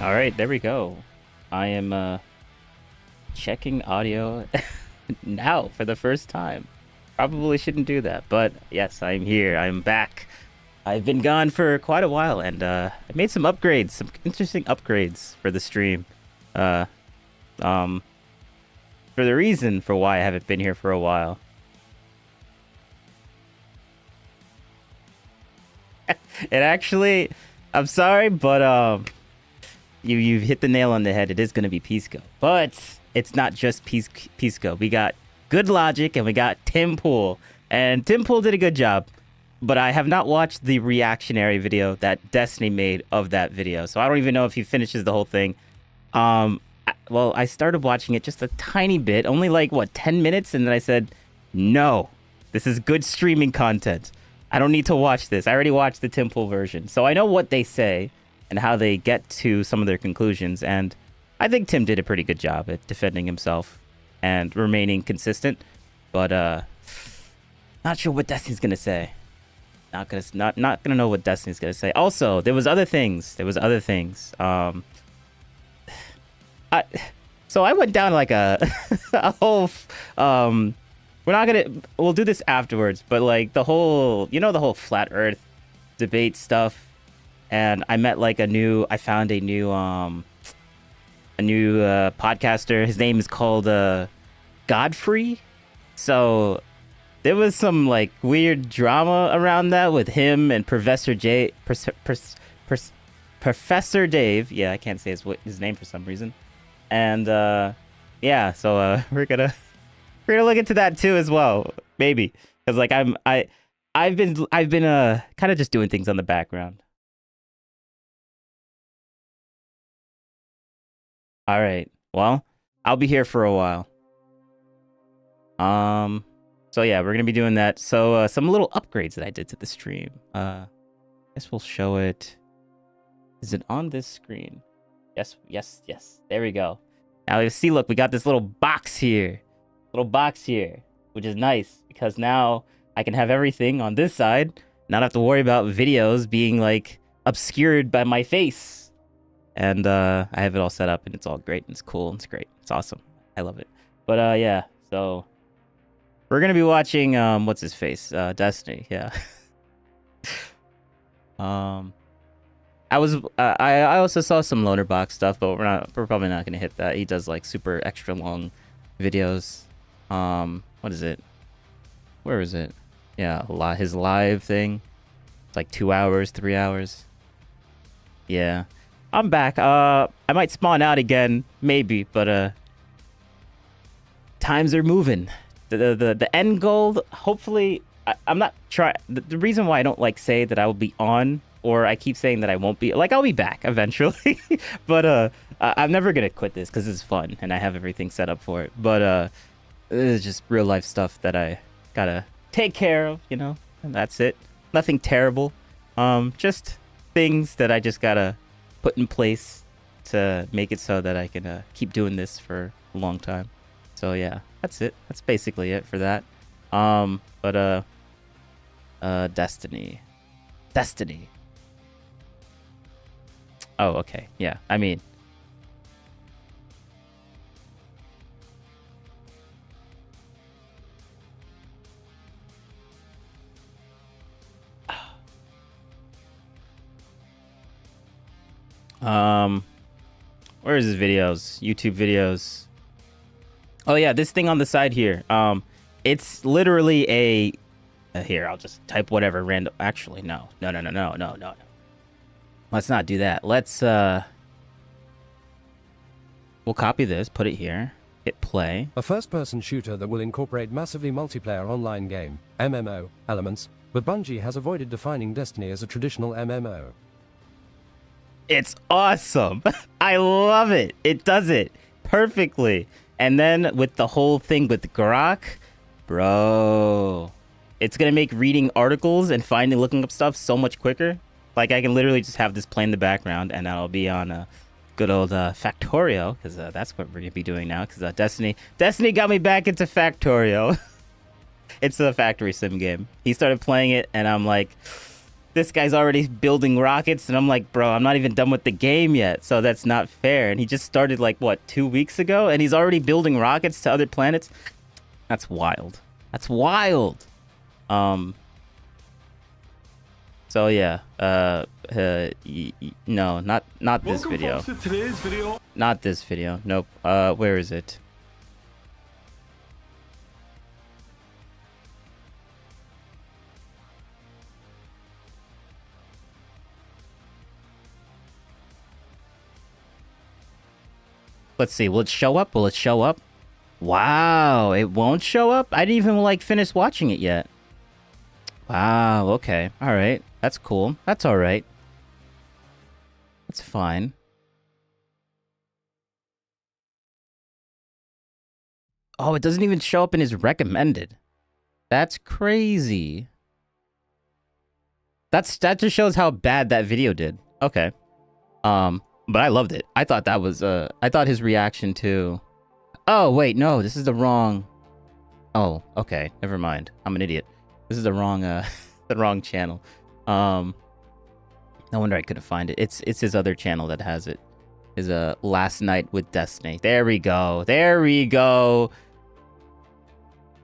All right, there we go. I am checking audio now for the first time. Probably shouldn't do that, but yes, I'm here. I'm back. I've been gone for quite a while, and I made some upgrades, some interesting upgrades for the stream. Uh, um, for the reason for why I haven't been here for a while. It actually, I'm sorry, but you've hit the nail on the head. It is going to be Pisco, but it's not just Pisco. We got Good Logic and we got Tim Pool, and Tim Pool did a good job. But I have not watched the reactionary video that Destiny made of that video, so I don't even know if he finishes the whole thing. Well, I started watching it just a tiny bit, only like what 10 minutes, and then I said, "No, this is good streaming content. I don't need to watch this. I already watched the Tim Pool version, so I know what they say and how they get to some of their conclusions." And I think Tim did a pretty good job at defending himself and remaining consistent. But not sure what Destiny's gonna say. Not gonna know what Destiny's gonna say. Also, there was other things. I so I went down like a a whole we'll do this afterwards, but like the whole the whole flat earth debate stuff, and I found a new podcaster. His name is called Godfrey. So there was some like weird drama around that with him and Professor Dave. Yeah, I can't say his name for some reason. And yeah, so we're gonna look into that too as well, maybe, because like I've been kind of just doing things on the background. All right, well, I'll be here for a while. So yeah, we're gonna be doing that. So some little upgrades that I did to the stream. I guess we'll show it. Is it on this screen? Yes. There we go. Now you see, look, we got this little box here, which is nice because now I can have everything on this side, not have to worry about videos being like obscured by my face. And I have it all set up, and it's all great, and it's cool, and it's great, it's awesome. I love it. But yeah, so we're gonna be watching what's his face, Destiny. Yeah. I also saw some Loner Box stuff, but we're probably not gonna hit that. He does like super extra long videos. What is it? Where is it? Yeah, his live thing. It's like 2 hours, 3 hours. Yeah. I'm back. I might spawn out again, maybe, but times are moving. The end goal, hopefully, I'm not trying. The reason why I don't like say that I will be on, or I keep saying that I won't be, like, I'll be back eventually. But I'm never gonna quit this because it's fun and I have everything set up for it. But it's just real life stuff that I gotta take care of, and that's it. Nothing terrible. Just things that I just gotta put in place to make it so that I can keep doing this for a long time. So yeah, that's it. That's basically it for that. But Destiny. Oh, okay. Yeah, I mean, where is his videos? YouTube videos. Oh yeah, this thing on the side here. It's literally a. Here, I'll just type whatever random. Actually, no. Let's not do that. Let's we'll copy this, put it here, hit play. A first-person shooter that will incorporate massively multiplayer online game, MMO, elements, but Bungie has avoided defining Destiny as a traditional MMO. It's awesome. I love it. It does it perfectly. And then with the whole thing with Grok, bro, it's going to make reading articles and looking up stuff so much quicker. Like, I can literally just have this play in the background, and I'll be on a good old Factorio, because that's what we're going to be doing now, because Destiny got me back into Factorio. It's a factory sim game. He started playing it, and I'm like, this guy's already building rockets, and I'm like, bro, I'm not even done with the game yet, so that's not fair. And he just started like what 2 weeks ago, and he's already building rockets to other planets. That's wild. That's wild. So yeah, no, not this video. Welcome, folks, to today's video. Not this video. Nope. Where is it? Let's see. Will it show up? Will it show up? Wow, it won't show up? I didn't even like finish watching it yet. Wow, okay. All right. That's cool. That's all right. That's fine. Oh, it doesn't even show up in his recommended. That's crazy. That just shows how bad that video did. Okay. But I loved it. I thought that was I thought his reaction to Oh, wait, no, this is the wrong. Oh, okay. Never mind. I'm an idiot. This is the wrong the wrong channel. No wonder I couldn't find it. It's his other channel that has it. His Last Night with Destiny. There we go. There we go.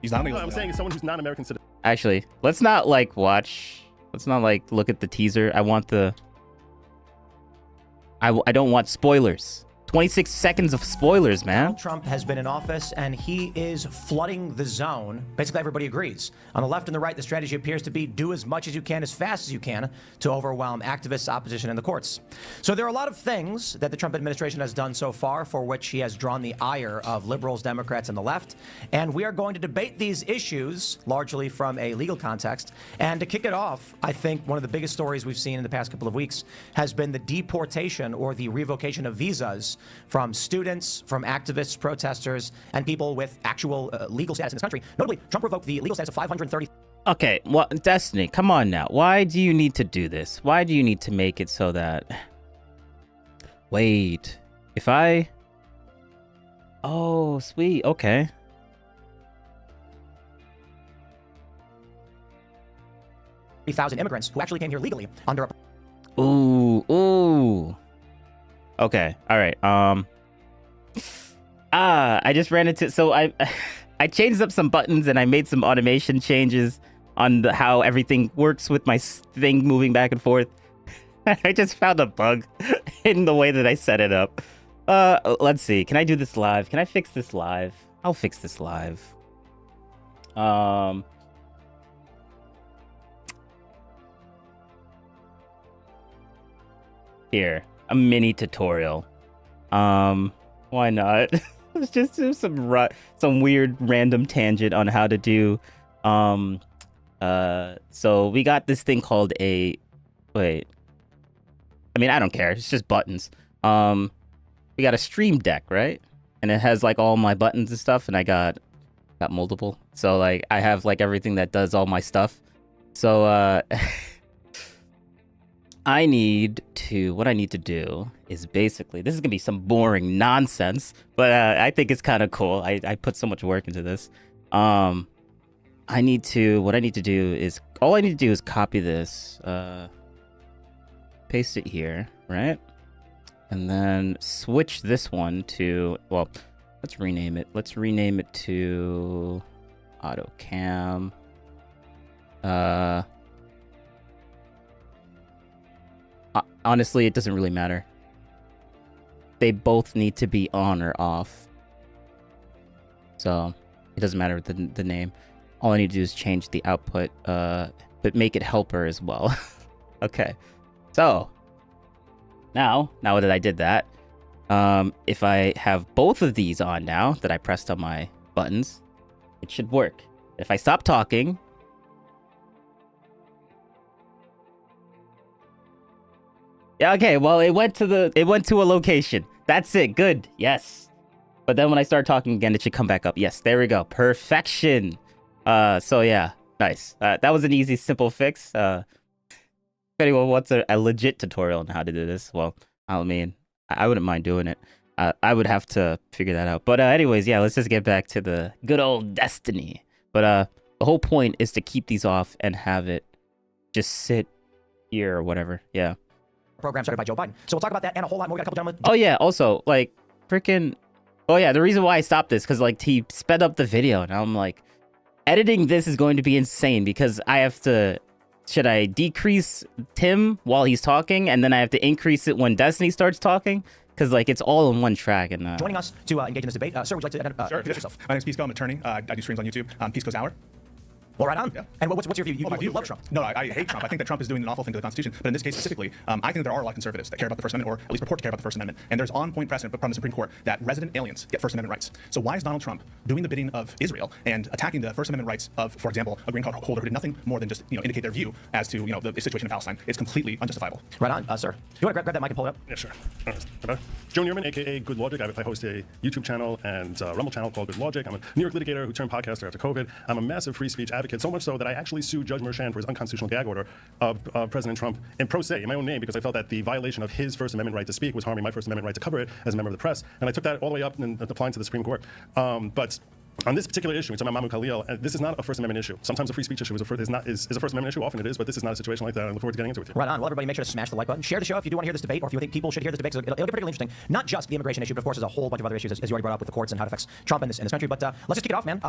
He's not. I'm saying someone who's not an American citizen. Actually, let's not like watch. Let's not like look at the teaser. I want the. I don't want spoilers. 26 seconds of spoilers, man. Donald Trump has been in office, and he is flooding the zone. Basically, everybody agrees. On the left and the right, the strategy appears to be do as much as you can, as fast as you can, to overwhelm activists, opposition, and the courts. So there are a lot of things that the Trump administration has done so far for which he has drawn the ire of liberals, Democrats, and the left. And we are going to debate these issues, largely from a legal context. And to kick it off, I think one of the biggest stories we've seen in the past couple of weeks has been the deportation or the revocation of visas from students, from activists, protesters, and people with actual legal status in this country. Notably, Trump revoked the legal status of 530. Okay, well, Destiny, come on now. Why do you need to do this? Why do you need to make it so that... Wait, if I... Oh, sweet, okay. Thousand immigrants who actually came here legally under a... Ooh. Okay, all right. I just ran into... So I changed up some buttons and I made some automation changes on how everything works with my thing moving back and forth. I just found a bug in the way that I set it up. Let's see. Can I do this live? Can I fix this live? I'll fix this live. Here, a mini tutorial. Why not? Let's just do some weird random tangent on how to do. So we got this thing called a. Wait. I mean, I don't care. It's just buttons. We got a Stream Deck, right? And it has like all my buttons and stuff, and I got multiple. So like I have like everything that does all my stuff. So what I need to do is basically, this is gonna be some boring nonsense, but I think it's kind of cool. I put so much work into this. What I need to do is copy this, paste it here, right? And then switch this one to, well, let's rename it. Let's rename it to AutoCam. Honestly, it doesn't really matter. They both need to be on or off. So it doesn't matter the name. All I need to do is change the output, but make it helper as well. Okay. So now that I did that, if I have both of these on now that I pressed on my buttons, it should work. If I stop talking, yeah, okay, well, it went to a location. That's it. Good. Yes. But then when I start talking again, it should come back up. Yes, there we go. Perfection. So yeah, nice. That was an easy, simple fix. If anyone wants a legit tutorial on how to do this, well, I mean, I wouldn't mind doing it. I would have to figure that out. But anyways, yeah, let's just get back to the good old Destiny. But the whole point is to keep these off and have it just sit year or whatever. Yeah. program started by Joe Biden. So we'll talk about that and a whole lot more. We got a couple gentlemen. Oh yeah. Also, like, freaking. Oh yeah. The reason why I stopped this because like he sped up the video, and I'm like, editing this is going to be insane because I have to. Should I decrease Tim while he's talking, and then I have to increase it when Destiny starts talking? Because like it's all in one track. And joining us to engage in this debate, sir, would you like to introduce yourself? My name's Pisco. I'm an attorney. I do streams on YouTube. Pisco's Hour. Well, right on. Yeah. And what's your view? You love Trump. No, I hate Trump. I think that Trump is doing an awful thing to the Constitution. But in this case specifically, I think that there are a lot of conservatives that care about the First Amendment, or at least purport to care about the First Amendment. And there's on-point precedent from the Supreme Court that resident aliens get First Amendment rights. So why is Donald Trump doing the bidding of Israel and attacking the First Amendment rights of, for example, a green card holder who did nothing more than just indicate their view as to the situation in Palestine? It's completely unjustifiable. Right on, sir. You want to grab that mic and pull it up? Yeah, sure. Joe Newman, aka Good Logic. I host a YouTube channel and Rumble channel called Good Logic. I'm a New York litigator who turned podcaster after COVID. I'm a massive free speech advocate, so much so that I actually sued Judge Merchan for his unconstitutional gag order of President Trump in pro se, in my own name, because I felt that the violation of his First Amendment right to speak was harming my First Amendment right to cover it as a member of the press. And I took that all the way up and applying to the Supreme Court. But on this particular issue, it's about Mahmoud Khalil, and this is not a First Amendment issue. Sometimes a free speech issue is a First Amendment issue. Often it is, but this is not a situation like that. I look forward to getting into it with you. Right on. Well, everybody, make sure to smash the like button. Share the show if you do want to hear this debate, or if you think people should hear this debate. It'll get particularly interesting. Not just the immigration issue, but of course, there's a whole bunch of other issues, as you already brought up with the courts and how it affects Trump in this country. But let's just kick it off, man.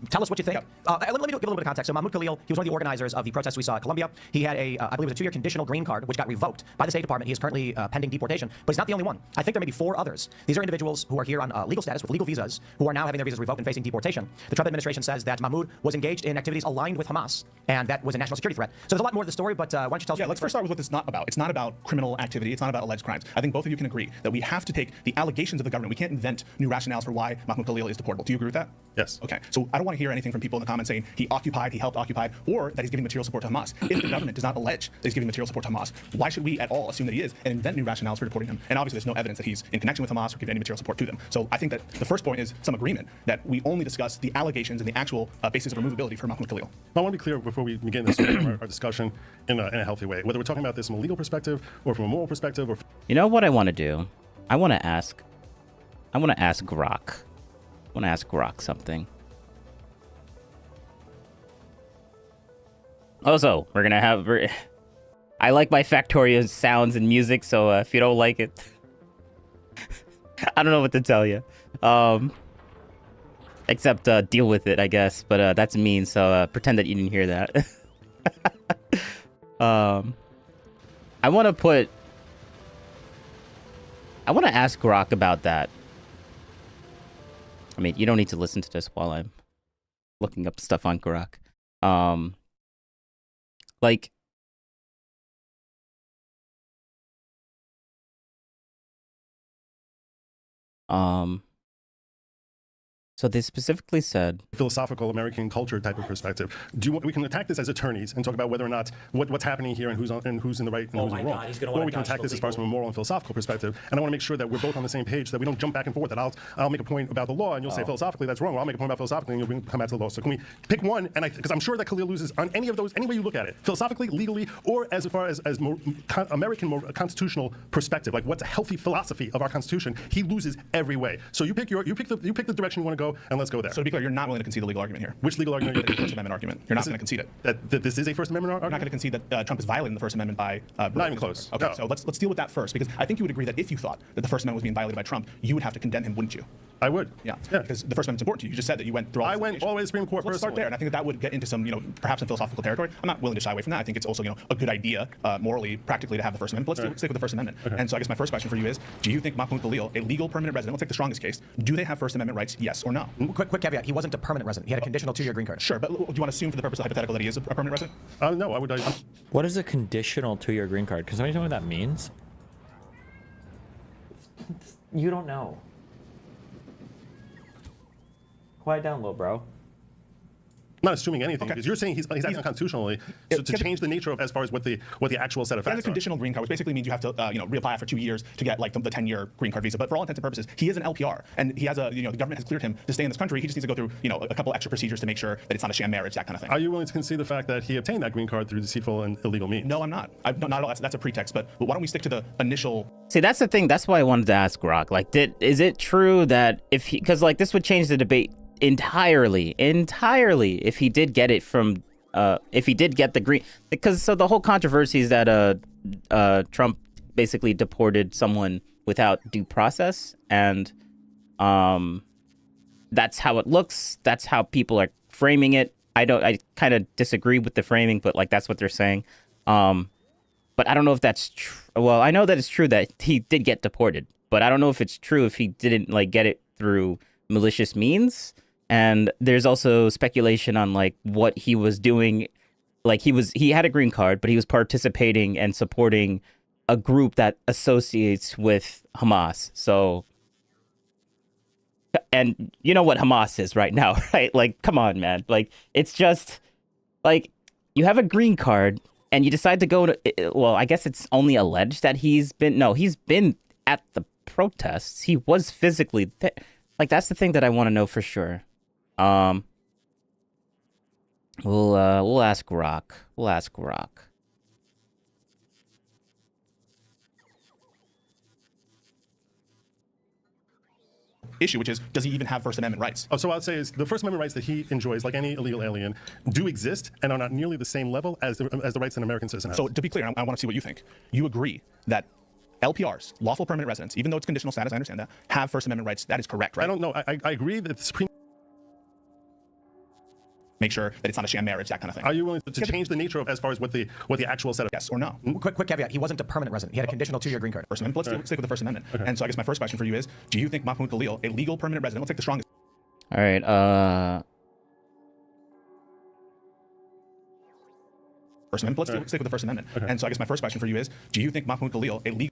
Tell us what you think. Let me give a little bit of context. So Mahmoud Khalil, he was one of the organizers of the protests we saw in Colombia. He had I believe it was a 2-year conditional green card, which got revoked by the State Department. He is currently pending deportation, but he's not the only one. I think there may be 4 others. These are individuals who are here on legal status with legal visas, who are now having their visas revoked and facing deportation. The Trump administration says that Mahmoud was engaged in activities aligned with Hamas, and that was a national security threat. So there's a lot more to the story, but why don't you tell us? Yeah, let's first start with what it's not about. It's not about criminal activity. It's not about alleged crimes. I think both of you can agree that we have to take the allegations of the government. We can't invent new rationales for why Mahmoud Khalil is deportable. Do you agree with that? Yes. Okay. So I don't want to hear anything from people in the comments saying he helped occupy, or that he's giving material support to Hamas. If the government does not allege that he's giving material support to Hamas, why should we at all assume that he is and invent new rationales for deporting him? And obviously there's no evidence that he's in connection with Hamas or giving any material support to them. So I think that the first point is some agreement that we only discuss the allegations and the actual basis of removability for Mahmoud Khalil. I want to be clear before we begin this our discussion in a healthy way, whether we're talking about this from a legal perspective or from a moral perspective. Or you know what I want to do? I want to ask Grok. I want to ask Grok something. Also, we're gonna have. I like my Factorio sounds and music, so if you don't like it, I don't know what to tell you. Except deal with it, I guess. But that's mean, so pretend that you didn't hear that. I want to ask Grok about that. I mean, you don't need to listen to this while I'm looking up stuff on Grok. Like, so they specifically said philosophical American culture type of perspective. We can attack this as attorneys and talk about whether or not what's happening here and who's in the right and who's in the wrong. Or we can attack this as far as from a moral and philosophical perspective. And I want to make sure that we're both on the same page, that we don't jump back and forth. That I'll make a point about the law and you'll say philosophically that's wrong. Or I'll make a point about philosophically and you'll come back to the law. So can we pick one? And because I'm sure that Khalil loses on any of those, any way you look at it, philosophically, legally, or as far as American constitutional perspective, like what's a healthy philosophy of our Constitution, he loses every way. So you pick the direction you want to go, and let's go there. So to be clear, you're not willing to concede the legal argument here. Which legal argument? The First Amendment argument. You're not going to concede it. That this is a First Amendment argument? You're not going to concede that Trump is violating the First Amendment by... not even close. Okay, No. so let's deal with that first, because I think you would agree that if you thought that the First Amendment was being violated by Trump, you would have to condemn him, wouldn't you? I would. Yeah, because the First Amendment's important to you. You just said that you went through all I went all the way to the Supreme Court Let's start personally. there, and I think that would get into some, perhaps some philosophical territory. I'm not willing to shy away from that. I think it's also, a good idea, morally, practically, to have the First Amendment. But let's stick with the First Amendment. Okay. And so I guess my first question for you is, do you think Mahmoud Khalil, a legal permanent resident, let's take the strongest case, do they have First Amendment rights, yes or no? Quick caveat, he wasn't a permanent resident. He had a conditional 2-year green card. Sure, but do you want to assume for the purpose of the hypothetical that he is a permanent resident? No, I would. What is a conditional 2-year green card? Can somebody tell me what that means? You don't know. Quiet down, little bro. I'm not assuming anything, Okay. because you're saying he's acting unconstitutionally. So to change the nature of as far as what the actual set of He has facts a conditional green card, which basically means you have to, reapply for 2 years to get like the 10-year green card visa. But for all intents and purposes, he is an LPR, and he has the government has cleared him to stay in this country. He just needs to go through, a couple extra procedures to make sure that it's not a sham marriage, that kind of thing. Are you willing to concede the fact that he obtained that green card through deceitful and illegal means? No, I'm not. Not at all. That's a pretext. But why don't we stick to the initial? See, that's the thing. That's why I wanted to ask Grok. Like, is it true that if he, because like this would change the debate entirely if he did get it from if he did get the green, because so the whole controversy is that Trump basically deported someone without due process, and that's how it looks. That's how people are framing it. I kind of disagree with the framing, but like that's what they're saying. But I don't know if that's true. Well, I know that it's true that he did get deported, but I don't know if it's true if he didn't like get it through malicious means. And there's also speculation on like what he was doing. Like he had a green card, but he was participating and supporting a group that associates with Hamas. So, and you know what Hamas is right now, right? Like, come on, man. Like, it's just like you have a green card and you decide to go to, well, I guess it's only alleged that he's been at the protests. He was physically there. Like, that's the thing that I want to know for sure. We'll ask Rock. We'll ask Rock. Issue, which is, does he even have First Amendment rights? Oh, so what I'd say is the First Amendment rights that he enjoys, like any illegal alien, do exist and are not nearly the same level as the rights an American citizen has. So to be clear, I want to see what you think. You agree that LPRs, lawful permanent residents, even though it's conditional status, I understand that, have First Amendment rights. That is correct, right? I don't know. I agree that the Supreme. Make sure that it's not a sham marriage, that kind of thing. Are you willing to change the nature of as far as what the actual set of? Yes or no? Quick caveat. He wasn't a permanent resident. He had a conditional 2-year green card. First Amendment. Let's stick with the First Amendment. Okay. And so I guess my first question for you is, do you think Mahmoud Khalil, a legal permanent resident, we'll take the strongest. All right. First Amendment. Let's stick with the First Amendment. Okay. And so I guess my first question for you is, do you think Mahmoud Khalil, a legal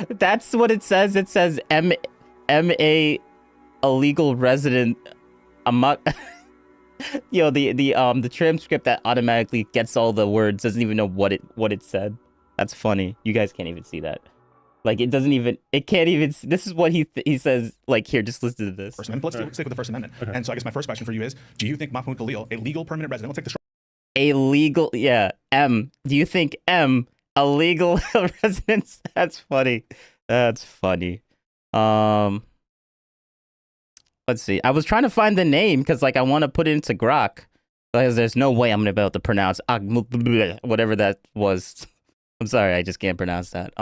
That's what it says. It says M.A. illegal resident. Yo, the transcript that automatically gets all the words doesn't even know what it said. That's funny. You guys can't even see that. Like, it doesn't even, it can't even, this is what he says, like, here, just listen to this. First Amendment. Let's stick with the First Amendment. Okay. And so I guess my first question for you is, do you think Mahmoud Khalil, a legal permanent resident, we'll take the A legal, yeah, M. Do you think M, a legal residence? That's funny. That's funny. Let's see. I was trying to find the name because, like, I want to put it into Grok. Because there's no way I'm going to be able to pronounce whatever that was. I'm sorry, I just can't pronounce that.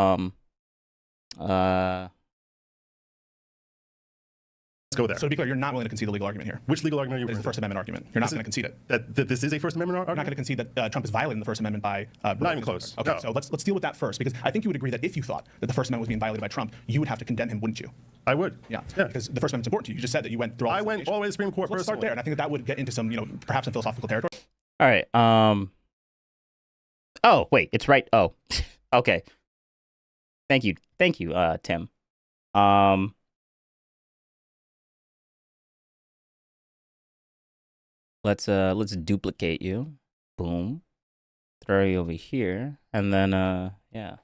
Let's go there. So to be clear, you're not willing to concede the legal argument here. Which legal argument are you It is willing the First Amendment argument. You're not going to concede it. that this is a First Amendment You're argument? not going to concede that Trump is violating the First Amendment by Not even close. Okay, No. so let's deal with that first, because I think you would agree that if you thought that the First Amendment was being violated by Trump, you would have to condemn him, wouldn't you? I would. Yeah, because the First Amendment's important to you. You just said that you went through all I this went litigation. all the way to the Supreme Court So let's start personally. there, and I think that would get into some, perhaps some philosophical territory. All right. Oh, wait, it's right. Oh, okay. Thank you, Tim. Let's duplicate you. Boom. Throw you over here, and then yeah.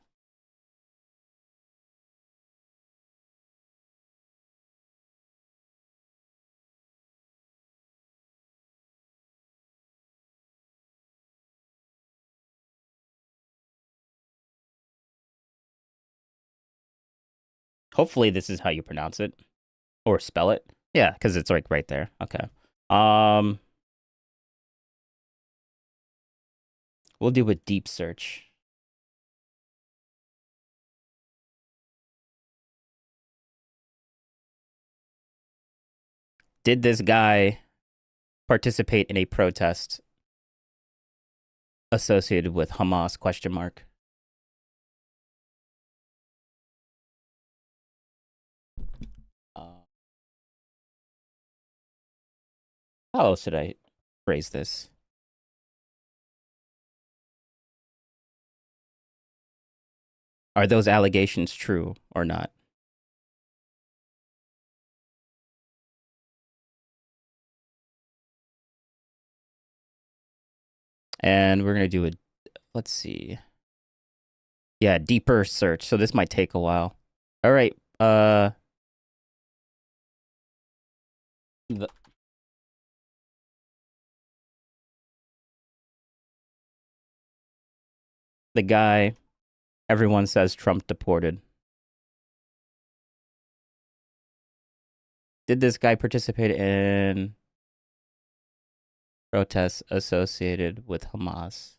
Hopefully this is how you pronounce it or spell it. Yeah, because it's like right there. Okay. We'll do a deep search. Did this guy participate in a protest associated with Hamas? Question mark. How else should I phrase this? Are those allegations true or not? And we're going to do a, let's see. Yeah, deeper search. So this might take a while. All right. The guy everyone says Trump deported. Did this guy participate in protests associated with Hamas?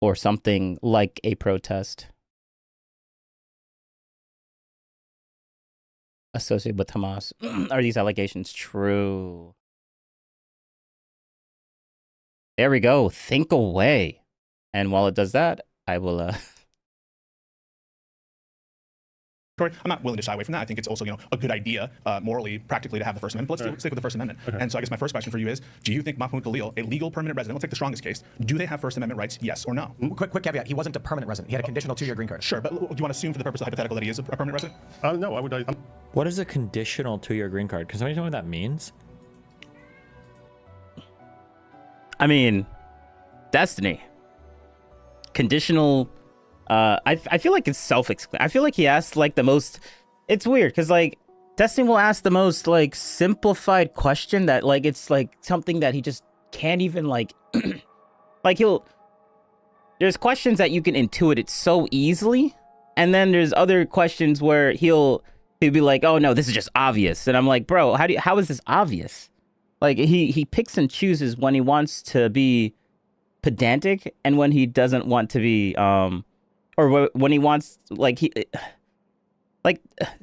Or something like a protest associated with Hamas. Are these allegations true? There we go. Think away. And while it does that, I will I'm not willing to shy away from that. I think it's also, a good idea, morally, practically, to have the First Amendment. Let's stick with the First Amendment. Okay. And so I guess my first question for you is, do you think Mahmoud Khalil, a legal permanent resident, let's take the strongest case, do they have First Amendment rights, yes or no? Quick caveat, he wasn't a permanent resident. He had a conditional 2-year green card. Sure, but do you want to assume for the purpose of the hypothetical that he is a permanent resident? No, I would. What is a conditional 2-year green card? Can somebody tell me what that means? I mean, Destiny. Conditional. I feel like it's self-explanatory. I feel like he asked like the most. It's weird because like Destiny will ask the most like simplified question that like it's like something that he just can't even like. Like there's questions that you can intuit it so easily, and then there's other questions where he'll be like, oh no, this is just obvious, and I'm like, bro, how is this obvious? Like he picks and chooses when he wants to be pedantic and when he doesn't want to be or when he wants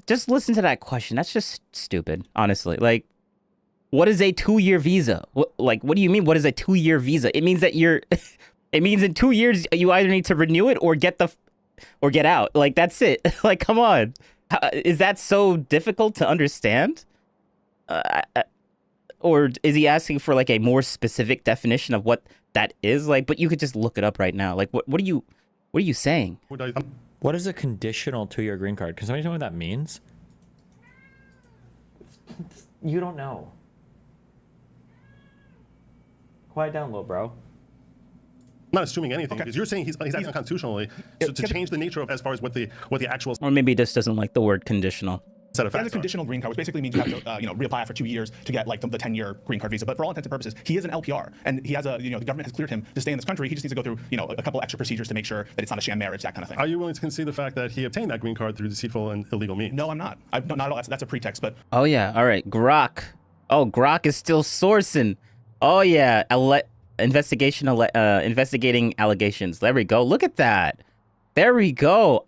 just listen to that question. That's just stupid, honestly. Like, what is a 2-year visa? What do you mean? What is a 2-year visa? It means that it means in 2 years you either need to renew it or get out. Like, that's it. Like, come on. Is that so difficult to understand? Or is he asking for like a more specific definition of what that is? Like, but you could just look it up right now. Like, what are you saying? What is a conditional 2-year green card? Can somebody tell me what that means? You don't know. Quiet down, little bro. I'm not assuming anything because you're saying he's acting unconstitutionally to change the nature of as far as what the actual Or maybe he just doesn't like the word conditional. set of He has facts a conditional green card, which basically means you have to, reapply for 2 years to get like the 10-year green card visa. But for all intents and purposes, he is an LPR, and he has the government has cleared him to stay in this country. He just needs to go through, a couple extra procedures to make sure that it's not a sham marriage, that kind of thing. Are you willing to concede the fact that he obtained that green card through deceitful and illegal means? No, I'm not. Not at all. That's a pretext. But Oh yeah, all right. Grok. Oh, Grok is still sourcing. Oh yeah, investigating allegations. There we go. Look at that. There we go.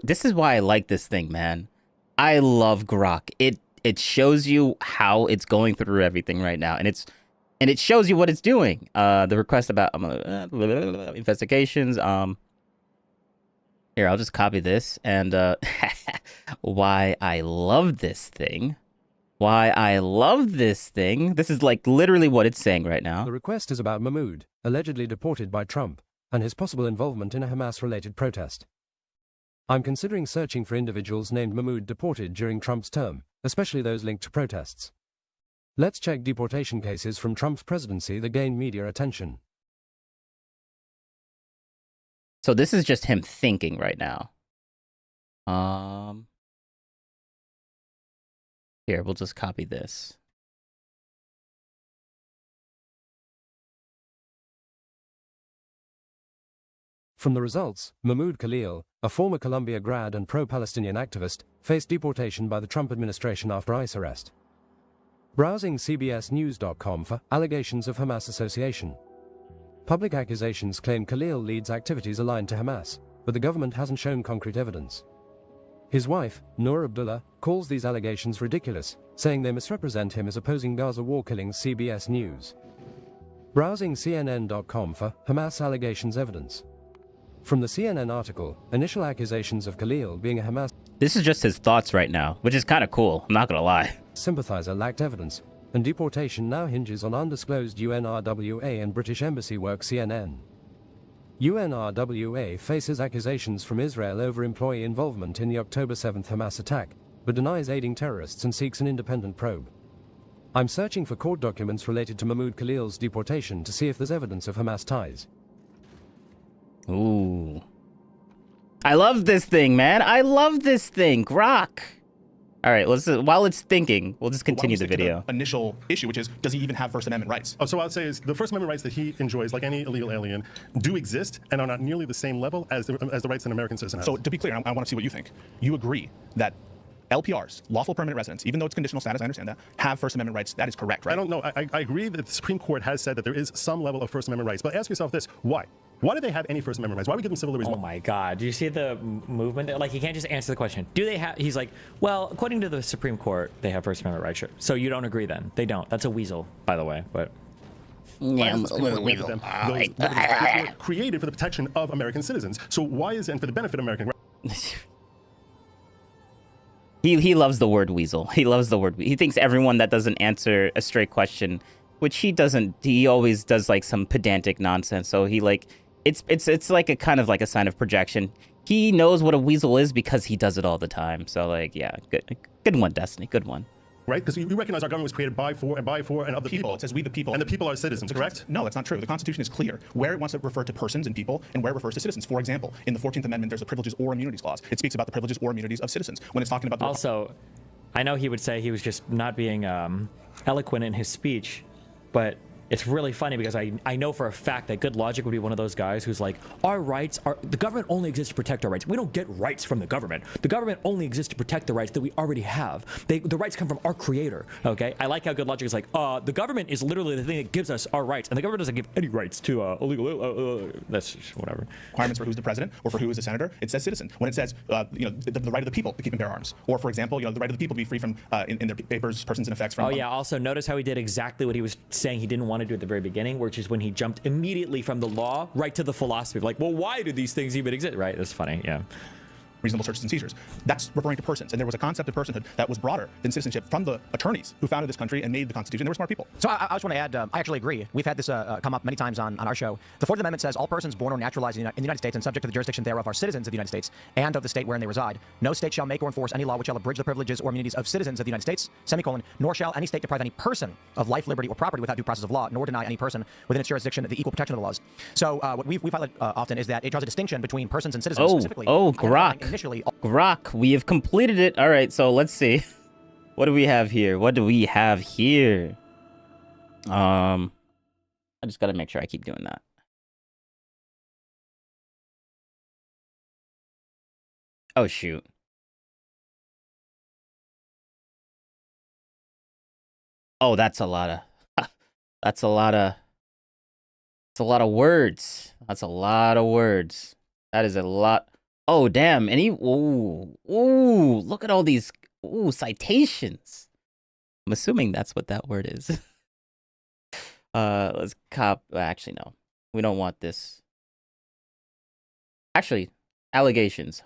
This is why I like this thing, man. I love Grok. It shows you how it's going through everything right now, and it shows you what it's doing. The request about investigations. Here, I'll just copy this and why I love this thing. Why I love this thing. This is like literally what it's saying right now. The request is about Mahmoud, allegedly deported by Trump, and his possible involvement in a Hamas-related protest. I'm considering searching for individuals named Mahmoud deported during Trump's term, especially those linked to protests. Let's check deportation cases from Trump's presidency that gained media attention. So this is just him thinking right now. Here, we'll just copy this. From the results, Mahmoud Khalil, a former Columbia grad and pro-Palestinian activist, faced deportation by the Trump administration after ICE arrest. Browsing CBSNews.com for allegations of Hamas association. Public accusations claim Khalil leads activities aligned to Hamas, but the government hasn't shown concrete evidence. His wife, Noor Abdullah, calls these allegations ridiculous, saying they misrepresent him as opposing Gaza war killings. CBS News. Browsing CNN.com for Hamas allegations evidence. From the CNN article, initial accusations of Khalil being a Hamas This is just his thoughts right now, which is kind of cool. I'm not gonna lie. sympathizer lacked evidence, and deportation now hinges on undisclosed UNRWA and British Embassy work. CNN. UNRWA faces accusations from Israel over employee involvement in the October 7th Hamas attack, but denies aiding terrorists and seeks an independent probe. I'm searching for court documents related to Mahmoud Khalil's deportation to see if there's evidence of Hamas ties. Ooh. I love this thing, man. I love this thing. Grok. All right, let's while it's thinking, we'll just Why don't continue we the stick to video. Initial issue, which is, does he even have First Amendment rights? Oh, so what I'd say is the First Amendment rights that he enjoys, like any illegal alien, do exist and are not nearly the same level as the rights an American citizen has. So to be clear, I want to see what you think. You agree that LPRs, lawful permanent residents, even though it's conditional status, I understand that, have First Amendment rights. That is correct, right? I don't know. I agree that the Supreme Court has said that there is some level of First Amendment rights, but ask yourself this: why? Why do they have any First Amendment rights? Why do we give them civil liberties? Oh my God! Do you see the movement? Like, he can't just answer the question. Do they have? He's like, well, according to the Supreme Court, they have First Amendment rights. Sure. So you don't agree then? They don't. That's a weasel, by the way. But Why has the Supreme Court granted them those liberties which were created for the protection of American citizens? So why is it, and for the benefit of American? He loves the word weasel. He loves the word. He thinks everyone that doesn't answer a straight question, which he doesn't. He always does like some pedantic nonsense. So he like it's like a kind of like a sign of projection. He knows what a weasel is because he does it all the time. So like, yeah, good one, Destiny. Good one. Right? Because you recognize our government was created by, for, and of the people. It says we the people. And the people are citizens, correct? No, that's not true. The Constitution is clear where it wants to refer to persons and people and where it refers to citizens. For example, in the 14th Amendment, there's a privileges or immunities clause. It speaks about the privileges or immunities of citizens. When it's talking about the also, I know he would say he was just not being eloquent in his speech, but it's really funny because I know for a fact that Good Logic would be one of those guys who's like, our rights are, the government only exists to protect our rights. We don't get rights from the government. The government only exists to protect the rights that we already have. The rights come from our creator, okay? I like how Good Logic is like, the government is literally the thing that gives us our rights, and the government doesn't give any rights to illegal, that's just whatever. Requirements for who's the president or for who is a senator, it says citizen. When it says, the right of the people to keep and bear arms, or for example, the right of the people to be free from, in their papers, persons and effects from. Oh yeah, also notice how he did exactly what he was saying he didn't want to do at the very beginning, which is when he jumped immediately from the law right to the philosophy of like, well, why do these things even exist? Right, that's funny, yeah. Reasonable searches and seizures. That's referring to persons. And there was a concept of personhood that was broader than citizenship from the attorneys who founded this country and made the Constitution. They were smart people. So I just want to add, I actually agree. We've had this come up many times on our show. The 4th Amendment says all persons born or naturalized in the United States and subject to the jurisdiction thereof are citizens of the United States and of the state wherein they reside. No state shall make or enforce any law which shall abridge the privileges or immunities of citizens of the United States, semicolon, nor shall any state deprive any person of life, liberty, or property without due process of law, nor deny any person within its jurisdiction the equal protection of the laws. So what we've highlighted often is that it draws a distinction between persons and citizens specifically. Grok. Initially, Grok, we have completed it. All right, so let's see. What do we have here? I just got to make sure I keep doing that. Oh, shoot. Oh, that's a lot of words. That's a lot of words. That is a lot. Oh, damn. Ooh, look at all these, citations. I'm assuming that's what that word is. Let's actually, no. We don't want this. Actually, allegations.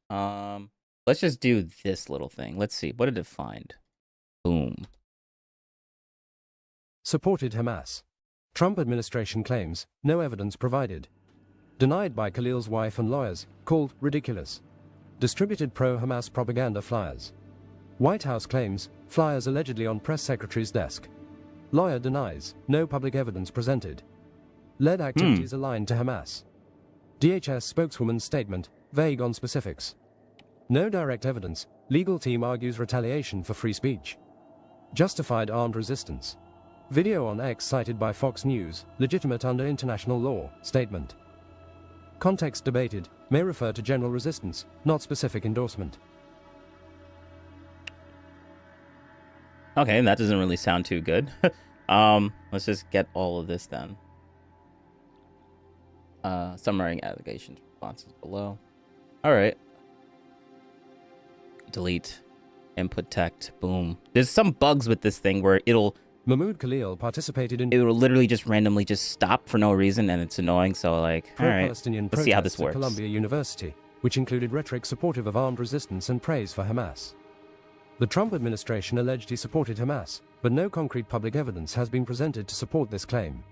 Let's just do this little thing. Let's see. What did it find? Boom. Supported Hamas. Trump administration claims, no evidence provided. Denied by Khalil's wife and lawyers, called ridiculous. Distributed pro-Hamas propaganda flyers. White House claims, flyers allegedly on press secretary's desk. Lawyer denies, no public evidence presented. Led activities aligned to Hamas. DHS spokeswoman's statement, vague on specifics. No direct evidence, legal team argues retaliation for free speech. Justified armed resistance. Video on X cited by Fox News, legitimate under international law, statement. Context debated, may refer to general resistance, not specific endorsement. Okay, that doesn't really sound too good. Let's just get all of this then. Summarizing allegations, responses below. All right. Delete. Input text. Boom. There's some bugs with this thing where Mahmoud Khalil participated in it will literally just randomly just stop for no reason, and it's annoying. So like, all right, pro-Palestinian let's see how this protests at works. Columbia University, which included rhetoric supportive of armed resistance and praise for Hamas. The Trump administration alleged he supported Hamas, but no concrete public evidence has been presented to support this claim.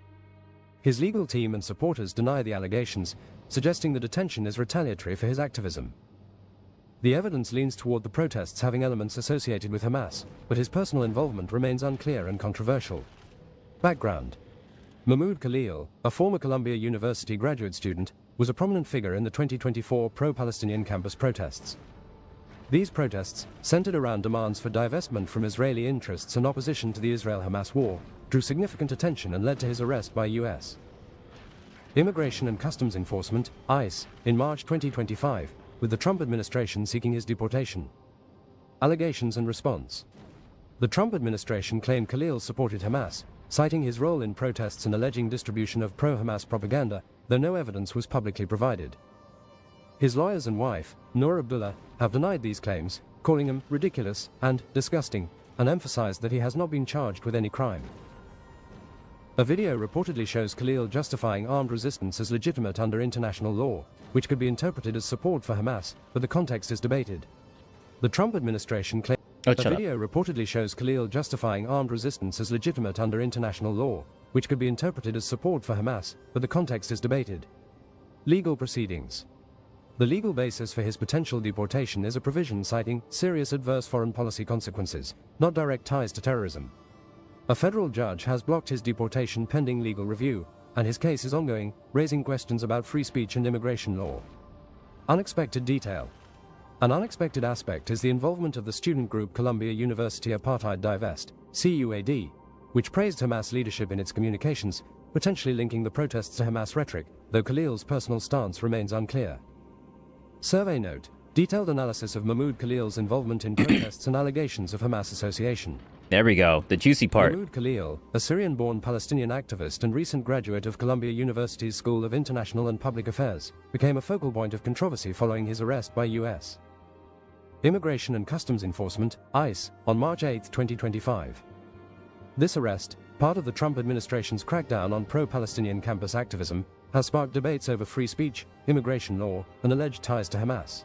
His legal team and supporters deny the allegations, suggesting the detention is retaliatory for his activism. The evidence leans toward the protests having elements associated with Hamas, but his personal involvement remains unclear and controversial. Background: Mahmoud Khalil, a former Columbia University graduate student, was a prominent figure in the 2024 pro-Palestinian campus protests. These protests, centered around demands for divestment from Israeli interests and opposition to the Israel-Hamas war, drew significant attention and led to his arrest by U.S. Immigration and Customs Enforcement, ICE, in March 2025, with the Trump administration seeking his deportation. Allegations and response. The Trump administration claimed Khalil supported Hamas, citing his role in protests and alleging distribution of pro-Hamas propaganda, though no evidence was publicly provided. His lawyers and wife, Noor Abdullah, have denied these claims, calling them ridiculous and disgusting, and emphasized that he has not been charged with any crime. A video reportedly shows Khalil justifying armed resistance as legitimate under international law, which could be interpreted as support for Hamas, but the context is debated. The Trump administration claimed a video reportedly shows Khalil justifying armed resistance as legitimate under international law, which could be interpreted as support for Hamas, but the context is debated. Legal proceedings. The legal basis for his potential deportation is a provision citing serious adverse foreign policy consequences, not direct ties to terrorism. A federal judge has blocked his deportation pending legal review, and his case is ongoing, raising questions about free speech and immigration law. Unexpected detail. An unexpected aspect is the involvement of the student group Columbia University Apartheid Divest, CUAD, which praised Hamas leadership in its communications, potentially linking the protests to Hamas rhetoric, though Khalil's personal stance remains unclear. Survey note: detailed analysis of Mahmoud Khalil's involvement in protests and allegations of Hamas association. There we go, the juicy part. Mahmoud Khalil, a Syrian-born Palestinian activist and recent graduate of Columbia University's School of International and Public Affairs, became a focal point of controversy following his arrest by U.S. Immigration and Customs Enforcement, ICE, on March 8, 2025. This arrest, part of the Trump administration's crackdown on pro-Palestinian campus activism, has sparked debates over free speech, immigration law, and alleged ties to Hamas.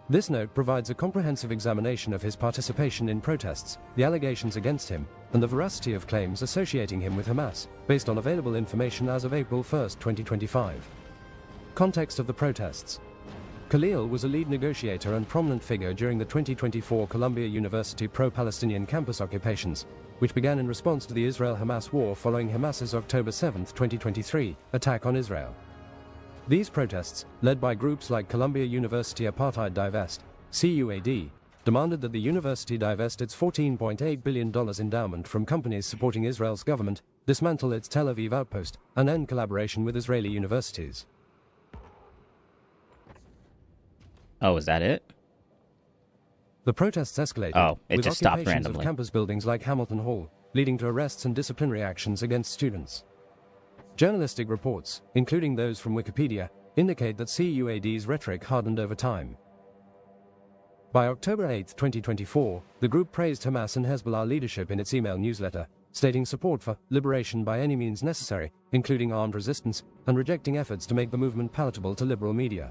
This note provides a comprehensive examination of his participation in protests, the allegations against him, and the veracity of claims associating him with Hamas, based on available information as of April 1, 2025. Context of the protests. Khalil was a lead negotiator and prominent figure during the 2024 Columbia University pro-Palestinian campus occupations, which began in response to the Israel-Hamas war following Hamas's October 7, 2023, attack on Israel. These protests, led by groups like Columbia University Apartheid Divest, CUAD, demanded that the university divest its $14.8 billion endowment from companies supporting Israel's government, dismantle its Tel Aviv outpost, and end collaboration with Israeli universities. Oh, is that it? The protests escalated, it with just stopped occupations randomly. of campus buildings like Hamilton Hall, leading to arrests and disciplinary actions against students. Journalistic reports, including those from Wikipedia, indicate that CUAD's rhetoric hardened over time. By October 8, 2024, the group praised Hamas and Hezbollah leadership in its email newsletter, stating support for liberation by any means necessary, including armed resistance, and rejecting efforts to make the movement palatable to liberal media.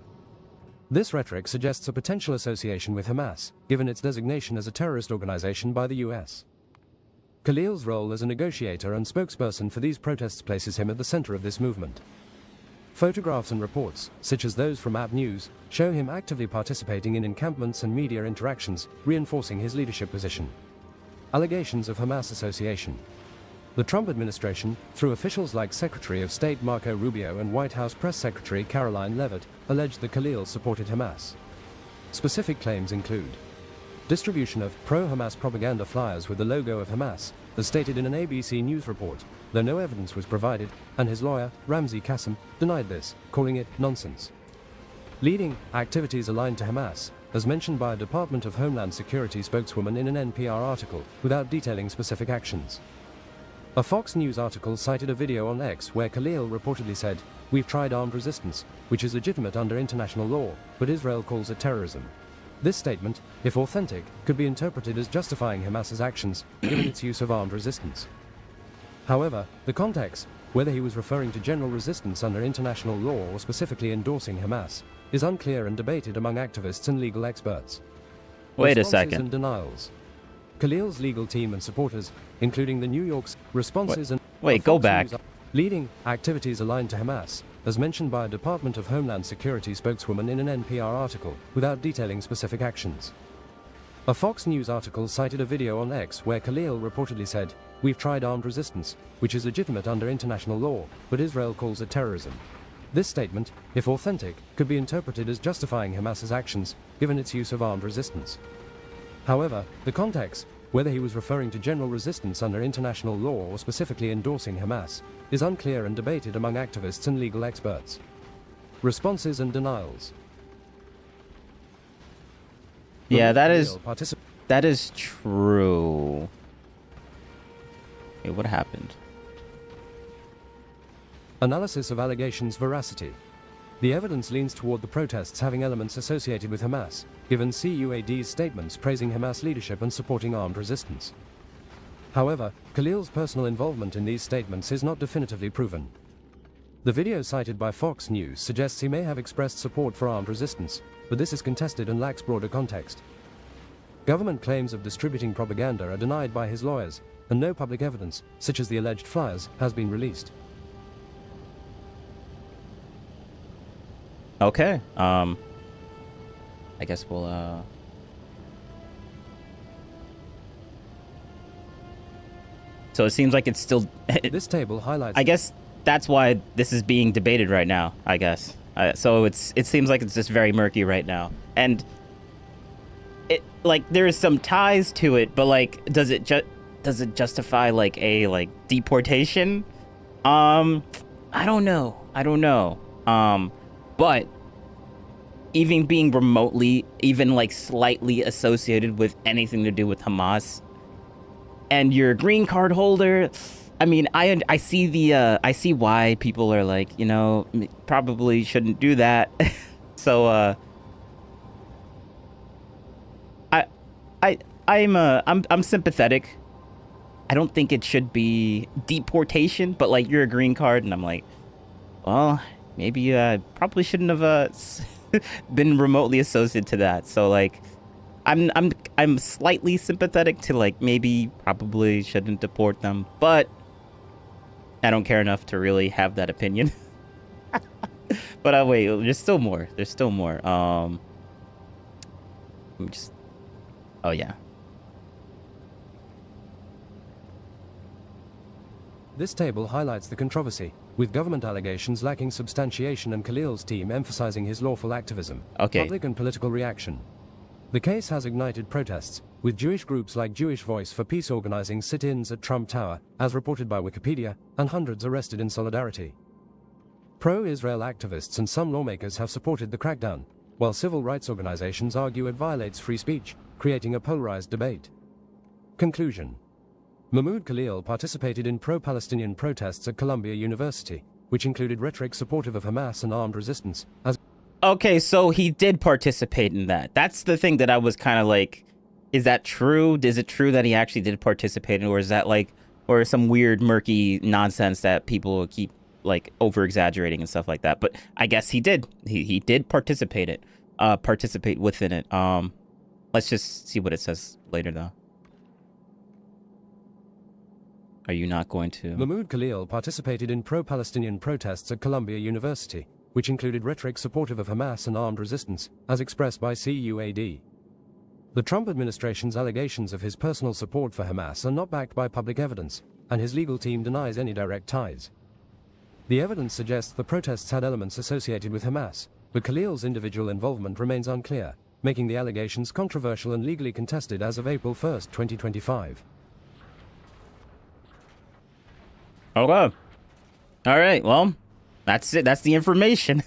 This rhetoric suggests a potential association with Hamas, given its designation as a terrorist organization by the U.S. Khalil's role as a negotiator and spokesperson for these protests places him at the center of this movement. Photographs and reports, such as those from App News, show him actively participating in encampments and media interactions, reinforcing his leadership position. Allegations of Hamas association. The Trump administration, through officials like Secretary of State Marco Rubio and White House Press Secretary Caroline Leavitt, alleged that Khalil supported Hamas. Specific claims include distribution of pro-Hamas propaganda flyers with the logo of Hamas, as stated in an ABC News report, though no evidence was provided, and his lawyer, Ramzi Qasem, denied this, calling it nonsense. Leading activities aligned to Hamas, as mentioned by a Department of Homeland Security spokeswoman in an NPR article, without detailing specific actions. A Fox News article cited a video on X where Khalil reportedly said, "We've tried armed resistance, which is legitimate under international law, but Israel calls it terrorism." This statement, if authentic, could be interpreted as justifying Hamas's actions, given its use of armed resistance. However, the context, whether he was referring to general resistance under international law or specifically endorsing Hamas, is unclear and debated among activists and legal experts. Wait a Responses second. and denials. Khalil's legal team and supporters, including the New York's responses and Wait, go Fox back. News, leading activities aligned to Hamas, as mentioned by a Department of Homeland Security spokeswoman in an NPR article, without detailing specific actions. A Fox News article cited a video on X where Khalil reportedly said, "We've tried armed resistance, which is legitimate under international law, but Israel calls it terrorism." This statement, if authentic, could be interpreted as justifying Hamas's actions, given its use of armed resistance. However, the context, whether he was referring to general resistance under international law or specifically endorsing Hamas, is unclear and debated among activists and legal experts. Responses and denials. Yeah, that Particip- is true. Wait, what happened? Analysis of allegations' veracity. The evidence leans toward the protests having elements associated with Hamas, given CUAD's statements praising Hamas leadership and supporting armed resistance. However, Khalil's personal involvement in these statements is not definitively proven. The video cited by Fox News suggests he may have expressed support for armed resistance, but this is contested and lacks broader context. Government claims of distributing propaganda are denied by his lawyers, and no public evidence, such as the alleged flyers, has been released. Okay. I guess we'll So it seems like it's still This table highlights I guess that's why this is being debated right now, I guess. So it seems like it's just very murky right now. And it like there is some ties to it, but like does it justify like a deportation? I don't know. But even being remotely, even like slightly associated with anything to do with Hamas, and you're a green card holder, I mean, I see why people are like, you know, probably shouldn't do that. So I'm sympathetic. I don't think it should be deportation, but like you're a green card, and I'm like, well, maybe you probably shouldn't have been remotely associated to that. So like, I'm slightly sympathetic to like maybe probably shouldn't deport them, but I don't care enough to really have that opinion. But wait, there's still more. Let me just. Oh yeah. This table highlights the controversy, with government allegations lacking substantiation and Khalil's team emphasizing his lawful activism. Okay. Public and political reaction. The case has ignited protests, with Jewish groups like Jewish Voice for Peace organizing sit-ins at Trump Tower, as reported by Wikipedia, and hundreds arrested in solidarity. Pro-Israel activists and some lawmakers have supported the crackdown, while civil rights organizations argue it violates free speech, creating a polarized debate. Conclusion. Mahmoud Khalil participated in pro-Palestinian protests at Columbia University, which included rhetoric supportive of Hamas and armed resistance. Okay, so he did participate in that. That's the thing that I was kind of like, is that true? Is it true that he actually did participate in, or is that like, or some weird murky nonsense that people keep like over exaggerating and stuff like that? But I guess he did. He did participate within it. Let's just see what it says later though. Are you not going to? Mahmoud Khalil participated in pro-Palestinian protests at Columbia University, which included rhetoric supportive of Hamas and armed resistance, as expressed by CUAD. The Trump administration's allegations of his personal support for Hamas are not backed by public evidence, and his legal team denies any direct ties. The evidence suggests the protests had elements associated with Hamas, but Khalil's individual involvement remains unclear, making the allegations controversial and legally contested as of April 1, 2025. Okay. All right. Well, that's it. That's the information.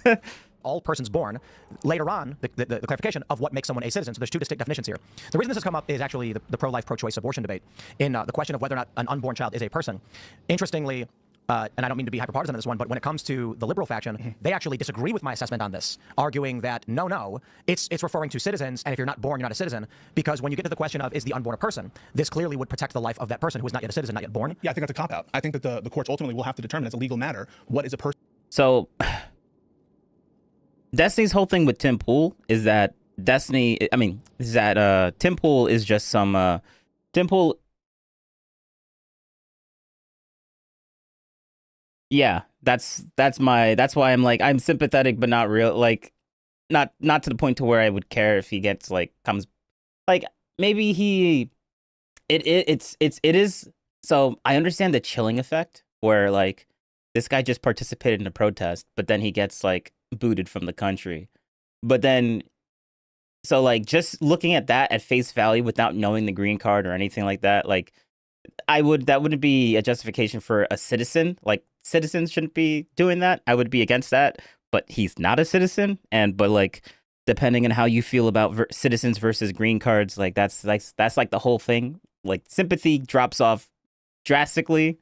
All persons born. Later on, the clarification of what makes someone a citizen. So there's two distinct definitions here. The reason this has come up is actually the pro-life, pro-choice abortion debate in the question of whether or not an unborn child is a person. Interestingly, and I don't mean to be hyperpartisan on this one, but when it comes to the liberal faction, they actually disagree with my assessment on this, arguing that no, it's referring to citizens, and if you're not born, you're not a citizen, because when you get to the question of is the unborn a person, this clearly would protect the life of that person who is not yet a citizen, not yet born. Yeah, I think that's a cop-out. I think that the courts ultimately will have to determine as a legal matter what is a person. So, Destiny's whole thing with Tim Pool is that Tim Pool is just some, Tim Pool. Yeah, that's why I'm like, I'm sympathetic, but not real, like, not to the point to where I would care if he gets comes, maybe it is. So I understand the chilling effect where this guy just participated in a protest, but then he gets like booted from the country. But then, so like just looking at that at face value without knowing the green card or anything like that, like that wouldn't be a justification for a citizen. Like citizens shouldn't be doing that. I would be against that, but he's not a citizen. But like, depending on how you feel about citizens versus green cards, like that's like the whole thing. Like sympathy drops off drastically.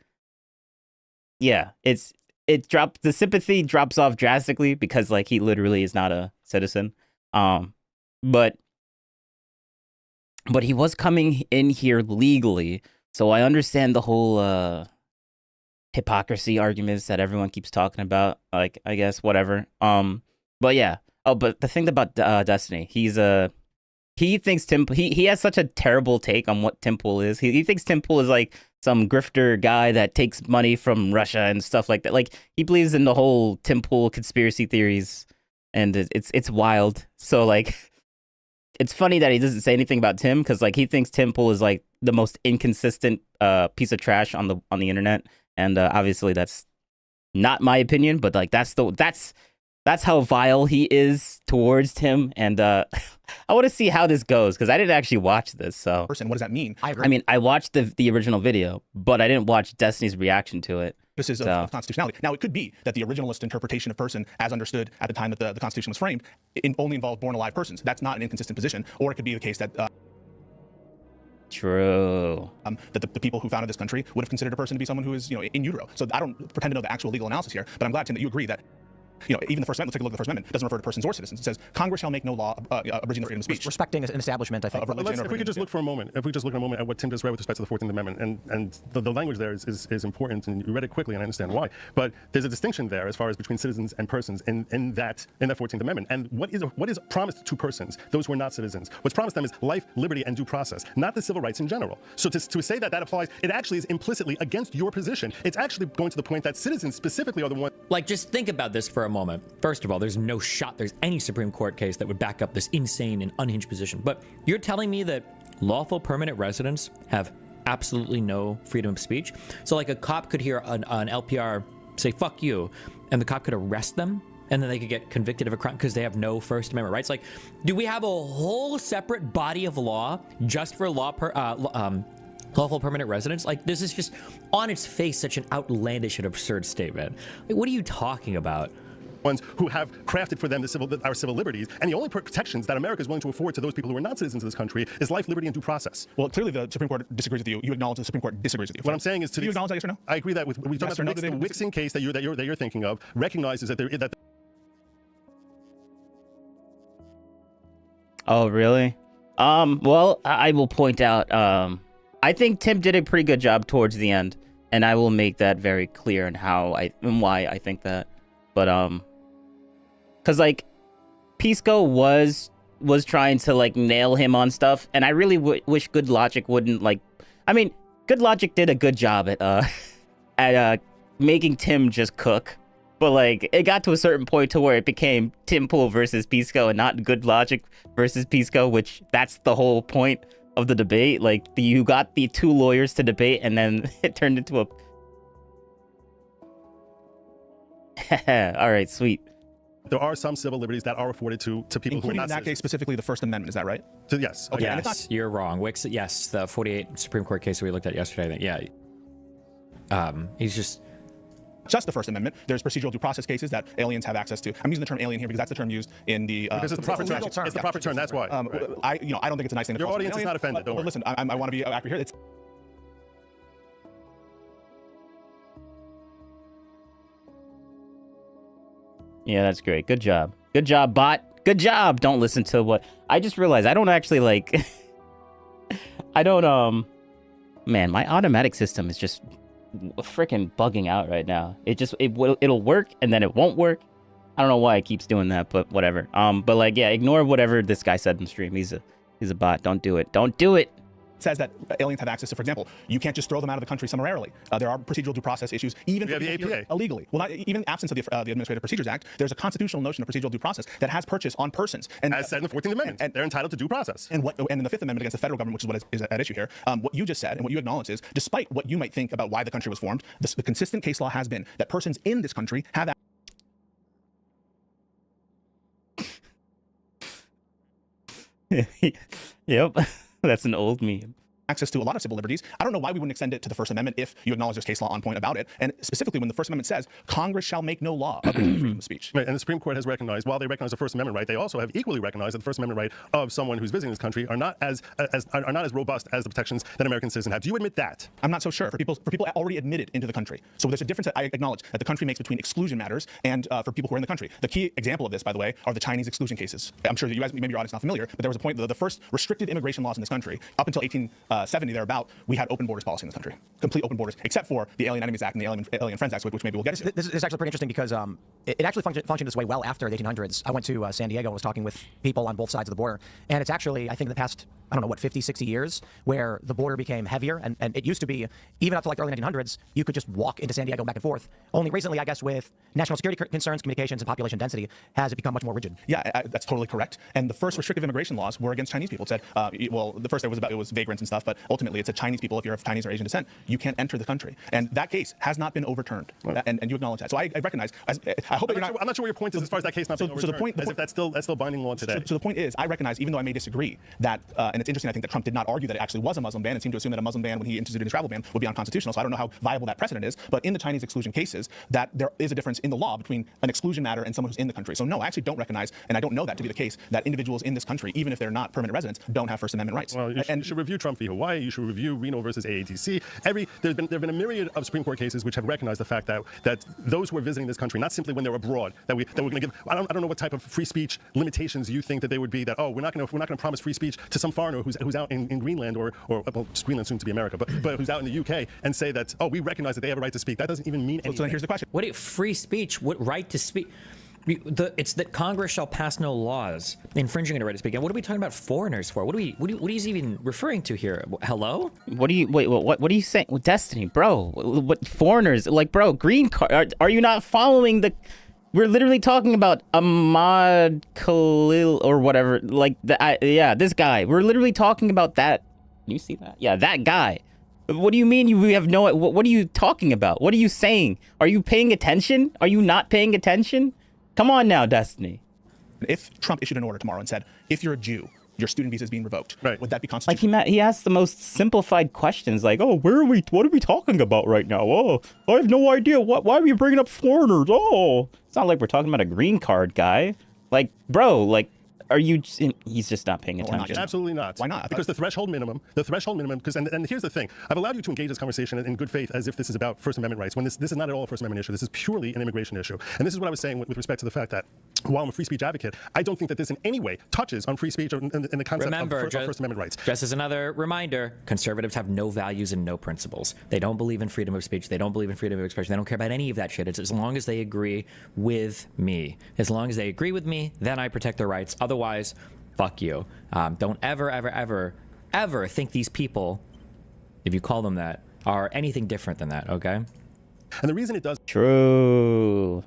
Yeah, the sympathy drops off drastically because like he literally is not a citizen. But he was coming in here legally, so I understand the whole hypocrisy arguments that everyone keeps talking about. Like, I guess whatever. But yeah. Oh, but the thing about Destiny, he thinks he has such a terrible take on what Tim Pool is. He thinks Tim Pool is like some grifter guy that takes money from Russia and stuff like that. Like he believes in the whole Tim Pool conspiracy theories, and it's wild. So like, it's funny that he doesn't say anything about Tim because like he thinks Tim Pool is like the most inconsistent piece of trash on the internet, and obviously that's not my opinion, but like that's how vile he is towards Tim, and I want to see how this goes because I didn't actually watch this. So, Person, what does that mean? I mean, I watched the original video, but I didn't watch Destiny's reaction to it. This is of constitutionality. Now, it could be that the originalist interpretation of person, as understood at the time that the Constitution was framed, only involved born alive persons. That's not an inconsistent position. Or it could be the case that True. That the people who founded this country would have considered a person to be someone who is, in utero. So I don't pretend to know the actual legal analysis here, but I'm glad, Tim, that you agree that even the First Amendment, let's take a look at the First Amendment, doesn't refer to persons or citizens. It says, Congress shall make no law abridging the freedom of speech. Respecting an establishment, I think. If we could just look for a moment, at what Tim just read with respect to the 14th Amendment, and the language there is important, and you read it quickly, and I understand why. But there's a distinction there as far as between citizens and persons in that 14th Amendment. And what is promised to persons, those who are not citizens? What's promised them is life, liberty, and due process, not the civil rights in general. So to say that applies, it actually is implicitly against your position. It's actually going to the point that citizens specifically are the ones. Like, just think about this for a moment. First of all, there's no shot there's any Supreme Court case that would back up this insane and unhinged position. But you're telling me that lawful permanent residents have absolutely no freedom of speech? So like a cop could hear an LPR say, fuck you, and the cop could arrest them, and then they could get convicted of a crime because they have no First Amendment rights? Like, do we have a whole separate body of law just for lawful permanent residents? Like, this is just on its face such an outlandish and absurd statement. Like, what are you talking about? Ones who have crafted for them our civil liberties, and the only protections that America is willing to afford to those people who are not citizens of this country is life, liberty, and due process. Well, clearly the Supreme Court disagrees with you. You acknowledge the Supreme Court disagrees with you. What I'm saying is, do you acknowledge that, yes or no? I agree that with we talk about the Wixon case that you're thinking of recognizes that Oh, really? Well, I will point out, I think Tim did a pretty good job towards the end, and I will make that very clear and why I think that. But, because, like, Pisco was trying to, like, nail him on stuff, and I really wish Good Logic wouldn't, like... I mean, Good Logic did a good job at making Tim just cook. But, like, it got to a certain point to where it became Tim Pool versus Pisco and not Good Logic versus Pisco, which that's the whole point of the debate. Like, you got the two lawyers to debate, and then it turned into a... All right, sweet. There are some civil liberties that are afforded to people including who are not in that citizens. case specifically the First Amendment. Is that right? So, yes. Okay. Yes, you're wrong. Yes, the 48 Supreme Court case that we looked at yesterday. I think, yeah. He's just the First Amendment. There's procedural due process cases that aliens have access to. I'm using the term alien here because that's the term used in the. Because it's the proper term. It's the proper term. That's why. I don't think it's a nice thing. Your audience is not offended. Don't worry. Listen, I want to be accurate here. Yeah, that's great. Good job. Good job, bot. Good job. Don't listen to what... I just realized I don't actually, like... Man, my automatic system is just freaking bugging out right now. It'll work, and then it won't work. I don't know why it keeps doing that, but whatever. But, like, yeah, ignore whatever this guy said in the stream. He's a bot. Don't do it. Don't do it. says that aliens have access to, for example, you can't just throw them out of the country summarily. There are procedural due process issues, even We have the people here APA. illegally. Well, not even absence of the Administrative Procedures Act. There's a constitutional notion of procedural due process that has purchase on persons. And As said in the 14th Amendment, they're entitled to due process. and in the Fifth Amendment against the federal government, which is what is at issue here, what you just said and what you acknowledge is, despite what you might think about why the country was formed, the consistent case law has been that persons in this country have Yep. That's an old meme. access to a lot of civil liberties. I don't know why we wouldn't extend it to the First Amendment if you acknowledge there's case law on point about it. And specifically when the First Amendment says Congress shall make no law of freedom of speech. Right, and the Supreme Court has recognized, while they recognize the First Amendment right, they also have equally recognized that the First Amendment right of someone who's visiting this country are not as robust as the protections that American citizens have. Do you admit that? I'm not so sure for people already admitted into the country. So there's a difference that I acknowledge that the country makes between exclusion matters and for people who are in the country. The key example of this, by the way, are the Chinese exclusion cases. I'm sure that you guys, maybe your audience is not familiar, but there was a point that the first restricted immigration laws in this country, up until 1870 thereabout, we had open borders policy in this country, complete open borders, except for the Alien Enemies Act and the Alien Friends Act, which maybe we'll get to. This is actually pretty interesting because it actually functioned this way well after the 1800s. I went to San Diego and was talking with people on both sides of the border, and it's actually, I think, the past, I don't know, 50, 60 years, where the border became heavier, and it used to be, even up to like the early 1900s, you could just walk into San Diego back and forth. Only recently, I guess, with national security concerns, communications, and population density, has it become much more rigid. Yeah, that's totally correct. And the first restrictive immigration laws were against Chinese people. It said, well, the first it was vagrants and stuff, but ultimately it said Chinese people, if you're of Chinese or Asian descent, you can't enter the country. And that case has not been overturned, and you acknowledge that. So I recognize. I hope that you're not. I'm not sure what your point is as far as that case not being overturned. As if that's still binding law today. So the point is, I recognize, even though I may disagree, that, and it's interesting, I think that Trump did not argue that it actually was a Muslim ban and seemed to assume that a Muslim ban, when he instituted a travel ban, would be unconstitutional. So I don't know how viable that precedent is. But in the Chinese exclusion cases, that there is a difference in the law between an exclusion matter and someone who's in the country. So no, I actually don't recognize, and I don't know that to be the case, that individuals in this country, even if they're not permanent residents, don't have First Amendment rights. Well, you should review Trump v. Hawaii. You should review Reno versus AATC. There have been a myriad of Supreme Court cases which have recognized the fact that those who are visiting this country, not simply when they're abroad, that we're going to give. I don't know what type of free speech limitations you think that they would be. That we're not going to promise free speech to some foreigner who's out in Greenland or well, Greenland soon to be America, but who's out in the UK and say that we recognize that they have a right to speak. That doesn't even mean anything. So then here's the question: What free speech? What right to speak? It's that Congress shall pass no laws infringing a right to speak. And what are we talking about foreigners for? What are you even referring to here? Hello? What are you saying? Well, Destiny, bro. What foreigners? Like, bro, green card. Are you not following the? We're literally talking about Ahmad Khalil or whatever. Like, this guy. We're literally talking about that. Can you see that? Yeah, that guy. What do you mean we have no? What are you talking about? What are you saying? Are you paying attention? Are you not paying attention? Come on now, Destiny. If Trump issued an order tomorrow and said, if you're a Jew, your student visa is being revoked, right, would that be constitutional? Like he asks the most simplified questions, like, "Oh, what are we talking about right now? Oh, I have no idea. Why are we bringing up foreigners? Oh, it's not like we're talking about a green card guy. Like, bro, like, are you? He's just not paying attention. Absolutely not. Why not? Because the threshold minimum, because, and here's the thing, I've allowed you to engage this conversation in good faith as if this is about First Amendment rights, when this is not at all a First Amendment issue. This is purely an immigration issue. And this is what I was saying with respect to the fact that while I'm a free speech advocate, I don't think that this in any way touches on free speech or in the concept of First Amendment rights. Just as another reminder, conservatives have no values and no principles. They don't believe in freedom of speech. They don't believe in freedom of expression. They don't care about any of that shit. It's as long as they agree with me. As long as they agree with me, then I protect their rights. Otherwise, fuck you. Don't ever think these people, if you call them that, are anything different than that, okay? And the reason it does... True.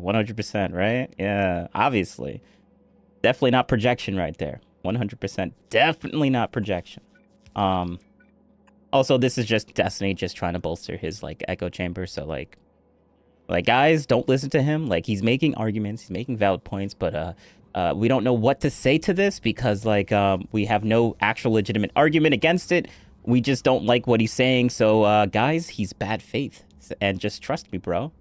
100%, right? Yeah, obviously. Definitely not projection right there. 100%. Definitely not projection. Also, this is just Destiny just trying to bolster his, like, echo chamber. So, like, guys, don't listen to him. Like, he's making arguments. He's making valid points, but, we don't know what to say to this because, like, we have no actual legitimate argument against it. We just don't like what he's saying. So, guys, he's bad faith. And just trust me, bro.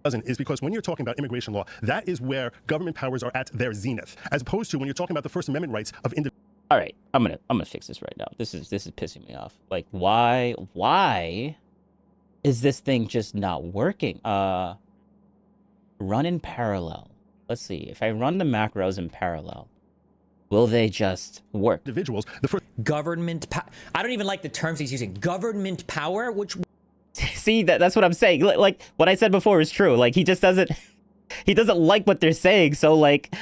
Is because when you're talking about immigration law, that is where government powers are at their zenith, as opposed to when you're talking about the First Amendment rights of individuals. All right, I'm gonna fix this right now. This is pissing me off. Like, why is this thing just not working? Run in parallel. Let's see. If I run the macros in parallel, will they just work? Individuals. Government. I don't even like the terms he's using. Government power, which. See, that's what I'm saying. Like what I said before is true. Like he just doesn't like what they're saying. So like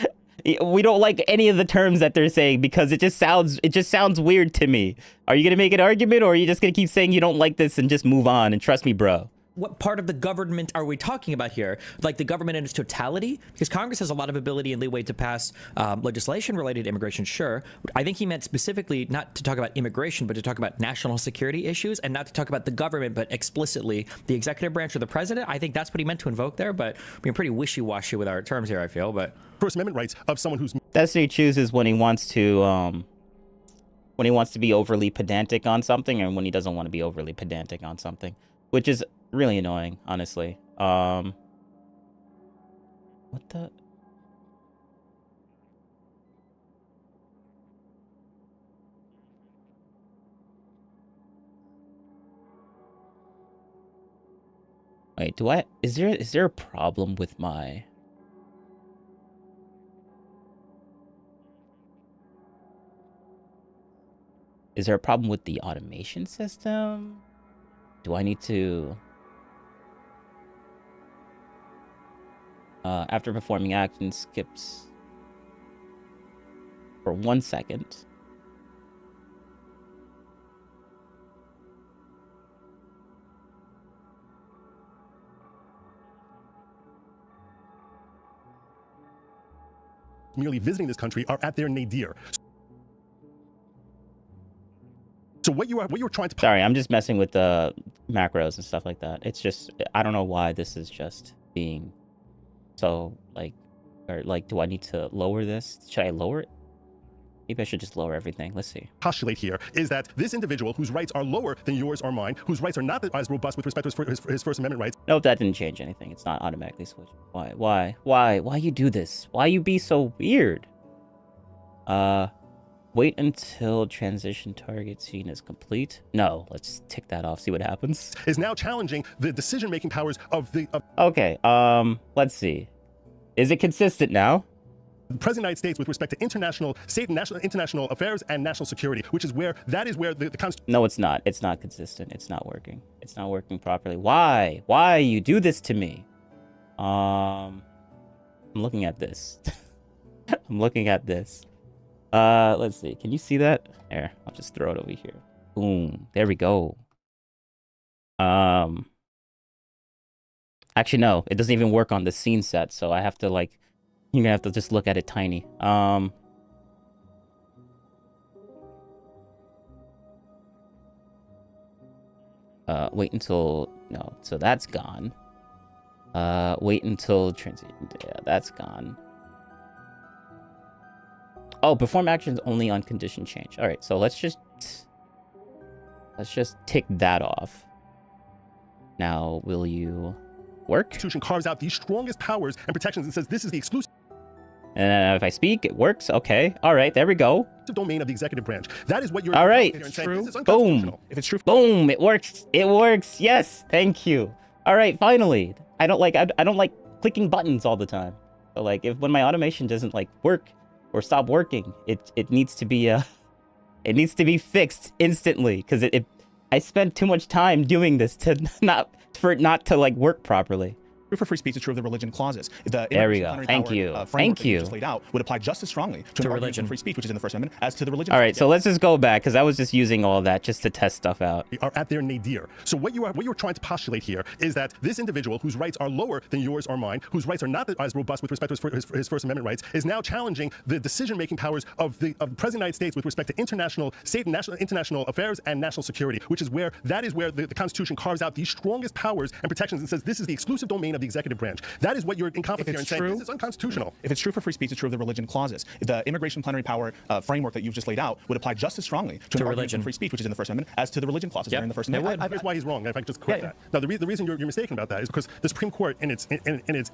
We don't like any of the terms that they're saying because it just sounds weird to me. Are you gonna make an argument, or are you just gonna keep saying you don't like this and just move on? And trust me, bro. What part of the government are we talking about here? Like the government in its totality? Because Congress has a lot of ability and leeway to pass legislation related to immigration, sure. I think he meant specifically not to talk about immigration, but to talk about national security issues, and not to talk about the government, but explicitly the executive branch or the president. I think that's what he meant to invoke there, but we're pretty wishy-washy with our terms here, I feel. But First Amendment rights of someone who's That's what he chooses when he wants to be overly pedantic on something, and when he doesn't want to be overly pedantic on something, which is really annoying, honestly. What the? Wait, is there a problem with my... Is there a problem with the automation system? Do I need to... after performing action, skips for 1 second. merely visiting this country are at their nadir. So what you're trying to... Sorry, I'm just messing with the macros and stuff like that. It's just, I don't know why this is just being so, like, or like, do I need to lower this? Should I lower it? Maybe I should just lower everything. Let's see. Postulate here is that this individual whose rights are lower than yours or mine, whose rights are not as robust with respect to his First Amendment rights. Nope, that didn't change anything. It's not automatically switched. Why you do this? Why you be so weird? Wait until transition target scene is complete. No, let's tick that off, see what happens. Is now challenging the decision-making powers of the... Okay, let's see. Is it consistent now? The President of the United States with respect to international, state and international affairs and national security, which is where, the Constitution... No, it's not. It's not consistent. It's not working. It's not working properly. Why? Why you do this to me? I'm looking at this. I'm looking at this. Let's see. Can you see that? There, I'll just throw it over here. Boom. There we go. Actually, no. It doesn't even work on the scene set, so I have to, like... You're gonna have to just look at it tiny. Wait until... No, so that's gone. Wait until transition... Yeah, that's gone. Oh, perform actions only on condition change. All right, so let's just tick that off. Now, will you work? The Constitution carves out the strongest powers and protections and says this is the exclusive And if I speak, it works. Okay. All right, there we go. domain of the executive branch. That is what you're... All right. Here and saying, this is Boom. unconstitutional. If it's true... Boom. It works. It works. Yes. Thank you. All right. Finally. I don't like clicking buttons all the time. So like when my automation doesn't like work or stop working, it needs to be it needs to be fixed instantly because I spent too much time doing this for it not to like work properly. True for free speech is true of the religion clauses. There we go. Thank you. Thank you. Just laid out would apply just as strongly to religion free speech, which is in the First Amendment, as to the religion. All right, so let's just go back because I was just using all of that just to test stuff out. Are at their nadir. So what you're trying to postulate here is that this individual whose rights are lower than yours or mine, whose rights are not as robust with respect to his First Amendment rights, is now challenging the decision-making powers of the President of the United States with respect to international, state and international affairs and national security, which is where the Constitution carves out the strongest powers and protections and says this is the exclusive domain of the executive branch. That is what you're in conflict here and saying this is unconstitutional. If it's true for free speech, it's true of the religion clauses. The immigration plenary power framework that you've just laid out would apply just as strongly to religion free speech, which is in the First Amendment, as to the religion clauses that are in the First Amendment. Here's why he's wrong. If I could just correct that. Now, the reason you're mistaken about that is because the Supreme Court, in its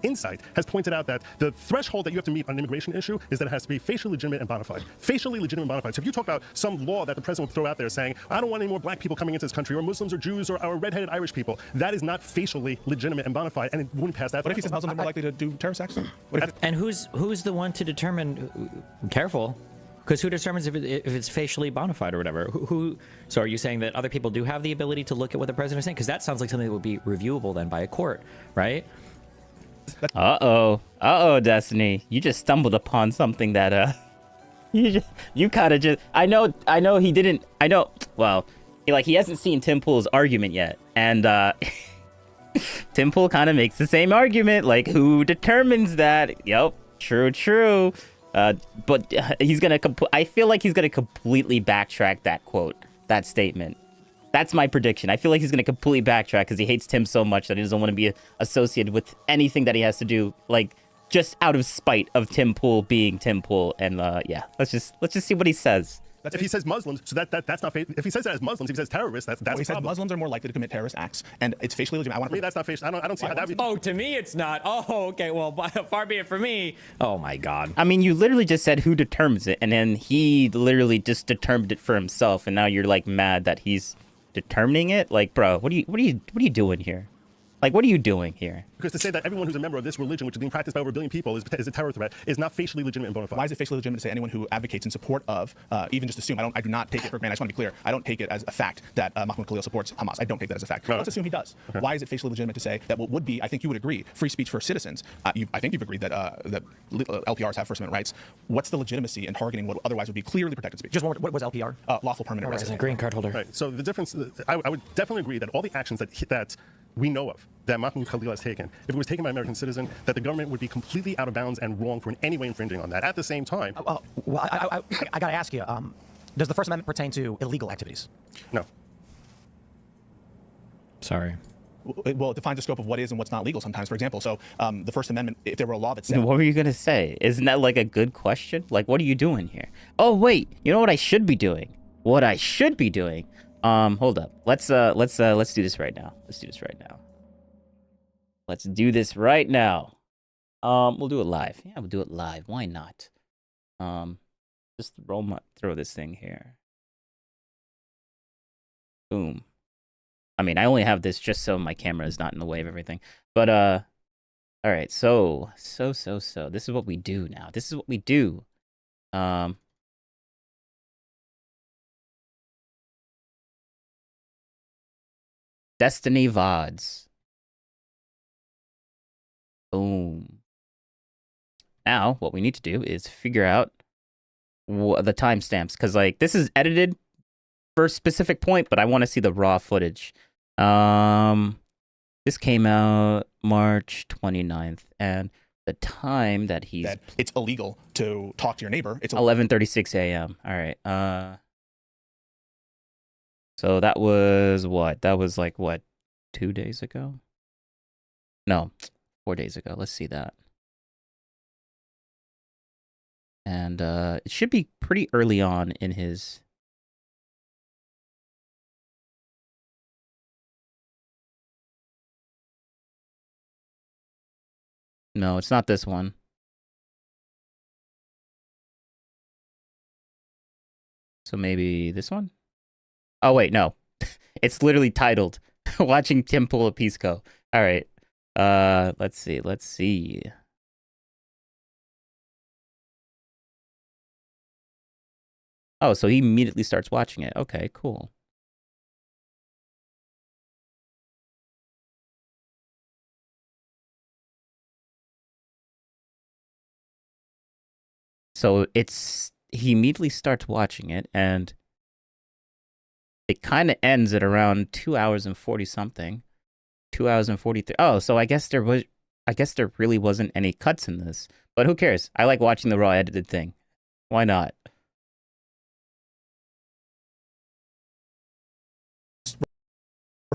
insight, has pointed out that the threshold that you have to meet on an immigration issue is that it has to be facially legitimate and bona fide. Facially legitimate and bona fide. So if you talk about some law that the president would throw out there saying, I don't want any more black people coming into this country, or Muslims or Jews or redheaded Irish people, that is not facially legitimate and bona fide, and it wouldn't pass that. What if he says Muslims are more likely to do terrorist acts? And who's the one to determine? Careful, because who determines if it's facially bona fide or whatever? So are you saying that other people do have the ability to look at what the president is saying? Because that sounds like something that would be reviewable then by a court, right? Uh-oh, Destiny. You just stumbled upon something that, you kind of just... I know he didn't... Well, he hasn't seen Tim Pool's argument yet. And, Tim Pool kind of makes the same argument. Like, who determines that? Yep, true. But he's gonna... I feel like he's gonna completely backtrack that quote, that statement. That's my prediction. I feel like he's going to completely backtrack because he hates Tim so much that he doesn't want to be associated with anything that he has to do, like, just out of spite of Tim Pool being Tim Pool. And yeah, let's just see what he says. If he says Muslims, so that's not. If he says that as Muslims, if he says terrorists, that's Well, he a said problem. Muslims are more likely to commit terrorist acts, and it's facially legitimate. To me, that's not facial. I don't see how that would be. Oh, to me, it's not. Oh, okay. Well, far be it from me. Oh my God. I mean, you literally just said who determines it, and then he literally just determined it for himself, and now you're like mad that he's determining it. Like, bro, what are you doing here? Like, what are you doing here? Because to say that everyone who's a member of this religion, which is being practiced by over 1 billion people, is a terror threat, is not facially legitimate and bona fide. Why is it facially legitimate to say anyone who advocates in support of, even just assume, I do not take it for granted, I just want to be clear, I don't take it as a fact that Mahmoud Khalil supports Hamas. I don't take that as a fact. Let's assume he does. Okay. Why is it facially legitimate to say that what would be, I think you would agree, free speech for citizens? I think you've agreed that LPRs have First Amendment rights. What's the legitimacy in targeting what otherwise would be clearly protected speech? Just one more, what was LPR? Lawful permanent As a resident. green card holder. Right. So the difference, I would definitely agree that all the actions that we know of that Mahmoud Khalil has taken, if it was taken by an American citizen, that the government would be completely out of bounds and wrong for in any way infringing on that. At the same time, Well, I got to ask you, does the First Amendment pertain to illegal activities? no. Sorry. Well, it defines the scope of what is and what's not legal sometimes. For example, so the First Amendment, if there were a law that said... What were you gonna say? Isn't that like a good question? Like, what are you doing here? Oh wait, you know what I should be doing? Hold up. Let's do this right now. We'll do it live. Yeah, we'll do it live. Why not? Just throw this thing here. Boom. I mean, I only have this just so my camera is not in the way of everything. But all right. So this is what we do now. Destiny VODs. Boom. Now, what we need to do is figure out the timestamps, because like this is edited for a specific point, but I want to see the raw footage. This came out March 29th, and the time that that it's illegal to talk to your neighbor. It's 11:36 a.m. All right. So that was what? That was like what? 2 days ago? No, 4 days ago. Let's see that. And it should be pretty early on in his... No, it's not this one. So maybe this one? Oh, wait, no. It's literally titled, Watching Tim Pool at Pisco. All right. Let's see. Oh, so he immediately starts watching it. Okay, cool. So he immediately starts watching it, and it kind of ends at around 2 hours and 40 something. 2 hours and 43. Oh, so I guess there really wasn't any cuts in this. But who cares? I like watching the raw edited thing. Why not?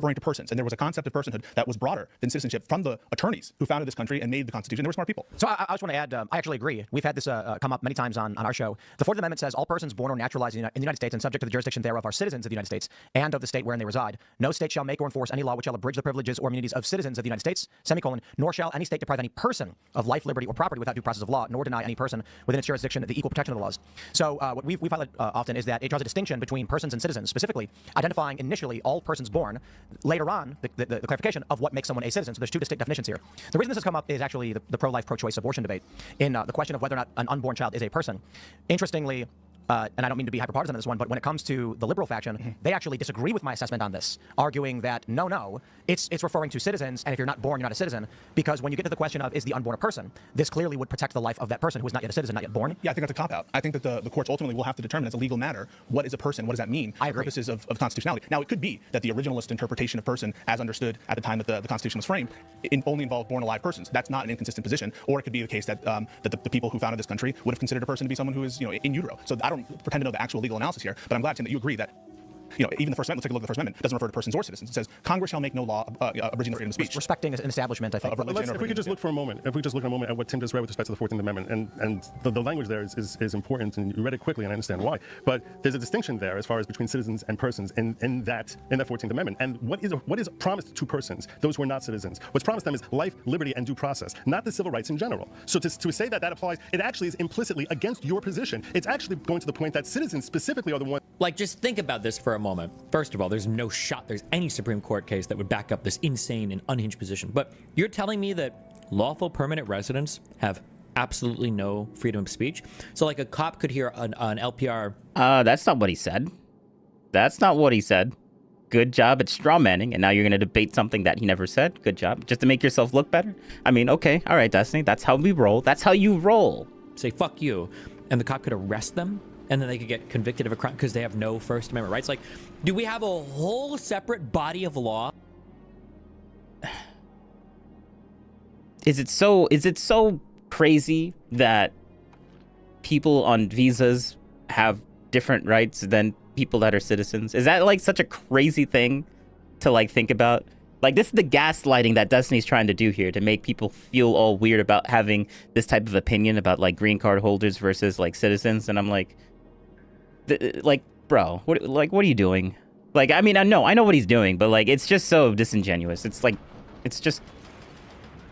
referring to persons, and there was a concept of personhood that was broader than citizenship from the attorneys who founded this country and made the Constitution. They were smart people. So I just want to add, I actually agree. We've had this come up many times on our show. The 4th Amendment says all persons born or naturalized in the United States and subject to the jurisdiction thereof are citizens of the United States and of the state wherein they reside. No state shall make or enforce any law which shall abridge the privileges or immunities of citizens of the United States, semicolon, nor shall any state deprive any person of life, liberty, or property without due process of law, nor deny any person within its jurisdiction the equal protection of the laws. So what we've highlighted often is that it draws a distinction between persons and citizens, specifically identifying initially all persons born, later on the clarification of what makes someone a citizen. So there's two distinct definitions here. The reason this has come up is actually the pro-life, pro-choice abortion debate in the question of whether or not an unborn child is a person. Interestingly, and I don't mean to be hyperpartisan on this one, but when it comes to the liberal faction, they actually disagree with my assessment on this, arguing that no, it's referring to citizens, and if you're not born, you're not a citizen, because when you get to the question of is the unborn a person, this clearly would protect the life of that person who is not yet a citizen, not yet born. Yeah, I think that's a cop-out. I think that the courts ultimately will have to determine as a legal matter what is a person, what does that mean for purposes of constitutionality. Now, it could be that the originalist interpretation of person, as understood at the time that the Constitution was framed, only involved born alive persons. That's not an inconsistent position. Or it could be the case that the people who founded this country would have considered a person to be someone who is, in utero. So I don't pretend to know the actual legal analysis here, but I'm glad, Tim, that you agree that even the First Amendment, let's take a look at the First Amendment, doesn't refer to persons or citizens. It says, Congress shall make no law abridging the freedom of speech. Respecting an establishment, I think. If we could just look for a moment, at what Tim just read with respect to the 14th Amendment, and the language there is important, and you read it quickly, and I understand why. But there's a distinction there as far as between citizens and persons in that 14th Amendment. And what is promised to persons, those who are not citizens? What's promised them is life, liberty, and due process, not the civil rights in general. So to say that applies, it actually is implicitly against your position. It's actually going to the point that citizens specifically are the ones. Like, just think about this for a moment. First of all, there's no shot there's any Supreme Court case that would back up this insane and unhinged position. But you're telling me that lawful permanent residents have absolutely no freedom of speech? So, like, a cop could hear an LPR. That's not what he said. That's not what he said. Good job at strawmanning, and now you're going to debate something that he never said. Good job. Just to make yourself look better? I mean, okay, all right, Destiny, that's how we roll. That's how you roll. Say, fuck you. And the cop could arrest them, and then they could get convicted of a crime because they have no First Amendment rights. Like, do we have a whole separate body of law? Is it so crazy that people on visas have different rights than people that are citizens? Is that like such a crazy thing to like think about? Like, this is the gaslighting that Destiny's trying to do here to make people feel all weird about having this type of opinion about like green card holders versus like citizens. And I'm like, bro, what are you doing? Like, I mean, I know what he's doing, but like, it's just so disingenuous. It's like, it's just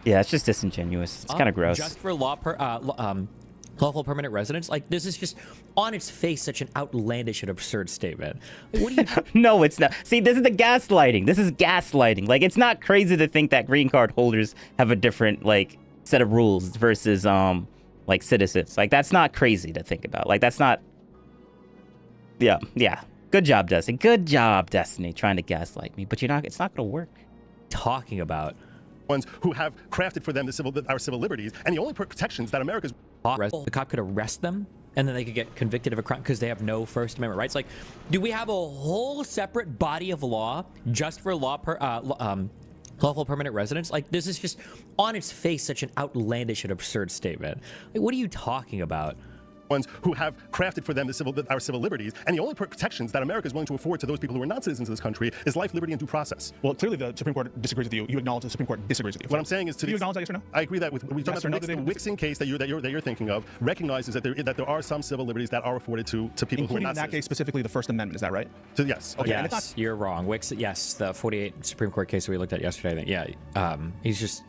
disingenuous. It's kind of gross. Just for lawful permanent residents? Like, this is just on its face such an outlandish and absurd statement. Like, what do you? No, it's not. See, this is the gaslighting. This is gaslighting. Like, it's not crazy to think that green card holders have a different like set of rules versus like citizens. Like, that's not crazy to think about. Like, that's not. Yeah. Good job, Destiny. Good job, Destiny, trying to gaslight me. But it's not gonna work. Talking about Ones who have crafted for them our civil liberties, and the only protections that America's. The cop could arrest them, and then they could get convicted of a crime because they have no First Amendment rights. Like, do we have a whole separate body of law just for lawful permanent residents? Like, this is just on its face such an outlandish and absurd statement. Like, what are you talking about? Ones who have crafted for them our civil liberties, and the only protections that America is willing to afford to those people who are not citizens of this country is life, liberty, and due process. Well, clearly the Supreme Court disagrees with you. You acknowledge the Supreme Court disagrees with you. What I'm saying is, do you acknowledge that, yes or no? I agree that with we Yes talk about the Wixon case that you're thinking of recognizes that there are some civil liberties that are afforded to people including who are not in that citizens. case specifically the First Amendment. Is that right? So yes. Okay. And it's Yes, not- you're wrong. Yes, the 48 Supreme Court case that we looked at yesterday. I think, yeah, he's just.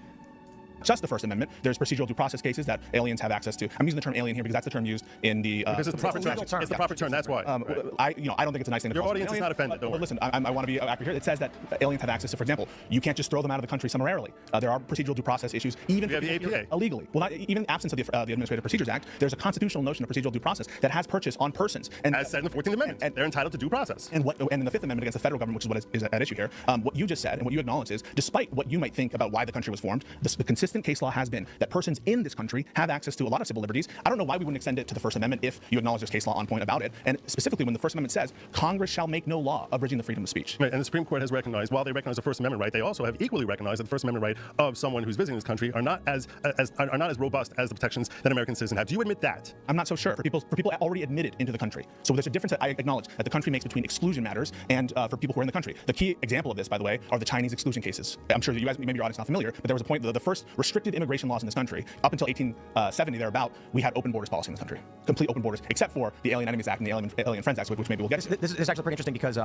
Just the First Amendment. There's procedural due process cases that aliens have access to. I'm using the term alien here because that's the term used in the. Because it's the proper term. statute. It's the proper term. That's why. Right. I don't think it's a nice thing to Your call audience someone is an not offended, don't worry. Listen, I want to be accurate here. It says that aliens have access to, for example, you can't just throw them out of the country summarily. There are procedural due process issues, even We have the people here APA. illegally. Well, not even absence of the Administrative Procedures Act. There's a constitutional notion of procedural due process that has purchase on persons. And As said in the 14th Amendment, they're entitled to due process. and in the Fifth Amendment against the federal government, which is what is at issue here, what you just said and what you acknowledge is, despite what you might think about why the country was formed, the consistent case law has been that persons in this country have access to a lot of civil liberties. I don't know why we wouldn't extend it to the First Amendment if you acknowledge there's case law on point about it. And specifically when the First Amendment says, Congress shall make no law abridging the freedom of speech. Right, and the Supreme Court has recognized, while they recognize the First Amendment right, they also have equally recognized that the First Amendment right of someone who's visiting this country are not as robust as the protections that American citizens have. Do you admit that? I'm not so sure. For people already admitted into the country. So there's a difference that I acknowledge that the country makes between exclusion matters and for people who are in the country. The key example of this, by the way, are the Chinese exclusion cases. I'm sure that you guys, maybe your audience is not familiar, but there was a point, the first restricted immigration laws in this country, up until 1870 thereabout, we had open borders policy in this country. Complete open borders, except for the Alien Enemies Act and the Alien Friends Act, which maybe we'll get to. This is actually pretty interesting because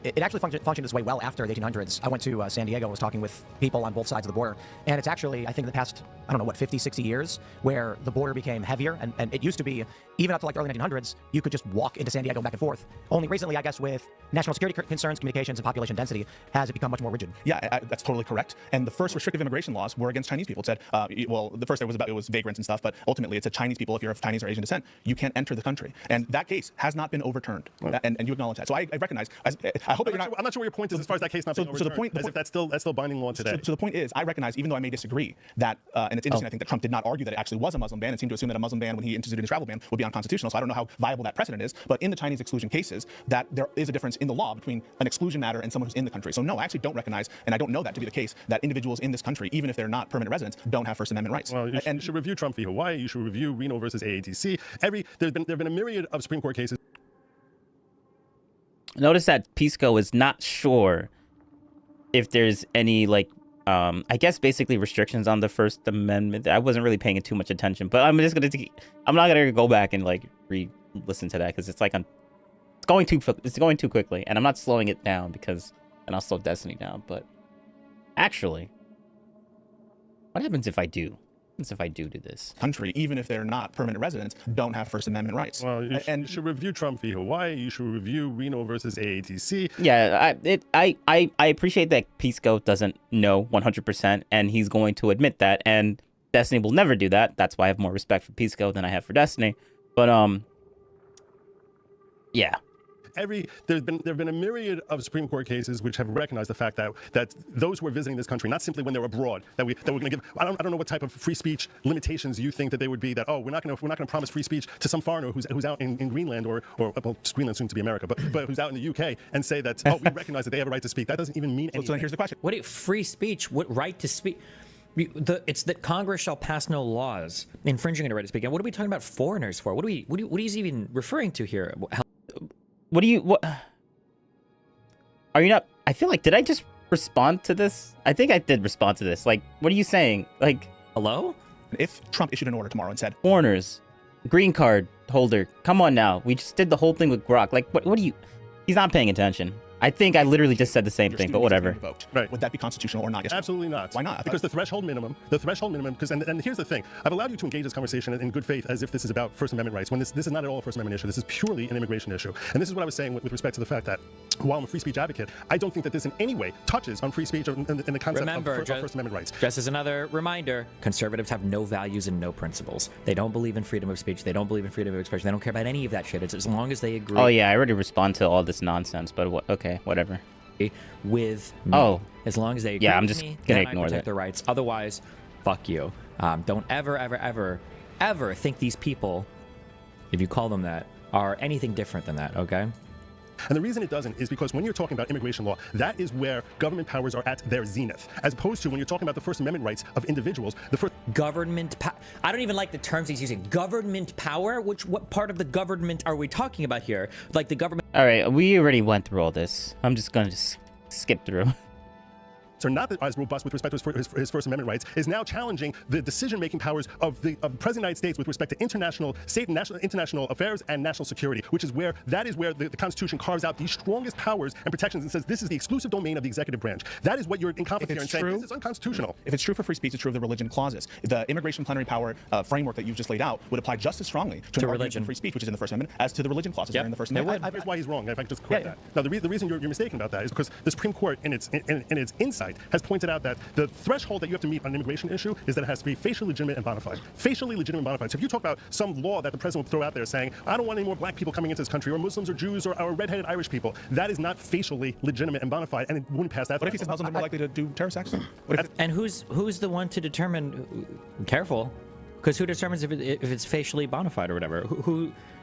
it actually functioned this way well after the 1800s. I went to San Diego, was talking with people on both sides of the border, and it's actually, I think in the past, I don't know, what, 50, 60 years, where the border became heavier. And it used to be, even up to like the early 1900s, you could just walk into San Diego back and forth. Only recently, I guess, with national security concerns, communications, and population density, has it become much more rigid. Yeah, that's totally correct. And the first restrictive immigration laws were against Chinese people. It said, well, the first it was vagrants and stuff, but ultimately it said Chinese people, if you're of Chinese or Asian descent, you can't enter the country. And that case has not been overturned. And you acknowledge that. So I recognize. I hope that you're not. I'm not sure what your point is as far as that case not being overturned. As if that's still binding law today. So the point is, I recognize, even though I may disagree, that, and it's interesting, I think that Trump did not argue that it actually was a Muslim ban and seemed to assume that a Muslim ban when he instituted his travel ban would be unconstitutional. So I don't know how viable that precedent is. But in the Chinese exclusion cases, that there is a difference in the law between an exclusion matter and someone who's in the country. So no, I actually don't recognize, and I don't know that to be the case, that individuals in this country, even if they're not permanent residents, don't have First Amendment rights. Well, you should review Trump v. Hawaii. You should review Reno versus AATC. There have been a myriad of Supreme Court cases. Notice that Pisco is not sure if there's any, like, I guess basically restrictions on the First Amendment. I wasn't really paying too much attention, but I'm not gonna go back and like re-listen to that because it's like it's going too quickly, and I'm not slowing it down because then I'll slow Destiny down. But actually, what happens if I do? If I do this country, even if they're not permanent residents, don't have First Amendment rights. Well, you should review Trump v. Hawaii. You should review Reno versus AATC. Yeah, I appreciate that Pisco doesn't know 100%, and he's going to admit that. And Destiny will never do that. That's why I have more respect for Pisco than I have for Destiny. But yeah. There have been a myriad of Supreme Court cases which have recognized the fact that those who are visiting this country, not simply when they're abroad, that we're going to give. I don't know what type of free speech limitations you think that they would be. That we're not going to promise free speech to some foreigner who's out in Greenland or well, Greenland soon to be America, but who's out in the UK and say that we recognize that they have a right to speak. That doesn't even mean anything. So then here's the question: What free speech? What right to speak? It's that Congress shall pass no laws infringing on the right to speak. And what are we talking about foreigners for? What are you even referring to here? What are you not? I feel like, did I just respond to this? I think I did respond to this. Like, what are you saying? Like, hello? If Trump issued an order tomorrow and said, foreigners, green card holder, come on now. We just did the whole thing with Grok. Like, what do you? He's not paying attention. I think I literally just said the same thing, but whatever. Right. Would that be constitutional or not? Yes, absolutely not. Why not? Because the threshold minimum, because, and here's the thing, I've allowed you to engage this conversation in good faith as if this is about First Amendment rights, when this is not at all a First Amendment issue. This is purely an immigration issue. And this is what I was saying with respect to the fact that while I'm a free speech advocate, I don't think that this in any way touches on free speech or in the concept of First Amendment rights. Just as another reminder, conservatives have no values and no principles. They don't believe in freedom of speech. They don't believe in freedom of expression. They don't care about any of that shit. It's as long as they agree. Oh yeah, I already respond to all this nonsense, but okay, whatever. With me. As long as they agree I'm with just me, gonna then ignore I protect that. their rights. Otherwise, fuck you. Don't ever think these people, if you call them that, are anything different than that, okay? And the reason it doesn't is because when you're talking about immigration law, that is where government powers are at their zenith, as opposed to when you're talking about the First Amendment rights of individuals. Government I don't even like the terms he's using. Government power? What part of the government are we talking about here? Like the government. All right, we already went through all this. I'm just gonna skip through. Are not as robust with respect to his First Amendment rights, is now challenging the decision-making powers of the President of the United States with respect to international affairs and national security, which is where the Constitution carves out the strongest powers and protections and says this is the exclusive domain of the executive branch. That is what you're in conflict here and saying this is unconstitutional. If it's true for free speech, it's true of the religion clauses. The immigration plenary power framework that you've just laid out would apply just as strongly to religion free speech, which is in the First Amendment, as to the religion clauses that are in the First Amendment. Here's why he's wrong. If I could just correct that. Now, the reason you're mistaken about that is because the Supreme Court, in its insight, has pointed out that the threshold that you have to meet on an immigration issue is that it has to be facially legitimate and bona fide. Facially legitimate and bona fide. So if you talk about some law that the president will throw out there saying, I don't want any more black people coming into this country, or Muslims or Jews or redheaded Irish people, that is not facially legitimate and bona fide, and it wouldn't pass that. What if he says Muslims are more likely to do terrorist acts? And who's the one to determine? Careful, because who determines if it's facially bona fide or whatever?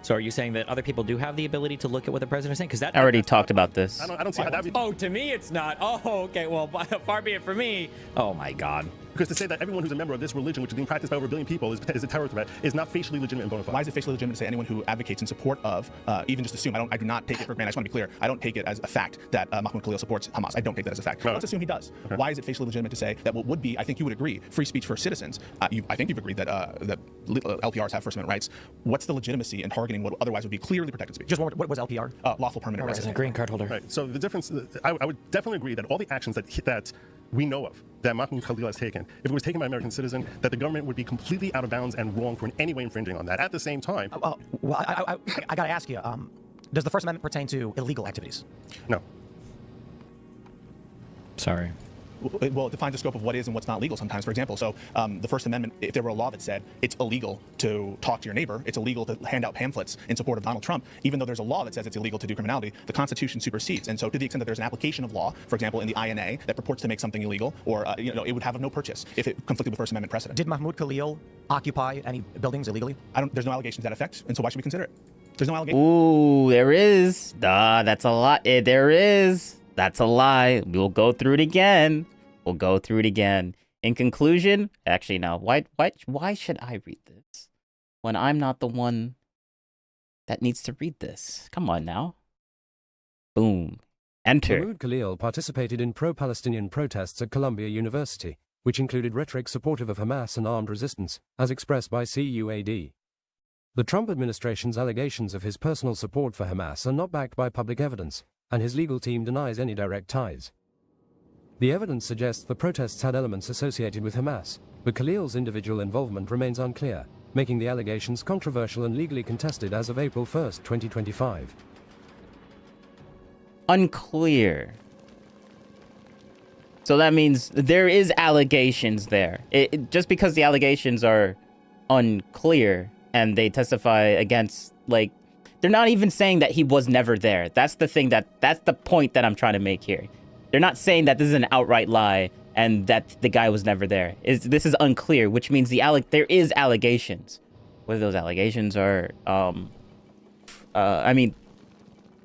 So are you saying that other people do have the ability to look at what the president is saying? Because that I already talked about this. I don't see how that would be. Oh, to me it's not. Oh, okay. Well, far be it from me. Oh my God. Because to say that everyone who's a member of this religion, which is being practiced by over 1 billion people, is a terror threat, is not facially legitimate and bona fide. Why is it facially legitimate to say anyone who advocates in support of, even just assume, I do not take it for granted, I just want to be clear, I don't take it as a fact that Mahmoud Khalil supports Hamas. I don't take that as a fact. Let's assume he does. Okay. Why is it facially legitimate to say that what would be, I think you would agree, free speech for citizens, I think you've agreed that LPRs have First Amendment rights. What's the legitimacy in targeting what otherwise would be clearly protected speech? Just what was LPR? Lawful permanent resident. Green card holder. Right. So the difference, I would definitely agree that all the actions that we know of that Mahmoud Khalil has taken, if it was taken by an American citizen, that the government would be completely out of bounds and wrong for in any way infringing on that. At the same time, I got to ask you, does the First Amendment pertain to illegal activities? no. Sorry. Well, it defines the scope of what is and what's not legal sometimes. For example, so the First Amendment, if there were a law that said it's illegal to talk to your neighbor, it's illegal to hand out pamphlets in support of Donald Trump, even though there's a law that says it's illegal to do criminality, the Constitution supersedes. And so to the extent that there's an application of law, for example, in the INA that purports to make something illegal, or it would have no purchase if it conflicted with First Amendment precedent. Did Mahmoud Khalil occupy any buildings illegally? There's no allegations to that effect, and so why should we consider it? There's no allegation. Ooh, there is. That's a lot. There is. That's a lie. We'll go through it again. We'll go through it again. In conclusion, actually, no. Why should I read this when I'm not the one that needs to read this? Come on now. Boom. Enter. Mahmoud Khalil participated in pro-Palestinian protests at Columbia University, which included rhetoric supportive of Hamas and armed resistance, as expressed by CUAD. The Trump administration's allegations of his personal support for Hamas are not backed by public evidence, and his legal team denies any direct ties. The evidence suggests the protests had elements associated with Hamas, but Khalil's individual involvement remains unclear, making the allegations controversial and legally contested as of April 1, 2025. Unclear. So that means there is allegations there. Just because the allegations are unclear and they testify against, like, they're not even saying that he was never there. That's the thing that's the point that I'm trying to make here. They're not saying that this is an outright lie and that the guy was never there. This is unclear, which means there is allegations. Whether those allegations are, I mean,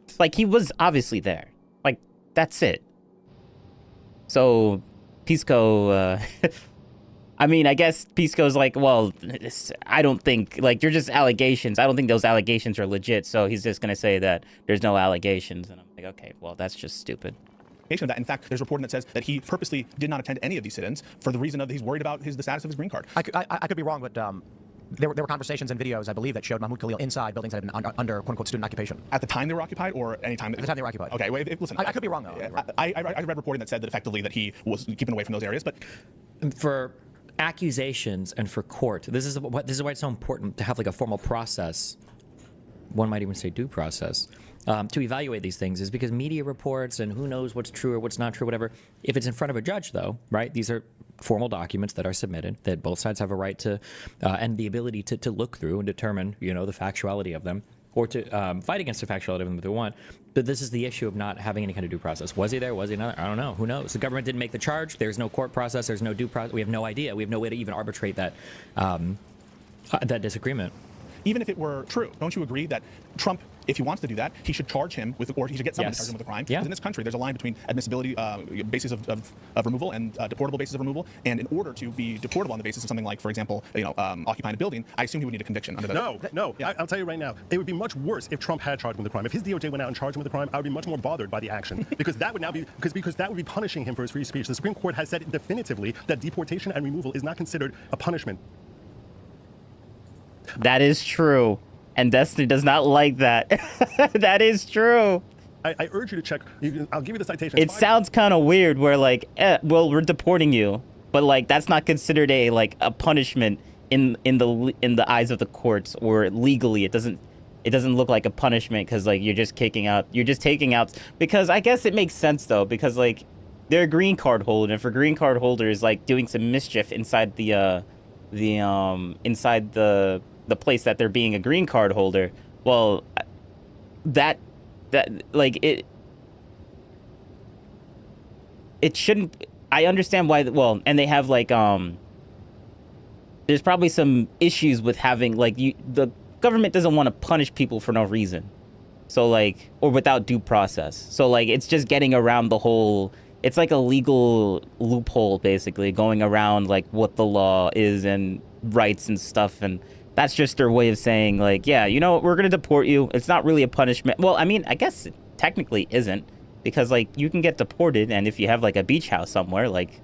it's like he was obviously there. Like, that's it. So, Pisco, I mean, I guess Pisco's like, well, I don't think, like, you're just allegations. I don't think those allegations are legit. So he's just going to say that there's no allegations. And I'm like, okay, well, that's just stupid. Of that. In fact, there's reporting that says that he purposely did not attend any of these sit-ins for the reason of he's worried about the status of his green card. I could be wrong, but there were conversations and videos, I believe, that showed Mahmoud Khalil inside buildings that had been under quote-unquote student occupation. At the time they were occupied, or any time? At the time they were occupied. Okay, wait, listen. I could be wrong, though. I read reporting that said that effectively that he was keeping away from those areas, but for accusations and for court, this is why it's so important to have like a formal process. One might even say due process. To evaluate these things is because media reports and who knows what's true or what's not true, whatever. If it's in front of a judge, though, right? These are formal documents that are submitted that both sides have a right to and the ability to look through and determine, the factuality of them, or to fight against the factuality of them if they want. But this is the issue of not having any kind of due process. Was he there? Was he not? I don't know. Who knows? The government didn't make the charge. There's no court process. There's no due process. We have no idea. We have no way to even arbitrate that that disagreement. Even if it were true, don't you agree that Trump, if he wants to do that, he should charge him with, or he should get someone to charge him with a crime? Yeah. Because in this country, there's a line between admissibility basis of removal and deportable basis of removal. And in order to be deportable on the basis of something like, for example, occupying a building, I assume he would need a conviction under that. No. Yeah. I'll tell you right now, it would be much worse if Trump had charged him with a crime. If his DOJ went out and charged him with a crime, I would be much more bothered by the action because that would now be because that would be punishing him for his free speech. The Supreme Court has said definitively that deportation and removal is not considered a punishment. That is true. And Destiny does not like that. That is true. I urge you to check. I'll give you the citation. It sounds kind of weird where like, well, we're deporting you, but like that's not considered a punishment in the eyes of the courts, or legally it doesn't look like a punishment because like you're just taking out, because I guess it makes sense though, because like they're a green card holder, and for green card holders like doing some mischief inside inside the place that they're being a green card holder, well, that like it shouldn't. I understand why. Well, and they have like there's probably some issues with having like the government doesn't want to punish people for no reason, so like, or without due process. So like it's just getting around the whole. It's like a legal loophole basically, going around like what the law is and rights and stuff, and that's just their way of saying, like, yeah, we're going to deport you. It's not really a punishment. Well, I mean, I guess it technically isn't, because, like, you can get deported, and if you have, like, a beach house somewhere, like,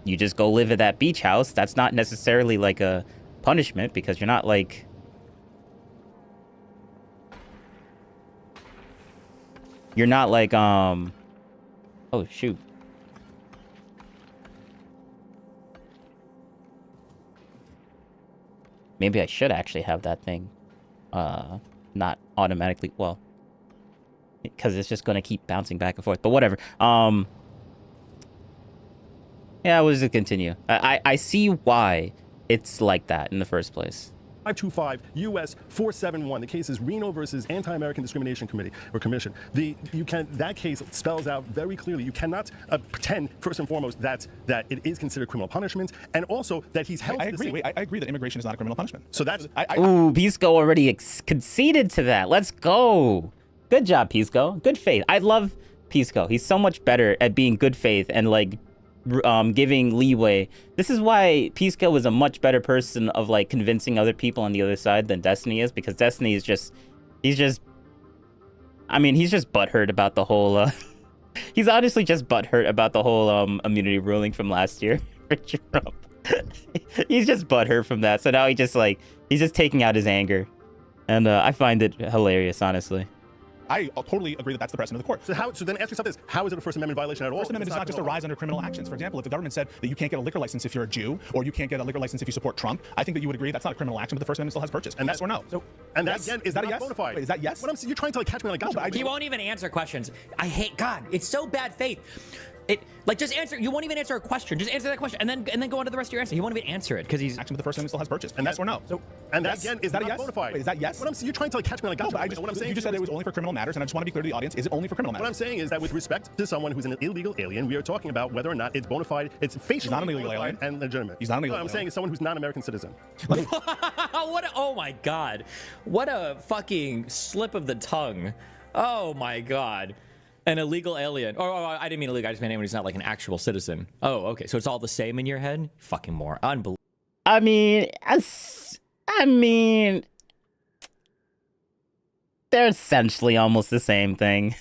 you just go live at that beach house. That's not necessarily, like, a punishment, because you're not, like... You're not, like, Oh, shoot. Maybe I should actually have that thing not automatically, well, because it's just going to keep bouncing back and forth, but whatever. Yeah, we'll just continue. I see why it's like that in the first place. 525 U.S. 471. The case is Reno versus Anti-American Discrimination Committee or Commission. That case spells out very clearly. You cannot pretend, first and foremost, that it is considered criminal punishment, and also that he's held. I agree. I agree that immigration is not a criminal punishment. So that's. Ooh, Pisco already conceded to that. Let's go. Good job, Pisco. Good faith. I love Pisco. He's so much better at being good faith and like giving leeway. This is why Pisco was a much better person of like convincing other people on the other side than Destiny is, because Destiny is just he's just butthurt about the whole he's honestly just butthurt about the whole immunity ruling from last year for Trump. He's just butthurt from that, so now he's just taking out his anger, and I find it hilarious, honestly. I totally agree that that's the precedent of the court. So then ask yourself this: how is it a First Amendment violation at all? First Amendment does not just arise under criminal actions. For example, if the government said that you can't get a liquor license if you're a Jew, or you can't get a liquor license if you support Trump, I think that you would agree that's not a criminal action, but the First Amendment still has purchase. And yes or no? And that again is that a not yes? bona fide. Wait, is that yes? What I'm saying, you're trying to like catch me like gotcha. He won't even answer questions. I hate God. It's so bad faith. Just answer. You won't even answer a question. Just answer that question, and then go on to the rest of your answer. He won't even answer it because he's action, but the First Amendment still has purchase. And yes or no? And that again is that a not yes? bona fide. Wait, is that yes? What I'm saying, you're trying to like catch me like gotcha. No, what I'm saying, you just said it was only for criminal matters, and I just want to be clear to the audience: is it only for criminal matters? What I'm saying is that with respect to someone who's an illegal alien, we are talking about whether or not it's bona fide, it's facially He's not an illegal alien and legitimate. He's not an illegal alien. I'm saying it's someone who's not an American citizen. Oh my God, what a fucking slip of the tongue. Oh my God. An illegal alien. Oh, I didn't mean illegal. I just meant anyone who's not like an actual citizen. Oh, okay. So it's all the same in your head? Fucking more. Unbelievable. I mean, they're essentially almost the same thing.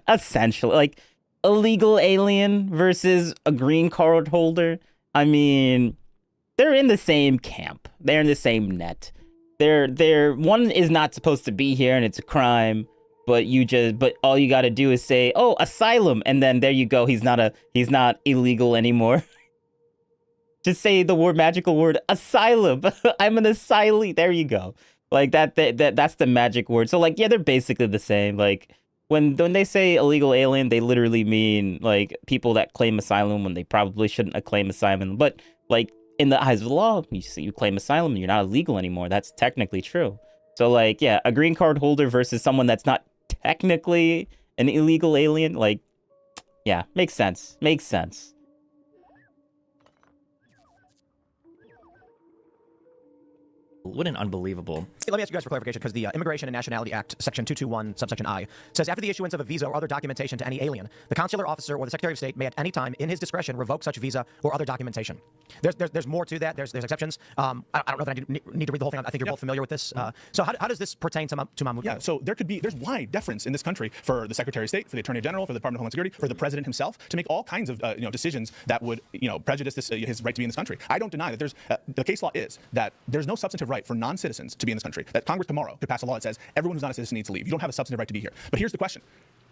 Essentially, like illegal alien versus a green card holder. I mean, they're in the same camp. They're in the same net. They're one is not supposed to be here and it's a crime. But all you got to do is say, "Oh, asylum," and then there you go. He's not illegal anymore. Just say the magical word asylum. I'm an asylee. There you go. Like that's the magic word. So like, yeah, they're basically the same. Like when they say illegal alien, they literally mean like people that claim asylum when they probably shouldn't have claimed asylum. But like in the eyes of the law, you claim asylum, you're not illegal anymore. That's technically true. So like, yeah, a green card holder versus someone that's not technically an illegal alien, like, yeah, makes sense. What an unbelievable. Let me ask you guys for clarification, because the Immigration and Nationality Act, Section 221, subsection I, says after the issuance of a visa or other documentation to any alien, the consular officer or the Secretary of State may at any time, in his discretion, revoke such visa or other documentation. There's more to that. There's exceptions. I don't know that I need to read the whole thing. I think you're both familiar with this. So how does this pertain to Mahmoud? Yeah. So there's wide deference in this country for the Secretary of State, for the Attorney General, for the Department of Homeland Security, for the President himself to make all kinds of decisions that would prejudice his right to be in this country. I don't deny that there's the case law is that there's no substantive right for non-citizens to be in this country. That Congress tomorrow could pass a law that says everyone who's not a citizen needs to leave. You don't have a substantive right to be here. But here's the question.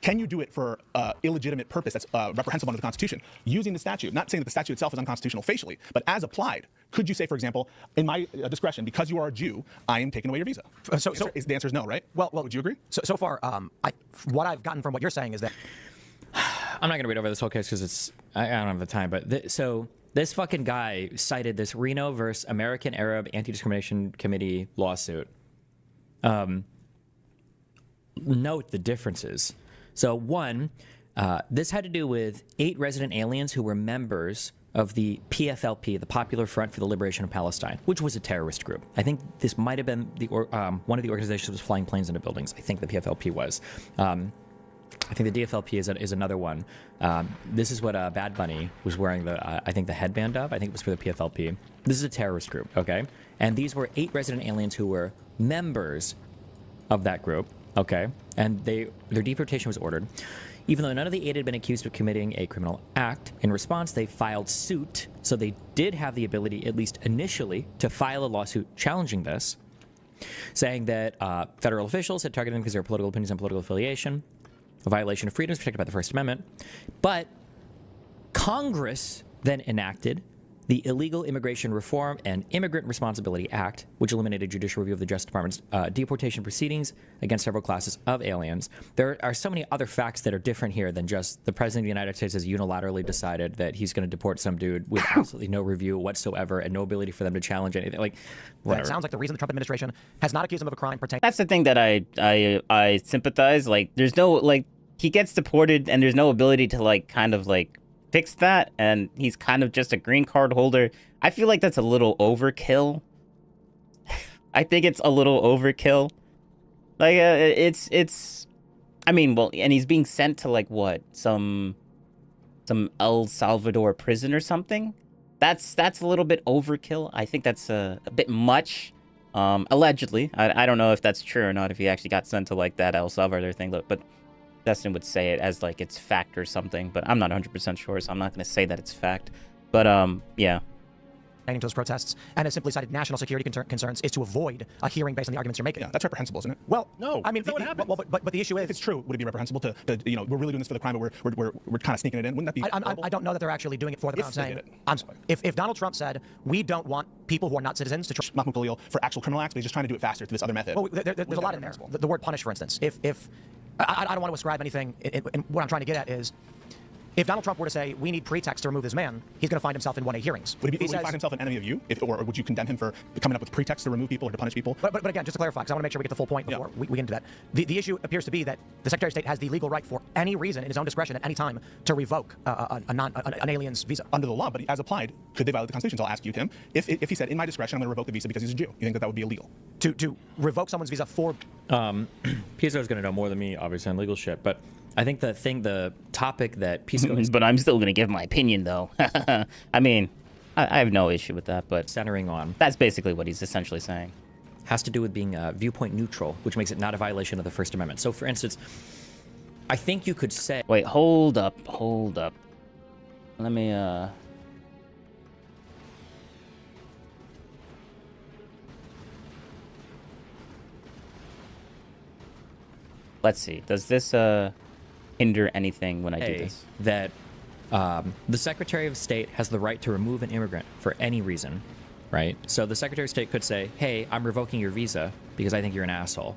Can you do it for illegitimate purpose that's reprehensible under the Constitution? Using the statute, not saying that the statute itself is unconstitutional facially, but as applied, could you say, for example, in my discretion, because you are a Jew, I am taking away your visa? So the answer is no, right? Well, would you agree? So far, what I've gotten from what you're saying is that I'm not going to read over this whole case because I don't have the time. But this fucking guy cited this Reno versus American Arab Anti-Discrimination Committee lawsuit. Note the differences. So one, this had to do with 8 resident aliens who were members of the PFLP, the Popular Front for the Liberation of Palestine, which was a terrorist group. I think this might have been one of the organizations that was flying planes into buildings. I think the PFLP was. I think the DFLP is another one. This is what Bad Bunny was wearing I think the headband of. I think it was for the PFLP. This is a terrorist group, okay? And these were 8 resident aliens who were members of that group, okay? And their deportation was ordered. Even though none of the 8 had been accused of committing a criminal act, in response, they filed suit. So they did have the ability, at least initially, to file a lawsuit challenging this, saying that federal officials had targeted them because of their political opinions and political affiliation, a violation of freedoms protected by the First Amendment. But Congress then enacted the Illegal Immigration Reform and Immigrant Responsibility Act, which eliminated judicial review of the Justice Department's deportation proceedings against several classes of aliens. There are so many other facts that are different here than just the President of the United States has unilaterally decided that he's going to deport some dude with absolutely no review whatsoever and no ability for them to challenge anything. Like, whatever. It sounds like the reason the Trump administration has not accused him of a crime pertaining. That's the thing that I sympathize. Like, there's no, like, he gets deported and there's no ability to, like, kind of, like, fix that, and he's kind of just a green card holder. I feel like that's a little overkill. I think it's a little overkill. Like, it's I mean, well, and he's being sent to, like, what, some El Salvador prison or something. That's a little bit overkill. I think that's a bit much. Allegedly, I don't know if that's true or not, if he actually got sent to, like, that El Salvador thing, but Dustin would say it as, like, it's fact or something, but I'm not 100% sure, so I'm not going to say that it's fact. But, yeah. To those protests, and has simply cited national security concerns, is to avoid a hearing based on the arguments you're making. Yeah, that's reprehensible, isn't it? Well, No, I mean, that's not what happens. but the issue is, If it's true, would it be reprehensible to you know, we're really doing this for the crime, but we're kind of sneaking it in? Wouldn't that be? I don't know that they're actually doing it for the crime. If they Saying, did it. if Donald Trump said we don't want people who are not citizens to. Mahmoud Khalil for actual criminal acts, but he's just trying to do it faster through this other method. Well, there's a lot in there. The word punish, for instance. If I don't want to ascribe anything. And what I'm trying to get at is, if Donald Trump were to say we need pretext to remove this man, he's going to find himself in 1A hearings. Would he find himself an enemy of you, or would you condemn him for coming up with pretext to remove people or to punish people? But again, just to clarify, because I want to make sure we get the full point before we get into that. The issue appears to be that the Secretary of State has the legal right for any reason in his own discretion at any time to revoke an alien's visa. Under the law, but as applied, could they violate the Constitution? So I'll ask you, Tim, if he said, in my discretion, I'm going to revoke the visa because he's a Jew, you think that would be illegal? To revoke someone's visa for... Piso's going to know more than me, obviously, on legal shit, but I think the topic that Piso is But I'm still going to give my opinion, though. I mean, I have no issue with that, but centering on that's basically what he's essentially saying. has to do with being viewpoint neutral, which makes it not a violation of the First Amendment. So, for instance, I think you could say... Wait, hold up. Let me, Let's see. Does this, hinder anything when I do this? That the Secretary of State has the right to remove an immigrant for any reason, right? So the Secretary of State could say, hey, I'm revoking your visa because I think you're an asshole.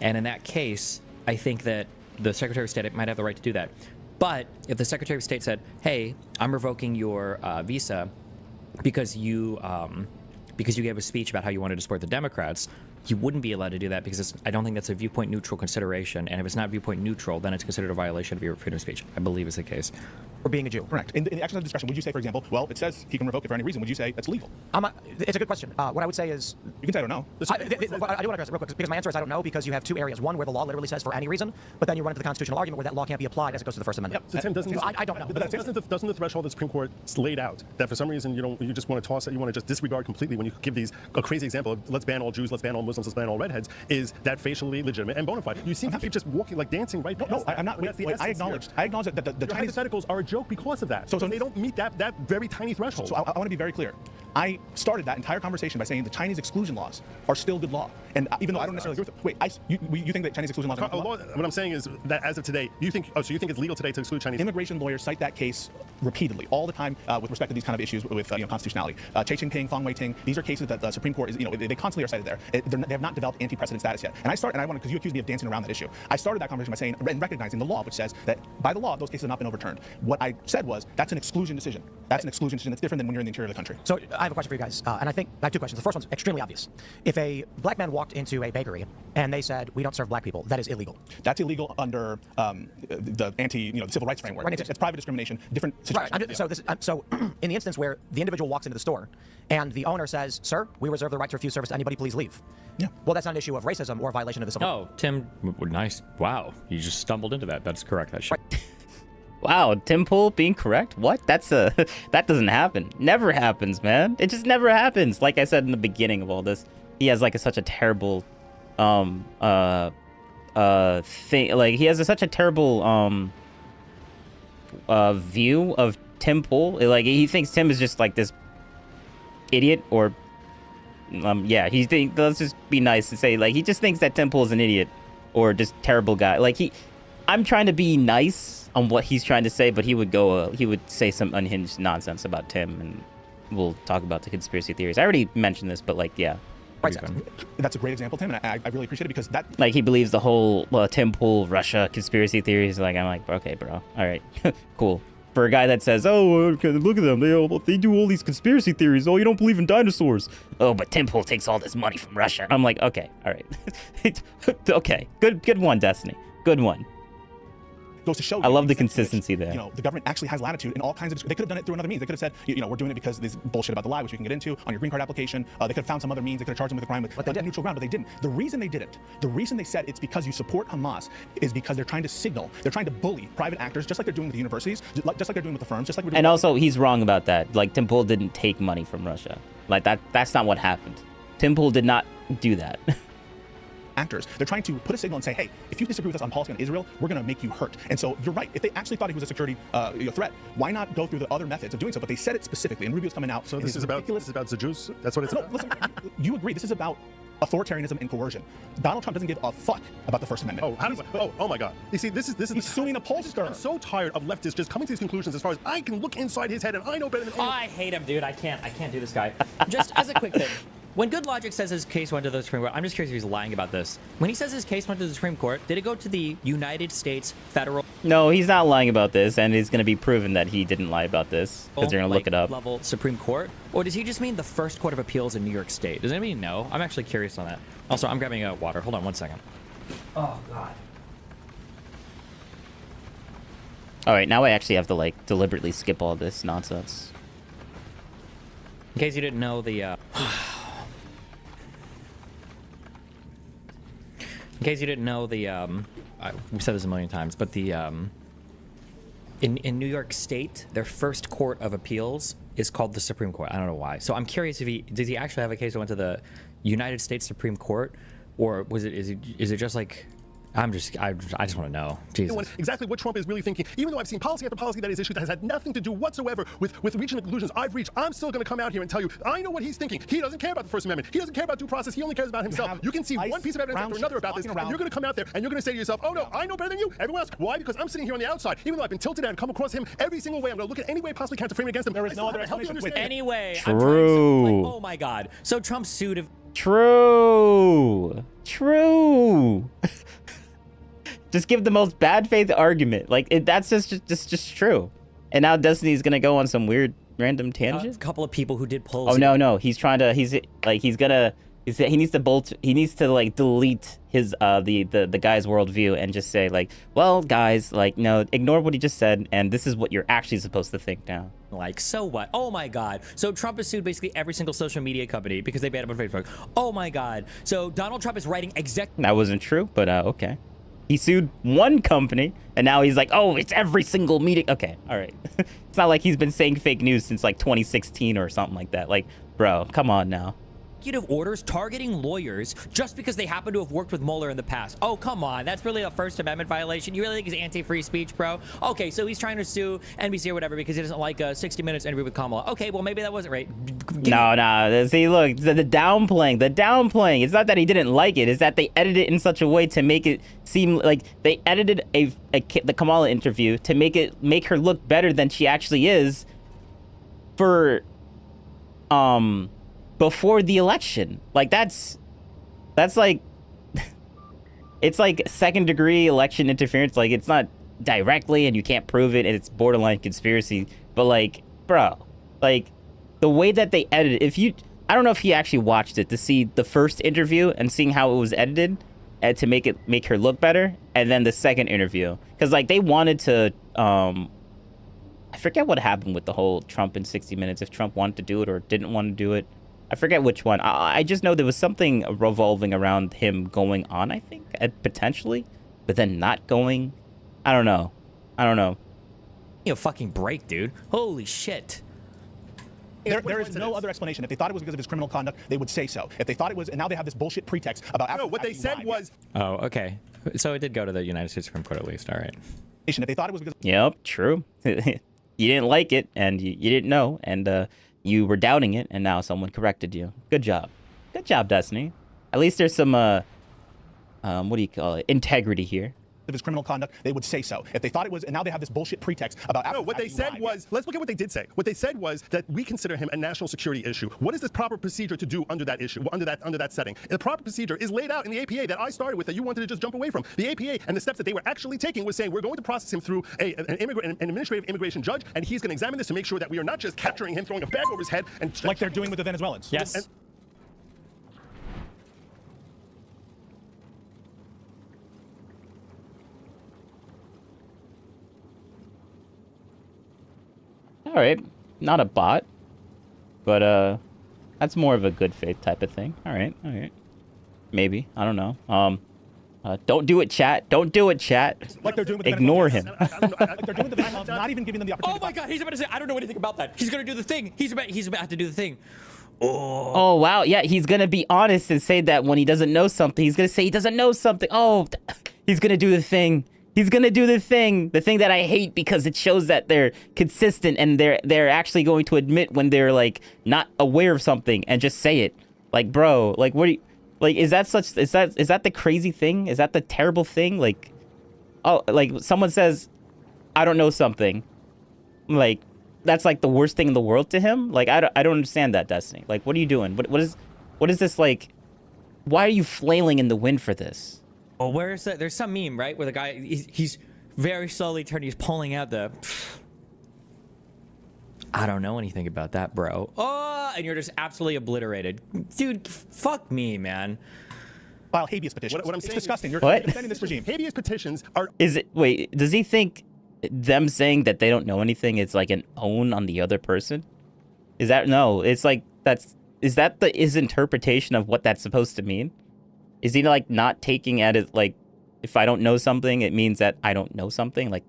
And in that case, I think that the Secretary of State might have the right to do that. But if the Secretary of State said, hey, I'm revoking your visa because you gave a speech about how you wanted to support the Democrats, you wouldn't be allowed to do that because I don't think that's a viewpoint neutral consideration. And if it's not viewpoint neutral, then it's considered a violation of your freedom of speech. I believe is the case. For being a Jew. Correct. In the exercise of discretion, would you say, for example, well, it says he can revoke it for any reason. Would you say that's legal? It's a good question. What I would say is... You can say I don't know. I do want to address it real quick, because my answer is I don't know, because you have two areas. One where the law literally says for any reason, but then you run into the constitutional argument where that law can't be applied as it goes to the First Amendment. So Tim, I don't know. But doesn't the threshold the Supreme Court laid out that for some reason you just want to toss it, you want to just disregard completely when you give a crazy example of let's ban all Jews, let's ban all Muslims, let's ban all redheads, is that facially legitimate and bona fide? You seem to be just walking, like dancing right past that. I'm not. Wait, I acknowledge that the Your Chinese hypotheticals are a joke because of that. So they don't meet that very tiny threshold. So I want to be very clear. I started that entire conversation by saying the Chinese exclusion laws are still good law, and even though I don't necessarily agree with it. Wait, you think that Chinese exclusion laws are good law? What I'm saying is that as of today, you think it's legal today to exclude Chinese? Immigration lawyers cite that case repeatedly, all the time, with respect to these kind of issues with constitutionality. Che Jinping, Fang Weiting, these are cases that the Supreme Court is, they constantly are cited there. They have not developed anti-precedent status yet. And I want to, because you accused me of dancing around that issue. I started that conversation by saying and recognizing the law, which says that by the law those cases have not been overturned. What I said was that's an exclusion decision. That's an exclusion decision. That's different than when you're in the interior of the country. So I have a question for you guys, and I have two questions. The first one's extremely obvious. If a black man walked into a bakery and they said we don't serve black people, that is illegal. That's illegal under the the civil rights framework. Right. It's private discrimination, different situation. Right. So in the instance where the individual walks into the store and the owner says, "Sir, we reserve the right to refuse service to anybody. Please leave." Yeah. Well, that's not an issue of racism or a violation of the civil. Oh, Tim, nice. Wow, you just stumbled into that. That's correct. That shit. Right. Wow, Tim Pool being correct? What? That doesn't happen. Never happens, man. It just never happens. Like I said in the beginning of all this, he has like such a terrible thing. Like he has such a terrible view of Tim Pool. Like he thinks Tim is just like this idiot, or let's just be nice and say like he just thinks that Tim Pool is an idiot or just terrible guy. Like I'm trying to be nice on what he's trying to say, but he would say some unhinged nonsense about Tim, and we'll talk about the conspiracy theories. I already mentioned this, but like, yeah. Right. That's a great example, Tim, and I really appreciate it because that. Like, he believes the whole Tim Pool Russia conspiracy theories. Like, I'm like, okay, bro, all right, cool. For a guy that says, oh, okay, look at them, they do all these conspiracy theories. Oh, you don't believe in dinosaurs. Oh, but Tim Pool takes all this money from Russia. I'm like, okay, all right, okay, good one, Destiny, good one. Goes to show I love the extent to which, consistency there. You know, the government actually has latitude in all kinds of. They could have done it through another means. They could have said, you know, we're doing it because this bullshit about the lie, which we can get into on your green card application. They could have found some other means. They could have charged them with a crime, but they did neutral ground, but they didn't. The reason they didn't, the reason they said it's because you support Hamas, is because they're trying to signal, they're trying to bully private actors, just like they're doing with the universities, just like they're doing with the firms, just like we're doing. And also, he's wrong about that. Like, Tim Pool didn't take money from Russia. Like, that's not what happened. Tim Pool did not do that. Actors. They're trying to put a signal and say, hey, if you disagree with us on policy on Israel, we're going to make you hurt. And so you're right. If they actually thought he was a security threat, why not go through the other methods of doing so? But they said it specifically, and Rubio's coming out. So this is about the Jews? That's what it's about? No, listen, you agree. This is about authoritarianism and coercion. Donald Trump doesn't give a fuck about the First Amendment. Oh, how do oh my God. You see, this is He's suing a pollster. I'm so tired of leftists just coming to these conclusions as far as I can look inside his head and I know better than anyone. I hate him, dude. I can't do this guy. Just as a quick thing. When Good Logic says his case went to the Supreme Court, I'm just curious if he's lying about this. When he says his case went to the Supreme Court, did it go to the United States federal? No, he's not lying about this, and it's going to be proven that he didn't lie about this because they're going to look it up. Level Supreme Court, or does he just mean the first court of appeals in New York State? Does anybody know? I'm actually curious on that. Also, I'm grabbing a water. Hold on 1 second. Oh God. All right, now I actually have to like deliberately skip all this nonsense. In case you didn't know, in case you didn't know, we've said this a million times, but in New York State, their first court of appeals is called the Supreme Court. I don't know why. So I'm curious if does he actually have a case that went to the United States Supreme Court, or is it just like I just want to know. Jesus. Exactly what Trump is really thinking. Even though I've seen policy after policy that is issued that has had nothing to do whatsoever with reaching the conclusions I've reached, I'm still going to come out here and tell you, I know what he's thinking. He doesn't care about the First Amendment. He doesn't care about due process. He only cares about himself. You can see one piece of evidence after another about this, and you're going to come out there and you're going to say to yourself, oh no, I know better than you. Everyone else. Why? Because I'm sitting here on the outside. Even though I've been tilted and come across him every single way, I'm going to look at any way I possibly can to frame it against him. There is no other explanation. Anyway, True. Like, oh my God. So Trump sued. True. Just give the most bad faith argument. Like that's just true. And now Destiny's gonna go on some weird random tangent. A couple of people who did polls. Oh no, he's trying to. He needs to like delete his the guy's worldview and just say like, well guys, like no, ignore what he just said, and this is what you're actually supposed to think now. Like, so what? Oh my God. So Trump has sued basically every single social media company because they banned him on Facebook. Oh my God. So Donald Trump is writing That wasn't true, but okay. He sued one company, and now he's like, oh, it's every single meeting. Okay, all right. It's not like he's been saying fake news since like 2016 or something like that. Like, bro, come on now. Executive orders targeting lawyers just because they happen to have worked with Mueller in the past. Oh, come on. That's really a First Amendment violation. You really think he's anti-free speech, bro? Okay, so he's trying to sue NBC or whatever because he doesn't like a 60 Minutes interview with Kamala. Okay, well, maybe that wasn't right. No. See, look, the downplaying. It's not that he didn't like it. It's that they edited it in such a way to make it seem like they edited the Kamala interview to make her look better than she actually is for, before the election. Like that's like it's like second degree election interference. Like it's not directly and you can't prove it and it's borderline conspiracy, but like, bro, like the way that they edited, I don't know if he actually watched it to see the first interview and seeing how it was edited and to make her look better, and then the second interview, because like they wanted to I forget what happened with the whole Trump in 60 Minutes, if Trump wanted to do it or didn't want to do it. I forget which one. I just know there was something revolving around him going on, I think, potentially, but then not going. I don't know. You know, fucking break, dude. Holy shit. There is no other explanation. If they thought it was because of his criminal conduct, they would say so. If they thought it was, and now they have this bullshit pretext about. No, what they said was. Oh, okay. So it did go to the United States Supreme Court at least. All right. If they thought it was because. Yep, true. You didn't like it, and you didn't know, and you were doubting it, and now someone corrected you. Good job, Destiny. At least there's some what do you call it? Integrity here. of his criminal conduct, they would say so. If they thought it was, and now they have this bullshit pretext about. No, what they said was, let's look at what they did say. What they said was that we consider him a national security issue. What is the proper procedure to do under that issue, under that setting? The proper procedure is laid out in the APA that I started with, that you wanted to just jump away from. The APA and the steps that they were actually taking was saying we're going to process him through an administrative immigration judge, and he's going to examine this to make sure that we are not just capturing him, throwing a bag over his head, and like they're doing with the Venezuelans. Yes. All right, not a bot, but that's more of a good faith type of thing. All right, maybe, I don't know. Don't do it, chat. Don't do it, chat. Like they're doing with the Ignore him. Like they're doing with the Venezuelans, not even giving them the opportunity. Oh my God, he's about to say, I don't know anything about that. He's gonna do the thing. He's about to do the thing. Oh wow, yeah, he's gonna be honest and say that when he doesn't know something, he's gonna say he doesn't know something. Oh, he's gonna do the thing. He's gonna do the thing that I hate, because it shows that they're consistent and they're actually going to admit when they're like not aware of something and just say it. Like, bro, like what do you, like, is that the crazy thing? Is that the terrible thing? Like, oh, like someone says, I don't know something. Like, that's like the worst thing in the world to him? Like, I don't understand that, Destiny. Like, what are you doing? What is this like? Why are you flailing in the wind for this? Oh, where is that? There's some meme, right, where the guy, he's very slowly turning, he's pulling out the... I don't know anything about that, bro. Oh, and you're just absolutely obliterated. Dude, fuck me, man. File habeas petitions. What I'm it's saying disgusting. You're What? defending this regime. Habeas petitions are... Wait, does he think them saying that they don't know anything is like an own on the other person? Is that... No, it's like, is that his interpretation of what that's supposed to mean? Is he like not taking at it like, if I don't know something, it means that I don't know something? Like,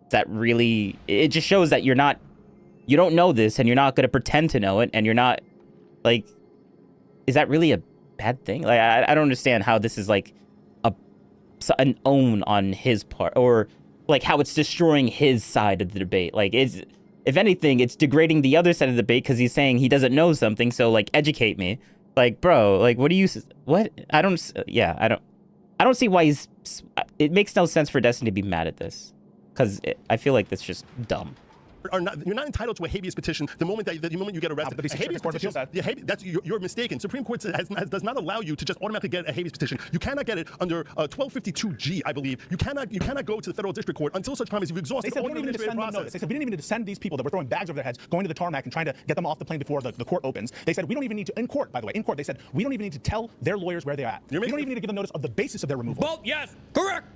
is that really... It just shows that you don't know this, and you're not going to pretend to know it, and you're not, like... Is that really a bad thing? Like, I don't understand how this is like an own on his part, or like how it's destroying his side of the debate. Like, if anything, it's degrading the other side of the debate, because he's saying he doesn't know something, so like, educate me. Like, bro, like, what? I don't see why it makes no sense for Destiny to be mad at this, because I feel like that's just dumb. You're not entitled to a habeas petition the moment you get arrested. But the habeas court appeals that. That's you're mistaken. Supreme Court does not allow you to just automatically get a habeas petition. You cannot get it under 1252G, I believe. You cannot go to the federal district court until such time as you've exhausted all the administrative process. They said we didn't even need to send these people that were throwing bags over their heads, going to the tarmac and trying to get them off the plane before the court opens. They said we don't even need to, in court, by the way, they said we don't even need to tell their lawyers where they're at. We don't even need to give them notice of the basis of their removal. Well, yes, correct.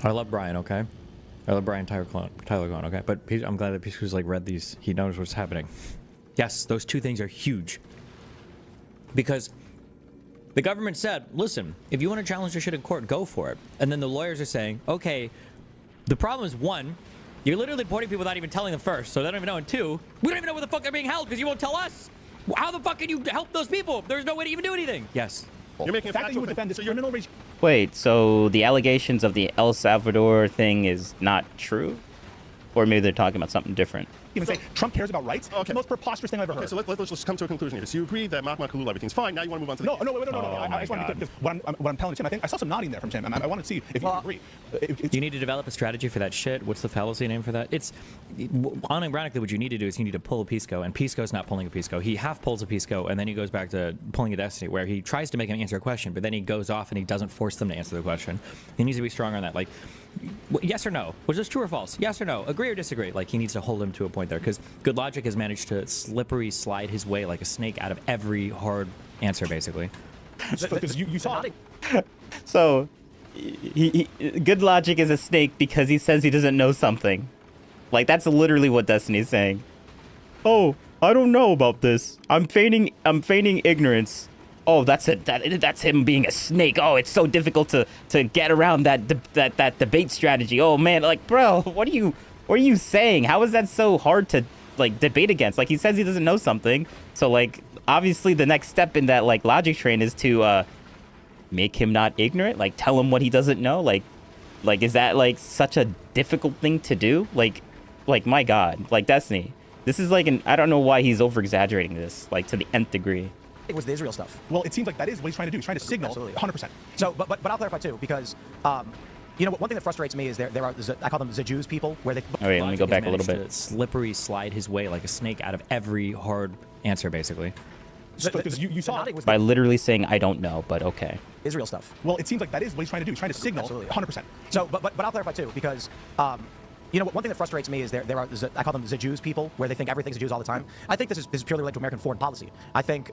I love Brian, okay? I love Brian Tyler Clone, okay? But I'm glad that Piscu's like read these. He knows what's happening. Yes, those two things are huge. Because the government said, listen, if you want to challenge this shit in court, go for it. And then the lawyers are saying, okay, the problem is, one, you're literally deporting people without even telling them first, so they don't even know. And two, we don't even know where the fuck they're being held because you won't tell us. How the fuck can you help those people? There's no way to even do anything. Yes. You're making the fact that you would defend this criminal regime. Wait, so the allegations of the El Salvador thing is not true? Or maybe they're talking about something different? Even say Trump cares about rights. Okay. The most preposterous thing I've ever heard. So let's just come to a conclusion here. So you agree that Mahmoud Khalil, everything's fine. Now you want to move on to the... No. I just want to, because what I'm telling Tim, I think I saw some nodding there from Tim. I want to see if you agree. You need to develop a strategy for that shit. What's the fallacy name for that? It's unironically what you need to do is you need to pull a Pisco, and Pisco's not pulling a Pisco. He half pulls a Pisco, and then he goes back to pulling a Destiny, where he tries to make him answer a question, but then he goes off and he doesn't force them to answer the question. He needs to be stronger on that. Like, yes or no? Was this true or false? Yes or no? Agree or disagree? Like, he needs to hold him to a point there, because Good Logic has managed to slippery slide his way like a snake out of every hard answer, basically. Because you saw it. So, Good Logic is a snake because he says he doesn't know something. Like, that's literally what Destiny's saying. Oh, I don't know about this. I'm feigning ignorance. Oh, that's him being a snake. Oh, it's so difficult to get around that debate strategy. Oh man, like, bro, what are you saying? How is that so hard to like debate against? Like, he says he doesn't know something, so like obviously the next step in that like logic train is to make him not ignorant, like tell him what he doesn't know. Like is that like such a difficult thing to do? Like my God, like Destiny. This is like I don't know why he's over exaggerating this like to the nth degree. It was the Israel stuff. Well, it seems like that is what he's trying to do. He's trying to signal Absolutely. 100%. So, but I'll clarify too, because you know, one thing that frustrates me is there are I call them the Jews people, where they. Oh, wait, let me go Logic back has a little managed bit. to slippery slide his way like a snake out of every hard answer, basically. Because you saw it was By literally saying I don't know, but okay. Israel stuff. Well, it seems like that is what he's trying to do. He's trying to signal Absolutely. 100%. So, but I'll clarify too, because you know, one thing that frustrates me is there are I call them the Jews people, where they think everything's Jews all the time. I think this is purely related to American foreign policy. I think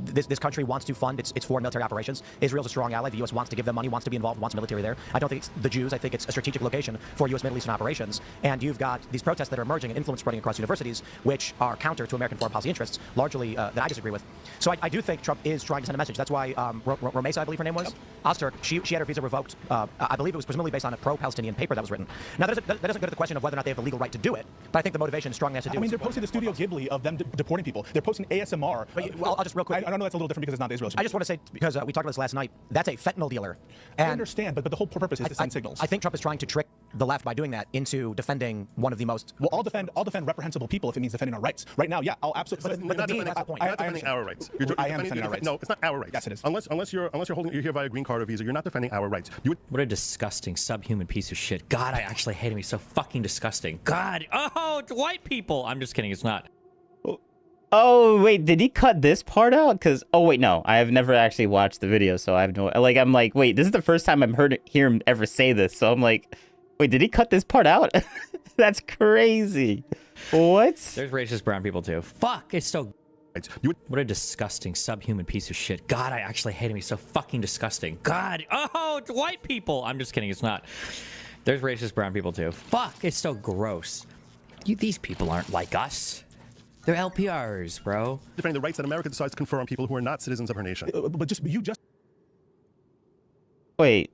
this country wants to fund its foreign military operations. Israel's a strong ally. The U.S. wants to give them money, wants to be involved, wants military there. I don't think it's the Jews. I think it's a strategic location for U.S. Middle Eastern operations. And you've got these protests that are emerging and influence spreading across universities, which are counter to American foreign policy interests, largely that I disagree with. So I do think Trump is trying to send a message. That's why Romesa, I believe her name was, Ozturk, she had her visa revoked. I believe it was presumably based on a pro-Palestinian paper that was written. Now, that doesn't go to the question of whether or not they have the legal right to do it, but I think the motivation strongly has to do. I mean, they're posting the Studio Ghibli of them deporting people. They're posting ASMR. Well, I'll just real quick. I know that's a little different because it's not the Israel. I just want to say, because we talked about this last night, that's a fentanyl dealer. I And understand, but the whole purpose is to send signals. I think Trump is trying to trick the left by doing that into defending one of the most. Well, I'll defend reprehensible people if it means defending our rights. Right now, yeah, I'll absolutely. But not to me, defending, that's the point. you're not I defending understand. our rights. I am defending our rights. No, it's not our rights. Yes, it is. Unless you're here via green card or visa, you're not defending our rights. You would. What a disgusting subhuman piece of shit. God, I actually hate him. He's so fucking disgusting. God, oh, it's white people. I'm just kidding. It's not. Oh, wait, did he cut this part out? Because, oh, wait, no. I have never actually watched the video, so I have no... Like, I'm like, wait, this is the first time I've hear him ever say this. So I'm like, wait, did he cut this part out? That's crazy. What? There's racist brown people, too. Fuck, it's so... You would. What a disgusting subhuman piece of shit. God, I actually hate him. He's so fucking disgusting. God, oh, it's white people. I'm just kidding. It's not. There's racist brown people, too. Fuck, it's so gross. These people aren't like us. They're LPRs, bro. Defending the rights that America decides to confer on people who are not citizens of her nation. But you just. Wait.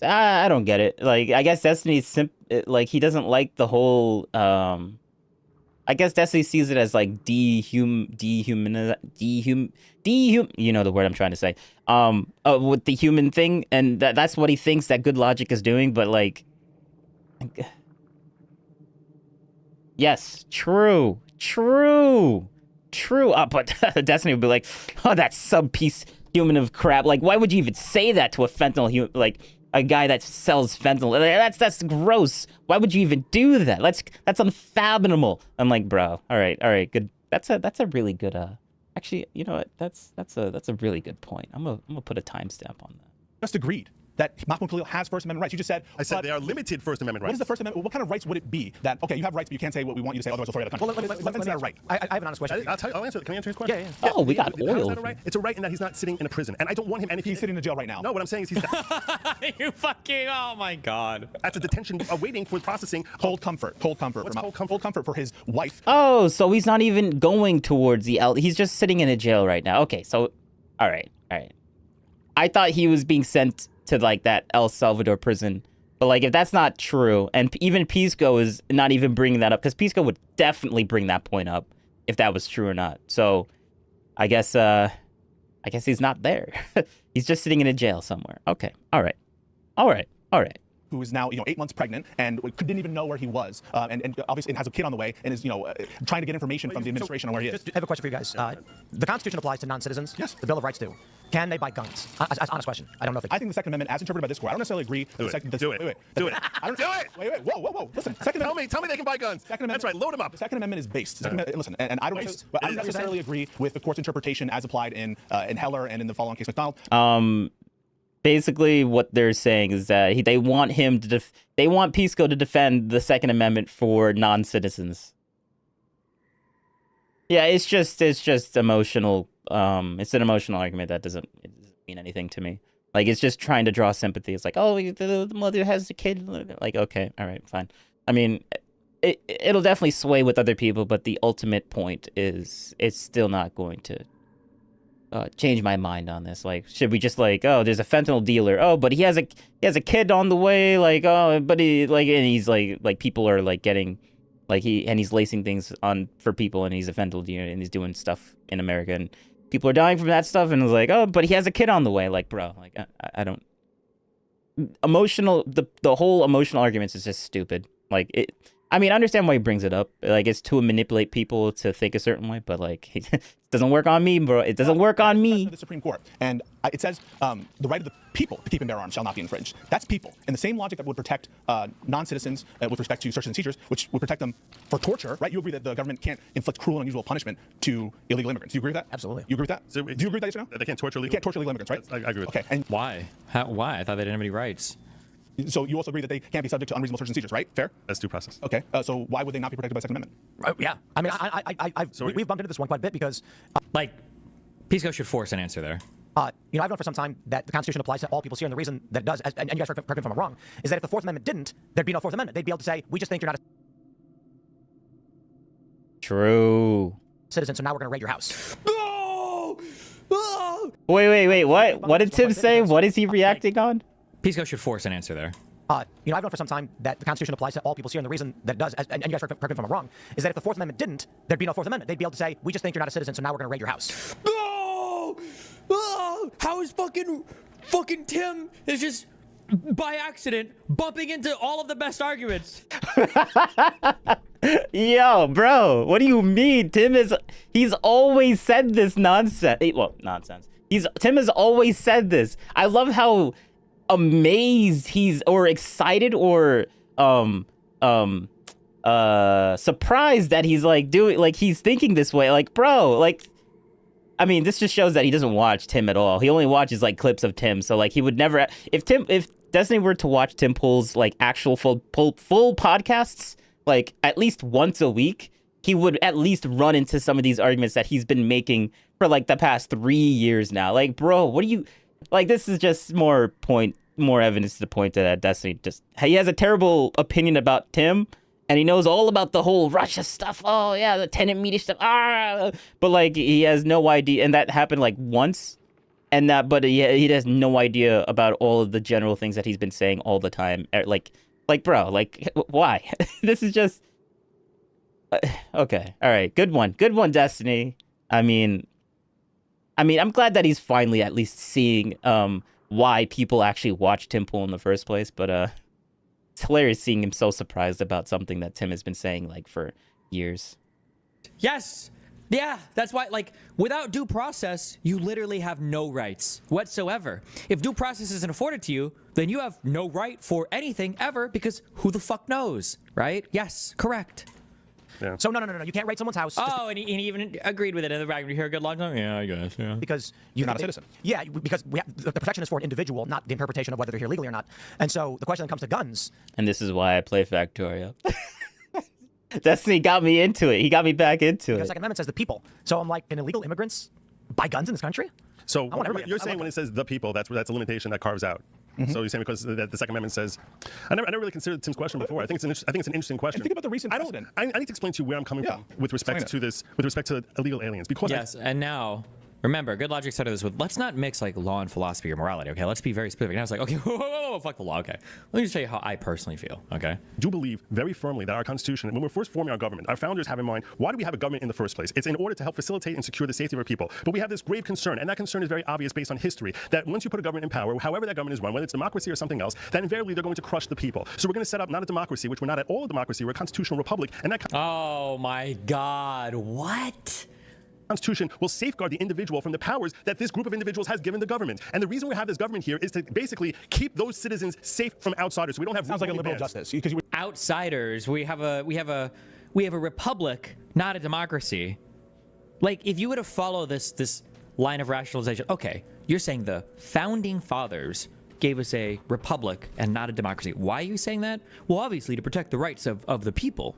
I don't get it. Like, I guess Destiny's like, he doesn't like the whole, I guess Destiny sees it as like you know the word I'm trying to say. With the human thing, and that's what he thinks that Good Logic is doing, but like, yes, true. But Destiny would be like, oh, that sub-piece human of crap. Like, why would you even say that to a fentanyl human? Like, a guy that sells fentanyl. That's gross. Why would you even do that? That's unfathomable. I'm like, bro. All right, good. That's a really good. Actually, you know what? That's a really good point. I'm gonna put a timestamp on that. Just agreed that Mahmoud Khalil has First Amendment rights. You just said. I said they are limited First Amendment rights. What is the First Amendment? What kind of rights would it be? That okay, you have rights, but you can't say what we want you to say, otherwise we'll throw you out of the country. Well, let me that right? I have an honest question. I'll answer it. Can I answer his question? Yeah. Oh, we got How is oil. that a right? It's a right in that he's not sitting in a prison, and I don't want him. And if He's sitting in jail right now. No, what I'm saying is he's You fucking, oh my God. at the detention, waiting for processing. Hold comfort. Hold comfort. What's for hold comfort? Hold comfort for his wife. Oh, so he's not even going towards the he's just sitting in a jail right now. Okay, so all right. I thought he was being sent to like that El Salvador prison. But like if that's not true, and even Pisco is not even bringing that up, because Pisco would definitely bring that point up if that was true or not. So I guess he's not there. He's just sitting in a jail somewhere. Okay. All right. Who is now 8 months pregnant and didn't even know where he was, and obviously has a kid on the way and is trying to get information from the administration on where he is. I have a question for you guys. The Constitution applies to non-citizens. Yes. The Bill of Rights do. Can they buy guns? Honest question. I don't know if they can. I think the Second Amendment, as interpreted by this court, I don't necessarily agree. Do it. Wait. Do it. I don't, Do it. Wait. Whoa. Listen. Second Amendment. Tell me they can buy guns. Second Amendment, That's right. Load them up. The Second Amendment is based. Listen, and I don't necessarily agree with the court's interpretation as applied in Heller and in the following case McDonald. Basically, what they're saying is that they want him to they want Pisco to defend the Second Amendment for non-citizens. Yeah, it's just emotional. It's an emotional argument that doesn't mean anything to me. Like, it's just trying to draw sympathy. It's like, oh, the mother has a kid. Like, okay, all right, fine. I mean, it'll definitely sway with other people, but the ultimate point is it's still not going to change my mind on this. Like, should we just like, oh, there's a fentanyl dealer. Oh, but he has a kid on the way. Like, oh, but he like, and he's like people are like getting, like he's lacing things on for people, and he's a fentanyl dealer, and he's doing stuff in America, and people are dying from that stuff, and it's like, oh, but he has a kid on the way. Like, bro, like I don't. Emotional, the whole emotional arguments is just stupid. Like I mean, I understand why he brings it up. Like, it's to manipulate people to think a certain way, but like, it doesn't work on me, bro. It doesn't work on me. The Supreme Court, and it says the right of the people to keep and bear arms shall not be infringed. That's people, and the same logic that would protect non-citizens with respect to searches and seizures, which would protect them for torture, right? You agree that the government can't inflict cruel and unusual punishment to illegal immigrants. Do you agree with that? Absolutely. You agree with that? So Do you agree with that? Yes or no? They can't torture They can't torture illegal immigrants, right? I agree with Okay, and Why? Why? I thought they didn't have any rights. so you also agree that they can't be subject to unreasonable searches and seizures, right? Fair? That's due process. Okay, so why would they not be protected by the Second Amendment? Yeah. I mean, we've bumped into this one quite a bit because, Like, Pisco should force an answer there. I've known for some time that the Constitution applies to all peoples here, and the reason that it does, and you guys correct me if I'm wrong, is that if the Fourth Amendment didn't, there'd be no Fourth Amendment. They'd be able to say, we just think you're not a True. citizen, so now we're going to raid your house. Wait. What did Tim say? What is he reacting on? Pisco should force an answer there. I've known for some time that the Constitution applies to all peoples here, and the reason that it does, and you guys correct me if I'm wrong, is that if the Fourth Amendment didn't, there'd be no Fourth Amendment. They'd be able to say, we just think you're not a citizen, so now we're going to raid your house. How is fucking Tim is just by accident bumping into all of the best arguments? Yo, bro, what do you mean? He's always said this nonsense. Well, nonsense. Tim has always said this. I love how amazed or excited or surprised that he's like he's thinking this way. Like, bro, like, I mean, this just shows that he doesn't watch Tim at all. He only watches like clips of Tim. So like he would never, if Destiny were to watch Tim Pool's like actual full podcasts, like at least once a week, he would at least run into some of these arguments that he's been making for like the past 3 years now. Like, bro, what do you, like, this is just more evidence to the point that Destiny he has a terrible opinion about Tim. And he knows all about the whole Russia stuff. Oh, yeah, the tenant media stuff. But, like, he has no idea. And that happened, like, once. But he has no idea about all of the general things that he's been saying all the time. Like, bro, like, why? This is just... Okay, all right. Good one, Destiny. I mean, I'm glad that he's finally at least seeing why people actually watch Tim Pool in the first place. But, it's hilarious seeing him so surprised about something that Tim has been saying like for years. Yes. Yeah, that's why, like, without due process, you literally have no rights whatsoever. If due process isn't afforded to you, then you have no right for anything ever, because who the fuck knows, right? Yes, correct. Yeah. So no, you can't raid someone's house. Oh, and he even agreed with it in the back. You hear a good long time? Yeah, I guess, yeah. Because You're not a citizen. Yeah, because the protection is for an individual, not the interpretation of whether they're here legally or not. And so the question that comes to guns. And this is why I play Factorio. Destiny got me into it. He got me back into The it. Second Amendment says the people. So I'm like, can illegal immigrants buy guns in this country? So want everybody- you're I saying like when it says the people, that's a limitation that carves out. So you're saying because the Second Amendment says, I never really considered Tim's question before. I think it's an interesting question. And think about the recent precedent. I need to explain to you where I'm coming from with respect Explain to this, with respect to illegal aliens, because Yes, and now, remember, Good Logic started this with, let's not mix like law and philosophy or morality, okay? Let's be very specific. And I was like, okay, whoa, fuck the law, okay. Let me just tell you how I personally feel, okay? I do believe very firmly that our Constitution, when we're first forming our government, our founders have in mind, why do we have a government in the first place? It's in order to help facilitate and secure the safety of our people. But we have this grave concern, and that concern is very obvious based on history, that once you put a government in power, however that government is run, whether it's democracy or something else, that invariably they're going to crush the people. So we're going to set up not a democracy, which we're not at all a democracy, we're a constitutional republic, and that Oh my God, what? Constitution will safeguard the individual from the powers that this group of individuals has given the government. And the reason we have this government here is to basically keep those citizens safe from outsiders. So we don't have Sounds like a liberal bans. justice. Because you Outsiders, we have a republic, not a democracy. Like, if you were to follow this line of rationalization, okay, you're saying the founding fathers gave us a republic and not a democracy. Why are you saying that? Well, obviously to protect the rights of the people.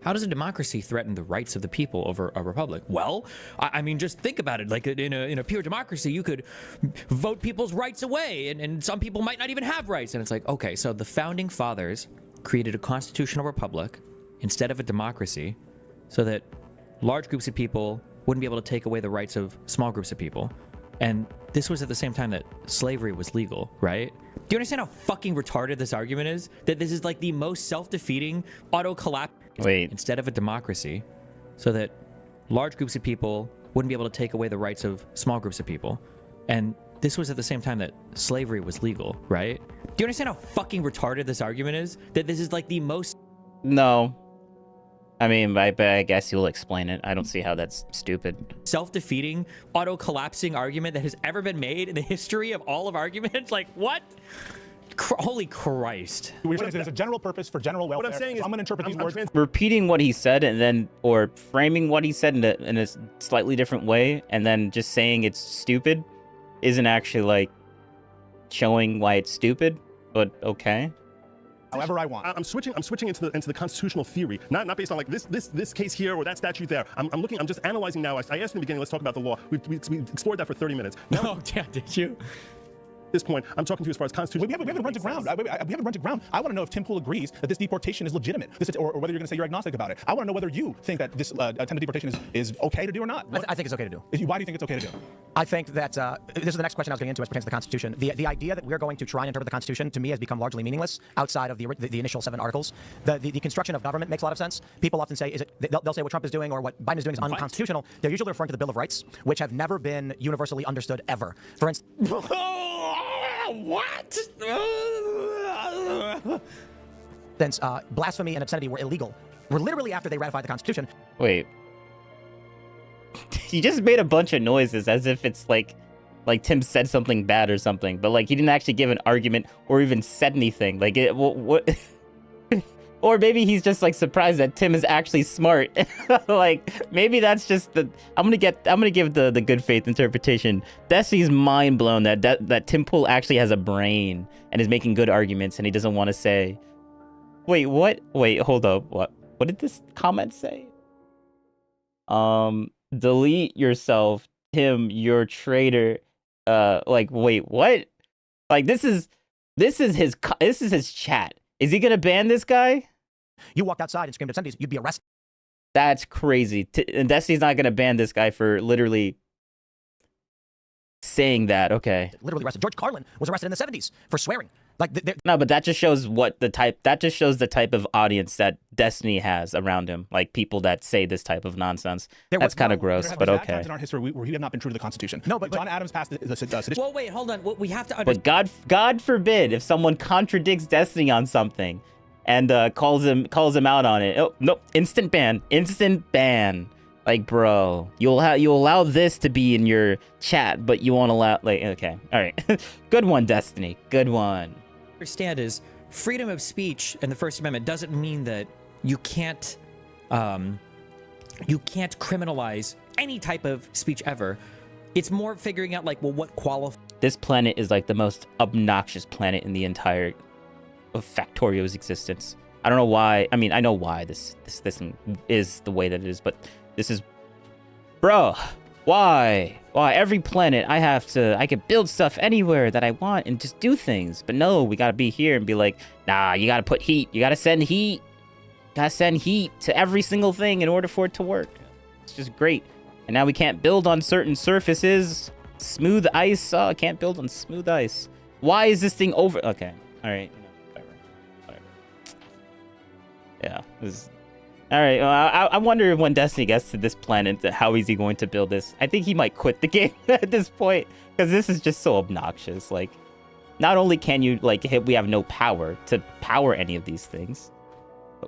How does a democracy threaten the rights of the people over a republic? Well, I mean, just think about it. Like in a pure democracy, you could vote people's rights away, and some people might not even have rights. And it's like, okay, so the founding fathers created a constitutional republic instead of a democracy, so that large groups of people wouldn't be able to take away the rights of small groups of people. And this was at the same time that slavery was legal, right? Do you understand how fucking retarded this argument is? That this is like the most self-defeating auto-collapse. Wait. Instead of a democracy, so that large groups of people wouldn't be able to take away the rights of small groups of people. And this was at the same time that slavery was legal, right? Do you understand how fucking retarded this argument is? That this is like the most... No. I mean, I guess you'll explain it. I don't see how that's stupid. self-defeating, auto-collapsing argument that has ever been made in the history of all of arguments. Like, what? Holy Christ. We're saying there's a general purpose for general welfare. What I'm saying so is, I'm going to interpret these words. Repeating what he said and then, or framing what he said in a slightly different way, and then just saying it's stupid, isn't actually like showing why it's stupid. But okay. However I want. I'm switching into the constitutional theory, not based on like this case here or that statute there. I'm just analyzing now. I asked in the beginning, let's talk about the law. We explored that for 30 minutes. Now, Oh, yeah, did you? at this point, I'm talking to you as far as constitutional. We haven't run to ground. We haven't run to ground. I want to know if Tim Pool agrees that this deportation is legitimate, or whether you're going to say you're agnostic about it. I want to know whether you think that this attempted deportation is okay to do or not. I think it's okay to do. Why do you think it's okay to do? I think that this is the next question I was getting into as pertains to the Constitution. The idea that we're going to try and interpret the Constitution, to me, has become largely meaningless outside of the initial 7 articles. The construction of government makes a lot of sense. People often say, they'll say what Trump is doing or what Biden is doing is unconstitutional. They're usually referring to the Bill of Rights, which have never been universally understood ever. For instance, What? Blasphemy and obscenity were illegal. Were literally after they ratified the Constitution. Wait. He just made a bunch of noises as if it's like Tim said something bad or something, but like he didn't actually give an argument or even said anything. Like what? Or maybe he's just like surprised that Tim is actually smart. Like maybe that's just I'm gonna give the good faith interpretation. Destiny's mind blown that Tim Pool actually has a brain and is making good arguments and he doesn't want to say. Wait, what? Wait, hold up. What did this comment say? Delete yourself, Tim, you're traitor. Like wait, what? Like this is his chat. Is he gonna ban this guy? You walked outside and screamed obscenities, you'd be arrested. That's crazy. And Destiny's not gonna ban this guy for literally saying that. Okay. Literally arrested. George Carlin was arrested in the 70s for swearing. Like no, but that just shows the type of audience that Destiny has around him. Like people that say this type of nonsense. That's kind of gross, but okay. Times in our history where we have not been true to the Constitution. No, but John Adams passed the sedition. Well, wait, hold on. We have to understand. But God forbid if someone contradicts Destiny on something and calls him out on it. Oh, nope, instant ban. Like, bro, you allow this to be in your chat, but you won't allow, like, okay, all right. Good one, Destiny. Good one. Understand is freedom of speech and the First Amendment doesn't mean that you can't criminalize any type of speech ever. It's more figuring out like, well, what qualifies. This planet is like the most obnoxious planet in the entire of Factorio's existence. I don't know why. I mean, I know why this thing is the way that it is, but this is, bro. Why every planet I could build stuff anywhere that I want and just do things, but no, we gotta be here and be like, nah, you gotta put heat, you gotta send heat to every single thing in order for it to work. It's just great. And now we can't build on certain surfaces. Smooth ice, can't build on smooth ice. Why is this thing over? Okay, all right, whatever. Yeah, all right, I wonder when Destiny gets to this planet, how is he going to build this? I think he might quit the game at this point, because this is just so obnoxious. Like, not only can you, like, we have no power to power any of these things,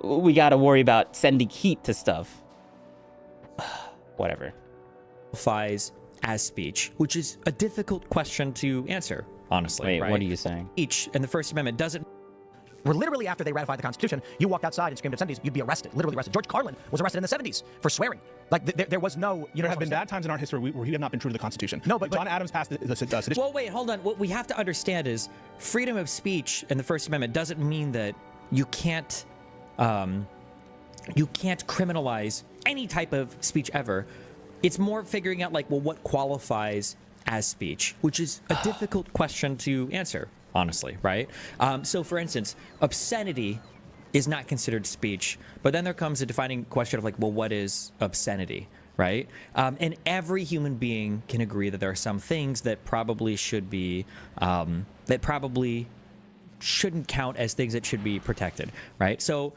we got to worry about sending heat to stuff. Whatever. Qualifies as speech, which is a difficult question to answer, honestly. Wait, right? what are you saying? Speech and the First Amendment doesn't. Were literally after they ratified the Constitution, you walked outside and screamed obscenities, you'd be arrested. Literally arrested. George Carlin was arrested in the 70s for swearing. Like there was no. There have been bad times in our history where we have not been true to the Constitution. No, but John Adams passed the sedition. Well, wait, hold on. What we have to understand is freedom of speech and the First Amendment doesn't mean that you can't criminalize any type of speech ever. It's more figuring out like, well, what qualifies as speech, which is a difficult question to answer, honestly, right? So for instance, obscenity is not considered speech, but then there comes a defining question of like, well, what is obscenity, right? And every human being can agree that there are some things that probably should be, shouldn't count as things that should be protected, right? So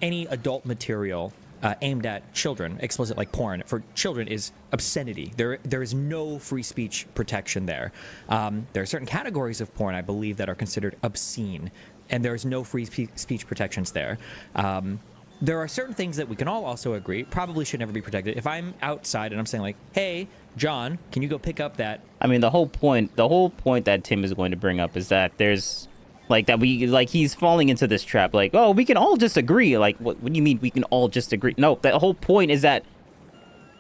any adult material aimed at children, explicit like porn, for children is obscenity. There is no free speech protection there. There are certain categories of porn, I believe, that are considered obscene, and there is no free speech protections there. there are certain things that we can all also agree probably should never be protected. If I'm outside and I'm saying like, hey, John, can you go pick up that? I mean, the whole point that Tim is going to bring up is that there's like that he's falling into this trap. Like, oh, we can all just agree. Like, what do you mean we can all just agree? No, the whole point is that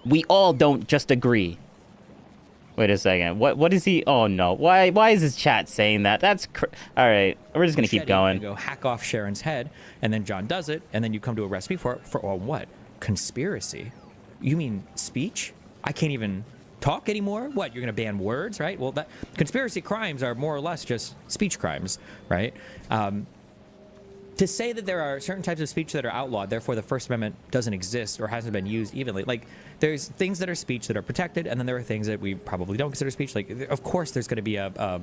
we all don't just agree. Wait a second. What is he? Oh no. Why is his chat saying that? That's all right. We're just gonna keep going. Go hack off Sharon's head, and then John does it, and then you come to arrest me for what? Conspiracy? You mean speech? I can't even talk anymore. What? You're gonna ban words, right? Well, that conspiracy crimes are more or less just speech crimes, right? To say that there are certain types of speech that are outlawed, therefore the First Amendment doesn't exist or hasn't been used evenly. Like, there's things that are speech that are protected, and then there are things that we probably don't consider speech. Like, of course, there's going to be a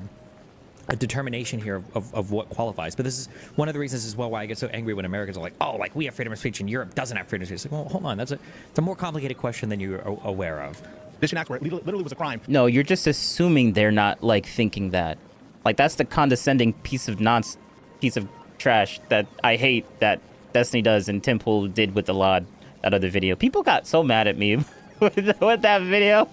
determination here of what qualifies. But this is one of the reasons as well why I get so angry when Americans are like, oh, like we have freedom of speech and Europe doesn't have freedom of speech. It's like, well, hold on, it's a more complicated question than you're aware of. This act where it literally was a crime. No, you're just assuming they're not like thinking that. Like, that's the condescending piece of trash that I hate that Destiny does and Tim Pool did with the Alad, that other video. People got so mad at me with that video,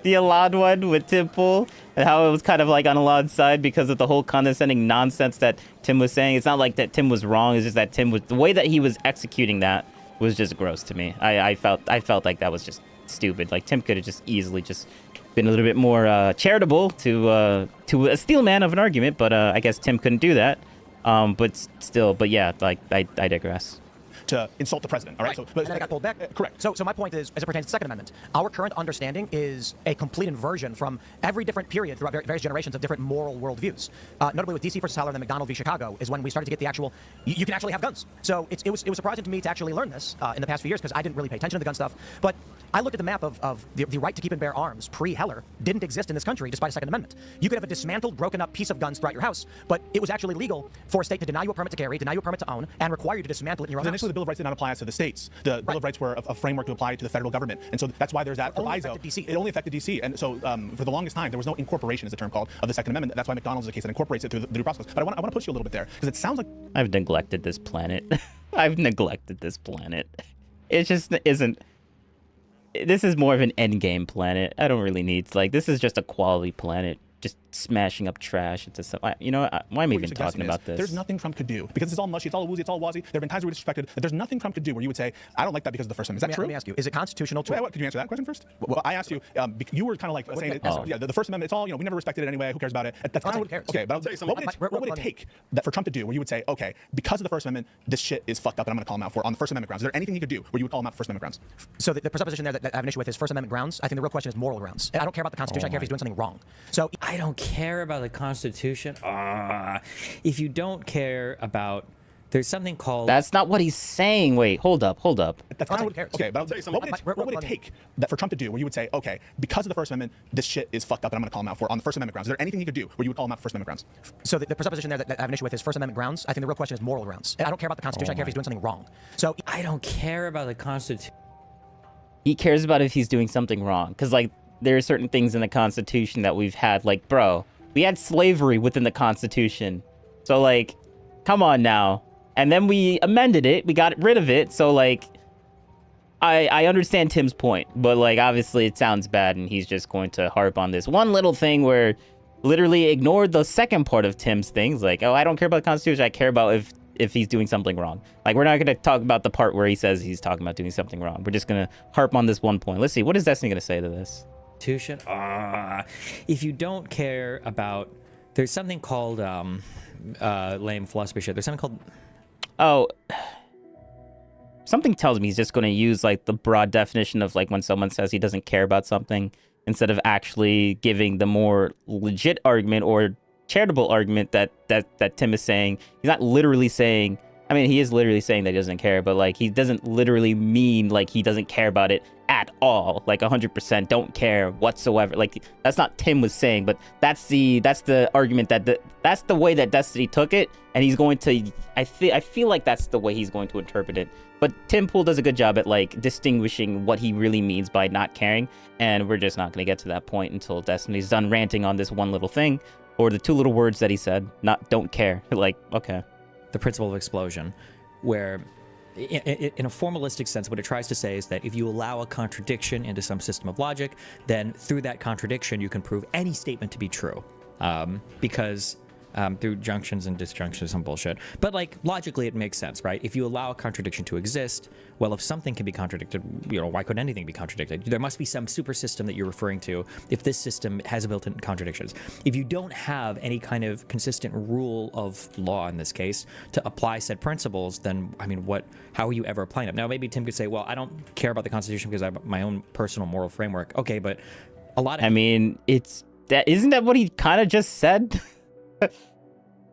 the Alad one with Tim Pool, and how it was kind of like on Alad's side because of the whole condescending nonsense that Tim was saying. It's not like that Tim was wrong, it's just that Tim was, the way that he was executing that was just gross to me. I felt like that was just stupid. Like, Tim could have just easily just been a little bit more charitable to a steel man of an argument, but I guess Tim couldn't do that. But yeah, like I digress. To insult the president, all right? So, but then it got pulled back. Correct. So my point is, as it pertains to the Second Amendment, our current understanding is a complete inversion from every different period throughout various generations of different moral worldviews. Notably with DC versus Heller and then McDonald v. Chicago is when we started to get the actual, you can actually have guns. So it was surprising to me to actually learn this in the past few years because I didn't really pay attention to the gun stuff. But I looked at the map of the right to keep and bear arms pre-Heller didn't exist in this country despite a Second Amendment. You could have a dismantled, broken up piece of guns throughout your house, but it was actually legal for a state to deny you a permit to carry, deny you a permit to own, and require you to dismantle it in your own house. Initially, the Bill of Rights did not apply to the states. The Bill of Rights were a framework to apply to the federal government, and so that's why there's that proviso. It only affected DC, and so for the longest time there was no incorporation, is the term called, of the Second Amendment. That's why McDonald's is a case that incorporates it through the due process. But I want to push you a little bit there because it sounds like I've neglected this planet. I've neglected this planet. It just isn't. This is more of an endgame planet. I don't really need, like, this is just a quality planet. Just smashing up trash into some. You know, why am I even talking about this? There's nothing Trump could do because it's all mushy, it's all woozy, it's all wazzy. There have been times where we disrespected. There's nothing Trump could do where you would say, I don't like that because of the First Amendment. Is that true? Let me ask you, is it constitutional to? Wait, what? Could you answer that question first? Well, I asked you. You were kind of like saying, yeah, the First Amendment. It's all, you know, we never respected it anyway. Who cares about it? That's kind of what. Okay, but what would it take that for Trump to do where you would say, okay, because of the First Amendment, this shit is fucked up, and I'm going to call him out for on the First Amendment grounds? Is there anything he could do where you would call him out for First Amendment grounds? So the presupposition there that I have an issue with is First Amendment grounds. I think the real question is moral grounds. I don't care about the Constitution. I care if he's doing something wrong. So I don't care about the Constitution. If you don't care about, there's something called. That's not what he's saying. Wait, hold up. That's kind of what, okay, but what would it take that for Trump to do where you would say, okay, because of the First Amendment, this shit is fucked up, and I'm going to call him out for on the First Amendment grounds? Is there anything he could do where you would call him out for First Amendment grounds? So the presupposition there that I have an issue with is First Amendment grounds. I think the real question is moral grounds. I don't care about the Constitution. I care if he's doing something wrong. So I don't care about the Constitution. He cares about if he's doing something wrong, because like there are certain things in the Constitution that we've had. Like, bro, we had slavery within the Constitution. So, like, come on now. And then we amended it. We got rid of it. So, like, I understand Tim's point. But, like, obviously it sounds bad. And he's just going to harp on this one little thing where literally ignored the second part of Tim's things. Like, oh, I don't care about the Constitution. I care about if he's doing something wrong. Like, we're not going to talk about the part where he says he's talking about doing something wrong. We're just going to harp on this one point. Let's see. What is Destiny going to say to this? If you don't care about, there's something called lame philosophy shit. There's something called, oh, something tells me he's just going to use like the broad definition of like when someone says he doesn't care about something instead of actually giving the more legit argument or charitable argument that Tim is saying. He's not literally saying, I mean, he is literally saying that he doesn't care, but like he doesn't literally mean like he doesn't care about it at all, like 100% don't care whatsoever. Like that's not Tim was saying, but that's the argument that's the way that Destiny took it, and he's going to, I feel like that's the way he's going to interpret it. But Tim Pool does a good job at like distinguishing what he really means by not caring, and we're just not going to get to that point until Destiny's done ranting on this one little thing, or the two little words that he said, not don't care. Like, okay. The principle of explosion, where in a formalistic sense, what it tries to say is that if you allow a contradiction into some system of logic, then through that contradiction, you can prove any statement to be true. Because through junctions and disjunctions and bullshit. But like logically it makes sense, right? If you allow a contradiction to exist, well, if something can be contradicted, why couldn't anything be contradicted? There must be some super system that you're referring to if this system has built-in contradictions. If you don't have any kind of consistent rule of law in this case to apply said principles, then I mean, how are you ever applying them? Now maybe Tim could say, well, I don't care about the Constitution because I have my own personal moral framework. Okay, but a lot of isn't that what he kind of just said?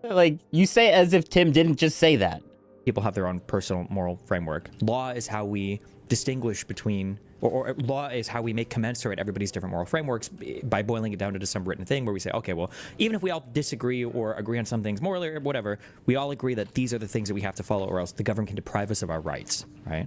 Like, you say as if Tim didn't just say that. People have their own personal moral framework. Law is how we distinguish between, or law is how we make commensurate everybody's different moral frameworks by boiling it down into some written thing where we say, okay, well, even if we all disagree or agree on some things morally or whatever, we all agree that these are the things that we have to follow or else the government can deprive us of our rights, right?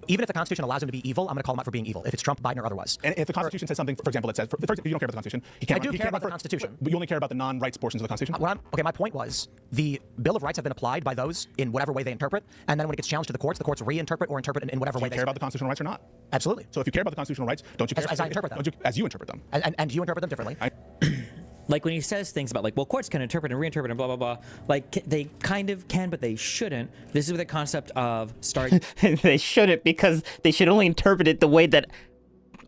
Even if the Constitution allows him to be evil, I'm going to call him out for being evil, if it's Trump, Biden, or otherwise. And if the Constitution says something, for example, it says, if you don't care about the Constitution, I do care about the Constitution. But you only care about the non-rights portions of the Constitution? Okay, my point was, the Bill of Rights have been applied by those in whatever way they interpret, and then when it gets challenged to the courts reinterpret or interpret in whatever way they care about the constitutional rights or not? Absolutely. So if you care about the constitutional rights, don't you care as I interpret them? As you interpret them. And you interpret them differently. Like when he says things about like, well, courts can interpret and reinterpret and blah, blah, blah. Like they kind of can, but they shouldn't. This is the concept of They shouldn't because they should only interpret it the way that,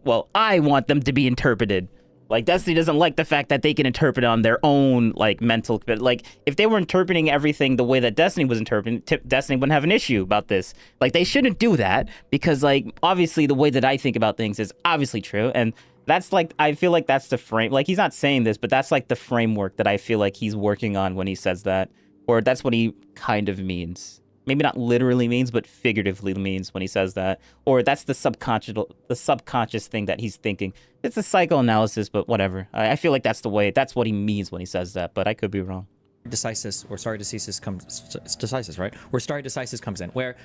well, I want them to be interpreted. Like Destiny doesn't like the fact that they can interpret it on their own like mental, but like if they were interpreting everything the way that Destiny was interpreting, Destiny wouldn't have an issue about this. Like they shouldn't do that because like obviously the way that I think about things is obviously true, and that's like, I feel like that's the frame, like he's not saying this, but that's like the framework that I feel like he's working on when he says that, or that's what he kind of means. Maybe not literally means, but figuratively means when he says that, or that's the subconscious thing that he's thinking. It's a psychoanalysis, but whatever. I feel like that's what he means when he says that, but I could be wrong. Decisis, or stare decisis decisis, right? Where stare decisis comes in, where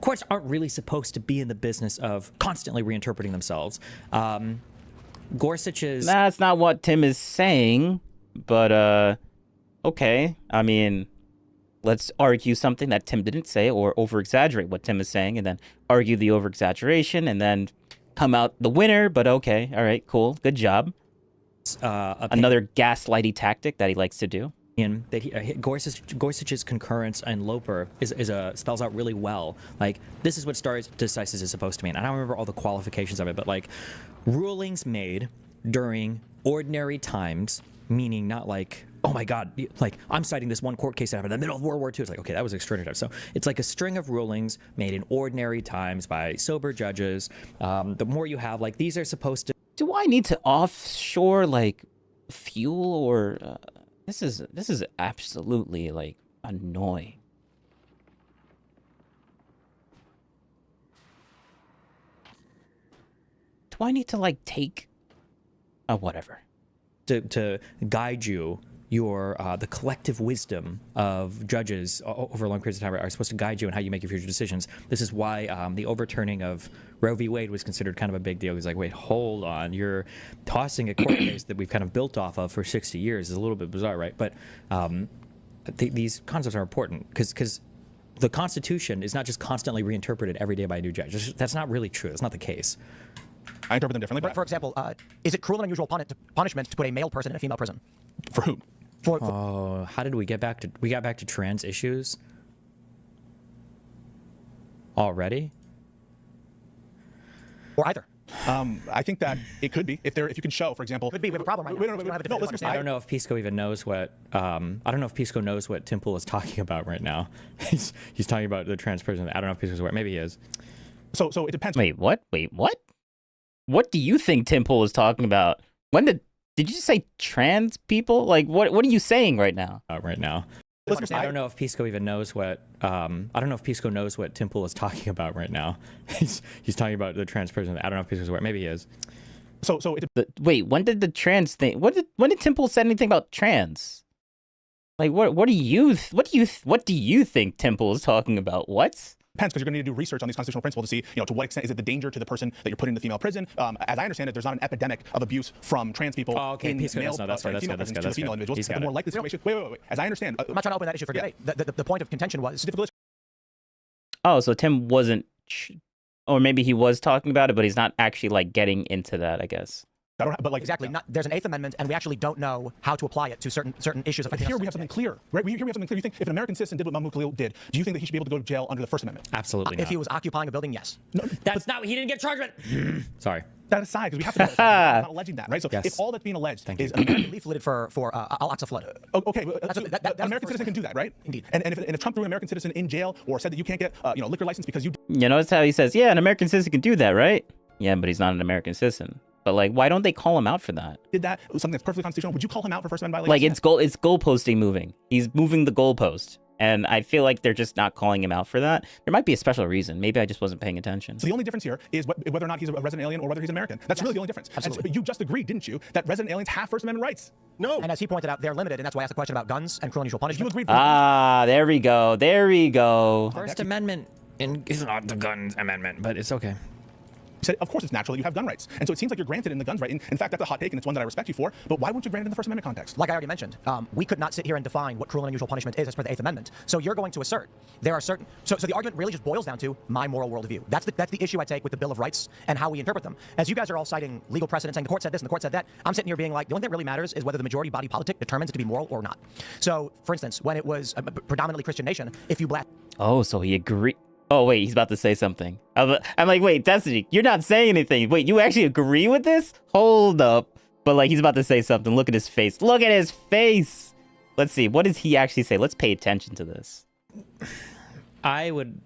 courts aren't really supposed to be in the business of constantly reinterpreting themselves. Gorsuch's... That's not what Tim is saying, but okay. I mean, let's argue something that Tim didn't say or over-exaggerate what Tim is saying and then argue the over-exaggeration and then come out the winner, but okay. All right, cool. Good job. Another gaslighty tactic that he likes to do. That Gorsuch's concurrence and Loper spells out really well. Like, this is what stare decisis is supposed to mean. I don't remember all the qualifications of it, but like, rulings made during ordinary times, meaning not like, oh my God, like I'm citing this one court case that happened in the middle of World War II. It's like, okay, that was extraordinary time. So it's like a string of rulings made in ordinary times by sober judges. The more you have, like, these are supposed to... Do I need to offshore like fuel or... This is absolutely like annoying. Do I need to like take whatever to guide you? The collective wisdom of judges over long periods of time are supposed to guide you in how you make your future decisions. This is why the overturning of Roe v. Wade was considered kind of a big deal. He's like, wait, hold on. You're tossing a court case that we've kind of built off of for 60 years. Is a little bit bizarre, right? But these concepts are important because the Constitution is not just constantly reinterpreted every day by a new judge. That's not really true. That's not the case. I interpret them differently. But for example, is it cruel and unusual punishment to put a male person in a female prison? For whom? How did we get back to... We got back to trans issues? Already? Or either. I think that it could be if you can show, for example, could be. We have a problem right now. I don't know if Pisco even knows what I don't know if Pisco knows what Tim Pool is talking about right now. He's talking about the trans person. I don't know if Pisco's aware. Maybe he is. So it depends. Wait, what? What do you think Tim Pool is talking about? Did you say trans people? Like, what are you saying right now? Right now. I don't know if Pisco even knows what I don't know if Pisco knows what Tim Pool is talking about right now. He's talking about the trans person. I don't know if Pisco's aware. Maybe he is. Wait, when did the trans thing? When did Tim Pool say anything about trans? Like, what do you think Tim Pool is talking about? What? Depends, because you're going to need to do research on these constitutional principles to see, to what extent is it the danger to the person that you're putting in the female prison. As I understand it, there's not an epidemic of abuse from trans people in male female prisons to female individuals. The more likely situation. Wait. As I understand, I'm not trying to open that issue for debate. The point of contention was... Oh, so Tim wasn't, or maybe he was talking about it, but he's not actually like getting into that, I guess. But like Exactly. There's an Eighth Amendment, and we actually don't know how to apply it to certain issues. But here we have something clear, right? Here we have something clear. You think if an American citizen did what Mahmoud Khalil did, do you think that he should be able to go to jail under the First Amendment? Absolutely not. If he was occupying a building, yes. No, That's not. He didn't get charged with it. Sorry. that aside, because we have to know this. I'm not alleging that, right? So Yes. if all that's being alleged is An American leafleted for Al-Aqsa flood. okay, so that's an the American first citizen can do that, right? Indeed. And if Trump threw an American citizen in jail or said that you can't get liquor license because you You notice how he says, yeah, an American citizen can do that, right? Yeah, but he's not an American citizen. But like, why don't they call him out for that? did that, something that's perfectly constitutional, would you call him out for First Amendment Like violation? it's goalposting moving. He's moving the goalpost. And I feel like they're just not calling him out for that. There might be a special reason. Maybe I just wasn't paying attention. So the only difference here is whether or not he's a resident alien or whether he's American. That's really the only difference. Absolutely. But you just agreed, didn't you, that resident aliens have First Amendment rights? No. And as he pointed out, they're limited, and that's why I asked the question about guns and cruel and unusual You punishment. agreed. Ah, there we go. There we go. First Amendment is not the guns amendment, but it's okay. You said, of course it's natural that you have gun rights. And so it seems like you're granted in the guns right. In fact, that's a hot take, and it's one that I respect you for. But why wouldn't you grant it in the First Amendment context? Like I already mentioned, we could not sit here and define what cruel and unusual punishment is as per the Eighth Amendment. So you're going to assert there are certain. So the argument really just boils down to my moral worldview. That's the issue I take with the Bill of Rights and how we interpret them. As you guys are all citing legal precedent, saying the court said this and the court said that, I'm sitting here being like, the only thing that really matters is whether the majority body politic determines it to be moral or not. So, for instance, when it was a predominantly Christian nation, if you blast Oh, so he agreed. Oh, wait, he's about to say something. I'm like, wait, Destiny, you're not saying anything. Wait, you actually agree with this? Hold up. But like, he's about to say something. Look at his face. Look at his face. Let's see. What does he actually say? Let's pay attention to this. I would.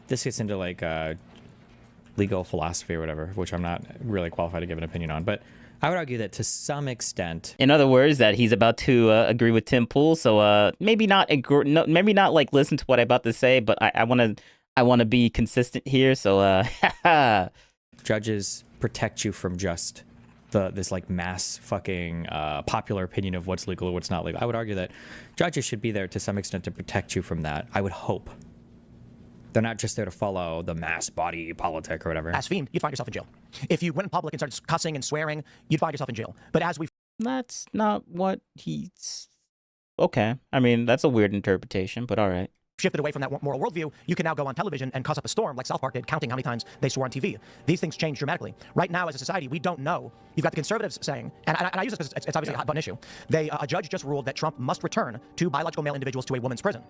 This gets into like legal philosophy or whatever, which I'm not really qualified to give an opinion on. But I would argue that to some extent, In other words, that he's about to agree with Tim Pool. So maybe not maybe not like listen to what I'm about to say, but I want to be consistent here. So judges protect you from just this like mass fucking popular opinion of what's legal or what's not legal. I would argue that judges should be there to some extent to protect you from that. I would hope. They're not just there to follow the mass body politic or whatever. blasphemed, you'd find yourself in jail. If you went in public and started cussing and swearing, you'd find yourself in jail. But as we've that's not what he's. Okay, I mean that's a weird interpretation, but all right. shifted away from that moral worldview, you can now go on television and cuss up a storm like South Park did, counting how many times they swore on TV. These things change dramatically. Right now, as a society, we don't know. You've got the conservatives saying, and I use this because it's obviously a hot button issue. A judge just ruled that Trump must return two biological male individuals to a woman's prison.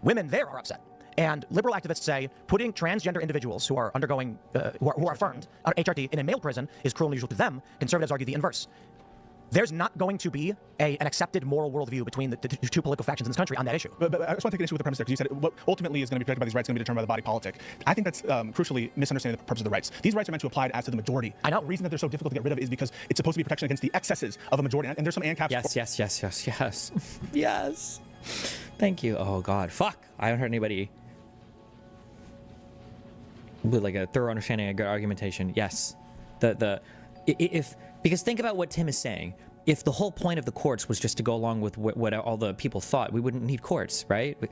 Women there are upset. And liberal activists say putting transgender individuals who are undergoing, who are affirmed, HRT, in a male prison is cruel and unusual to them. Conservatives argue the inverse. There's not going to be an accepted moral worldview between the two political factions in this country on that issue. But I just want to take an issue with the premise there, because you said what ultimately is going to be protected by these rights is going to be determined by the body politic. I think that's crucially misunderstanding the purpose of the rights. These rights are meant to apply as to the majority. I know. The reason that they're so difficult to get rid of is because it's supposed to be protection against the excesses of a majority. And there's some ANCAPs. Yes. Yes. Thank you. Oh God. Fuck. I haven't heard anybody with like a thorough understanding, a good argumentation. Yes. Because think about what Tim is saying. If the whole point of the courts was just to go along with what all the people thought, we wouldn't need courts, right? We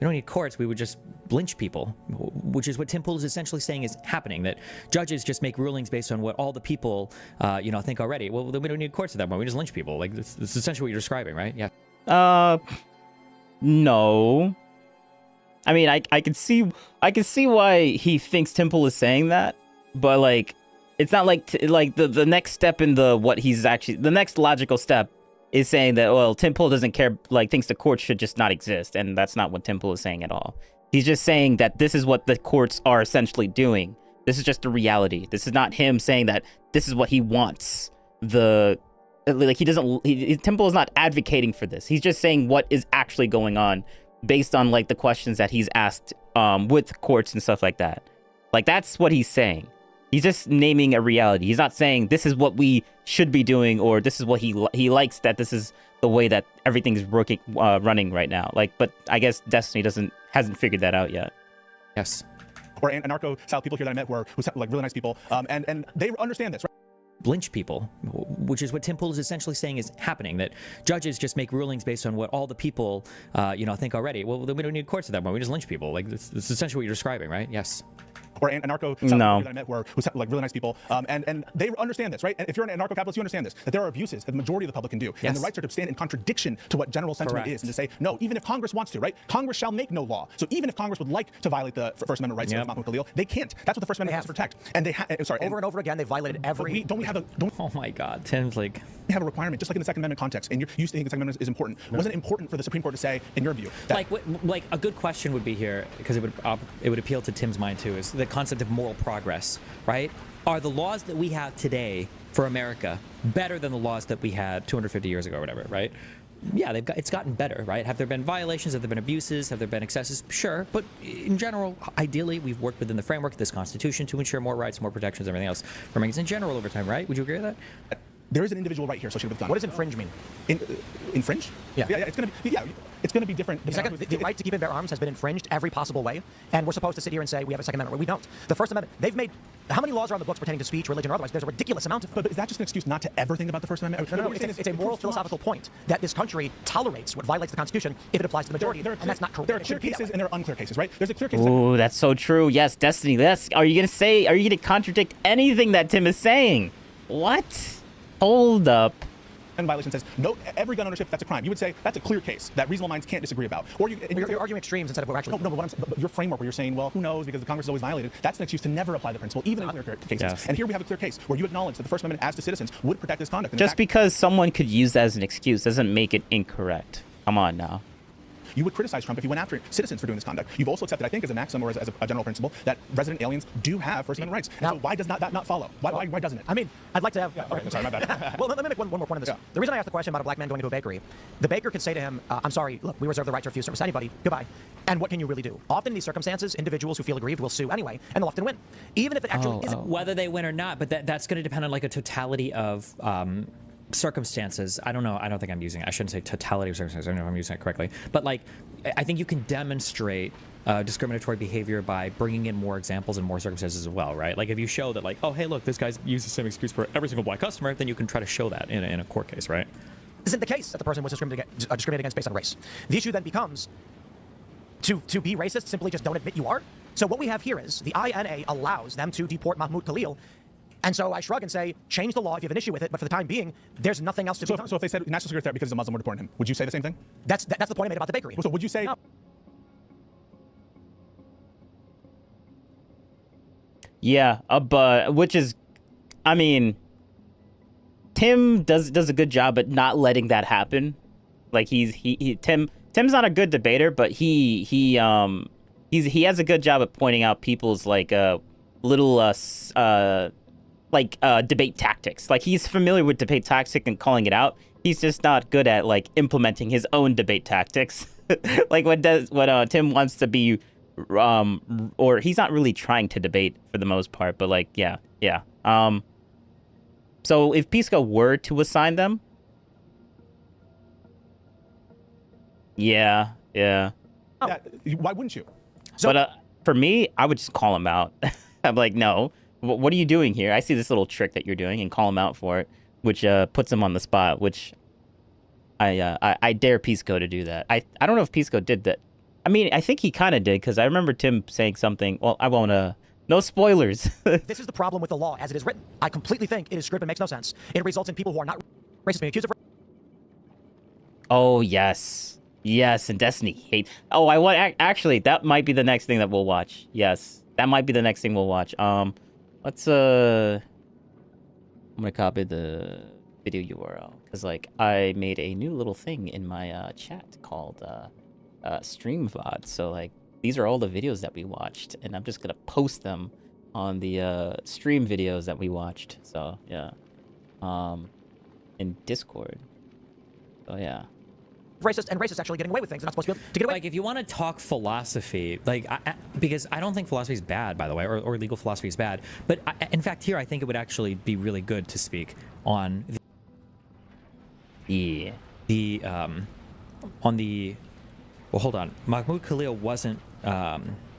don't need courts. We would just lynch people, which is what Tim Pool is essentially saying is happening, that judges just make rulings based on what all the people, think already. Well, then we don't need courts at that point. We just lynch people. Like, this is essentially what you're describing, right? Yeah. No. I mean, I can see why he thinks Tim Pool is saying that, but like, it's not like the next step in the next logical step is saying that, well, Tim Pool doesn't care, like thinks the courts should just not exist, and that's not what Tim Pool is saying at all. He's just saying that this is what the courts are essentially doing. This is just the reality. This is not him saying that this is what he wants. Tim Pool is not advocating for this. He's just saying what is actually going on based on like the questions that he's asked with courts and stuff like that. Like, that's what he's saying. He's just naming a reality. He's not saying this is what we should be doing, or this is what he likes, that this is the way that everything's running right now. Like, but I guess Destiny hasn't figured that out yet. Yes. Or anarcho-style people here that I met who are like really nice people, and they understand this, right? Lynch people, which is what Tim Pool is essentially saying is happening, that judges just make rulings based on what all the people, think already. Well, then we don't need courts at that point. We just lynch people. Like, this is essentially what you're describing, right? Yes. or anarcho No. that I met who are like really nice people, and they understand this, right? And if you're an anarcho-capitalist, you understand this, that there are abuses that the majority of the public can do, and the rights are to stand in contradiction to what general sentiment Correct. is, and to say no, even if Congress wants to, right? Congress shall make no law. So even if Congress would like to violate the First Amendment rights of Mahmoud Khalil, they can't. That's what the First Amendment has to protect. And they Over and over again, they violated every. don't we have a Oh my God, Tim's like. we have a requirement, just like in the Second Amendment context, and you used to think the Second Amendment is important. Wasn't it important for the Supreme Court to say, in your view, that Like a good question would be here, because it would appeal to Tim's mind too, is the concept of moral progress, right? Are the laws that we have today for America better than the laws that we had 250 years ago or whatever, right? Yeah, it's gotten better, right? Have there been violations? Have there been abuses? Have there been excesses? Sure, but in general, ideally, we've worked within the framework of this Constitution to ensure more rights, more protections, everything else for Americans in general over time, right? Would you agree with that? there is an individual right here associated with gun. What does infringe mean? Infringe? Yeah. It's going to be different. The right to keep and bear arms has been infringed every possible way, and we're supposed to sit here and say we have a Second Amendment. We don't. The First Amendment, they've made, how many laws are on the books pertaining to speech, religion, or otherwise? There's a ridiculous amount of them. But is that just an excuse not to ever think about the First Amendment? No, it's a moral philosophical point that this country tolerates what violates the Constitution if it applies to the majority, and that's not correct. There are clear cases and there are unclear cases, right? There's a clear case. Ooh, that's so true. Yes, Destiny. Are you gonna contradict anything that Tim is saying? What? Hold up. And violation says no. Every gun ownership, that's a crime. You would say that's a clear case that reasonable minds can't disagree about. Or you're arguing extremes instead of what actually. No, but your framework where you're saying, well, who knows because the Congress is always violated. That's an excuse to never apply the principle, even in clear cases. Yes. And here we have a clear case where you acknowledge that the First Amendment, as to citizens, would protect this conduct. And Just because someone could use that as an excuse doesn't make it incorrect. Come on now. You would criticize Trump if he went after citizens for doing this conduct. You've also accepted, I think, as a maxim or as a general principle, that resident aliens do have First Amendment rights. Now, so why does that not follow? Why doesn't it? I mean, I'd like to have. Okay, sorry, my bad. Well, let me make one more point on this. Yeah. The reason I asked the question about a black man going into a bakery, the baker could say to him, "I'm sorry, look, we reserve the right to refuse service to anybody. Goodbye." And what can you really do? Often in these circumstances, individuals who feel aggrieved will sue anyway, and they'll often win, even if it actually isn't. Whether they win or not, but that's going to depend on like a totality of circumstances. I don't know. I don't think I'm using it. I shouldn't say totality of circumstances. I don't know if I'm using it correctly. But like, I think you can demonstrate discriminatory behavior by bringing in more examples and more circumstances as well, right? Like if you show that like, oh, hey, look, this guy's used the same excuse for every single black customer, then you can try to show that in a court case, right? Isn't the case that the person was discriminated against based on race. The issue then becomes to be racist, simply just don't admit you are. So what we have here is the INA allows them to deport Mahmoud Khalil. And so I shrug and say, change the law if you have an issue with it, but for the time being, there's nothing else to be done. So if they said national security threat because he's a Muslim, we're deporting him, would you say the same thing? That's the point I made about the bakery. So would you say... No. Yeah, but which is, I mean, Tim does a good job at not letting that happen. Like Tim's not a good debater, but he has a good job at pointing out people's like little debate tactics. Like he's familiar with debate tactics and calling it out. He's just not good at like implementing his own debate tactics. Like when Tim wants to be or he's not really trying to debate for the most part, but like yeah. So if Pisco were to assign them, yeah. Why wouldn't you? But for me, I would just call him out. I'm like, no, what are you doing here? I see this little trick that you're doing, and call him out for it, which puts him on the spot. Which I dare Pisco to do that. I don't know if Pisco did that. I mean, I think he kind of did, because I remember Tim saying something. Well, I won't. No spoilers. This is the problem with the law as it is written. I completely think it is scripted and makes no sense. It results in people who are not racist being accused of. Oh yes, and Destiny hate. Oh, I want actually that might be the next thing that we'll watch. Yes, that might be the next thing we'll watch. Let's I'm gonna copy the video URL because like I made a new little thing in my chat called Stream VOD. So like these are all the videos that we watched, and I'm just gonna post them on the stream videos that we watched. So yeah, in Discord. So yeah. Racists actually getting away with things. They're not supposed to be able to get away. Like if you want to talk philosophy, like because I don't think philosophy is bad, by the way, or legal philosophy is bad. But in fact, here I think it would actually be really good to speak on well, hold on. Mahmoud Khalil wasn't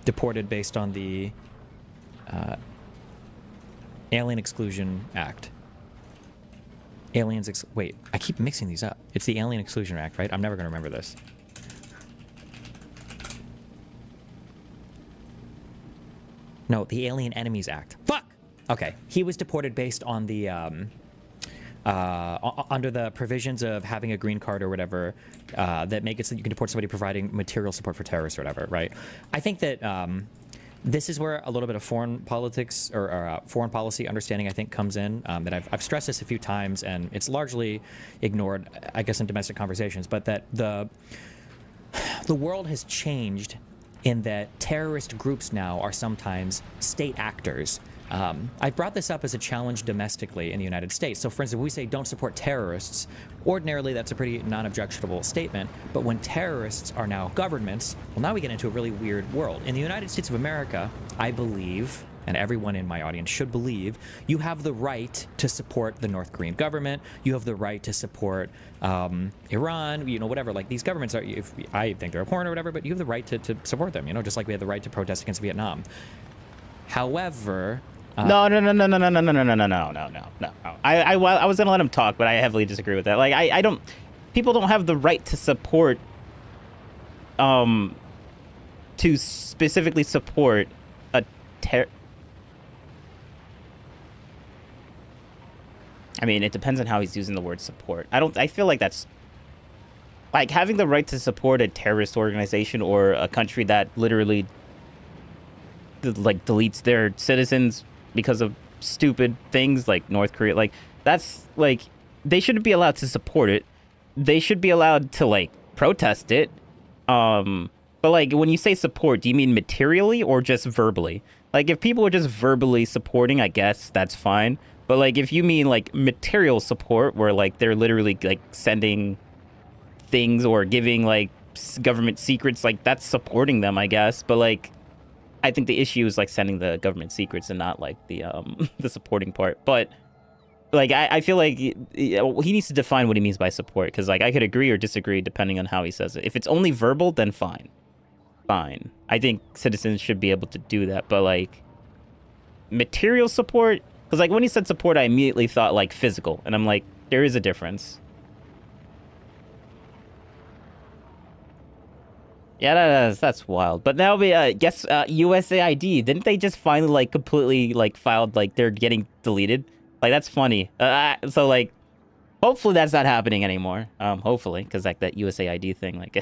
deported based on the Alien Exclusion Act. Wait, I keep mixing these up. It's the Alien Exclusion Act, right? I'm never going to remember this. No, the Alien Enemies Act. Fuck! Okay. He was deported based on the, under the provisions of having a green card or whatever, that make it so that you can deport somebody providing material support for terrorists or whatever, right? I think that this is where a little bit of foreign politics or foreign policy understanding, I think, comes in. That I've stressed this a few times, and it's largely ignored, I guess, in domestic conversations, but that the world has changed in that terrorist groups now are sometimes state actors. I've brought this up as a challenge domestically in the United States. So, for instance, when we say don't support terrorists, ordinarily that's a pretty non-objectionable statement. But when terrorists are now governments, well, now we get into a really weird world. In the United States of America, I believe, and everyone in my audience should believe, you have the right to support the North Korean government. You have the right to support Iran, you know, whatever. Like, these governments are, if I think they're abhorrent or whatever, but you have the right to support them, you know, just like we have the right to protest against Vietnam. However, No. I was gonna let him talk, but I heavily disagree with that. Like, I don't. People don't have the right to support. To specifically support a I mean, it depends on how he's using the word support. I feel like that's like having the right to support a terrorist organization or a country that literally like deletes their citizens because of stupid things like North Korea. Like, that's like, they shouldn't be allowed to support it. They should be allowed to like protest it. But like, when you say support, do you mean materially or just verbally? Like, if people are just verbally supporting, I guess that's fine. But like, if you mean like material support, where like they're literally like sending things or giving like government secrets, like that's supporting them, I guess. But like, I think the issue is like sending the government secrets and not like the the supporting part. But like, I feel like he needs to define what he means by support, because like I could agree or disagree depending on how he says it. If it's only verbal, then fine. I think citizens should be able to do that. But like material support, because like when he said support, I immediately thought like physical, and I'm like, there is a difference. Yeah, that's wild. But now we guess USAID, didn't they just finally like completely like filed like they're getting deleted? Like, that's funny. So like, hopefully that's not happening anymore. Hopefully, because like that USAID thing, like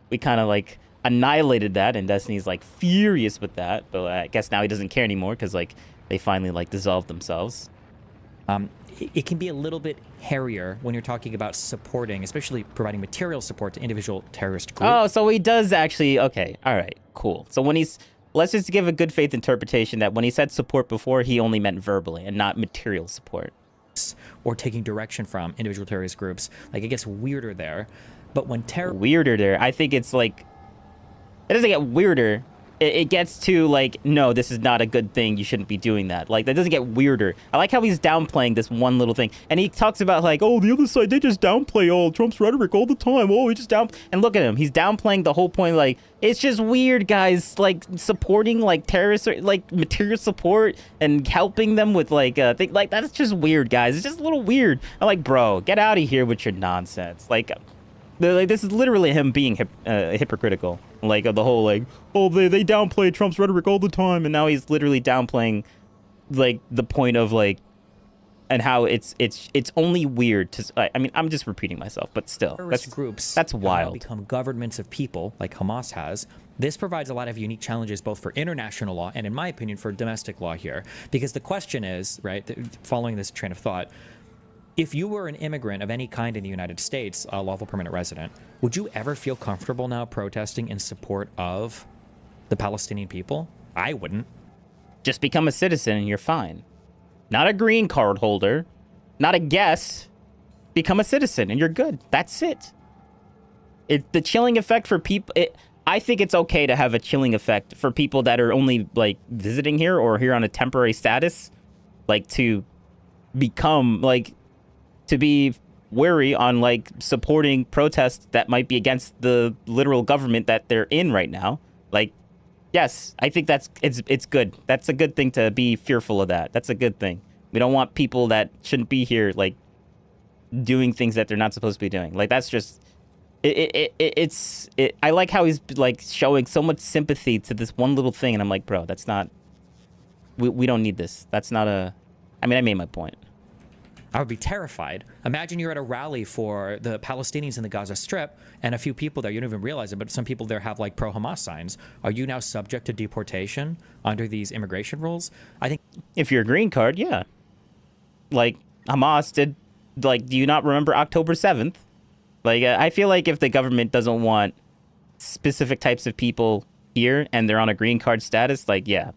we kind of like annihilated that, and Destiny's like furious with that. But I guess now he doesn't care anymore because like they finally like dissolved themselves. It can be a little bit hairier when you're talking about supporting, especially providing material support to individual terrorist groups. Oh, so he does actually. Okay, all right, cool. So when he's, let's just give a good faith interpretation that when he said support before, he only meant verbally and not material support. Or taking direction from individual terrorist groups. Like, it gets weirder there. But when weirder there, I think it's like, it doesn't get weirder. It gets to like, no, this is not a good thing. You shouldn't be doing that. Like, that doesn't get weirder. I like how he's downplaying this one little thing. And he talks about like, oh, the other side, they just downplay all Trump's rhetoric all the time. Oh, he just and look at him. He's downplaying the whole point. Like, it's just weird, guys, like supporting like terrorists, or, like material support and helping them with like like, that's just weird, guys. It's just a little weird. I'm like, bro, get out of here with your nonsense. Like this is literally him being hypocritical. Like, the whole like, oh, they downplay Trump's rhetoric all the time, and now he's literally downplaying like the point of like, and how it's only weird to. I mean, I'm just repeating myself, but still, that's wild. Become governments of people like Hamas has. This provides a lot of unique challenges, both for international law and, in my opinion, for domestic law here. Because the question is, right, following this train of thought, if you were an immigrant of any kind in the United States, a lawful permanent resident, would you ever feel comfortable now protesting in support of the Palestinian people? I wouldn't. Just become a citizen and you're fine. Not a green card holder, not a guest. Become a citizen and you're good. That's it. The chilling effect for people, I think it's okay to have a chilling effect for people that are only like visiting here or here on a temporary status, like to become like, to be wary on like supporting protests that might be against the literal government that they're in right now. Like, yes, I think it's good. That's a good thing to be fearful of that. That's a good thing. We don't want people that shouldn't be here like doing things that they're not supposed to be doing. Like, that's just I like how he's like showing so much sympathy to this one little thing, and I'm like, bro, that's not we don't need this. That's not a. I mean, I made my point. I would be terrified. Imagine you're at a rally for the Palestinians in the Gaza Strip, and a few people there, you don't even realize it, but some people there have like pro-Hamas signs. Are you now subject to deportation under these immigration rules? I think If you're a green card, yeah. Like Hamas did. Like, do you not remember October 7th? Like, I feel like if the government doesn't want specific types of people here and they're on a green card status, like, yeah,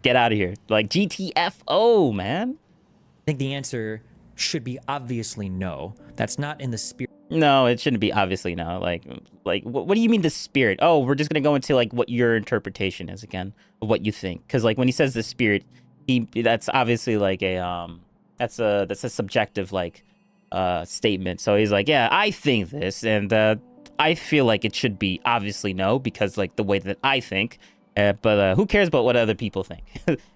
get out of here. Like, GTFO, man. I think the answer should be obviously no. That's not in the spirit. No, it shouldn't be obviously no. Like, what do you mean the spirit? Oh, we're just gonna go into like what your interpretation is again of what you think. Because like when he says the spirit, that's obviously like a that's a subjective like statement. So he's like, yeah, I think this, and I feel like it should be obviously no because like the way that I think. But who cares about what other people think?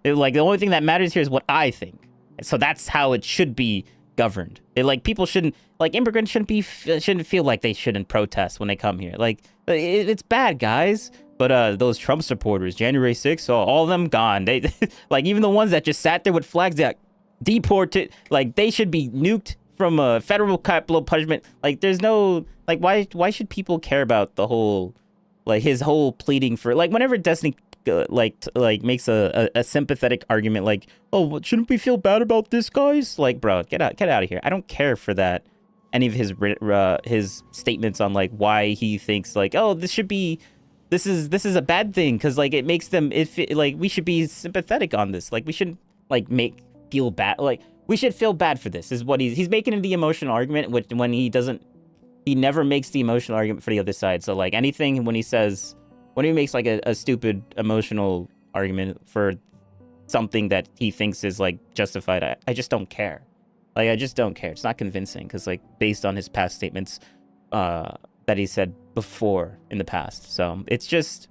Like the only thing that matters here is what I think. So that's how it should be governed. People shouldn't, like immigrants shouldn't feel like they shouldn't protest when they come here. Like it's bad, guys. But those Trump supporters, January 6th, all of them gone. They like even the ones that just sat there with flags that deported, like they should be nuked from a federal capital punishment. Like there's no like why should people care about the whole like his whole pleading for like whenever Destiny makes a sympathetic argument like, oh, shouldn't we feel bad about this, guys? Like, bro, get out of here. I don't care for that. Any of his statements on like why he thinks like, oh, this is a bad thing because like it makes them like we should be sympathetic on this. Like we shouldn't like feel bad. Like we should feel bad for this. Is what he's making the emotional argument, which when he never makes the emotional argument for the other side. So like anything when he makes like a stupid emotional argument for something that he thinks is like justified, I just don't care. Like I just don't care. It's not convincing because like based on his past statements that he said before in the past. So it's just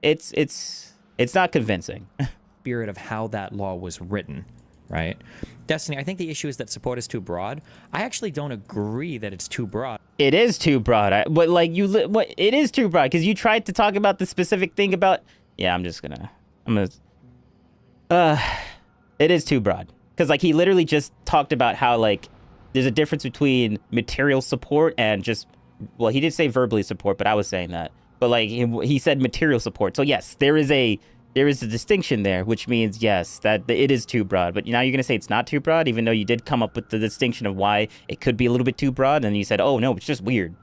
it's not convincing. Spirit of how that law was written, right? Destiny, I think the issue is that support is too broad. I actually don't agree that it's too broad. It is too broad. It is too broad because you tried to talk about the specific thing about. Yeah, I'm gonna. It is too broad because like he literally just talked about how like there's a difference between material support and just. Well, he did say verbally support, but I was saying that. But like he said material support. So yes, there is a distinction there, which means yes, that it is too broad. But now you're gonna say it's not too broad, even though you did come up with the distinction of why it could be a little bit too broad, and you said, oh no, it's just weird.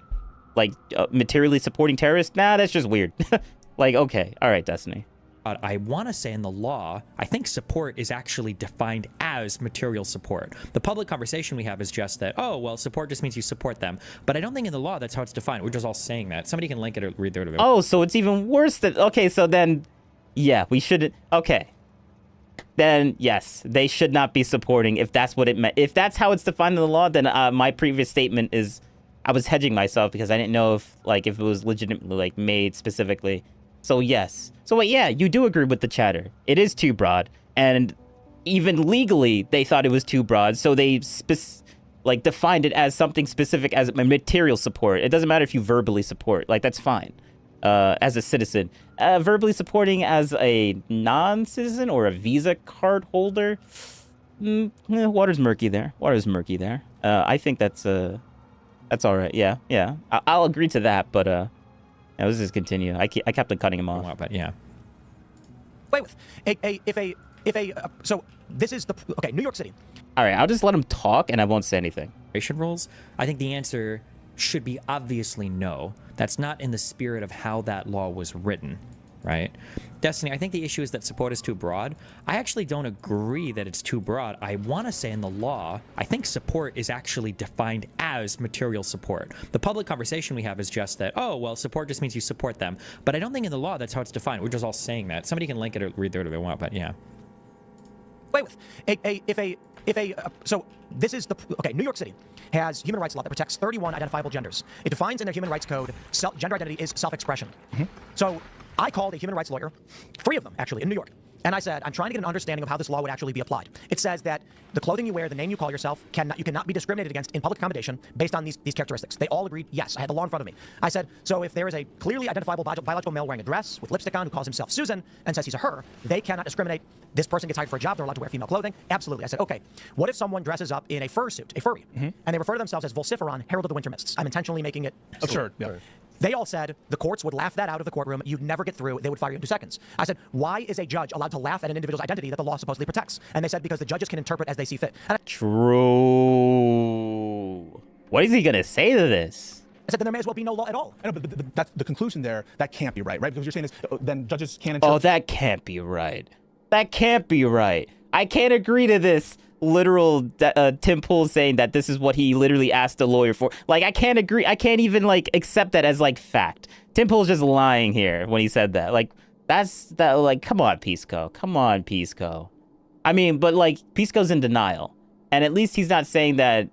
Like materially supporting terrorists? Nah, that's just weird. Like okay, all right, Destiny. I want to say in the law, I think support is actually defined as material support. The public conversation we have is just that, oh, well, support just means you support them. But I don't think in the law that's how it's defined. We're just all saying that. Somebody can link it or read through it. Oh, so it's even worse than... Okay, so then... Yeah, we shouldn't... Okay. Then, yes, they should not be supporting if that's what it meant. If that's how it's defined in the law, then my previous statement is... I was hedging myself because I didn't know if it was legitimately, like, made specifically. So, yes. So, yeah, you do agree with the chatter. It is too broad. And even legally, they thought it was too broad. So they, defined it as something specific as material support. It doesn't matter if you verbally support. Like, that's fine. As a citizen. Verbally supporting as a non-citizen or a Visa card holder? Water's murky there. I think that's all right. Yeah. I'll agree to that, but... Now, let's just continue. I kept on cutting him off. But yeah. Play with. So this is okay, New York City. All right, I'll just let him talk and I won't say anything. Rules? I think the answer should be obviously no. That's not in the spirit of how that law was written, right? Destiny, I think the issue is that support is too broad. I actually don't agree that it's too broad. I want to say in the law, I think support is actually defined as material support. The public conversation we have is just that, oh, well, support just means you support them. But I don't think in the law that's how it's defined. We're just all saying that. Somebody can link it or read through it if they want, but yeah. Play with. So this is okay, New York City has human rights law that protects 31 identifiable genders. It defines in their human rights code gender identity is self-expression. So I called a human rights lawyer, 3 of them actually, in New York, And I said, I'm trying to get an understanding of how this law would actually be applied. It says that the clothing you wear, the name you call yourself, you cannot be discriminated against in public accommodation based on these characteristics. They all agreed, yes. I had the law in front of me. I said, so if there is a clearly identifiable biological male wearing a dress with lipstick on who calls himself Susan and says he's a her, they cannot discriminate. This person gets hired for a job, they're allowed to wear female clothing. Absolutely. I said, okay, what if someone dresses up in a fursuit, a furry, and they refer to themselves as Vociferon, Herald of the Winter Mists? I'm intentionally making it Absurd. Yeah. They all said the courts would laugh that out of the courtroom. You'd never get through. They would fire you in 2 seconds. I said, why is a judge allowed to laugh at an individual's identity that the law supposedly protects? And they said because the judges can interpret as they see fit. And True. What is he going to say to this? I said, then there may as well be no law at all. I know, but that's the conclusion there. That can't be right? Because you're saying is then judges can't interpret. Oh, that can't be right. That can't be right. I can't agree to this literal Tim Pool saying that this is what he literally asked the lawyer for. Like, I can't agree. I can't even, like, accept that as, like, fact. Tim Pool's just lying here when he said that. Like, come on, Pisco. Come on, Pisco. I mean, but, like, Pisco's in denial. And at least he's not saying that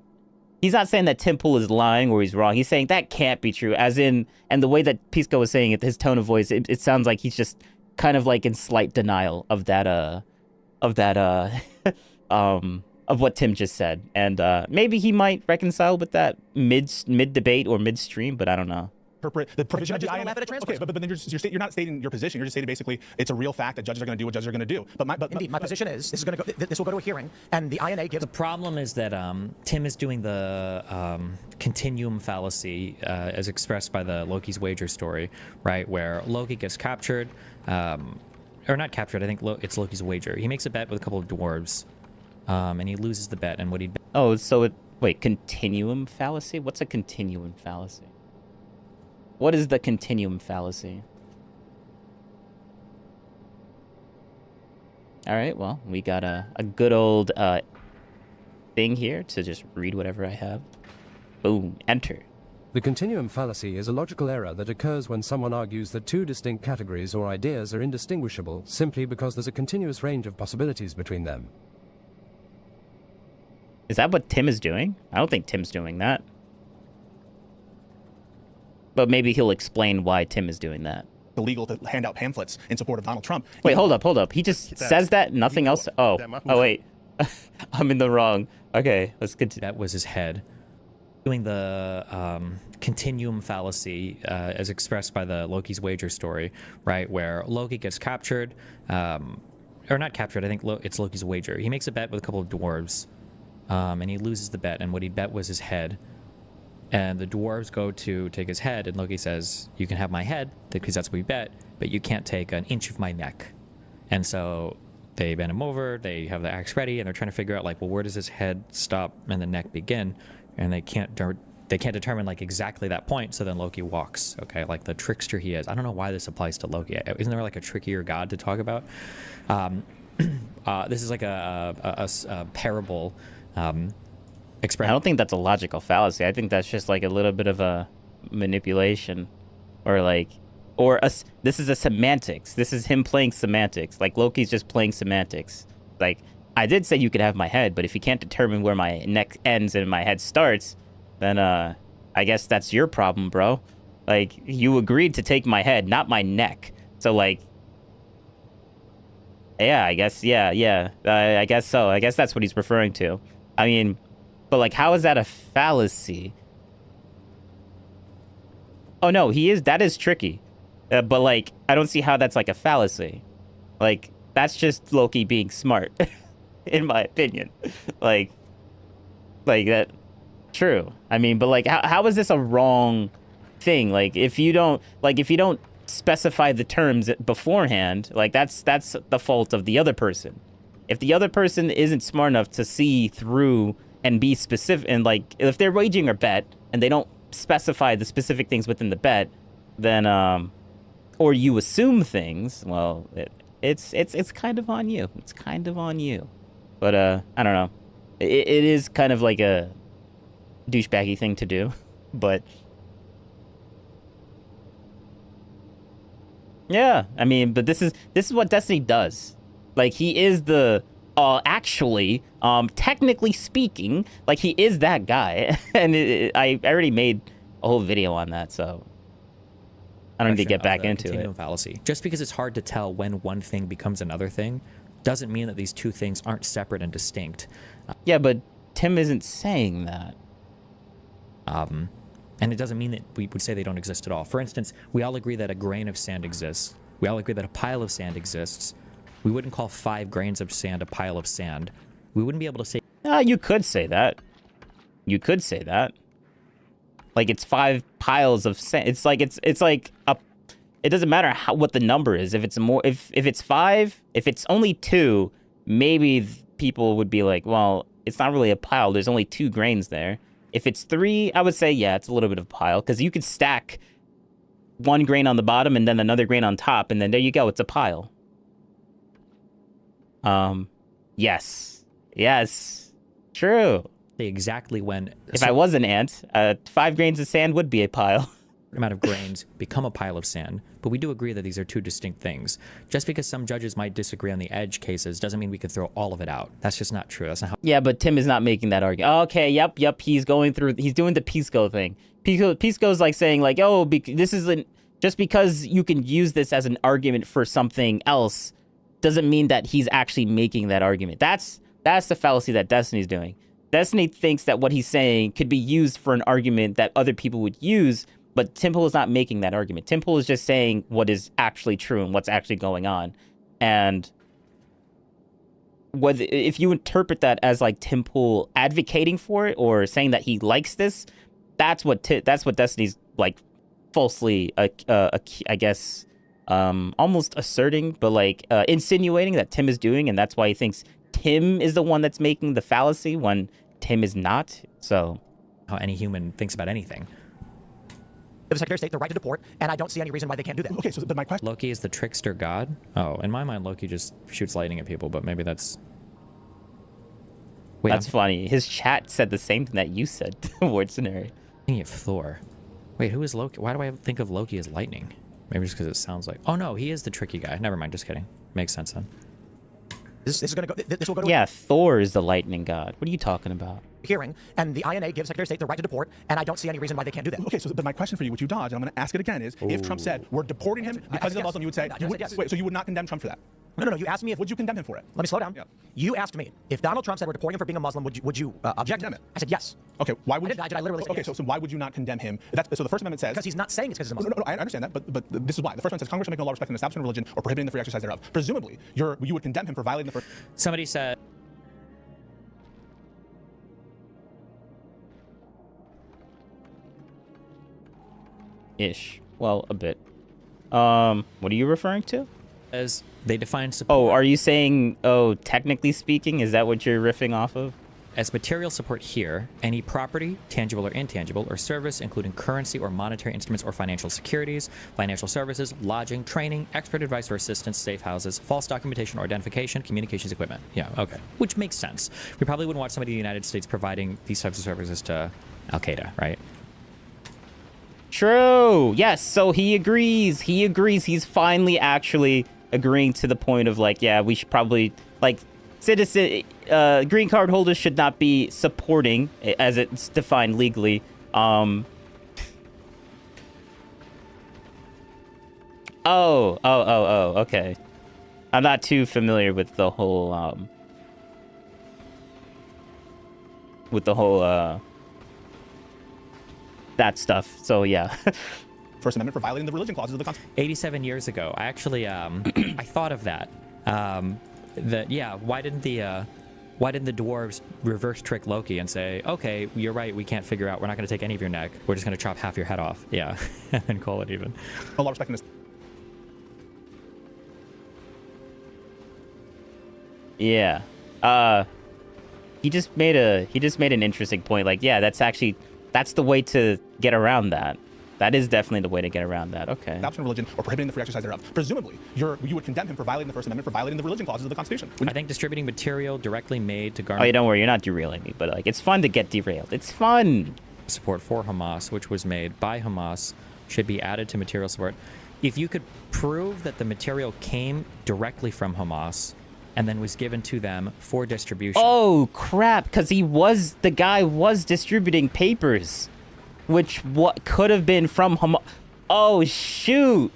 Tim Pool is lying or he's wrong. He's saying that can't be true. As in, and the way that Pisco was saying it, his tone of voice, it sounds like he's just kind of, like, in slight denial of of what Tim just said. And maybe he might reconcile with that mid debate or midstream, but I don't know. Interpret the provision of the Judges don't INA. laugh at a transcript. Okay, but then you're not stating your position. You're just stating basically it's a real fact that judges are going to do what judges are going to do. Indeed, my position is this will go to a hearing, and the INA gives. The problem is that Tim is doing the continuum fallacy as expressed by the Loki's wager story, right? Where Loki gets captured, or not captured. I think it's Loki's wager. He makes a bet with a couple of dwarves, and he loses the bet. And what he wait, continuum fallacy? What's a continuum fallacy? What is the continuum fallacy? All right, well, we got a good old thing here to just read whatever I have. Boom, enter. The continuum fallacy is a logical error that occurs when someone argues that two distinct categories or ideas are indistinguishable simply because there's a continuous range of possibilities between them. Is that what Tim is doing? I don't think Tim's doing that. But maybe he'll explain why Tim is doing that. Illegal to hand out pamphlets in support of Donald Trump. Wait, hold up. He just says that, nothing else? Oh, wait. I'm in the wrong. Okay, let's continue. That was his head. Doing the continuum fallacy as expressed by the Loki's wager story, right? Where Loki gets captured, or not captured, I think it's Loki's wager. He makes a bet with a couple of dwarves, and he loses the bet, and what he bet was his head. And the dwarves go to take his head, and Loki says, you can have my head, because that's what we bet, but you can't take an inch of my neck. And so they bend him over, they have the axe ready, and they're trying to figure out, like, well, where does his head stop and the neck begin? And they can't determine, like, exactly that point, so then Loki walks, okay, like the trickster he is. I don't know why this applies to Loki. Isn't there, like, a trickier god to talk about? This is like a parable I don't think that's a logical fallacy. I think that's just like a little bit of a manipulation, this is a semantics. This is him playing semantics. Like Loki's just playing semantics. Like, I did say you could have my head, but if you can't determine where my neck ends and my head starts, then I guess that's your problem, bro. Like, you agreed to take my head, not my neck. So like, yeah, I guess, yeah. I guess so. I guess that's what he's referring to. I mean, but like, how is that a fallacy? Oh no, that is tricky. But like, I don't see how that's like a fallacy. Like, that's just Loki being smart, in my opinion. Like that, true. I mean, but like, how is this a wrong thing? Like, if you don't specify the terms beforehand, like that's the fault of the other person. If the other person isn't smart enough to see through and be specific, and like, if they're waging a bet and they don't specify the specific things within the bet, then or you assume things, well, it's kind of on you. It's kind of on you. But I don't know. It is kind of like a douchebaggy thing to do, but yeah, I mean, but this is what Destiny does. Like, he is the actually, technically speaking, like, he is that guy. And I already made a whole video on that, so I don't need to question get back of the into continuum it. fallacy. Just because it's hard to tell when one thing becomes another thing doesn't mean that these two things aren't separate and distinct. Yeah, but Tim isn't saying that. And it doesn't mean that we would say they don't exist at all. For instance, we all agree that a grain of sand exists. We all agree that a pile of sand exists. We wouldn't call 5 grains of sand a pile of sand. We wouldn't be able to say... You could say that. You could say that. Like, it's 5 piles of sand. It's like a... It doesn't matter what the number is. If it's more, if it's 5, if it's only 2, maybe people would be like, well, it's not really a pile. There's only 2 grains there. If it's 3, I would say, yeah, it's a little bit of a pile, because you could stack 1 grain on the bottom and then another grain on top, and then there you go. It's a pile. Yes. Yes. True. exactly when... If I was an ant, 5 grains of sand would be a pile. Amount of grains become a pile of sand, but we do agree that these are two distinct things. Just because some judges might disagree on the edge cases doesn't mean we could throw all of it out. That's just not true. That's not how... Yeah, but Tim is not making that argument. Okay, yep, he's doing the Pisco thing. Pisco's like saying like, oh, this isn't, just because you can use this as an argument for something else doesn't mean that he's actually making that argument. That's the fallacy that Destiny's doing. Destiny thinks that what he's saying could be used for an argument that other people would use, but Temple is not making that argument. Temple is just saying what is actually true and what's actually going on. And whether, if you interpret that as like Temple advocating for it or saying that he likes this, that's what Destiny's like falsely, I guess, almost asserting, but like insinuating that Tim is doing, and that's why he thinks Tim is the one that's making the fallacy when Tim is not. So how any human thinks about anything. The Secretary of State the right to deport, and I don't see any reason why they can't do that. Okay, so but my question... Loki is the trickster god? Oh, in my mind, Loki just shoots lightning at people, but maybe that's... Wait, that's funny. His chat said the same thing that you said, Wartsenary. Thinking of Thor. Wait, who is Loki? Why do I think of Loki as lightning? Maybe just because it sounds like... Oh, no, he is the tricky guy. Never mind, just kidding. Makes sense then. This is going to go... This will go to... Yeah, Thor is the lightning god. What are you talking about? Hearing, and the INA gives Secretary of State the right to deport, and I don't see any reason why they can't do that. Okay, so but my question for you, which you dodged, and I'm going to ask it again, is if Trump said we're deporting him because he's a Muslim, you would say yes. Wait, so you would not condemn Trump for that? No. You asked me if... Would you condemn him for it? Let me slow down. Yeah. You asked me if Donald Trump said we're deporting him for being a Muslim, would you object? Condemn it. I said yes. Okay, why would did I literally say okay, yes? so why would you not condemn him? So the First Amendment says... Because he's not saying it's because he's a Muslim. No, I understand that, but this is why. The First Amendment says Congress shall make no law respecting the establishment of religion or prohibiting the free exercise thereof. Presumably, you would condemn him for violating the First... Somebody said... Ish. Well, a bit. What are you referring to? As they define support... Oh, are you saying, technically speaking, is that what you're riffing off of? As material support here, any property, tangible or intangible, or service, including currency or monetary instruments or financial securities, financial services, lodging, training, expert advice or assistance, safe houses, false documentation or identification, communications equipment. Yeah, okay. Which makes sense. We probably wouldn't want somebody in the United States providing these types of services to Al-Qaeda, right? True. Yes, so he agrees. He's finally actually agreeing to the point of like, yeah, we should probably, like, green card holders should not be supporting, as it's defined legally, okay. I'm not too familiar with the whole, that stuff. So yeah. First Amendment for violating the religion clauses of the Constitution. 87 years ago, I actually, I thought of that. Why didn't the dwarves reverse trick Loki and say, okay, you're right, we can't figure out, we're not going to take any of your neck, we're just going to chop half your head off. Yeah, and then call it even. No law respecting this. Yeah. He just made an interesting point. Like, yeah, that's the way to get around that. That is definitely the way to get around that. Okay. Establishment of religion or prohibiting the free exercise thereof. Presumably, you would condemn him for violating the First Amendment, for violating the religion clauses of the Constitution. I think distributing material directly made to garner... Oh, yeah, don't worry, you're not derailing me, but like, it's fun to get derailed. It's fun. Support for Hamas, which was made by Hamas, should be added to material support. If you could prove that the material came directly from Hamas and then was given to them for distribution... Oh, crap, because the guy was distributing papers, which could have been from Hamas. Oh, shoot.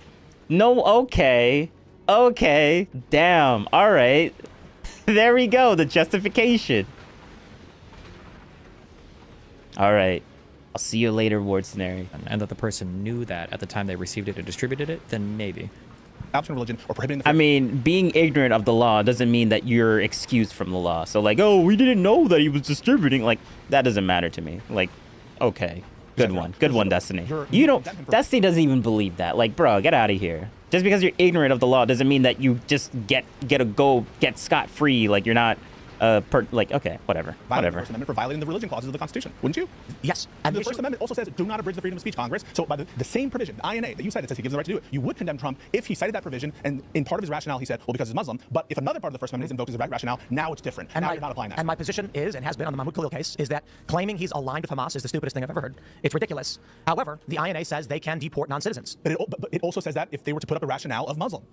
No, okay. Okay. Damn. All right. There we go. The justification. All right. I'll see you later, Ward Scenario. And that the person knew that at the time they received it and distributed it, then maybe. Option of religion or prohibiting the I mean, being ignorant of the law doesn't mean that you're excused from the law. So like, oh, we didn't know that he was distributing. Like, that doesn't matter to me. Like, okay. Good one. Good one, Destiny. You don't... Destiny doesn't even believe that. Like, bro, get out of here. Just because you're ignorant of the law doesn't mean that you just get scot-free. Like, you're not... like, okay, whatever. The First Amendment for violating the religion clauses of the Constitution, wouldn't you? Yes. And the First Amendment also says do not abridge the freedom of speech, Congress. So by the same provision, the INA that you cited, says he gives the right to do it, you would condemn Trump if he cited that provision and in part of his rationale he said, well, because he's Muslim. But if another part of the First Amendment is invoked as a rationale, now it's different. And now you're not applying that. And my position is, and has been on the Mahmoud Khalil case, is that claiming he's aligned with Hamas is the stupidest thing I've ever heard. It's ridiculous. However, the INA says they can deport non-citizens. But it also says that if they were to put up a rationale of Muslim.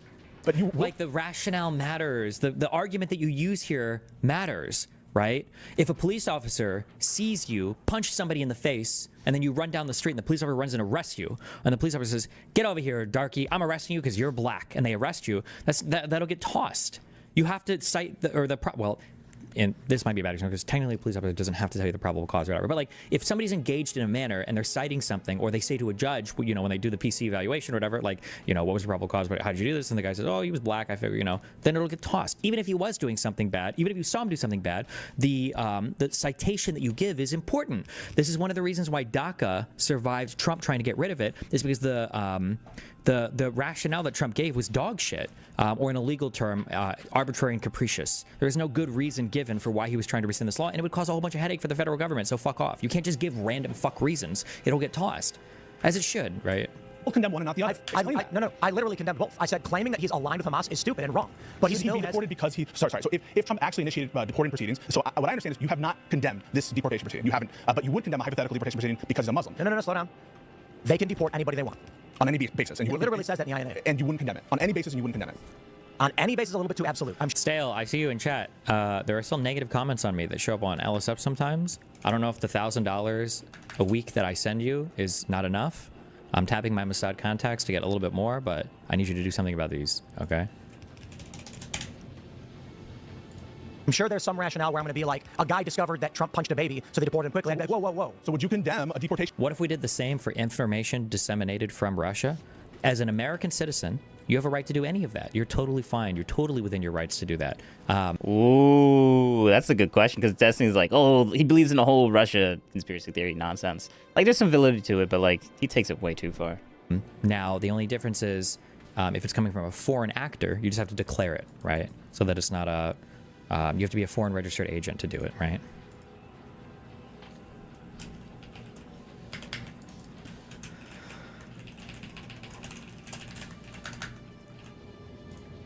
But you like the rationale matters. The argument that you use here matters. Right? If a police officer sees you punch somebody in the face and then you run down the street and the police officer runs and arrests you and the police officer says, get over here, darky, I'm arresting you because you're black, and they arrest you, that'll get tossed. You have to cite and this might be a bad example because technically a police officer doesn't have to tell you the probable cause or whatever. But like if somebody's engaged in a manner and they're citing something, or they say to a judge, you know, when they do the PC evaluation or whatever, like, you know, what was the probable cause? How did you do this? And the guy says, oh, he was black. I figure, you know, then it'll get tossed. Even if he was doing something bad, even if you saw him do something bad, the citation that you give is important. This is one of the reasons why DACA survived Trump trying to get rid of it, is because the rationale that Trump gave was dog shit, or in a legal term, arbitrary and capricious. There is no good reason given for why he was trying to rescind this law, and it would cause a whole bunch of headache for the federal government, so fuck off. You can't just give random fuck reasons. It'll get tossed, as it should, right? We'll condemn one and not the other. No, I literally condemned both. I said claiming that he's aligned with Hamas is stupid and wrong. But he's being deported because he... Sorry. So if Trump actually initiated deporting proceedings, so what I understand is you have not condemned this deportation proceeding. You haven't, but you would condemn a hypothetical deportation proceeding because he's a Muslim. No, slow down. They can deport anybody they want. On any basis. And it literally says that in the INA. And you wouldn't condemn it. On any basis, and you wouldn't condemn it. On any basis, a little bit too absolute. Stale, I see you in chat. There are still negative comments on me that show up on LSUp sometimes. I don't know if the $1,000 a week that I send you is not enough. I'm tapping my Mossad contacts to get a little bit more, but I need you to do something about these, okay? I'm sure there's some rationale where I'm going to be like, a guy discovered that Trump punched a baby, so they deported him quickly. I'd be like, whoa. So would you condemn a deportation? What if we did the same for information disseminated from Russia? As an American citizen, you have a right to do any of that. You're totally fine. You're totally within your rights to do that. Ooh, that's a good question, because Destiny's like, oh, he believes in the whole Russia conspiracy theory nonsense. Like, there's some validity to it, but, like, he takes it way too far. Now, the only difference is if it's coming from a foreign actor, you just have to declare it, right? So that it's not a... you have to be a foreign registered agent to do it, right?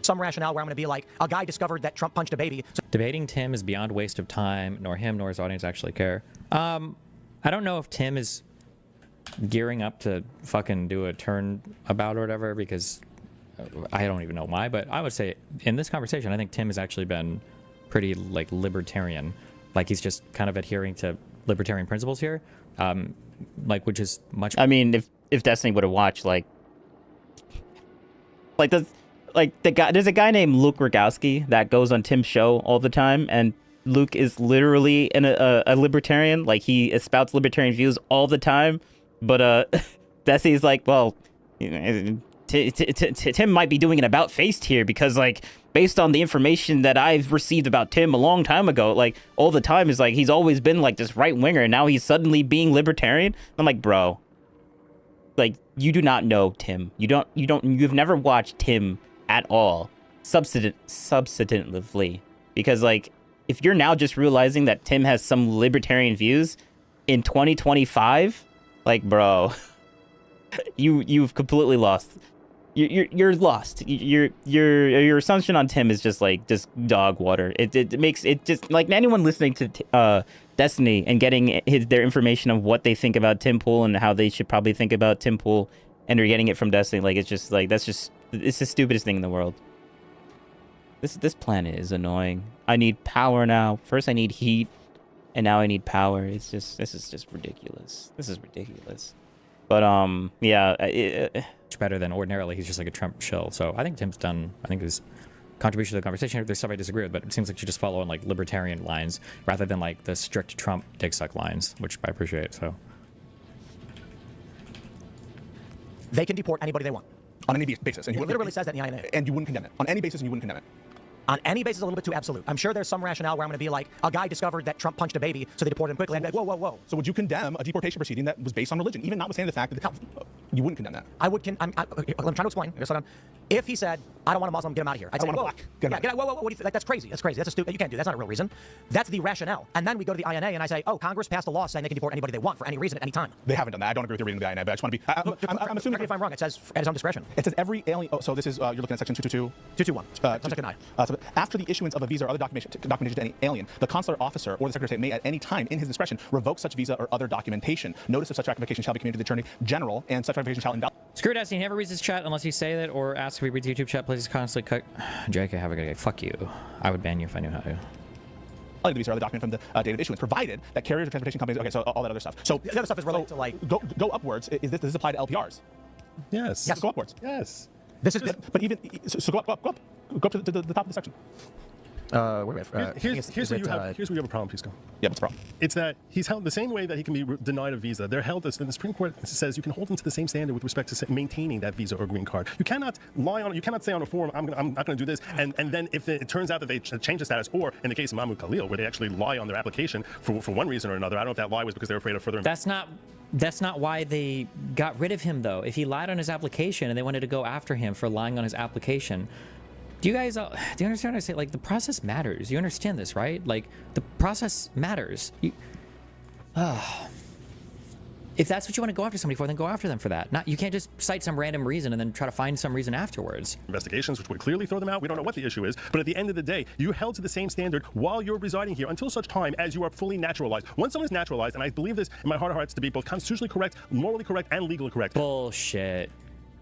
Some rationale where I'm going to be like, a guy discovered that Trump punched a baby. So Debating Tim is beyond waste of time. Nor him nor his audience actually care. I don't know if Tim is gearing up to fucking do a turnabout or whatever, because I don't even know why. But I would say in this conversation, I think Tim has actually been pretty like libertarian. Like he's just kind of adhering to libertarian principles here. Like which is much. I mean, if Destiny would have watched there's a guy named Luke Rogowski that goes on Tim's show all the time, and Luke is literally a libertarian. Like he espouts libertarian views all the time, but Destiny's like, well, you know, Tim might be doing an about face here because like based on the information that I've received about Tim a long time ago, like all the time is like he's always been like this right winger, and now he's suddenly being libertarian. I'm like, bro, like you do not know Tim. You've never watched Tim at all substantively, because like if you're now just realizing that Tim has some libertarian views in 2025, like bro, you've completely lost. You're lost. Your assumption on Tim is just dog water. It makes it just like anyone listening to Destiny and getting their information of what they think about Tim Pool and how they should probably think about Tim Pool, and they're getting it from Destiny. Like it's just like it's the stupidest thing in the world. This planet is annoying. I need power now. First I need heat, and now I need power. This is just ridiculous. This is ridiculous. But yeah, Much better than ordinarily. He's just like a Trump shill. So I think Tim's done. I think his contribution to the conversation. There's stuff I disagree with, but it seems like you just follow on like libertarian lines rather than like the strict Trump dick suck lines, which I appreciate. So They can deport anybody they want. On any basis. And It literally says that in the INA. And you wouldn't condemn it. On any basis, and you wouldn't condemn it. On any basis, a little bit too absolute. I'm sure there's some rationale where I'm going to be like, a guy discovered that Trump punched a baby, so they deported him quickly. I'm like, whoa, whoa, whoa. So would you condemn a deportation proceeding that was based on religion, even notwithstanding the fact that you wouldn't condemn that? I would. I'm trying to explain. Slow down. If he said, "I don't want a Muslim, get him out of here," I'd say, want a "Whoa, black. Get him out. Get out. Whoa, whoa, whoa! What do you think? Like, that's crazy. That's crazy. That's a stupid. You can't do that. That's not a real reason. That's the rationale. And then we go to the INA, and I say, "Oh, Congress passed a law saying they can deport anybody they want for any reason at any time." They haven't done that. I don't agree with your reading of the INA, but I just want to be. I'm assuming. Correct me if I'm wrong. It says at his own discretion. It says every alien. Oh, so this is you're looking at section 222. 221. Second I. So after the issuance of a visa or other documentation to any alien, the consular officer or the Secretary of State may at any time in his discretion revoke such visa or other documentation. Notice of such ratification shall be communicated to the Attorney General, and such ratification shall invalidate. Screw it, he never reads his chat unless you say that or ask if he reads YouTube chat. Please constantly cut. JK, have a good day. Fuck you. I would ban you if I knew how to. The visa or other document from the date of issuance, provided that carriers or transportation companies. Okay, so all that other stuff. So the other stuff is related to like go upwards. Is this apply to LPRs? Yes. Yes. Go upwards. Yes. this is. But even so, go up to the top of the section. Wait a minute. Here's where you have a problem, Pisco. Yeah, what's the problem? It's that he's held the same way that he can be denied a visa. They're held as, and the Supreme Court says you can hold him to the same standard with respect to maintaining that visa or green card. You cannot lie on. You cannot say on a forum, I'm not going to do this, and then if it turns out that they change the status, or in the case of Mahmoud Khalil, where they actually lie on their application for one reason or another. I don't know if that lie was because they were afraid of further. That's not why they got rid of him, though. If he lied on his application and they wanted to go after him for lying on his application. Do you understand what I say? Like, the process matters. You understand this, right? Like, the process matters. If that's what you want to go after somebody for, then go after them for that. You can't just cite some random reason and then try to find some reason afterwards. Investigations, which would clearly throw them out. We don't know what the issue is, but at the end of the day, you're held to the same standard while you're residing here until such time as you are fully naturalized. Once someone is naturalized, and I believe this in my heart of hearts to be both constitutionally correct, morally correct, and legally correct. Bullshit.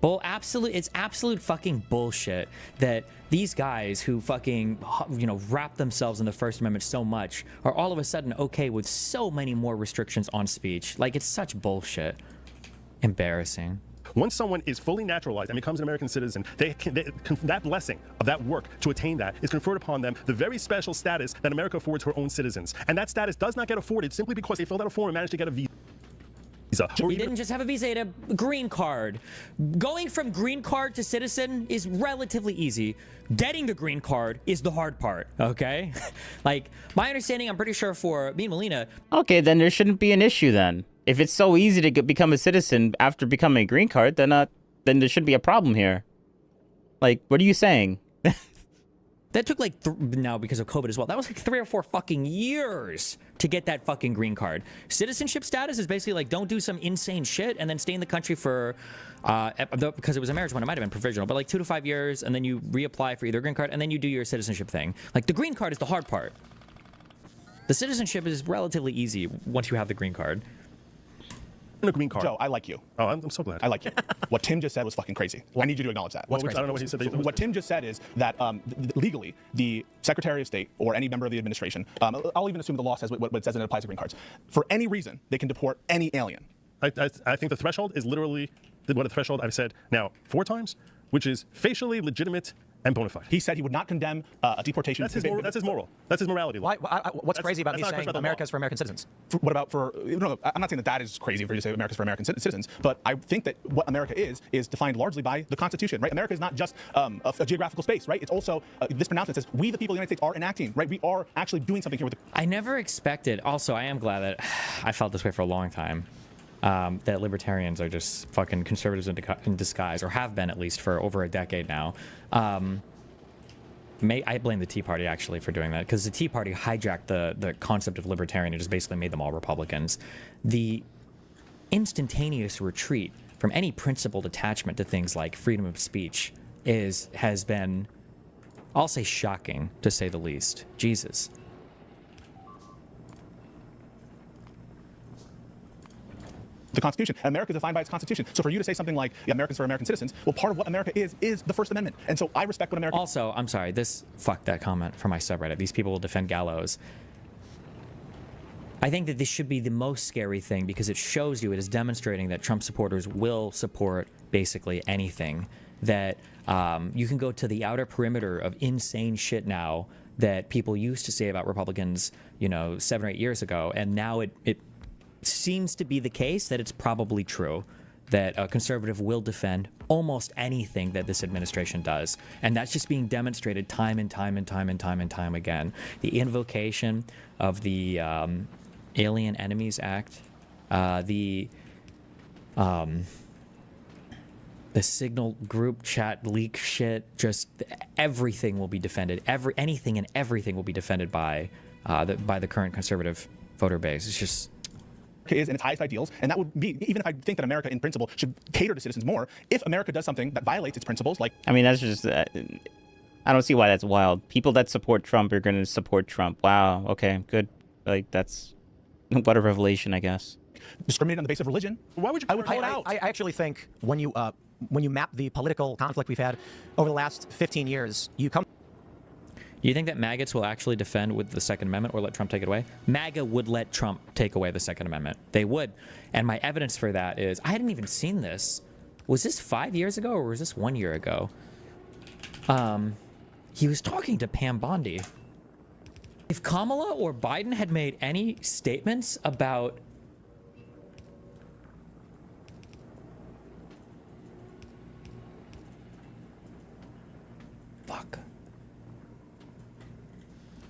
It's absolute fucking bullshit that these guys who fucking, wrap themselves in the First Amendment so much are all of a sudden okay with so many more restrictions on speech. Like, it's such bullshit. Embarrassing. Once someone is fully naturalized and becomes an American citizen, that blessing of that work to attain that is conferred upon them the very special status that America affords her own citizens. And that status does not get afforded simply because they filled out a form and managed to get a visa. He didn't just have a visa, he had a green card. Going from green card to citizen is relatively easy. Getting the green card is the hard part, okay? Like, my understanding, I'm pretty sure for me and Melina... Okay, then there shouldn't be an issue then. If it's so easy to become a citizen after becoming a green card, then there shouldn't be a problem here. Like, what are you saying? That took like, now because of COVID as well, that was like 3 or 4 fucking years to get that fucking green card. Citizenship status is basically like, don't do some insane shit and then stay in the country for, because it was a marriage one, it might have been provisional, but like 2 to 5 years, and then you reapply for either green card, and then you do your citizenship thing. Like, the green card is the hard part. The citizenship is relatively easy once you have the green card. A green card. Joe, I like you. Oh, I'm so glad. I like you. What Tim just said was fucking crazy. I need you to acknowledge that. I don't know what he said. What Tim just said is that legally, the Secretary of State or any member of the administration, I'll even assume the law says what it says and it applies to green cards. For any reason, they can deport any alien. I think the threshold is literally what a threshold I've said now 4 times, which is facially legitimate and bona fide. He said he would not condemn a deportation. That's his moral. That's his morality. What's crazy about me saying America's for American citizens? What about no, I'm not saying that is crazy for you to say America's for American citizens, but I think that what America is defined largely by the Constitution, right? America is not just a geographical space, right? It's also, this pronouncement says, we the people of the United States are enacting, right? We are actually doing something here with the... I never expected, also, I am glad that I felt this way for a long time. That libertarians are just fucking conservatives in disguise, or have been at least for over a decade now. I blame the Tea Party actually for doing that, because the Tea Party hijacked the concept of libertarian and just basically made them all Republicans. The instantaneous retreat from any principled attachment to things like freedom of speech has been, I'll say, shocking to say the least. Jesus. The Constitution. America is defined by its Constitution. So for you to say something like, yeah, Americans for American citizens, well, part of what America is the First Amendment. And so I respect what America... Also, I'm sorry, fuck that comment from my subreddit. These people will defend Gallows. I think that this should be the most scary thing because it shows you, it is demonstrating that Trump supporters will support basically anything. That you can go to the outer perimeter of insane shit now that people used to say about Republicans, you know, 7 or 8 years ago. And now it seems to be the case that it's probably true that a conservative will defend almost anything that this administration does. And that's just being demonstrated time and time and time and time and time again. The invocation of the Alien Enemies Act, the Signal group chat leak shit, just everything will be defended. Anything and everything will be defended by the current conservative voter base. It's just is and its highest ideals, and that would be, even if I think that America in principle should cater to citizens more, if America does something that violates its principles, like... I mean, that's just... I don't see why that's wild. People that support Trump are going to support Trump. Wow, okay, good. Like, that's... What a revelation, I guess. Discriminate on the basis of religion. Why would you... I would call it out. I actually think when you map the political conflict we've had over the last 15 years, you come... You think that maggots will actually defend with the Second Amendment or let Trump take it away? MAGA would let Trump take away the Second Amendment. They would. And my evidence for that is, I hadn't even seen this. Was this 5 years ago or was this 1 year ago? He was talking to Pam Bondi. If Kamala or Biden had made any statements about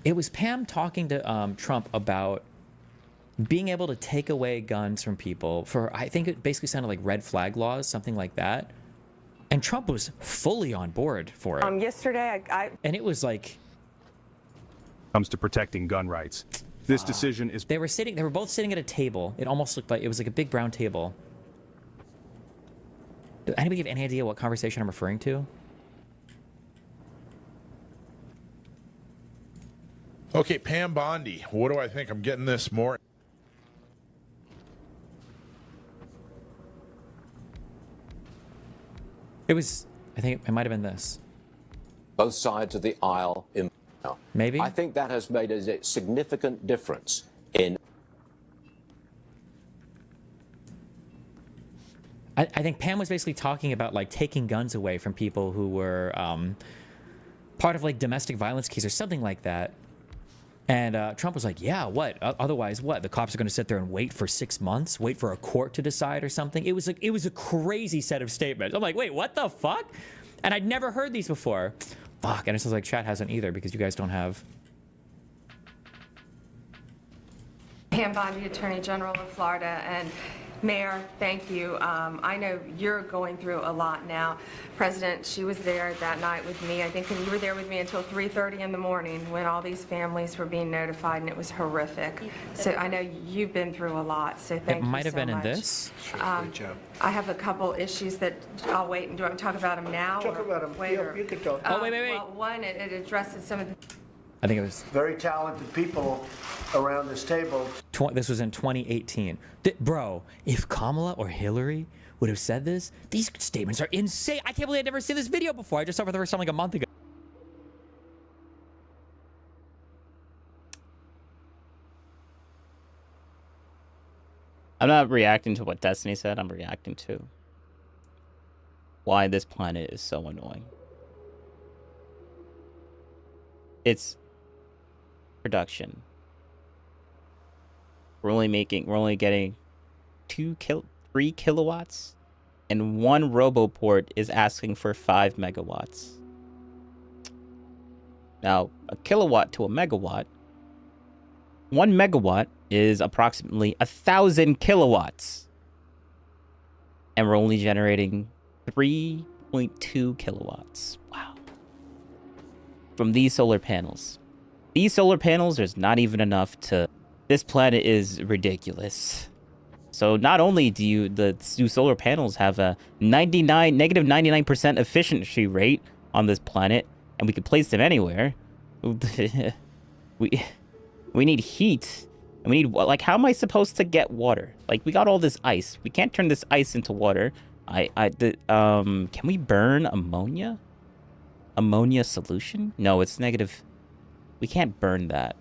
it was Pam talking to Trump about being able to take away guns from people for, I think it basically sounded like red flag laws, something like that. And Trump was fully on board for it. Yesterday, and it was like... Comes to protecting gun rights. This decision is... They were both sitting at a table. It almost looked like, it was like a big brown table. Does anybody have any idea what conversation I'm referring to? Okay, Pam Bondi. What do I think? I'm getting this more. It was, I think it might have been this. Both sides of the aisle. Maybe? I think that has made a significant difference in... I think Pam was basically talking about like taking guns away from people who were part of like domestic violence cases or something like that. And Trump was like, yeah, what? Otherwise, what? The cops are going to sit there and wait for 6 months? Wait for a court to decide or something? It was like, it was a crazy set of statements. I'm like, wait, what the fuck? And I'd never heard these before. Fuck. And it sounds like chat hasn't either because you guys don't have. Pam Bondi, Attorney General of Florida, and Mayor, thank you. I know you're going through a lot now. President, she was there that night with me. I think you were there with me until 3:30 in the morning when all these families were being notified, and it was horrific. So I know you've been through a lot, so thank you so much. It might have been in this. Great job. I have a couple issues that I'll wait, and do I talk about them now? Talk about them. Later? You can talk. Oh, wait. Well, one, it addresses some of the... I think it was Very talented people around this table. This was in 2018. Bro, if Kamala or Hillary would have said this, these statements are insane. I can't believe I'd never seen this video before. I just saw it for the first time like a month ago. I'm not reacting to what Destiny said. I'm reacting to why this planet is so annoying. It's production. We're only getting 3 kilowatts, and one RoboPort is asking for 5 megawatts. Now, a kilowatt to a megawatt, 1 megawatt is approximately 1,000 kilowatts. And we're only generating 3.2 kilowatts. Wow. From these solar panels. These solar panels, there's not even enough to... This planet is ridiculous. So not only do the new solar panels have a negative 99% efficiency rate on this planet, and we can place them anywhere. we need heat. And we need, like, how am I supposed to get water? Like, we got all this ice. We can't turn this ice into water. Can we burn ammonia? Ammonia solution? No, it's negative. We can't burn that.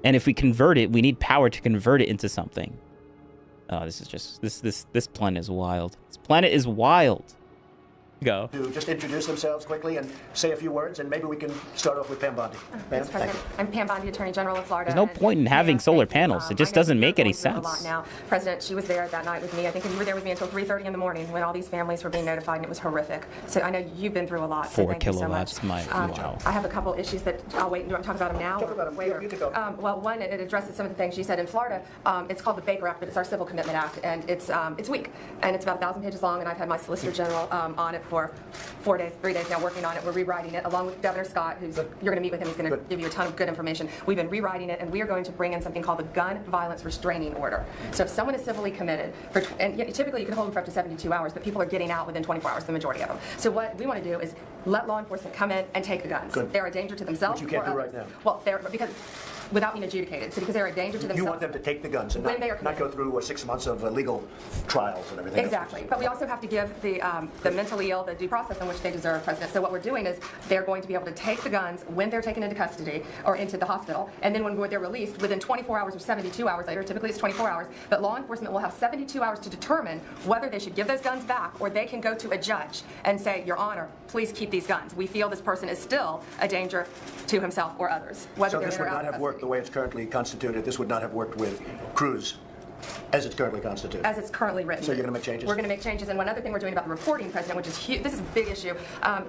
And if we convert it, we need power to convert it into something. Oh, this is just this planet is wild. This planet is wild. Go. To just introduce themselves quickly and say a few words, and maybe we can start off with Pam Bondi. Ma'am, Mr. President, I'm Pam Bondi, Attorney General of Florida. There's no point in having solar panels. It just doesn't make any sense. A lot now. President, she was there that night with me. I think you were there with me until 3:30 in the morning when all these families were being notified, and it was horrific. So I know you've been through a lot. So 4 thank you so kilowatts. much. Wow. I have a couple issues that I'll wait. Do you want to talk about them now? Talk about them. Later. You can go. Well, one, it addresses some of the things you said in Florida. It's called the Baker Act, but it's our Civil Commitment Act, and it's weak, and it's about 1,000 pages long. And I've had my Solicitor General on it for 3 days now, working on it. We're rewriting it along with Governor Scott, who's you're going to meet with him. He's going to give you a ton of good information. We've been rewriting it, and we are going to bring in something called the Gun Violence Restraining Order. So if someone is civilly committed, and typically you can hold them for up to 72 hours, but people are getting out within 24 hours, the majority of them. So what we want to do is let law enforcement come in and take the guns. Good. They're a danger to themselves. Which you can't or do others. right now. Well, because without being adjudicated. So because they're a danger to themselves. You want them to take the guns and when they are not go through 6 months of legal trials and everything. Exactly. But we also have to give the mentally ill the due process in which they deserve, President. So what we're doing is they're going to be able to take the guns when they're taken into custody or into the hospital, and then when they're released within 24 hours or 72 hours later, typically it's 24 hours, but law enforcement will have 72 hours to determine whether they should give those guns back or they can go to a judge and say, Your Honor, please keep these guns. We feel this person is still a danger to himself or others. So this would not have worked the way it's currently constituted. This would not have worked with Cruz as it's currently constituted. As it's currently written. So you're going to make changes? We're going to make changes. And one other thing we're doing about the reporting, President, which is huge, this is a big issue.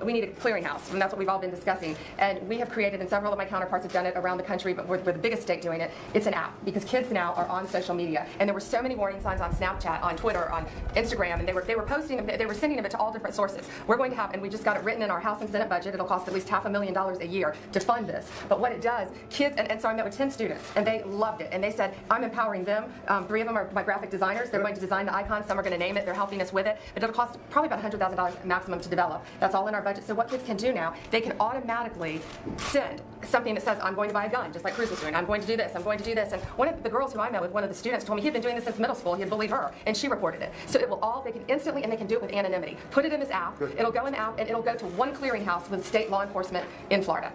We need a clearinghouse, and that's what we've all been discussing. And we have created, and several of my counterparts have done it around the country, but we're the biggest state doing it. It's an app, because kids now are on social media. And there were so many warning signs on Snapchat, on Twitter, on Instagram, and they were posting them, they were sending them to all different sources. We're going to have, and we just got it written in our House and Senate budget, it'll cost at least $500,000 a year to fund this. But what it does, kids, and so I met with 10 students, and they loved it. And they said, I'm empowering them. 3 of them are my graphic designers. They're going to design the icons. Some are going to name it. They're helping us with it. But it'll cost probably about $100,000 maximum to develop. That's all in our budget. So what kids can do now, they can automatically send something that says, I'm going to buy a gun, just like Cruz was doing. I'm going to do this. I'm going to do this. And one of the girls who I met with, one of the students, told me he'd been doing this since middle school. He had bullied her, and she reported it. So it will all, they can instantly, and they can do it with anonymity. Put it in this app. It'll go in the app, and it'll go to one clearinghouse with state law enforcement in Florida.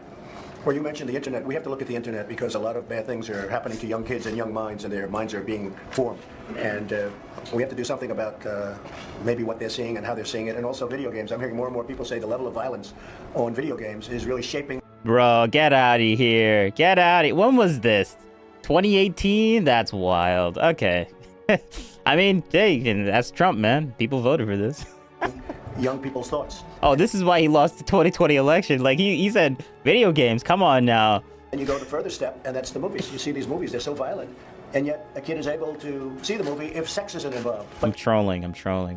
Well, you mentioned the internet. We have to look at the internet because a lot of bad things are happening to young kids and young minds, and their minds are being formed. And we have to do something about maybe what they're seeing and how they're seeing it, and also video games. I'm hearing more and more people say the level of violence on video games is really shaping. Bro, get out of here. Get out of. When was this? 2018? That's wild. Okay. I mean, hey, that's Trump, man. People voted for this. Young people's thoughts. Oh, this is why he lost the 2020 election. Like, he said, video games, come on now. And you go the further step, and that's the movies. You see these movies, they're so violent, and yet a kid is able to see the movie if sex isn't involved. I'm trolling,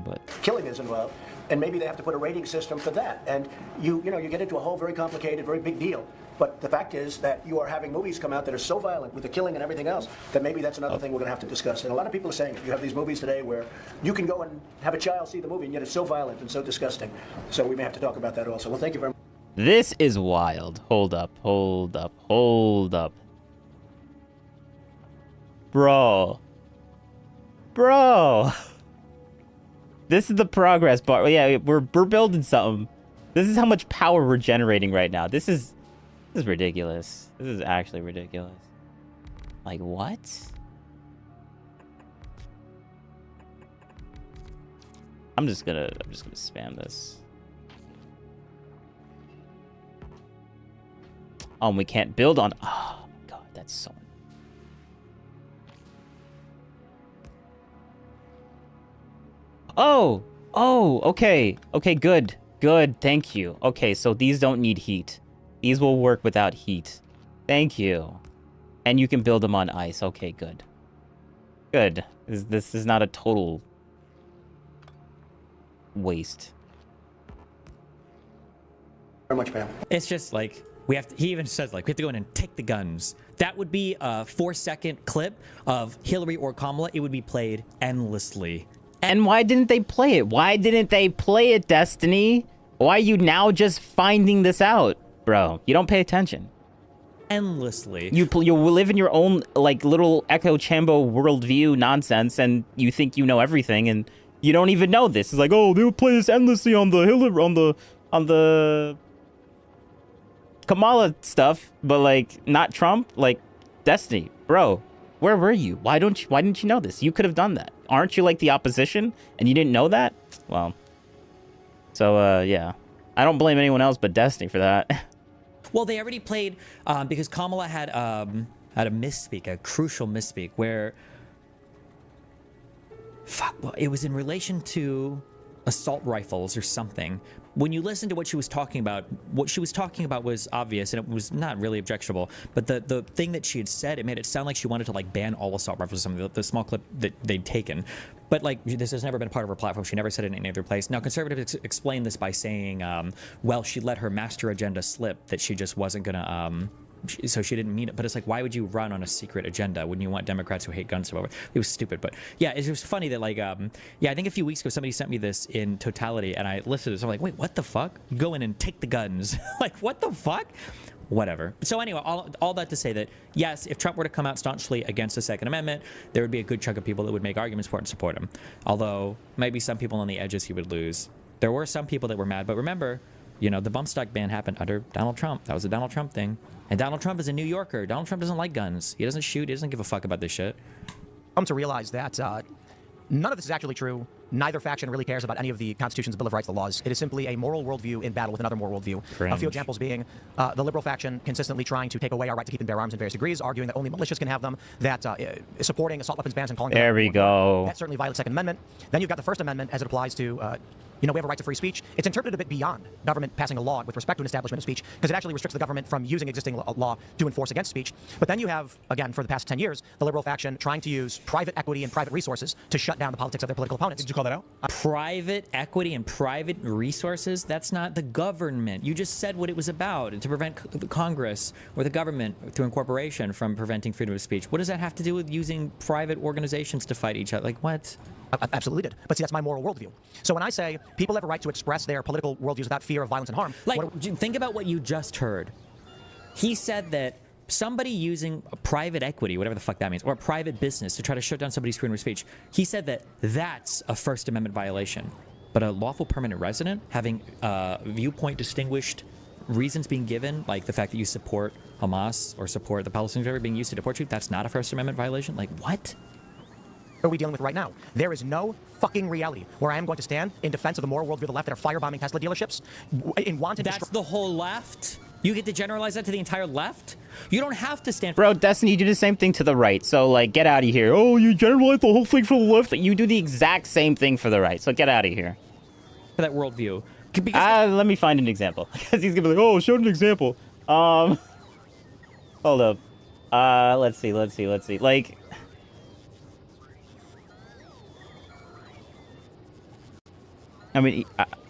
but... Killing is involved, and maybe they have to put a rating system for that. And you get into a whole very complicated, very big deal. But the fact is that you are having movies come out that are so violent with the killing and everything else that maybe that's another thing we're going to have to discuss. And a lot of people are saying it. You have these movies today where you can go and have a child see the movie, and yet it's so violent and so disgusting. So we may have to talk about that also. Well, thank you very much. This is wild. Hold up. Bro. This is the progress bar. Yeah, we're building something. This is how much power we're generating right now. This is ridiculous. This is actually ridiculous. Like, what? I'm just gonna spam this. Oh, and we can't build on. Oh my god, that's so. Oh, okay, good, thank you. Okay, so these don't need heat. These will work without heat. Thank you. And you can build them on ice. Okay, good. This is not a total waste. Very much, ma'am. It's just like he even says like we have to go in and take the guns. That would be a 4-second clip of Hillary or Kamala. It would be played endlessly. And why didn't they play it? Why didn't they play it, Destiny? Why are you now just finding this out? Bro, you don't pay attention. Endlessly. You live in your own like little echo chamber worldview nonsense, and you think you know everything, and you don't even know this. It's like, oh, they'll play this endlessly on the Kamala stuff, but like not Trump. Like, Destiny, bro, where were you? Why didn't you know this? You could have done that. Aren't you like the opposition and you didn't know that? Well, so yeah, I don't blame anyone else but Destiny for that. Well, they already played because Kamala had a misspeak, a crucial misspeak, where well, it was in relation to assault rifles or something. When you listen to what she was talking about was obvious and it was not really objectionable. But the thing that she had said, it made it sound like she wanted to like ban all assault rifles or something. The small clip that they'd taken. But like this has never been part of her platform. She never said it in any other place. Now conservatives explain this by saying, well, she let her master agenda slip, that she just wasn't gonna. So she didn't mean it, but it's like, why would you run on a secret agenda? Wouldn't you want Democrats who hate guns to vote? It was stupid, but yeah, it was funny that like, yeah, I think a few weeks ago somebody sent me this in totality, and I listened to it. So I'm like, wait, what the fuck? Go in and take the guns? Like, what the fuck? Whatever. So anyway, all that to say that yes, if Trump were to come out staunchly against the Second Amendment, there would be a good chunk of people that would make arguments for it and support him. Although maybe some people on the edges he would lose. There were some people that were mad, but remember, you know, the bump stock ban happened under Donald Trump. That was a Donald Trump thing. And Donald Trump is a New Yorker. Donald Trump doesn't like guns. He doesn't shoot. He doesn't give a fuck about this shit. Come to realize that none of this is actually true. Neither faction really cares about any of the Constitution's Bill of Rights, the laws. It is simply a moral worldview in battle with another moral worldview. Cringe. A few examples being the liberal faction consistently trying to take away our right to keep and bear arms in various degrees, arguing that only militias can have them, that supporting assault weapons bans and calling there we go. That certainly violates the Second Amendment. Then you've got the First Amendment as it applies to you know, we have a right to free speech. It's interpreted a bit beyond government passing a law with respect to an establishment of speech, because it actually restricts the government from using existing law to enforce against speech. But then you have, again, for the past 10 years, the liberal faction trying to use private equity and private resources to shut down the politics of their political opponents. Did you call that out? Private equity and private resources? That's not the government. You just said what it was about, to prevent the Congress or the government through incorporation from preventing freedom of speech. What does that have to do with using private organizations to fight each other? Like, what? Absolutely did. But see, that's my moral worldview. So when I say people have a right to express their political worldviews without fear of violence and harm... Like, think about what you just heard. He said that somebody using a private equity, whatever the fuck that means, or a private business to try to shut down somebody's freedom of speech, he said that that's a First Amendment violation. But a lawful permanent resident having viewpoint distinguished reasons being given, like the fact that you support Hamas or support the Palestinians being used to deport you, that's not a First Amendment violation? Like, what? Are we dealing with right now? There is no fucking reality where I am going to stand in defense of the moral worldview of the left that are firebombing Tesla dealerships in wanton... That's the whole left? You get to generalize that to the entire left? You don't have to stand for... Bro, Destiny, you do the same thing to the right. So, like, get out of here. Oh, you generalize the whole thing for the left. You do the exact same thing for the right. So get out of here. For that worldview. Let me find an example. Because he's going to be like, oh, show an example. Hold up. Let's see. Like... I mean,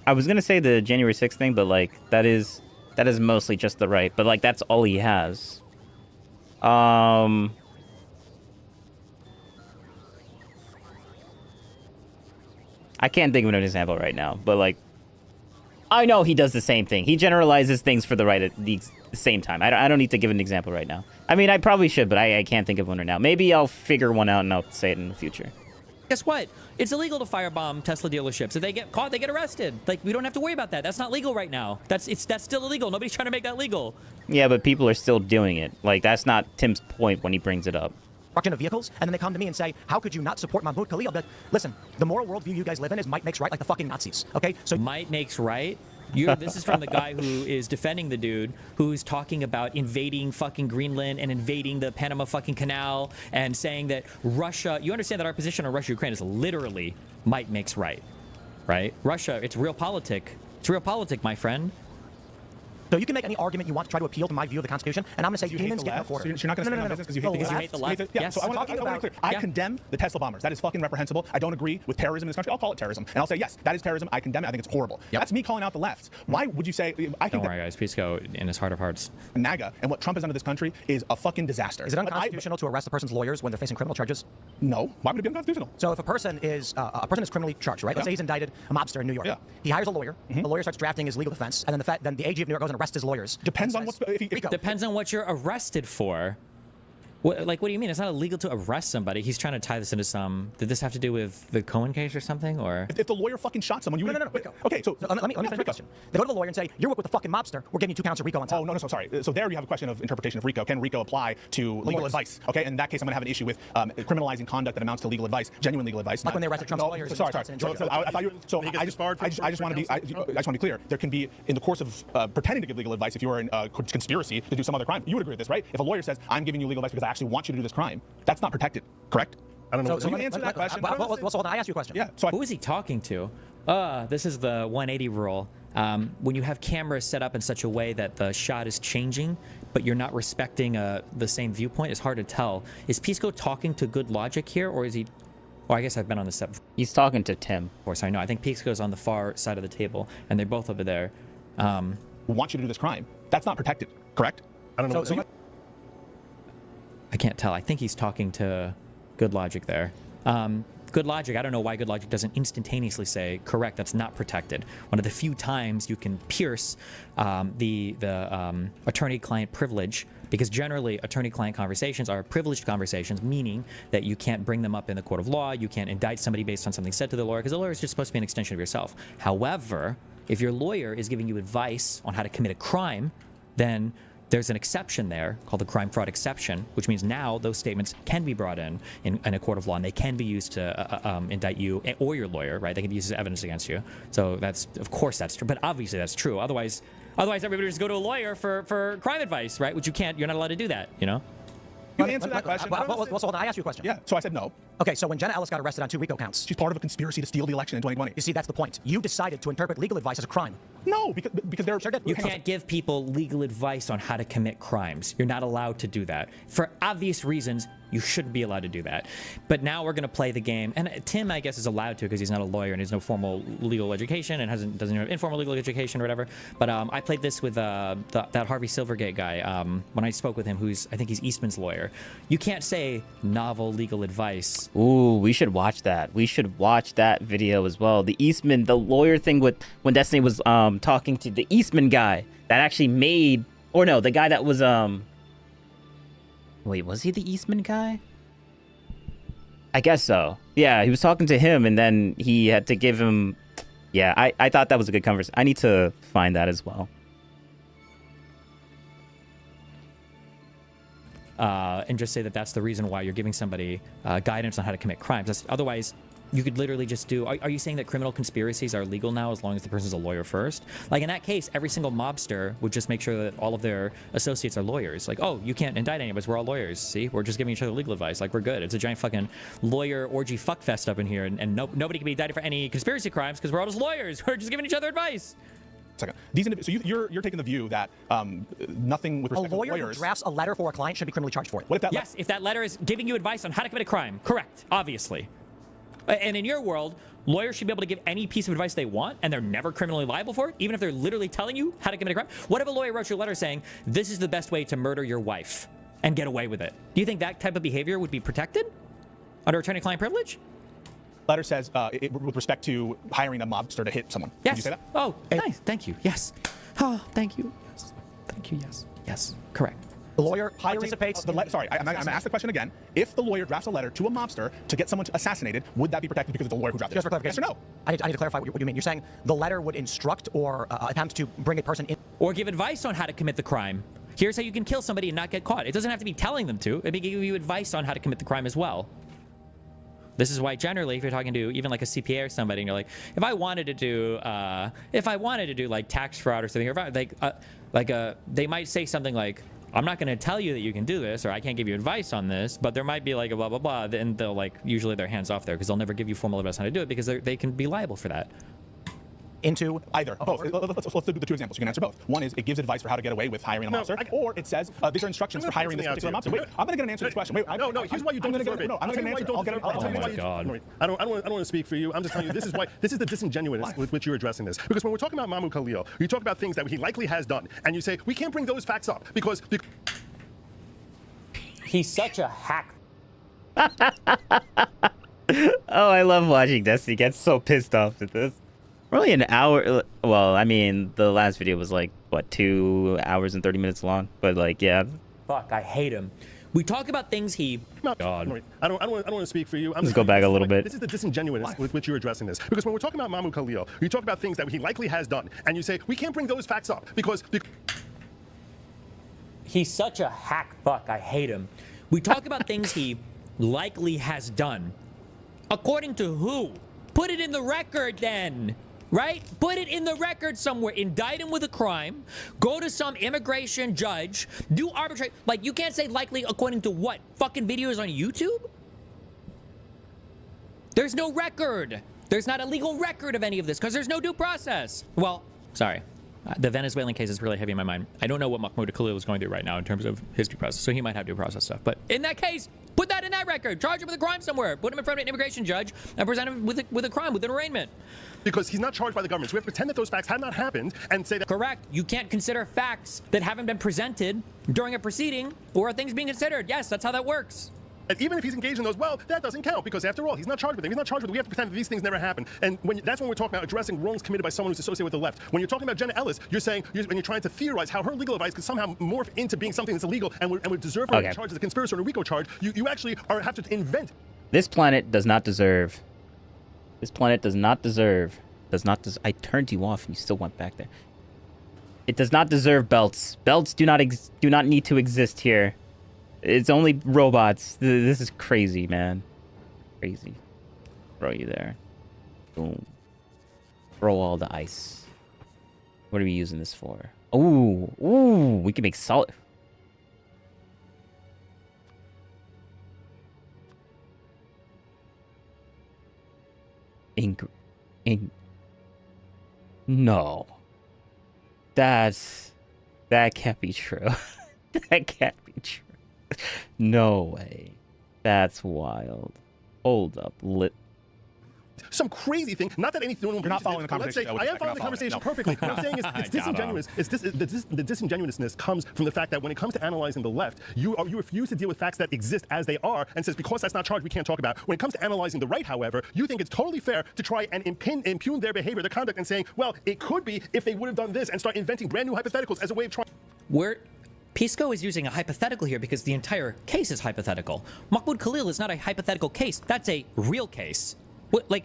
I was gonna say the January 6th thing, but like that is mostly just the right. But like that's all he has. I can't think of an example right now, but like I know he does the same thing. He generalizes things for the right at the same time. I don't need to give an example right now. I mean, I probably should, but I can't think of one right now. Maybe I'll figure one out and I'll say it in the future. Guess what? It's illegal to firebomb Tesla dealerships. If they get caught, they get arrested. Like, we don't have to worry about that. That's not legal right now. That's still illegal. Nobody's trying to make that legal. Yeah, but people are still doing it. Like, that's not Tim's point when he brings it up. Of vehicles, and then they come to me and say, how could you not support Mahmoud Khalil? But listen, the moral worldview you guys live in is might makes right, like the fucking Nazis, okay? So might makes right? This is from the guy who is defending the dude who's talking about invading fucking Greenland and invading the Panama fucking Canal and saying that Russia... You understand that our position on Russia-Ukraine is literally might makes right, right? Russia, it's realpolitik. It's realpolitik, my friend. So you can make any argument you want to try to appeal to my view of the Constitution, and I'm going to say demons get no quarter. So you're not going to stand on business because you hate the left? Yeah, yes. so I want to be clear. I condemn the Tesla bombers. That is fucking reprehensible. I don't agree with terrorism in this country. I'll call it terrorism. And I'll say, yes, that is terrorism. I condemn it. I think it's horrible. Yep. That's me calling out the left. Why would you say... Don't worry, guys. Pisco, in his heart of hearts. NAGA and what Trump has done to this country is a fucking disaster. Is it unconstitutional to arrest a person's lawyers when they're facing criminal charges? No. Why would it be unconstitutional? So if a person is criminally charged, right? Let's say he's indicted, a mobster in New York. Yeah. He hires a lawyer. The lawyer starts drafting his legal defense, and then the AG of New York goes and arrests his lawyers. Depends on what's... Depends on what you're arrested for. What do you mean? It's not illegal to arrest somebody. He's trying to tie this into some. Did this have to do with the Cohen case or something? Or if the lawyer fucking shot someone, you no, Rico. Okay, so let me finish my question. They go to the lawyer and say, "You're with the fucking mobster. We're giving you 2 counts of RICO on top." Oh no, so sorry. So there you have a question of interpretation of RICO. Can RICO apply to legal advice? Okay, in that case, I'm going to have an issue with criminalizing conduct that amounts to legal advice, genuine legal advice. Like when they arrested Trump's lawyers. Sorry. I thought you. So I just want to be clear. There can be, in the course of pretending to give legal advice, if you are in a conspiracy to do some other crime, you would agree with this, right? If a lawyer says, "I'm giving you legal advice because I actually want you to do this crime," that's not protected, correct? I don't know. So you answer that question. I asked you a question. Yeah. So who is he talking to? This is the 180 rule. When you have cameras set up in such a way that the shot is changing, but you're not respecting the same viewpoint, it's hard to tell. Is Pisco talking to Good Logic here, or is he? Well, I guess I've been on this step. He's talking to Tim. Of course, I know. I think Pisco's on the far side of the table, and they're both over there. Want you to do this crime? That's not protected, correct? I don't know. I can't tell. I think he's talking to Good Logic there. Good Logic, I don't know why Good Logic doesn't instantaneously say, correct, that's not protected. One of the few times you can pierce the attorney-client privilege, because generally attorney-client conversations are privileged conversations, meaning that you can't bring them up in the court of law, you can't indict somebody based on something said to the lawyer, because the lawyer is just supposed to be an extension of yourself. However, if your lawyer is giving you advice on how to commit a crime, then there's an exception there called the crime fraud exception, which means now those statements can be brought in a court of law, and they can be used to indict you or your lawyer, right? They can be used as evidence against you. So that's, of course, that's true. But obviously that's true. Otherwise everybody would just go to a lawyer for crime advice, right? Which you can't. You're not allowed to do that, you know? You answer that question. I asked you a question. Yeah, so I said no. Okay, so when Jenna Ellis got arrested on 2 RICO counts, she's part of a conspiracy to steal the election in 2020. You see, that's the point. You decided to interpret legal advice as a crime. No, because they're... You can't give people legal advice on how to commit crimes. You're not allowed to do that. For obvious reasons, you shouldn't be allowed to do that. But now we're going to play the game. And Tim, I guess, is allowed to because he's not a lawyer and he has no formal legal education and doesn't have informal legal education or whatever. But I played this with that Harvey Silvergate guy when I spoke with him, I think he's Eastman's lawyer. You can't say novel legal advice. Ooh, we should watch that. We should watch that video as well. The Eastman, the lawyer thing with when Destiny was talking to the Eastman guy that actually made, or no, the guy that was wait, was he the Eastman guy? I guess so. Yeah, he was talking to him and then he had to give him, yeah, I thought that was a good conversation. I need to find that as well. And just say that that's the reason why you're giving somebody guidance on how to commit crimes. Otherwise, you could literally just do... Are you saying that criminal conspiracies are legal now as long as the person's a lawyer first? Like, in that case, every single mobster would just make sure that all of their associates are lawyers. Like, oh, you can't indict any of us. We're all lawyers. See? We're just giving each other legal advice. Like, we're good. It's a giant fucking lawyer orgy fuckfest up in here. And nobody can be indicted for any conspiracy crimes because we're all just lawyers. We're just giving each other advice. Second. So you're taking the view that nothing with respect to lawyers... A lawyer who drafts a letter for a client should be criminally charged for it. What if that... Yes, if that letter is giving you advice on how to commit a crime. Correct. Obviously. And in your world, lawyers should be able to give any piece of advice they want, and they're never criminally liable for it, even if they're literally telling you how to commit a crime. What if a lawyer wrote you a letter saying, this is the best way to murder your wife and get away with it? Do you think that type of behavior would be protected under attorney-client privilege? Letter says, with respect to hiring a mobster to hit someone. Yes. Did you say that? Oh, nice. Thank you. Yes. Oh, thank you. Yes. Thank you. Yes. Yes. Correct. The lawyer participates... Sorry, I'm going to ask the question again. If the lawyer drafts a letter to a mobster to get someone assassinated, would that be protected because it's the lawyer who drafted it? Just for clarification. Yes or no? I need to clarify what you mean. You're saying the letter would instruct or attempt to bring a person in... Or give advice on how to commit the crime. Here's how you can kill somebody and not get caught. It doesn't have to be telling them to. It may give you advice on how to commit the crime as well. This is why generally, if you're talking to even like a CPA or somebody, and you're like, if I wanted to do like tax fraud or something, or they might say something like, I'm not going to tell you that you can do this, or I can't give you advice on this, but there might be like a blah, blah, blah. Then they'll usually their hands off there because they'll never give you formal advice on how to do it because they can be liable for that. Into either. Both. Let's do the two examples. You can answer both. One is it gives advice for how to get away with hiring a mobster, or it says these are instructions for hiring this particular mobster. Wait, I'm going to get an answer to this question. Wait, no. Here's why you don't deserve it. No, I'm going to get an answer. I'll get it. Oh my God. I don't want to speak for you. I'm just telling you this is why this is the disingenuousness with which you're addressing this. Because when we're talking about Mahmoud Khalil, you talk about things that he likely has done, and you say we can't bring those facts up because he's such a hack. Oh, I love watching Destiny get so pissed off at this. Really an hour. Well, I mean, the last video was like, what, 2 hours and 30 minutes long? But like, yeah. Fuck, I hate him. We talk about things he. God. I don't want to speak for you. Let's go back a little bit. This is the disingenuousness with which you're addressing this. Because when we're talking about Mahmoud Khalil, you talk about things that he likely has done, and you say we can't bring those facts up because he's such a hack fuck. I hate him. We talk about things he likely has done. According to who? Put it in the record then. Right? Put it in the record somewhere. Indict him with a crime. Go to some immigration judge. Do arbitrate. Like, you can't say likely according to what? Fucking videos on YouTube? There's no record. There's not a legal record of any of this because there's no due process. Well, sorry. The Venezuelan case is really heavy in my mind. I don't know what Mahmoud Khalil is going through right now in terms of his due process, so he might have due process stuff. But in that case, put that in that record. Charge him with a crime somewhere. Put him in front of an immigration judge and present him with a crime, with an arraignment. Because he's not charged by the government. So we have to pretend that those facts have not happened and say that. Correct. You can't consider facts that haven't been presented during a proceeding or are things being considered. Yes, that's how that works. And even if he's engaged in those, well, that doesn't count because after all, he's not charged with them. He's not charged with them. We have to pretend that these things never happened. And that's when we're talking about addressing wrongs committed by someone who's associated with the left. When you're talking about Jenna Ellis, you're saying, when you're trying to theorize how her legal advice could somehow morph into being something that's illegal and would deserve her to be charged as a conspiracy or a RICO charge, you actually have to invent. This planet does not deserve. This planet does not deserve. I turned you off and you still went back there. It does not deserve belts. Belts do not need to exist here. It's only robots. This is crazy, man. Crazy. Throw you there. Boom. Throw all the ice. What are we using this for? Ooh. Ooh. We can make solid. No. That can't be true. That can't be true. No way. That's wild. Hold up. Some crazy thing. Not that anything. You're not following the conversation. I am following the conversation perfectly. What I'm saying is it's disingenuous. The disingenuousness comes from the fact that when it comes to analyzing the left, you refuse to deal with facts that exist as they are and says because that's not charged, we can't talk about. When it comes to analyzing the right, however, you think it's totally fair to try and impugn their behavior, their conduct, and saying, well, it could be if they would have done this and start inventing brand new hypotheticals as a way of trying. Pisco is using a hypothetical here because the entire case is hypothetical. Mahmoud Khalil is not a hypothetical case. That's a real case. What, like...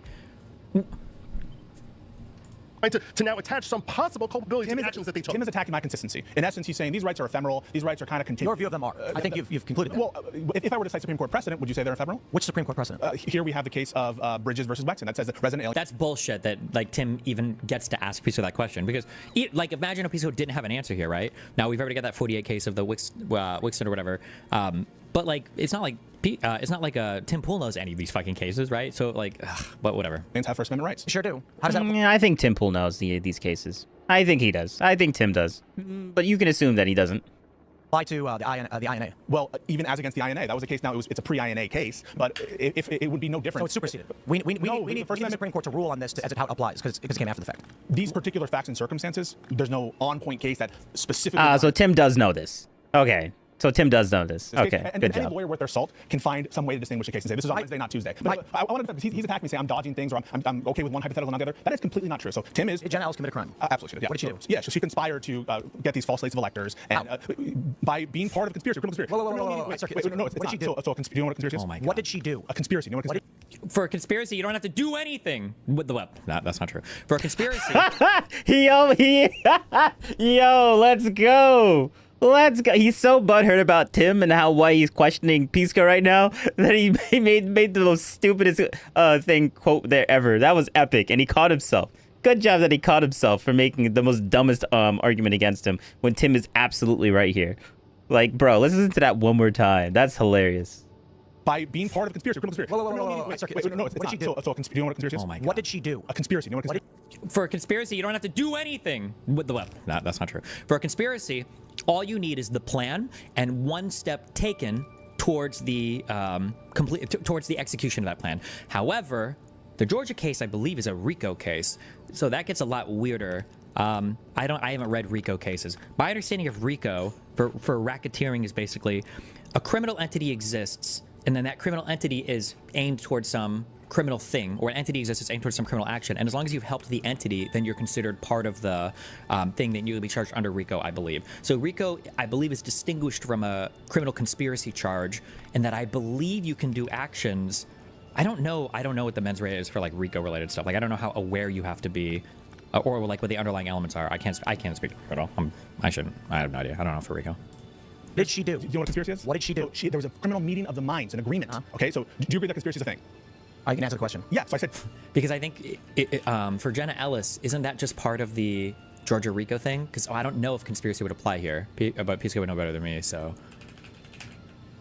To now attach some possible culpability to the actions that they took. Tim is attacking my consistency. In essence, he's saying these rights are ephemeral. These rights are kind of continuous. Your view of them are. I think you've concluded that. Well, if I were to cite Supreme Court precedent, would you say they're ephemeral? Which Supreme Court precedent? Here we have the case of Bridges versus Wexton that says that resident aliens. That's bullshit that like Tim even gets to ask Pisco that question because like imagine if Pisco didn't have an answer here, right? Now we've already got that 48 case of the Wixton or whatever. But like it's not like Tim Pool knows any of these fucking cases, right? So like, but whatever. Aliens have First Amendment rights. Sure do. How does that? I think Tim Pool knows these cases. I think he does. I think Tim does. But you can assume that he doesn't. Apply to the INA. Well, even as against the INA, that was a case. Now it's a pre-INA case, but if it would be no different. So it's superseded. We need the Supreme Court to rule on this as to how it applies because it came after the fact. These particular facts and circumstances, there's no on-point case that specifically. So Tim does know this. Okay. So Tim does know this. Okay, and good any job. lawyer worth their salt can find some way to distinguish a case and say this is on Wednesday, not Tuesday. But I want to. He's attacking me, saying I'm dodging things, or I'm okay with one hypothetical, not the other. That is completely not true. So Tim is. Jenna Ellis committed a crime. Absolutely. Yeah. What did she do? Yeah, so she conspired to get these false slates of electors, and by being part of a conspiracy, criminal conspiracy. No, it's what did she do? So, do you know what a conspiracy is? Oh my God. What did she do? A conspiracy. You know what a conspiracy? For a conspiracy, you don't have to do anything with the web. No, that's not true. For a conspiracy. Yo, let's go. Let's go. He's so butthurt about Tim and why he's questioning Pisco right now that he made the most stupidest quote there ever. That was epic, and he caught himself. Good job that he caught himself for making the most dumbest argument against him when Tim is absolutely right here. Like, bro, let's listen to that one more time. That's hilarious. By being part of a conspiracy, criminal conspiracy. No, it's what not. did she do? So, do you know what a conspiracy is? Oh my God. What did she do? A conspiracy. You know what a conspiracy? For a conspiracy, you don't have to do anything with the web. No, that's not true. For a conspiracy, all you need is the plan and one step taken towards the towards the execution of that plan. However, the Georgia case, I believe, is a RICO case, so that gets a lot weirder. I haven't read RICO cases. My understanding of RICO for racketeering is basically a criminal entity exists, and then that criminal entity is aimed towards some criminal thing or an entity exists that's aimed towards some criminal action, and as long as you've helped the entity, then you're considered part of the thing that you'll be charged under RICO, I believe. So RICO, I believe, is distinguished from a criminal conspiracy charge, and that I believe you can do actions. I don't know what the mens rea is for like RICO related stuff. Like I don't know how aware you have to be, or like what the underlying elements are. I can't speak at all. I shouldn't. I have no idea. I don't know for RICO. What did she do? Do you know what a conspiracy is? What did she do? So there was a criminal meeting of the minds, an agreement. Okay, so do you agree that conspiracy is a thing? I can answer the question. Yeah, so I said... Because I think for Jenna Ellis, isn't that just part of the Georgia RICO thing? Because I don't know if conspiracy would apply here, but Pisco would know better than me, so...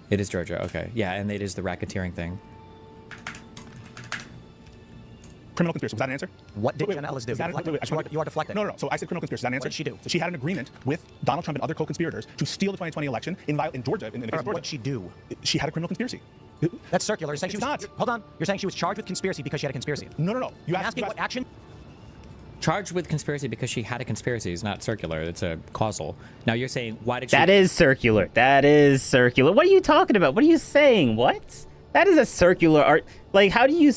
It is Georgia, okay. Yeah, and it is the racketeering thing. Criminal conspiracy, was that an answer? What did Jenna Ellis do? You are deflecting. No. So I said criminal conspiracy, is that an answer? What did she do? So she had an agreement with Donald Trump and other co-conspirators to steal the 2020 election in Georgia. In the case of Georgia. What did she do? She had a criminal conspiracy. That's circular. You're saying It's not. Hold on. You're saying she was charged with conspiracy because she had a conspiracy. No. You asked me what action? Charged with conspiracy because she had a conspiracy is not circular. It's a causal. Now you're saying, why did she... That is circular. That is circular. What are you talking about? What are you saying? What? That is a circular art. Like, how do you...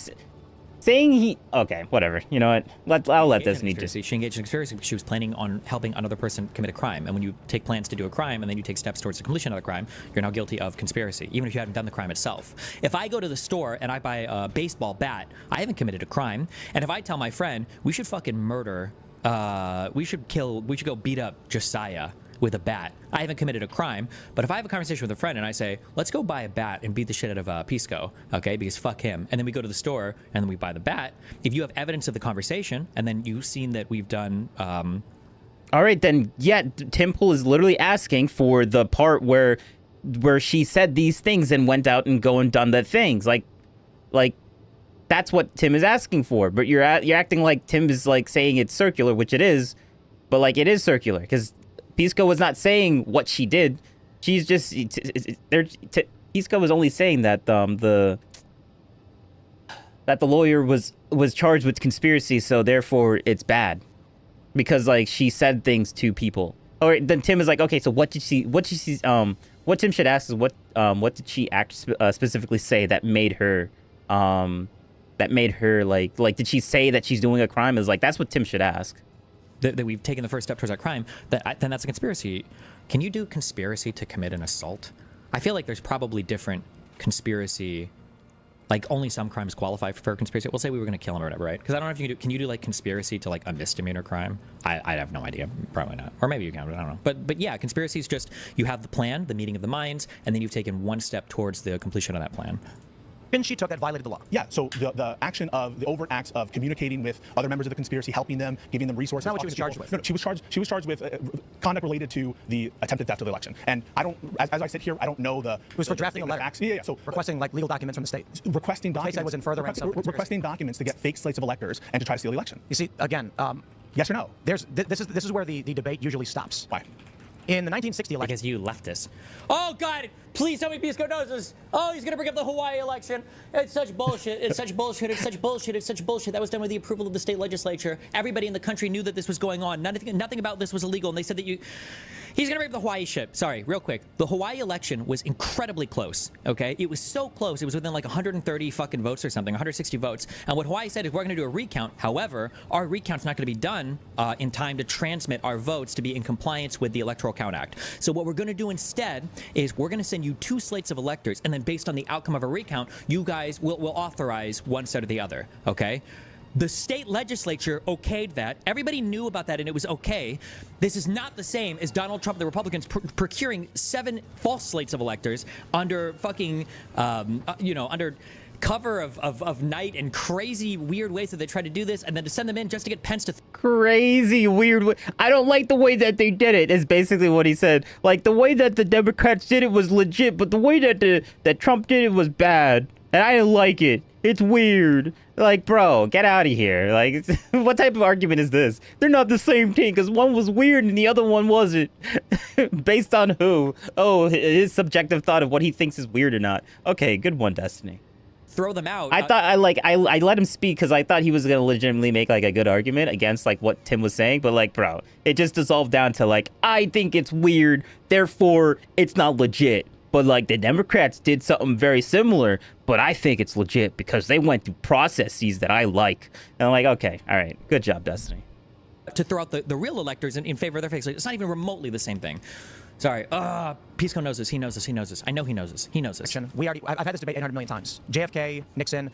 Saying he... Okay, whatever. You know what? I'll let this need to... She engaged in a conspiracy because she was planning on helping another person commit a crime. And when you take plans to do a crime and then you take steps towards the completion of the crime, you're now guilty of conspiracy, even if you haven't done the crime itself. If I go to the store and I buy a baseball bat, I haven't committed a crime. And if I tell my friend, we should fucking murder... we should go beat up Josiah with a bat, I haven't committed a crime. But if I have a conversation with a friend and I say, let's go buy a bat and beat the shit out of Pisco, okay, because fuck him, and then we go to the store and then we buy the bat, if you have evidence of the conversation and then you've seen that we've done... All right, then, yeah, Tim Pool is literally asking for the part where she said these things and went out and go and done the things. Like, that's what Tim is asking for. But you're acting like Tim is, like, saying it's circular, which it is, but, like, it is circular, because Pisco was not saying what she did. She's just... Pisco was only saying that the lawyer was charged with conspiracy, so therefore it's bad. Because, like, she said things to people. Or then Tim is like, okay, so what Tim should ask is what did she specifically say that made her like did she say that she's doing a crime? Is like, that's what Tim should ask. That we've taken the first step towards that crime, then that's a conspiracy. Can you do conspiracy to commit an assault? I feel like there's probably different conspiracy, like only some crimes qualify for conspiracy. We'll say we were going to kill him or whatever, right? Because I don't know if can you do like conspiracy to like a misdemeanor crime? I have no idea. Probably not. Or maybe you can, but I don't know. But yeah, conspiracy is just you have the plan, the meeting of the minds, and then you've taken one step towards the completion of that plan. She took that violated the law. Yeah, so the action of the overt acts of communicating with other members of the conspiracy, helping them, giving them resources. That's not what she was charged with. No, she was charged with conduct related to the attempted theft of the election. And I don't, as I sit here, I don't know the... It was for drafting a letter. Yeah. So requesting like legal documents from the state. Requesting documents. Said was in furtherance of requesting documents to get fake slates of electors and to try to steal the election. You see, again... yes or no? This is where the debate usually stops. Why? In the 1960 election... Because you leftists. Oh, God! Please tell me Pisco knows this. Oh, he's going to bring up the Hawaii election. It's such bullshit. It's such bullshit. It's such bullshit. It's such bullshit. That was done with the approval of the state legislature. Everybody in the country knew that this was going on. Nothing about this was illegal. And they said that he's going to bring up the Hawaii shit. Sorry, real quick. The Hawaii election was incredibly close, okay? It was so close. It was within like 130 fucking votes or something, 160 votes. And what Hawaii said is we're going to do a recount. However, our recount's not going to be done in time to transmit our votes to be in compliance with the Electoral Count Act. So what we're going to do instead is we're going to send you 2 slates of electors, and then based on the outcome of a recount, you guys will authorize one set or the other, okay? The state legislature okayed that. Everybody knew about that, and it was okay. This is not the same as Donald Trump, the Republicans, procuring 7 false slates of electors under fucking, under cover of night and crazy weird ways that they tried to do this, and then to send them in just to get Pence to crazy weird way. I don't like the way that they did it, is basically what he said. Like, the way that the Democrats did it was legit, but the way that Trump did it was bad, and I didn't like it. It's weird. Like, bro, get out of here. Like, what type of argument is this? They're not the same thing, because one was weird and the other one wasn't. Based on who? Oh, his subjective thought of what he thinks is weird or not. Okay, good one, Destiny. Throw them out. I thought I let him speak because I thought he was gonna legitimately make like a good argument against like what Tim was saying, but like, bro, it just dissolved down to like, I think it's weird, therefore it's not legit. but like the Democrats did something very similar, but I think it's legit because they went through processes that I like. And I'm like, okay, all right, good job, Destiny. To throw out the real electors in favor of their fakes. Like, it's not even remotely the same thing. Sorry. Pisco knows this. He knows this. He knows this. I know he knows this. He knows this. I've had this debate 800 million times. JFK, Nixon,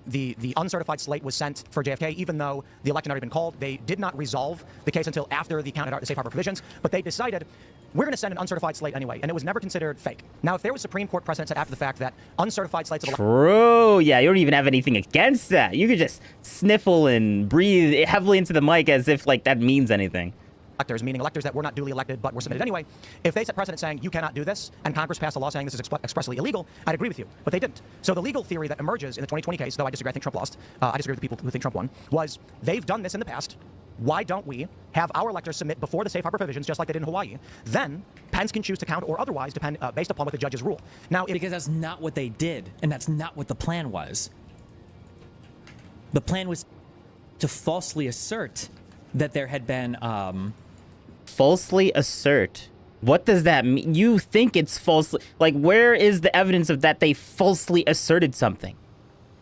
the uncertified slate was sent for JFK, even though the election had already been called. They did not resolve the case until after the count had the safe harbor provisions, but they decided we're going to send an uncertified slate anyway, and it was never considered fake. Now, if there was Supreme Court precedent set after the fact that uncertified slates of True. Yeah, you don't even have anything against that. You could just sniffle and breathe heavily into the mic as if like that means anything. Electors, meaning electors that were not duly elected but were submitted anyway, if they set precedent saying you cannot do this, and Congress passed a law saying this is expressly illegal, I'd agree with you. But they didn't. So the legal theory that emerges in the 2020 case, though I disagree, I think Trump lost, I disagree with the people who think Trump won, was they've done this in the past. Why don't we have our electors submit before the safe harbor provisions, just like they did in Hawaii? Then Pence can choose to count or otherwise, based upon what the judges rule. Now, because that's not what they did, and that's not what the plan was. The plan was to falsely assert that there had been falsely assert. What does that mean? You think it's falsely, like, where is the evidence of that they falsely asserted something?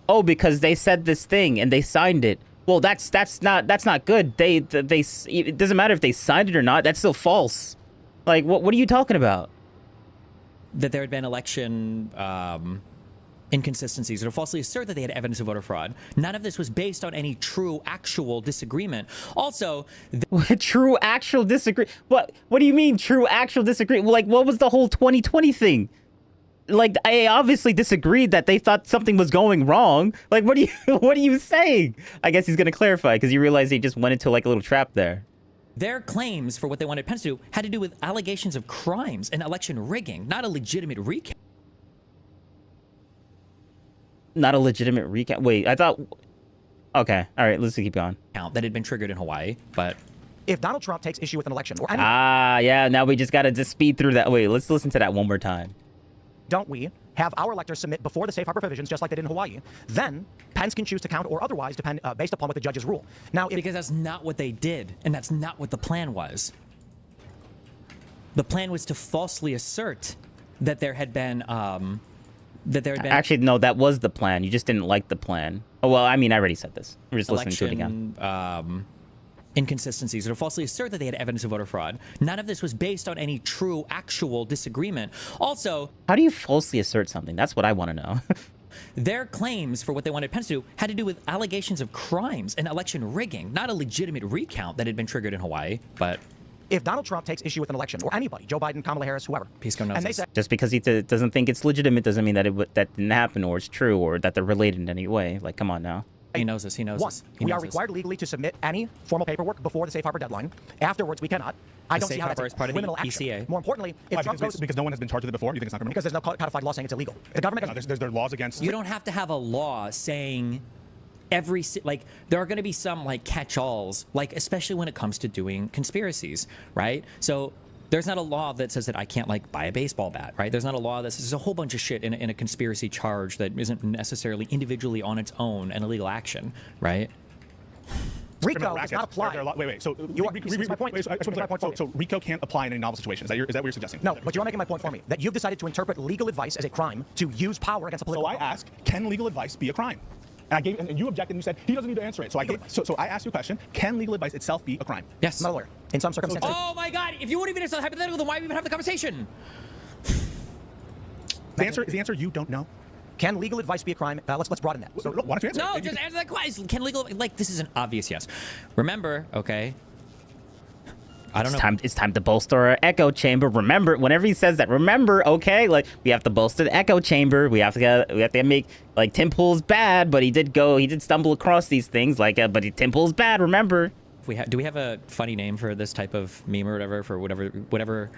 Oh, because they said this thing and they signed it. Well, that's not good. They it doesn't matter if they signed it or not. That's still false. Like, what are you talking about? That there had been election inconsistencies, or falsely assert that they had evidence of voter fraud. None of this was based on any true, actual disagreement. Also, true, actual disagreement. What do you mean, true, actual disagreement? Like, what was the whole 2020 thing? Like, I obviously disagreed that they thought something was going wrong. Like, what are you saying? I guess he's gonna clarify because he realized he just went into like a little trap there. Their claims for what they wanted Pence to do had to do with allegations of crimes and election rigging, not a legitimate recount. Not a legitimate recount. Wait, I thought. Okay, all right, let's keep going. That had been triggered in Hawaii, but if Donald Trump takes issue with an election, or yeah, now we just gotta just speed through that. Wait, let's listen to that one more time. Don't we have our electors submit before the safe harbor provisions, just like they did in Hawaii? Then Pence can choose to count or otherwise, based upon what the judges rule. Now, because that's not what they did, and that's not what the plan was. The plan was to falsely assert that there had been. Actually, no, that was the plan. You just didn't like the plan. Oh, well, I mean, I already said this. We're just listening to it again. Inconsistencies, or falsely assert that they had evidence of voter fraud. None of this was based on any true, actual disagreement. Also, how do you falsely assert something? That's what I want to know. Their claims for what they wanted Pence to do had to do with allegations of crimes and election rigging, not a legitimate recount that had been triggered in Hawaii, but... If Donald Trump takes issue with an election, or anybody, Joe Biden, Kamala Harris, whoever, and they say, just because he doesn't think it's legitimate doesn't mean that that didn't happen, or it's true, or that they're related in any way. Like, come on now. He knows this. He knows this. We are required legally to submit any formal paperwork before the safe harbor deadline. Afterwards, we cannot. I don't see how that's a criminal action. More importantly, if Trump goes, because no one has been charged with it before, you think it's not criminal? Because there's no codified law saying it's illegal. The government there's laws against. You don't have to have a law saying every there are going to be some like catch-alls, like especially when it comes to doing conspiracies, right? So there's not a law that says that I can't like buy a baseball bat, right? There's not a law that says there's a whole bunch of shit in a conspiracy charge that isn't necessarily individually on its own an illegal action, right? RICO does not apply. Wait. So RICO can't apply in any novel situation. Is that what you're suggesting? No, but you're making my point for me. That you've decided to interpret legal advice as a crime to use power against a political. So I ask, can legal advice be a crime? And and you objected and you said he doesn't need to answer it. So I asked you a question. Can legal advice itself be a crime? Yes. I'm not a lawyer. In some circumstances. Oh my God! If you won't even answer the hypothetical, then why even have the conversation? Is the answer you don't know? Can legal advice be a crime? Let's broaden that. So, why don't you answer? No, just answer that question. Can legal this is an obvious yes. Remember, okay. I don't know. It's time to bolster our echo chamber. Remember, whenever he says that, remember, okay, like we have to bolster the echo chamber. We have to make like Tim Pool's bad, but he did stumble across these things. Like, but Tim Pool's bad. Remember. Do we have a funny name for this type of meme or whatever for whatever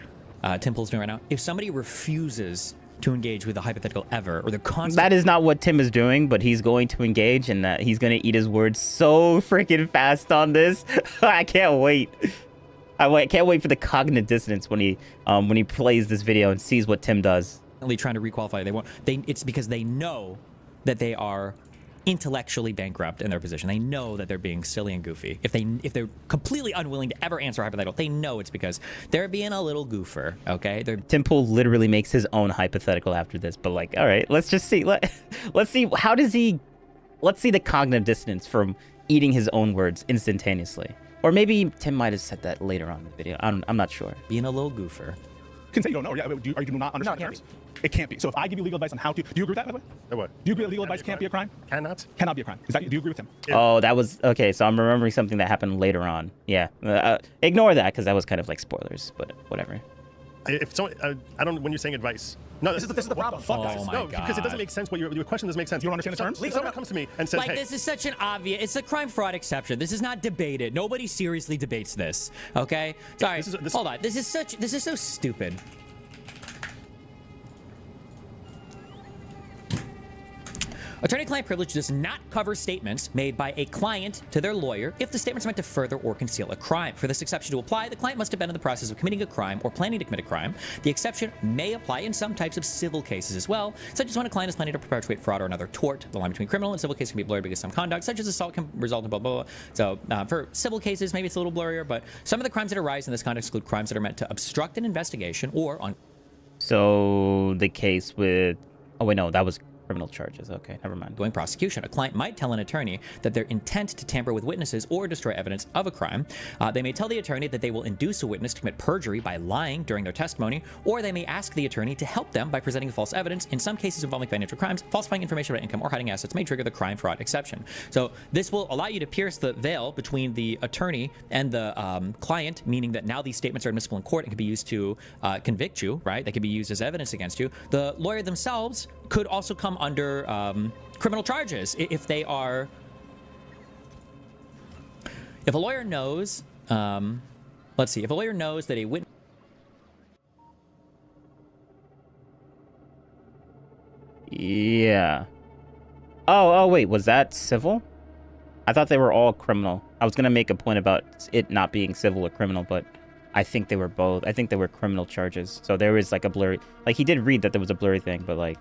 Tim Pool's doing right now? If somebody refuses to engage with a hypothetical ever, or they're constantly... That is not what Tim is doing, but he's going to engage, and that he's going to eat his words so freaking fast on this. I can't wait. I can't wait for the cognitive dissonance when he plays this video and sees what Tim does. Trying to requalify. It's because they know that they are intellectually bankrupt in their position. They know that they're being silly and goofy. If they're completely unwilling to ever answer a hypothetical, they know it's because they're being a little goofer. Okay, Tim Pool literally makes his own hypothetical after this. But like, all right, let's just see. Let's see how does he. Let's see the cognitive dissonance from eating his own words instantaneously. Or maybe Tim might have said that later on in the video. I'm not sure. Being a little goofer. You can say you don't know. Yeah, do you not understand the terms? It can't be. So if I give you legal advice on how to, do you agree with that, by the way? What? Do you agree that legal advice can't be a crime? Cannot? Cannot be a crime. Do you agree with him? Oh, that was okay. So I'm remembering something that happened later on. Yeah, ignore that because that was kind of like spoilers. But whatever. If so, I don't. When you're saying advice, no, This is the problem. Fuck guys. no, because it doesn't make sense. Your question doesn't make sense. You don't understand the terms? If someone comes to me and says, Like, "Hey, this is such an obvious, it's a crime fraud exception. This is not debated. Nobody seriously debates this. Okay? Sorry. Hold on. This is so stupid. Attorney-client privilege does not cover statements made by a client to their lawyer if the statements are meant to further or conceal a crime. For this exception to apply, the client must have been in the process of committing a crime or planning to commit a crime. The exception may apply in some types of civil cases as well, such as when a client is planning to perpetuate fraud or another tort. The line between criminal and civil case can be blurred because some conduct, such as assault, can result in blah, blah, blah. So for civil cases, maybe it's a little blurrier, but some of the crimes that arise in this context include crimes that are meant to obstruct an investigation or on... So the case with... Oh, wait, no, that was... criminal charges. Okay, never mind. Going prosecution. A client might tell an attorney that their intent to tamper with witnesses or destroy evidence of a crime. They may tell the attorney that they will induce a witness to commit perjury by lying during their testimony, or they may ask the attorney to help them by presenting false evidence. In some cases involving financial crimes, falsifying information about income or hiding assets may trigger the crime fraud exception. So this will allow you to pierce the veil between the attorney and the client, meaning that now these statements are admissible in court and can be used to convict you, right? They can be used as evidence against you. The lawyer themselves could also come under criminal charges if they are... If a lawyer knows... let's see. If a lawyer knows that a witness... Yeah. Oh, wait. Was that civil? I thought they were all criminal. I was going to make a point about it not being civil or criminal, but I think they were both. I think they were criminal charges. So there is like a blurry... Like, he did read that there was a blurry thing, but like...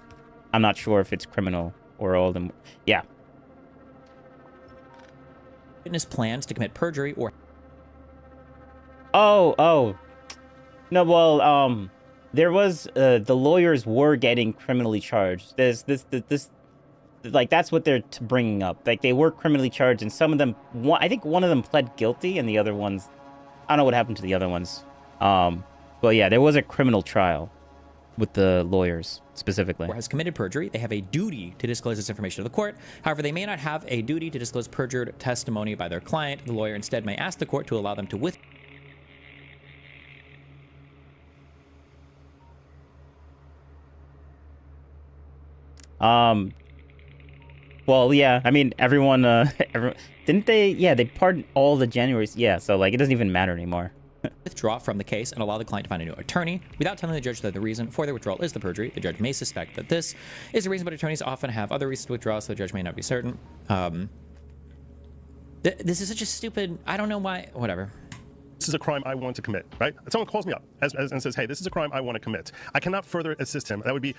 I'm not sure if it's criminal or all of them. Yeah. Witness plans to commit perjury or... Oh. No, well, there was, the lawyers were getting criminally charged. This, like, that's what they're bringing up. Like, they were criminally charged, and some of them, I think one of them pled guilty, and the other ones, I don't know what happened to the other ones. But yeah, there was a criminal trial with the lawyers specifically. Or has committed perjury, they have a duty to disclose this information to the court. However, they may not have a duty to disclose perjured testimony by their client. The lawyer instead may ask the court to allow them to well, yeah, I mean, everyone, didn't they, yeah, they pardoned all the Januarys, yeah, so, like, it doesn't even matter anymore. withdraw from the case and allow the client to find a new attorney without telling the judge that the reason for their withdrawal is the perjury. The judge may suspect that this is the reason, but attorneys often have other reasons to withdraw, so the judge may not be certain. This is such a stupid... I don't know why... Whatever. This is a crime I want to commit, right? Someone calls me up and says, "Hey, this is a crime I want to commit." I cannot further assist him. It would be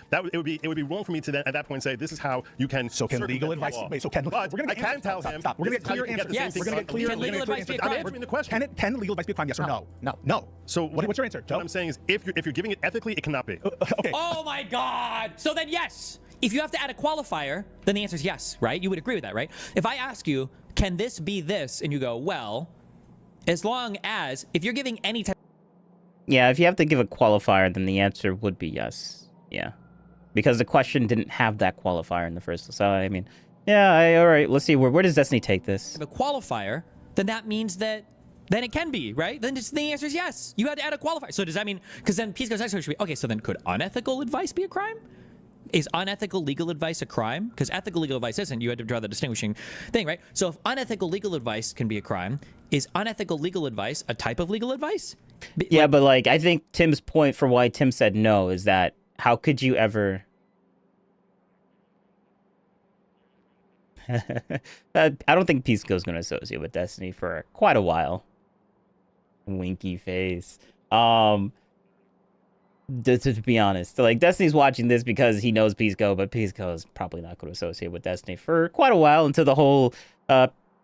wrong for me to then at that point say, "This is how you can." So can legal advice? Wait, so can we're gonna get I can tell him. Stop. We're gonna get clear answers. Yes. We're gonna get clear. Can legal advice be a crime? I'm answering the question. Can legal advice be a crime? Yes or no? No. So what's your answer, Joe? What I'm saying is, if you're giving it ethically, it cannot be. Okay. Oh my God! So then yes. If you have to add a qualifier, then the answer is yes, right? You would agree with that, right? If I ask you, can this be this? And you go, well, as long as, if you're giving any type... Yeah, if you have to give a qualifier, then the answer would be yes. Yeah. Because the question didn't have that qualifier in the first place. So, I mean, yeah, all right, let's see. Where does Destiny take this? A qualifier, then that means that then it can be, right? Then the answer is yes. You had to add a qualifier. So does that mean... Because then Pisco's next question should be, okay, so then could unethical advice be a crime? Is unethical legal advice a crime? Because ethical legal advice isn't. You had to draw the distinguishing thing, right? So if unethical legal advice can be a crime, is unethical legal advice a type of legal advice? Yeah, but like, I think Tim's point for why Tim said no is that how could you ever... I don't think Pisco's going to associate with Destiny for quite a while. Winky face. To be honest. So, like, Destiny's watching this because he knows Pisco, but Pisco is probably not going to associate with Destiny for quite a while until the whole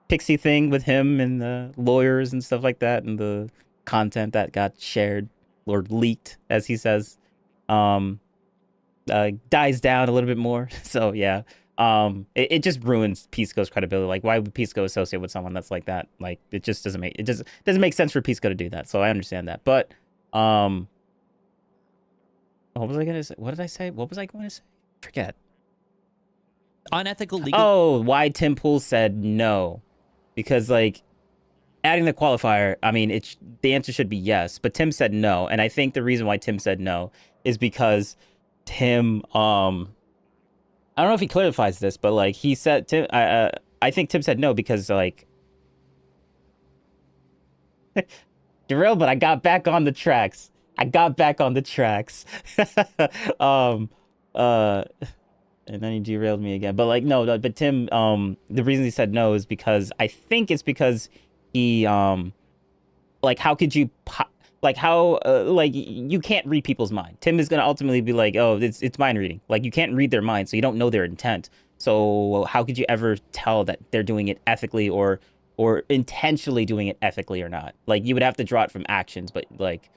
Pixie thing with him and the lawyers and stuff like that, and the content that got shared or leaked, as he says, dies down a little bit more. So yeah, it just ruins Pisco's credibility. Like, why would Pisco associate with someone that's like that? Like, it just doesn't make sense for Pisco to do that. So I understand that, but what was I gonna say? What did I say? What was I going to say? Forget. Unethical legal. Oh, why Tim Pool said no. Because, like, adding the qualifier, I mean, the answer should be yes, but Tim said no. And I think the reason why Tim said no is because Tim, I don't know if he clarifies this, but, like, he said, I think Tim said no because, like, derailed, but I got back on the tracks. And then he derailed me again. But, like, no, but Tim, the reason he said no is because, I think it's because he, like, how could you, like, how, like, you can't read people's mind. Tim is going to ultimately be like, oh, it's mind reading. Like, you can't read their mind, so you don't know their intent. So how could you ever tell that they're doing it ethically or intentionally doing it ethically or not? Like, you would have to draw it from actions, but, like,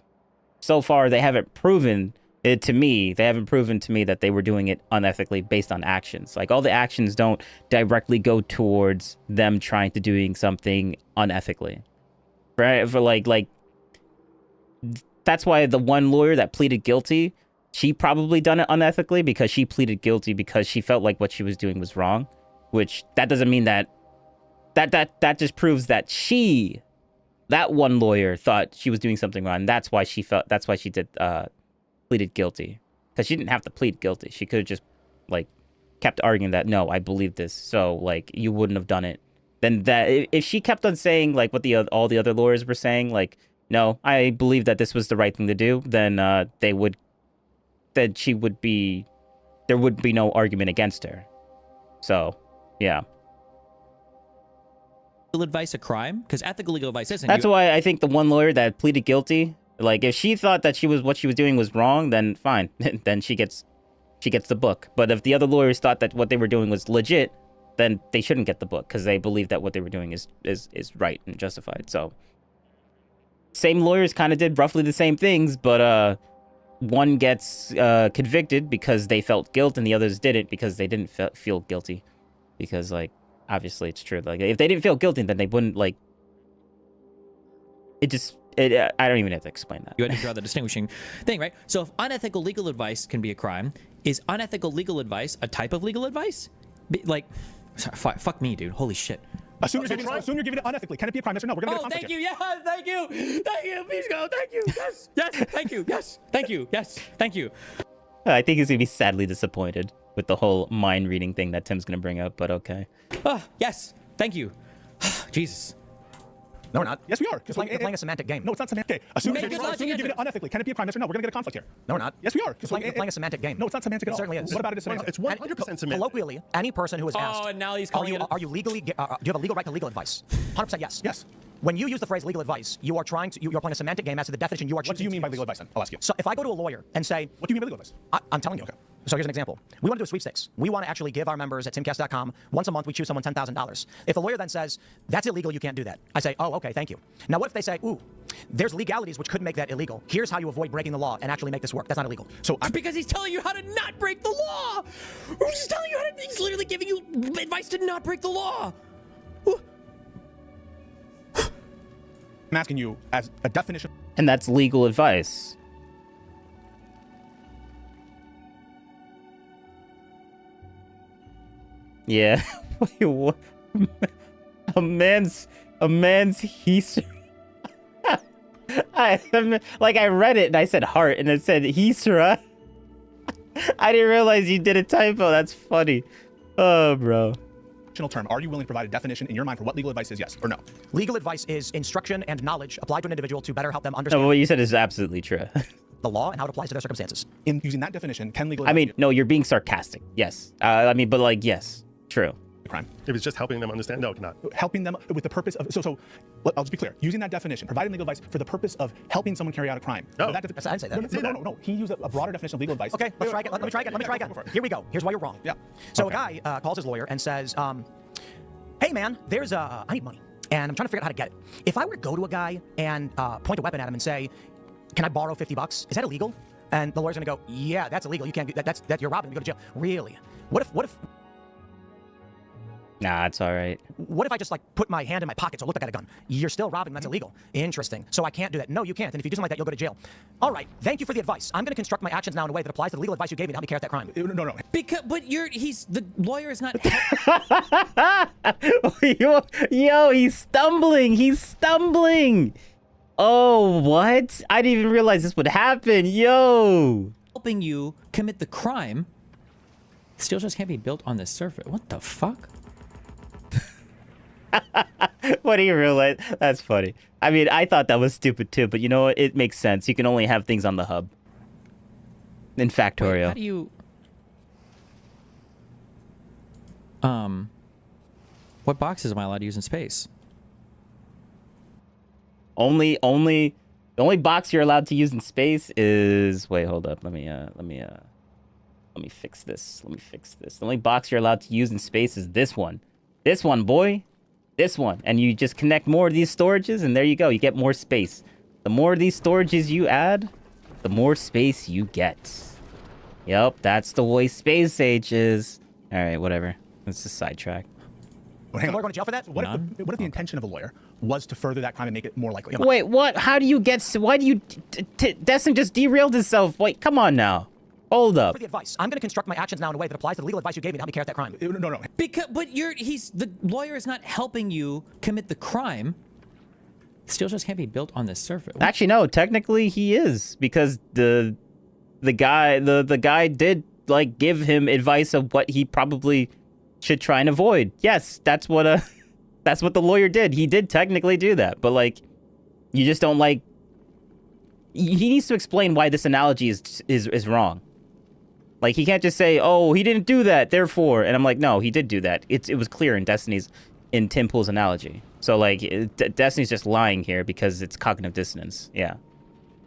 so far they haven't proven it to me. They haven't proven to me that they were doing it unethically based on actions. Like, all the actions don't directly go towards them trying to doing something unethically, right? For like that's why the one lawyer that pleaded guilty, she probably done it unethically because she pleaded guilty because she felt like what she was doing was wrong. Which that doesn't mean that just proves that that one lawyer thought she was doing something wrong. That's why she did pleaded guilty, because she didn't have to plead guilty. She could have just, like, kept arguing that, no, I believe this, so, like, you wouldn't have done it. Then that, if she kept on saying, like, what all the other lawyers were saying, like, no, I believe that this was the right thing to do, then there would be no argument against her. So, yeah. Legal advice a crime? Because ethical legal advice isn't. That's why I think the one lawyer that pleaded guilty, like, if she thought that what she was doing was wrong, then fine. Then she gets the book. But if the other lawyers thought that what they were doing was legit, then they shouldn't get the book, because they believe that what they were doing is right and justified. So same lawyers kind of did roughly the same things, but one gets convicted because they felt guilt, and the others didn't because they didn't feel guilty. Because, like, obviously it's true. Like, if they didn't feel guilty, then they wouldn't, like, I don't even have to explain that. You had to draw the distinguishing thing, right? So if unethical legal advice can be a crime, is unethical legal advice a type of legal advice? Like, fuck me, dude. Holy shit. Assume you're giving it unethically. Can it be a crime? Yes or no? We're gonna get a conflict here. Yes, thank you. Please go. Thank you. Yes, thank you. Yes, thank you. Yes, thank you. I think he's gonna be sadly disappointed with the whole mind reading thing that Tim's gonna bring up, but okay. Yes, thank you. Jesus. No, we're not. Yes, we are. You're playing a semantic game. No, it's not semantic. Assume you're giving it unethically. Can it be a crime? Yes or no? We're going to get a conflict here. No, we're not. Yes, we are. You're playing a semantic game. No, it's not semantic at all. It certainly is. What about it is semantic? It's 100% semantic. Colloquially, any person who is asked, and now he's calling are you legally, do you have a legal right to legal advice? 100% yes. Yes. When you use the phrase legal advice, you're playing a semantic game as to the definition you are choosing. What do you mean by legal advice, then? I'll ask you. So if I go to a lawyer and say... What do you mean by legal advice? I'm telling you. Okay. So here's an example. We want to do a sweepstakes. We want to actually give our members at timcast.com, once a month we choose someone $10,000. If the lawyer then says, that's illegal, you can't do that, I say, oh, okay, thank you. Now what if they say, ooh, there's legalities which could make that illegal. Here's how you avoid breaking the law and actually make this work. That's not illegal. So because he's telling you how to not break the law. He's telling you how to, he's literally giving you advice to not break the law. I'm asking you as a definition. And that's legal advice. Yeah. Wait, what? A man's he's I read it and I said heart and it said Hisra. I didn't realize you did a typo. That's funny. Oh, bro. Term. Are you willing to provide a definition in your mind for what legal advice is, yes or no? Legal advice is instruction and knowledge applied to an individual to better help them understand. No, what you said is absolutely true. The law and how it applies to their circumstances. In using that definition, can legal advice... I mean, no, you're being sarcastic. Yes. I mean, but like, yes, true. crime. If it's just helping them understand, no, not. Helping them with the purpose of, I'll just be clear, using that definition, providing legal advice for the purpose of helping someone carry out a crime. No. I didn't say that. No. He used a broader definition of legal advice. Okay, let's try again. Let me try again. Here we go. Here's why you're wrong. Yeah. So a guy calls his lawyer and says, hey man, I need money, and I'm trying to figure out how to get it. If I were to go to a guy and point a weapon at him and say, can I borrow $50? Is that illegal? And the lawyer's gonna go, yeah, that's illegal. You can't do that. That's you're robbing. You go to jail. Really? What if? Nah, it's all right. What if I just like put my hand in my pocket so it looked like I had a gun? You're still robbing. That's illegal. Interesting. So I can't do that. No, you can't. And if you do something like that, you'll go to jail. All right. Thank you for the advice. I'm going to construct my actions now in a way that applies to the legal advice you gave me to help me carry out that crime. No. The lawyer is not. Yo, he's stumbling. He's stumbling. Oh, what? I didn't even realize this would happen. Yo. Helping you commit the crime. Steel just can't be built on this surface. What the fuck? What do you realize? That's funny. I mean, I thought that was stupid too, but you know what? It makes sense. You can only have things on the hub. In Factorio. Wait, how do you... What boxes am I allowed to use in space? The only box you're allowed to use in space is... Wait, hold up. Let me fix this. The only box you're allowed to use in space is this one. This one, boy. This one. And you just connect more of these storages, and there you go. You get more space. The more of these storages you add, the more space you get. Yep, that's the way space age is. All right, whatever. Let's just sidetrack. Well, hang on. Lawyer going to jail for that? What if the intention of a lawyer was to further that crime and make it more likely? Wait, what? How do you get... Why do you... Destin just derailed himself. Wait, come on now. Hold up. For the advice. I'm going to construct my actions now in a way that applies to the legal advice you gave me to help me carry out that crime. No. The lawyer is not helping you commit the crime. Steel just can't be built on this surface. Actually, no. Technically, he is, because the guy did like give him advice of what he probably should try and avoid. Yes, that's what the lawyer did. He did technically do that, but like, you just don't like. He needs to explain why this analogy is wrong. Like, he can't just say, oh, he didn't do that, therefore. And I'm like, no, he did do that. It was clear in Tim Pool's analogy. So, like, Destiny's just lying here because it's cognitive dissonance. Yeah.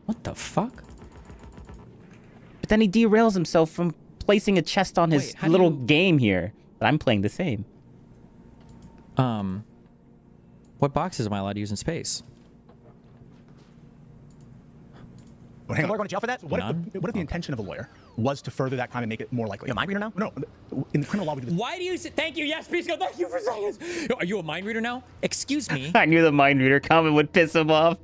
What the fuck? But then he derails himself from placing a chest on his little game here. But I'm playing the same. What boxes am I allowed to use in space? Well, hang on. Lawyer going to jail for that? What if the intention of a lawyer was to further that crime and make it more likely? You're a mind reader now? No. In the criminal law, we do this. Why do you say... Thank you. Yes, please go. Thank you for saying this. Are you a mind reader now? Excuse me. I knew the mind reader comment would piss him off.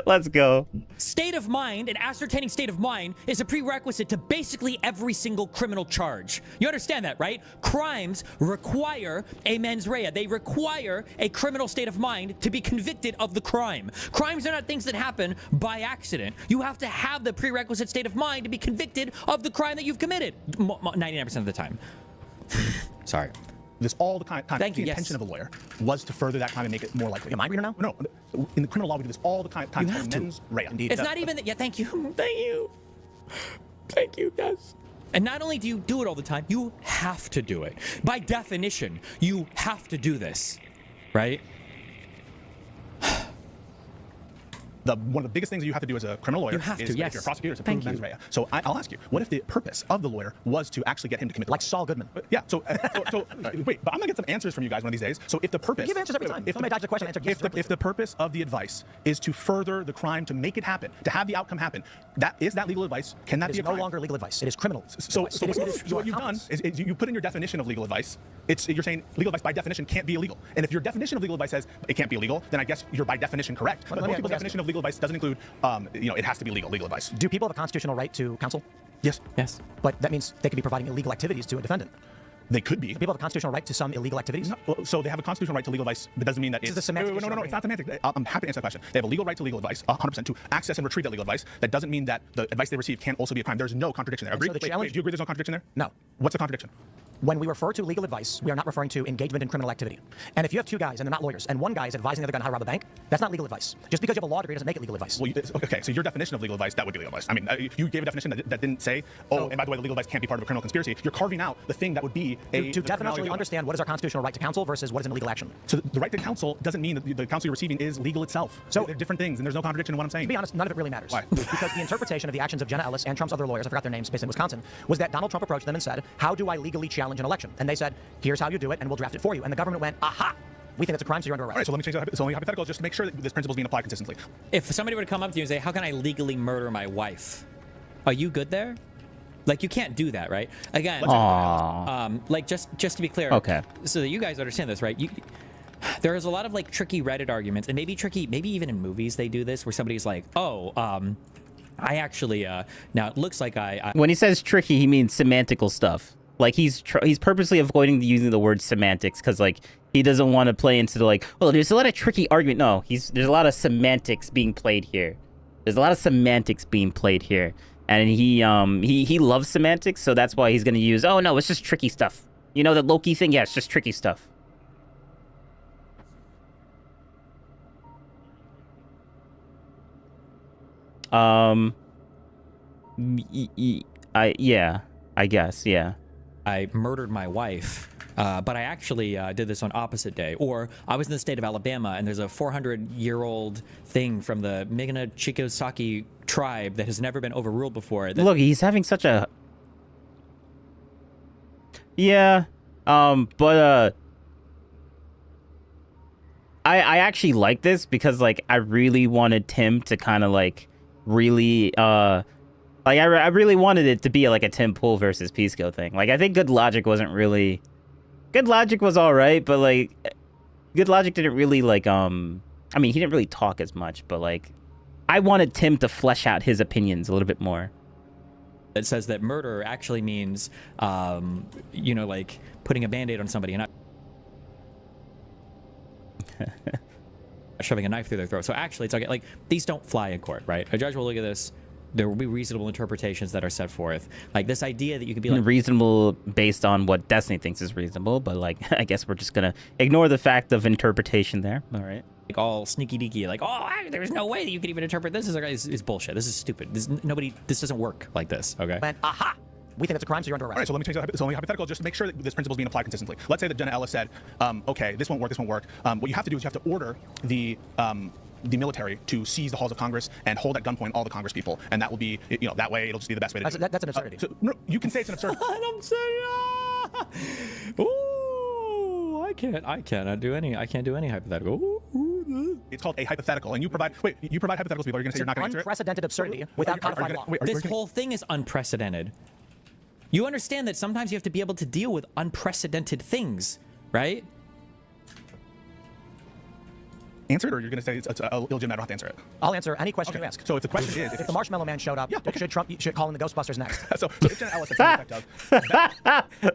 Let's go. State of mind and ascertaining state of mind is a prerequisite to basically every single criminal charge. You understand that, right? Crimes require a mens rea. They require a criminal state of mind to be convicted of the crime. Crimes are not things that happen by accident. You have to have the prerequisite state of mind to be convicted of the crime that you've committed 99% of the time. Sorry. This all the time. Thank you. The intention of a lawyer was to further that crime and make it more likely. You're a mind reader now? No. In the criminal law, we do this all the time. You have to. Mens rea. Indeed. It's not even that. Yeah, thank you. Thank you. Thank you, guys. And not only do you do it all the time, you have to do it. By definition, you have to do this, right? One of the biggest things you have to do as a criminal lawyer is, if you're a prosecutor, is to prove mens rea. So I'll ask you, what if the purpose of the lawyer was to actually get him to commit the crime? Like Saul Goodman. Yeah. So wait, but I'm gonna get some answers from you guys one of these days. So if the purpose, you give answers every time. If somebody dodges a question, answer yes. If the purpose of the advice is to further the crime, to make it happen, to have the outcome happen, is that legal advice? Can that be a crime? It is no longer legal advice. It is criminal. So what you've done is you put in your definition of legal advice. You're saying legal advice by definition can't be illegal. And if your definition of legal advice says it can't be illegal, then I guess you're by definition correct. But most people's definition of legal advice doesn't include, it has to be legal advice. Do people have a constitutional right to counsel? Yes. Yes. But that means they could be providing illegal activities to a defendant. They could be. Do people have a constitutional right to some illegal activities? No, so they have a constitutional right to legal advice, but doesn't mean that it's the semantic. No, it's not semantic. I'm happy to answer that question. They have a legal right to legal advice, 100% to access and retrieve that legal advice. That doesn't mean that the advice they receive can also be a crime. There's no contradiction there. Agree? So wait, do you agree there's no contradiction there? No. What's the contradiction? when we refer to legal advice, we are not referring to engagement in criminal activity. And if you have two guys and they're not lawyers, and one guy is advising the other guy on how to rob a bank, that's not legal advice. Just because you have a law degree doesn't make it legal advice. Well, okay, so your definition of legal advice, that would be legal advice. I mean, you gave a definition that didn't say, and by the way, the legal advice can't be part of a criminal conspiracy. You're carving out the thing that would be to definitely understand what is our constitutional right to counsel versus what is an illegal action. So the right to counsel doesn't mean that the counsel you're receiving is legal itself. So they're different things, and there's no contradiction in what I'm saying. To be honest, none of it really matters. Why? Because the interpretation of the actions of Jenna Ellis and Trump's other lawyers, I forgot their names, based in Wisconsin, was that Donald Trump approached them and said, how do I legally challenge an election? And they said, here's how you do it, and we'll draft it for you. And the government went, aha! We think it's a crime, so you're under arrest. All right, so let me change that. So only hypothetical, just to make sure that this principle is being applied consistently. If somebody were to come up to you and say, how can I legally murder my wife? Are you good there? Like, you can't do that, right? Again, like, just to be clear, okay, so that you guys understand this, right? There is a lot of, like, tricky Reddit arguments, and maybe even in movies they do this, where somebody's like, I actually, now it looks like When he says tricky, he means semantical stuff. Like, he's purposely avoiding using the word semantics, because, like, he doesn't want to play into the, like, well, there's a lot of tricky argument. No, there's a lot of semantics being played here. There's a lot of semantics being played here. And he loves semantics, so that's why he's going to use, oh, no, it's just tricky stuff. You know, the Loki thing? Yeah, it's just tricky stuff. Yeah, I guess, yeah. I murdered my wife, but I actually did this on opposite day. Or I was in the state of Alabama, and there's a 400-year-old thing from the Migana Chicosaki tribe that has never been overruled before. Look, he's having such a... Yeah, but I actually like this because, like, I really wanted Tim to kind of, like, really, like, I really wanted it to be, like, a Tim Pool versus Pisco thing. Like, I think Good Logic wasn't really... Good Logic was alright, but, like, Good Logic didn't really, like, I mean, he didn't really talk as much, but, like, I wanted Tim to flesh out his opinions a little bit more. It says that murder actually means, you know, like, putting a Band-Aid on somebody and not shoving a knife through their throat. So actually, it's okay. Like, these don't fly in court, right? A judge will look at this. There will be reasonable interpretations that are set forth. Like, this idea that you could be like... Reasonable based on what Destiny thinks is reasonable, but, like, I guess we're just gonna ignore the fact of interpretation there. All right. Like, all sneaky-deaky, like, oh, there's no way that you could even interpret this. Is bullshit. This is stupid. This doesn't work like this, okay? And, aha! We think it's a crime, so you're under arrest. All right, so let me change that. So only hypothetical, just to make sure that this principle is being applied consistently. Let's say that Jenna Ellis said, okay, this won't work. What you have to do is you have to order the military to seize the halls of Congress and hold at gunpoint all the Congress people, and that will be, you know, that way it'll just be the best way to do it. That's an absurdity. So, no, you can say it's an absurdity. Ooh, I can't do any hypothetical. It's called a hypothetical, and you provide hypotheticals. People are going to say you're not going to answer it. Unprecedented absurdity without codified law. This whole thing is unprecedented. You understand that sometimes you have to be able to deal with unprecedented things, right? Answer it, or you're going to say it's illegitimate. I don't have to answer it. I'll answer any question you ask. So if the question is, if the Marshmallow Man showed up, should Trump call in the Ghostbusters next? so if Jenna Ellis had effective,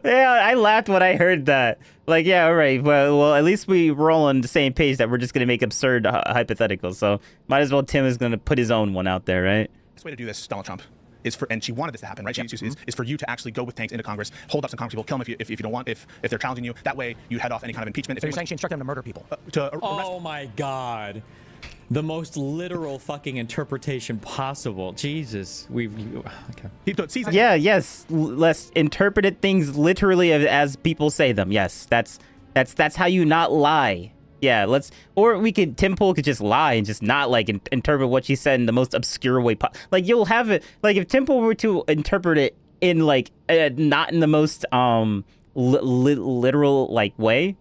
yeah, I laughed when I heard that. Like, yeah, all right. Well, at least we're all on the same page that we're just gonna make absurd hypotheticals. So might as well Tim is gonna put his own one out there, right? Best way to do this, Donald Trump, is for, and she wanted this to happen, right? Is for you to actually go with tanks into Congress, hold up some Congress people, kill them if you don't want, if they're challenging you. That way you head off any kind of impeachment. So you're saying she instructed them to murder people? Oh my God. The most literal fucking interpretation possible. Jesus, okay. Yeah, yes. Let's interpret things literally as people say them. Yes, that's how you not lie. Yeah, Tim Pool could just lie and just not, like, interpret what she said in the most obscure way. Like, you'll have it, like, if Tim Pool were to interpret it in, like, not in the most literal, like, way,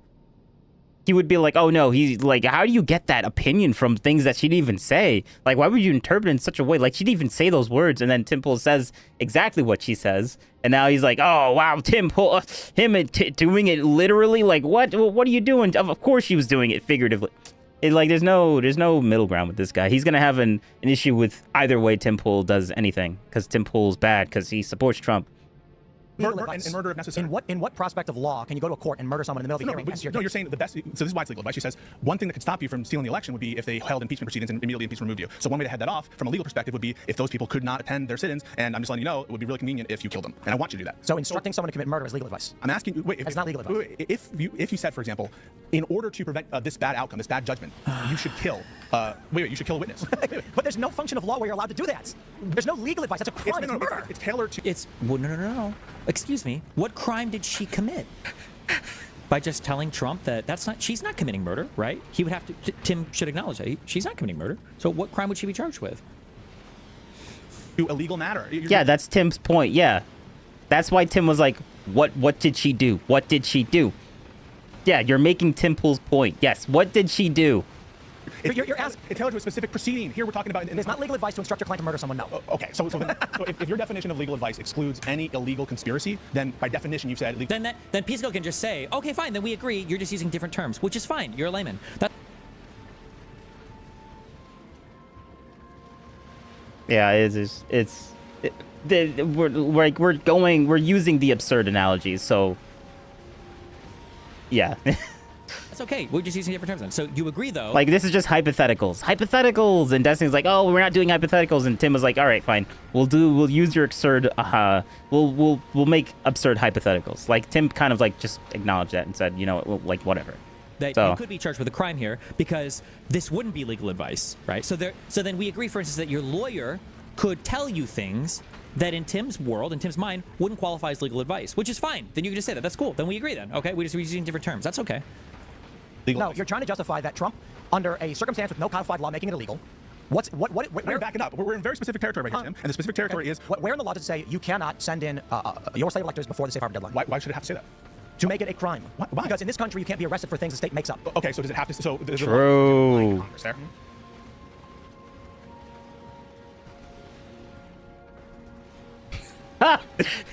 he would be like, oh no, he's like, how do you get that opinion from things that she didn't even say? Like, why would you interpret it in such a way? Like, she didn't even say those words, and then Tim Pool says exactly what she says, and now he's like, oh wow, Tim Pool, doing it literally? Like, what are you doing? Of course she was doing it figuratively. Like, there's no middle ground with this guy. He's gonna have an issue with either way Tim Pool does anything, because Tim Pool's bad, because he supports Trump. legal Murder advice. and murder if necessary. In what prospect of law can you go to a court and murder someone in the middle of the hearing? No, you're saying the best. So this is why it's legal advice. She says one thing that could stop you from stealing the election would be if they held impeachment proceedings and immediately impeached and removed you. So one way to head that off from a legal perspective would be if those people could not attend their sit-ins, and I'm just letting you know it would be really convenient if you killed them, and I want you to do that. So instructing someone to commit murder is legal advice. I'm asking. Wait, it's not legal advice. Wait, if you said, for example, in order to prevent this bad outcome, this bad judgment, you should kill. You should kill a witness. But there's no function of law where you're allowed to do that. There's no legal advice. That's a crime. It's tailored to. It's no. Excuse me. What crime did she commit? By just telling Trump that she's not committing murder, right? He would have to. Tim should acknowledge that she's not committing murder. So what crime would she be charged with? A legal matter. Yeah, that's Tim's point. Yeah, that's why Tim was like, "What did she do? What did she do?" Yeah, you're making Tim Pool's point. Yes, what did she do? You're asking. It's tailored to a specific proceeding. Here we're talking about. It's not legal advice to instruct your client to murder someone. No. Okay, so if your definition of legal advice excludes any illegal conspiracy, then by definition you've said. Then Pisco can just say, okay, fine, then we agree. You're just using different terms, which is fine. You're a layman. Yeah, we're using the absurd analogies, so yeah. That's okay. We're just using different terms then. So you agree though? Like this is just hypotheticals, and Destiny's like, oh, we're not doing hypotheticals, and Tim was like, all right, fine, we'll use your absurd, we'll make absurd hypotheticals. Like Tim kind of like just acknowledged that and said, you know, like whatever. That you could be charged with a crime here because this wouldn't be legal advice, right? So then we agree, for instance, that your lawyer could tell you things that in Tim's world, in Tim's mind, wouldn't qualify as legal advice, which is fine. Then you can just say that. That's cool. Then we agree then. Okay, we're using different terms. That's okay. No, you're trying to justify that Trump, under a circumstance with no codified law making it illegal. We're backing up. We're in very specific territory right here, Tim. And the specific territory is where in the law does it say you cannot send in your slave electors before the safe harbor deadline? Why should it have to say that? To make it a crime. Why? Because in this country you can't be arrested for things the state makes up. Okay, so does it have to? So there's True. Congress there.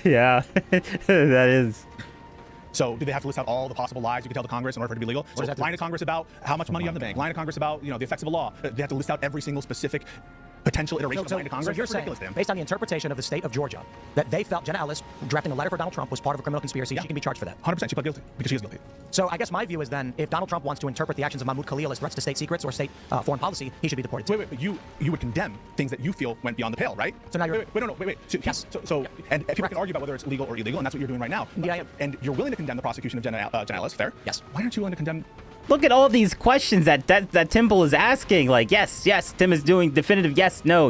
Yeah, that is. So do they have to list out all the possible lies you can tell to Congress in order for it to be legal? So lying to Congress about how much money you have in the bank, lying to Congress about the effects of a law. They have to list out every single specific potential iteration of lying to Congress. So you're saying, based on the interpretation of the state of Georgia, that they felt Jenna Ellis drafting a letter for Donald Trump was part of a criminal conspiracy. She can be charged for that. 100%. She pled guilty because she is guilty. So I guess my view is then, if Donald Trump wants to interpret the actions of Mahmoud Khalil as threats to state secrets or state foreign policy, he should be deported. Wait, you would condemn things that you feel went beyond the pale, right? So now you're wait. So, yes. And people can argue about whether it's legal or illegal, and that's what you're doing right now. Yeah. And you're willing to condemn the prosecution of Jenna Ellis, fair? Yes. Why aren't you willing to condemn? Look at all these questions that Tim Pool is asking. Like, yes, Tim is doing definitive yes, no,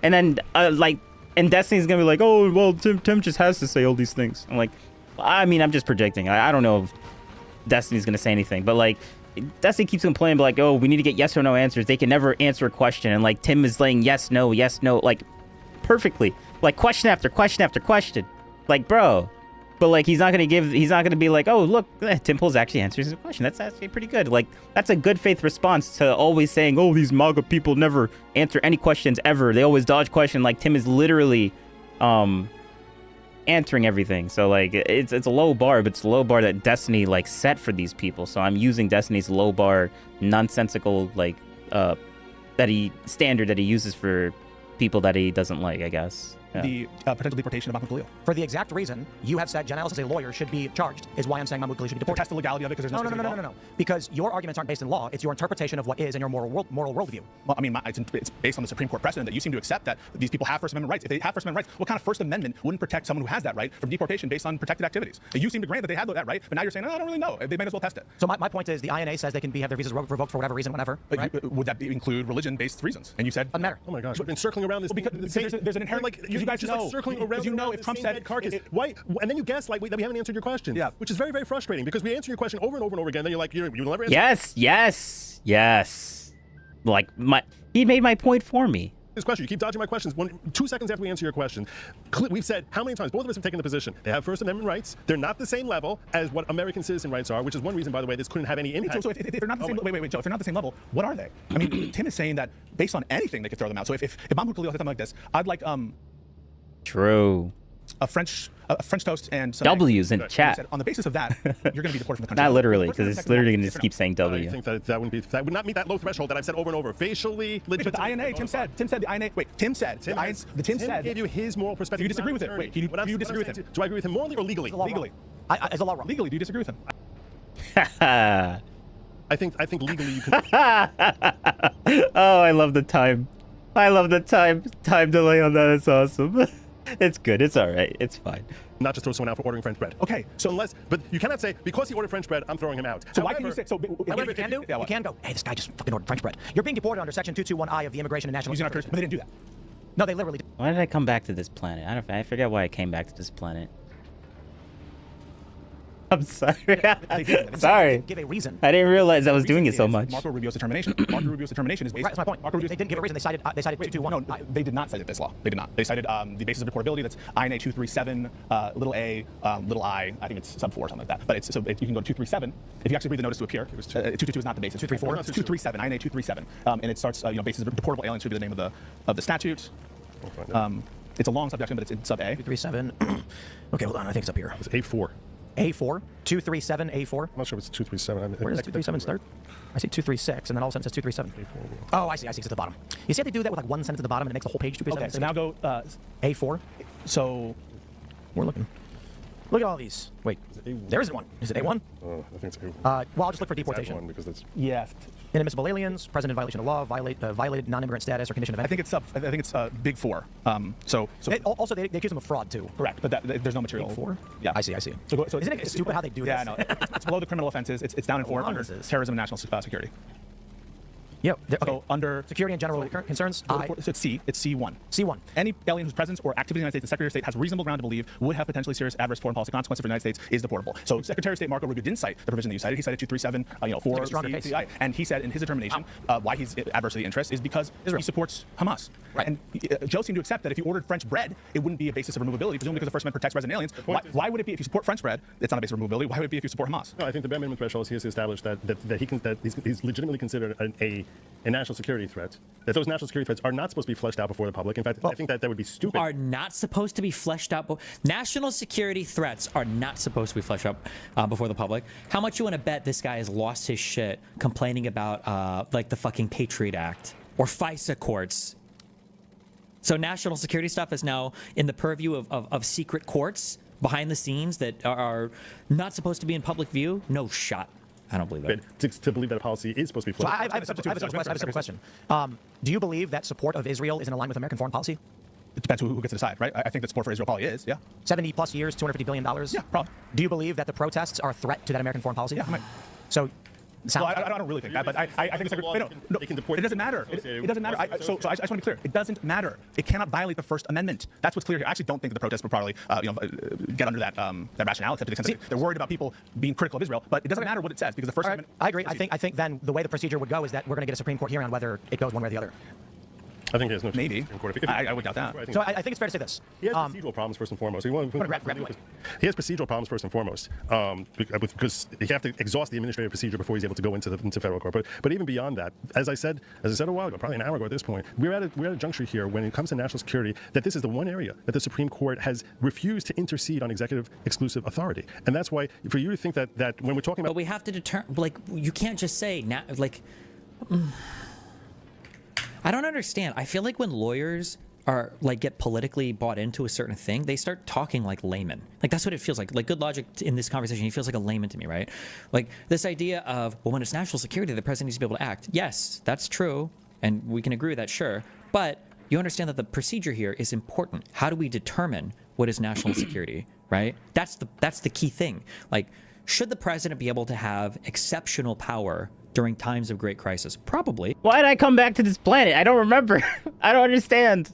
and then and Destiny's gonna be like, oh, well, Tim just has to say all these things. I'm like, I mean, I'm just projecting. I don't know if Destiny's gonna say anything, but like, Destiny keeps complaining, but like, oh, we need to get yes or no answers. They can never answer a question, and like Tim is laying yes, no, like perfectly, like question after question after question, like, bro. But like he's not gonna be like, oh look, Tim Pool's actually answers the question. That's actually pretty good. Like that's a good faith response to always saying, oh, these MAGA people never answer any questions ever. They always dodge question. Like Tim is literally answering everything. So like it's a low bar, but it's a low bar that Destiny like set for these people. So I'm using Destiny's low bar, nonsensical like standard that he uses for people that he doesn't like, I guess. Yeah. The potential deportation of Mahmoud Khalil. For the exact reason you have said Jenna Ellis as a lawyer should be charged is why I'm saying Mahmoud Khalil should be deported. Test the legality of it because there's no. Because your arguments aren't based in law. It's your interpretation of what is in your moral worldview. Well, I mean, it's based on the Supreme Court precedent that you seem to accept that these people have First Amendment rights. If they have First Amendment rights, what kind of First Amendment wouldn't protect someone who has that right from deportation based on protected activities? You seem to grant that they had that right, but now you're saying, I don't really know. They might as well test it. So my point is the INA says they can have their visas revoked for whatever reason, whenever. Right? Would that include religion-based reasons? And you said doesn't matter. Oh my gosh, we've been circling around this because there's an inherent you guys just like circling around. If Trump said carcass, why? And then you guess like that we haven't answered your question. Yeah, which is very, very frustrating because we answer your question over and over and over again. Then you're like, you never answer. Yes. Like he made my point for me. This question, you keep dodging my questions. 2 seconds after we answer your question, we've said how many times? Both of us have taken the position they have First Amendment rights. They're not the same level as what American citizen rights are, which is one reason, by the way, this couldn't have any impact. So if they're not the same, wait, Joe. If they're not the same level, what are they? I mean, Tim is saying that based on anything they could throw them out. So if Mahmoud Khalil said something like this, I'd like True. a French toast and some W's in eggs. chat. Said, on the basis of that, you're going to be deported from the country. Not literally, First because Amendment it's protects literally the going to right just keep saying W. I think that would not meet that low threshold that I've said over and over. Facially, Wait, but the INA, Tim said the INA. Wait, Tim said. Tim said. gave you his moral perspective. Do you disagree with it? Wait, do you disagree with him? Do I agree with him morally or legally? Legally. Is the law wrong? Legally, do you disagree with him? I think legally you can. Oh, I love the time. I love the time delay on that. It's awesome. It's good. It's all right. It's fine. Not just throw someone out for ordering French bread. Okay, So but you cannot say because he ordered French bread, I'm throwing him out. So why can you say so? You can do. You can go. Hey, this guy just fucking ordered French bread. You're being deported under Section 221I of the Immigration and National. But they didn't do that. No, they literally did. Why did I come back to this planet? I forget why I came back to this planet. I'm sorry. Sorry. Give a reason. I didn't realize I was doing it so much. Marco Rubio's determination. Marco Rubio's determination is based. That's my point. Marco Rubio's, They didn't give a reason. They cited 221. No, they did not cite this law. They did not. They cited the basis of deportability. That's INA 237, little a, little I. I think it's sub 4 or something like that. But it's you can go to 237 if you actually read the notice to appear. 222 is not the basis. 234. It's 237. INA 237, and it starts. Basis of deportable aliens should be the name of the statute. It's a long subsection, but it's in sub A. 237. Okay, hold on. I think it's up here. It's A4. A4. 237 A4. I'm not sure if it's 237. Where does 237 start? I see 236, and then all of a sudden it says 237. Oh, I see. It's at the bottom. You see how they do that with like one sentence at the bottom and it makes the whole page 237? Okay, so now go A4. So we're looking. Look at all these. Wait, there isn't one. Is it A1? I think it's A1. Well, I'll just look for deportation. One because that's yes. Inadmissible aliens, present in violation of law, violated non-immigrant status or condition of. I think it's big 4. Also they accuse them of fraud too. Correct, but there's no material. Big 4. Yeah, I see. So isn't it stupid how they do this? Yeah, no. It's below the criminal offenses. It's down in 4 under terrorism and national security. Yeah. So under security and general concerns. So it's C. It's C1. C1. Any alien whose presence or activity in the United States the Secretary of State has reasonable ground to believe would have potentially serious adverse foreign policy consequences for the United States is deportable. So Secretary of State Marco Rubio didn't cite the provision that you cited. He cited 237, 4 CI, and he said in his determination why he's adversely interested is because he supports Hamas. Right. And Joe seemed to accept that if you ordered French bread, it wouldn't be a basis of removability, presumably because the First Amendment protects resident aliens. Why would it be if you support French bread? It's not a basis of removability. Why would it be if you support Hamas? No, I think the bare minimum threshold is he has established that he's legitimately considered a national security threat. That those national security threats are not supposed to be fleshed out before the public. In fact, I think that would be stupid. Are not supposed to be fleshed out. National security threats are not supposed to be fleshed out before the public. How much you want to bet this guy has lost his shit complaining about like the fucking Patriot Act or FISA courts? So national security stuff is now in the purview of secret courts behind the scenes that are not supposed to be in public view? No shot. I don't believe that. To believe that a policy is supposed to be So fleshed. I have a simple question. Do you believe that support of Israel is in line with American foreign policy? It depends who gets to decide, right? I think that support for Israel probably is, yeah. 70 plus years, $250 billion? Yeah, probably. Do you believe that the protests are a threat to that American foreign policy? Yeah, I might. So, well, I don't really think that, but I think it doesn't matter. It doesn't matter. So I just want to be clear. It doesn't matter. It cannot violate the First Amendment. That's what's clear here. I actually don't think that the protests would probably get under that rationale, except to the extent that they're worried about people being critical of Israel. But it doesn't matter what it says because the First Amendment. I agree. I think then the way the procedure would go is that we're going to get a Supreme Court hearing on whether it goes one way or the other. I think he has no maybe. I would doubt that. So I think it's fair to say this. He has procedural problems first and foremost. He has procedural problems first and foremost because you have to exhaust the administrative procedure before he's able to go into federal court. But even beyond that, as I said a while ago, probably an hour ago at this point, we're at a juncture here when it comes to national security that this is the one area that the Supreme Court has refused to intercede on executive exclusive authority, and that's why for you to think that when we're talking about, but we have to determine, like, you can't just say I don't understand. I feel like when lawyers are like get politically bought into a certain thing, they start talking like laymen. Like that's what it feels like. Like Good Logic in this conversation, he feels like a layman to me, right? Like this idea of, well, when it's national security, the president needs to be able to act. Yes, that's true, and we can agree with that, sure. But you understand that the procedure here is important. How do we determine what is national security, right? That's the key thing. Like, should the president be able to have exceptional power during times of great crisis? Probably. Why did I come back to this planet? I don't remember. I don't understand.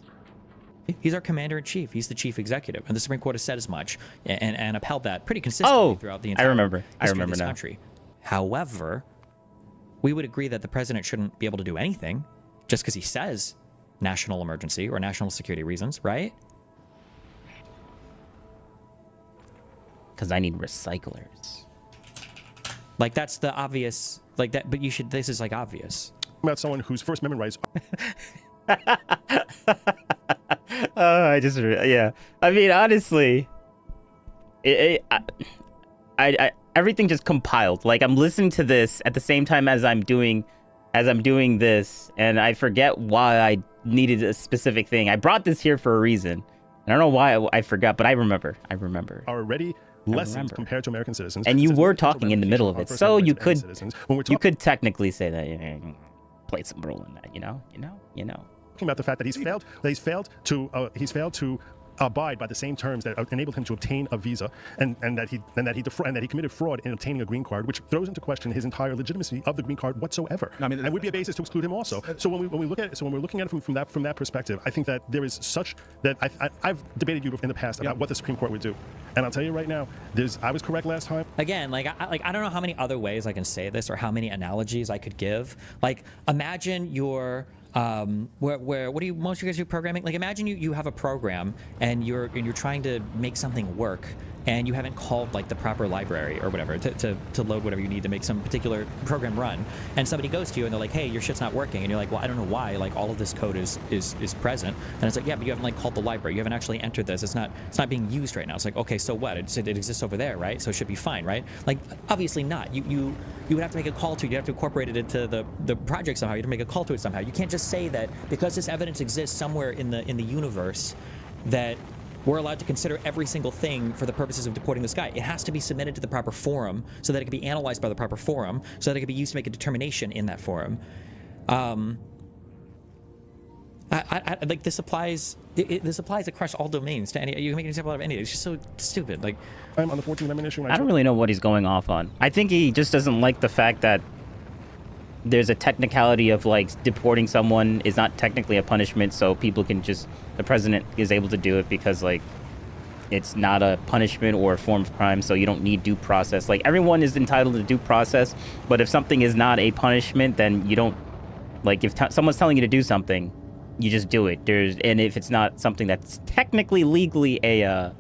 He's our commander-in-chief. He's the chief executive, and the Supreme Court has said as much and upheld that pretty consistently throughout the entire history of this country. However, we would agree that the president shouldn't be able to do anything just because he says national emergency or national security reasons, right? Because I need recyclers. Like that's the obvious, like that. But you should. This is like obvious. About someone whose First Amendment rights. I Yeah. I mean, honestly, everything just compiled. Like, I'm listening to this at the same time as I'm doing this, and I forget why I needed a specific thing. I brought this here for a reason. I don't know why I forgot, but I remember. Are already lessened compared to American citizens. And you were talking in the middle of it, so you could technically say that you played some role in that. You know. Talking about the fact that he's failed to abide by the same terms that enabled him to obtain a visa, and that he committed fraud in obtaining a green card, which throws into question his entire legitimacy of the green card whatsoever. I mean, and would be a basis to exclude him also. So when we look at it, when we're looking at it from that perspective, I think that there is such that I've debated you in the past about what the Supreme Court would do, and I'll tell you right now, I was correct last time. Again, I don't know how many other ways I can say this or how many analogies I could give. Like, imagine you're what do most of you guys do programming? Like, imagine you have a program and you're trying to make something work, and you haven't called like the proper library or whatever to load whatever you need to make some particular program run, and somebody goes to you and they're like, hey, your shit's not working, and you're like, well, I don't know why, like all of this code is present, and it's like, yeah, but you haven't like called the library, you haven't actually entered this, it's not being used right now. It's like, okay, so what? It exists over there, right? So it should be fine, right? Like, obviously not. You would have to make a call to it. You have to incorporate it into the project somehow. You have to make a call to it somehow. You can't just say that because this evidence exists somewhere in the universe that we're allowed to consider every single thing for the purposes of deporting this guy. It has to be submitted to the proper forum so that it can be analyzed by the proper forum, so that it can be used to make a determination in that forum. Like, this applies. This applies across all domains. To any, you can make an example out of any. It's just so stupid. Like, I'm on the 14th Amendment issue. I don't really know what he's going off on. I think he just doesn't like the fact that there's a technicality of like deporting someone is not technically a punishment, so people can just, the president is able to do it because like it's not a punishment or a form of crime, so you don't need due process. Like, everyone is entitled to due process, but if something is not a punishment, then you don't, like, if someone's telling you to do something, you just do it. And if it's not something that's technically legally I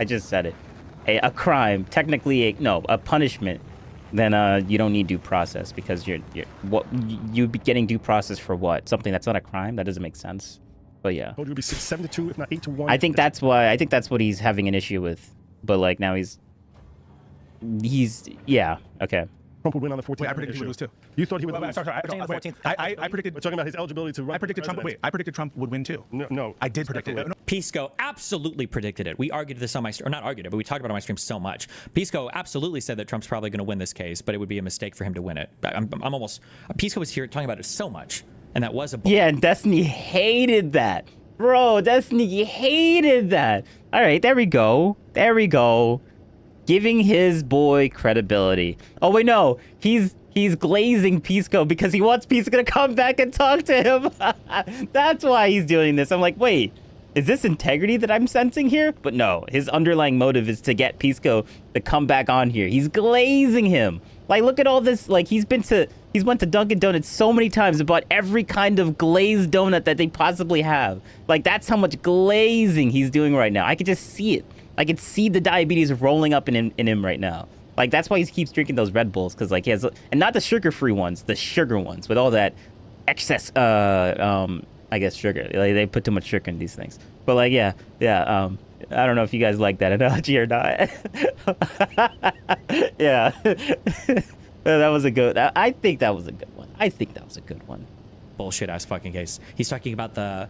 just said it. A crime, technically a punishment, then you don't need due process, because you'd be getting due process for what? Something that's not a crime? That doesn't make sense. But yeah. It would be 7-2, if not 8-1. I think that's what he's having an issue with. But like, now he's yeah, okay. Trump would win on the 14th. Wait, I predicted he would lose too. You thought he would lose? Sorry, I predicted. We're talking about his eligibility to run. I predicted Trump. Wait, I predicted Trump would win too. No, I did predict it. Pisco absolutely predicted it. We argued this on my stream, or not argued it, but we talked about it on my stream so much. Pisco absolutely said that Trump's probably going to win this case, but it would be a mistake for him to win it. I'm almost. Pisco was here talking about it so much, and that was a. Yeah, and Destiny hated that, bro. Destiny hated that. All right, there we go. Giving his boy credibility. Oh wait, no, he's glazing Pisco because he wants Pisco to come back and talk to him. That's why he's doing this. I'm like, wait, is this integrity that I'm sensing here? But no, his underlying motive is to get Pisco to come back on here. He's glazing him. Like, look at all this. Like, he's went to Dunkin' Donuts so many times and bought every kind of glazed donut that they possibly have. Like, that's how much glazing he's doing right now. I could just see it. I could see the diabetes rolling up in him right now. Like, that's why he keeps drinking those Red Bulls, because like he has, and not the sugar-free ones, the sugar ones with all that excess, I guess, sugar. Like, they put too much sugar in these things. But like, yeah. I don't know if you guys like that analogy or not. Yeah, that was a good. I think that was a good one. Bullshit ass fucking case. He's talking about the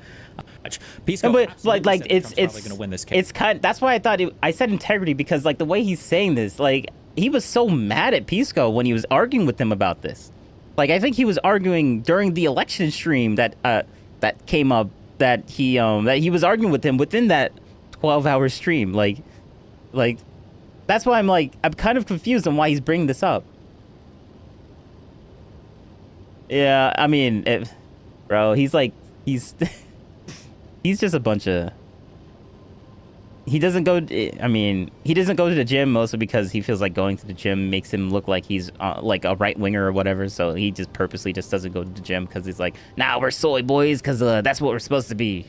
Pisco, but like it's probably gonna win this case. It's kind. That's why I thought I said integrity, because like the way he's saying this, like he was so mad at Pisco when he was arguing with him about this. Like, I think he was arguing during the election stream that came up, that he was arguing with him within that 12-hour stream. Like that's why I'm kind of confused on why he's bringing this up. Yeah, I mean, bro, he's just a bunch of. He doesn't go to the gym mostly because he feels like going to the gym makes him look like he's like a right winger or whatever. So he just purposely just doesn't go to the gym because he's like, nah, we're soy boys because that's what we're supposed to be,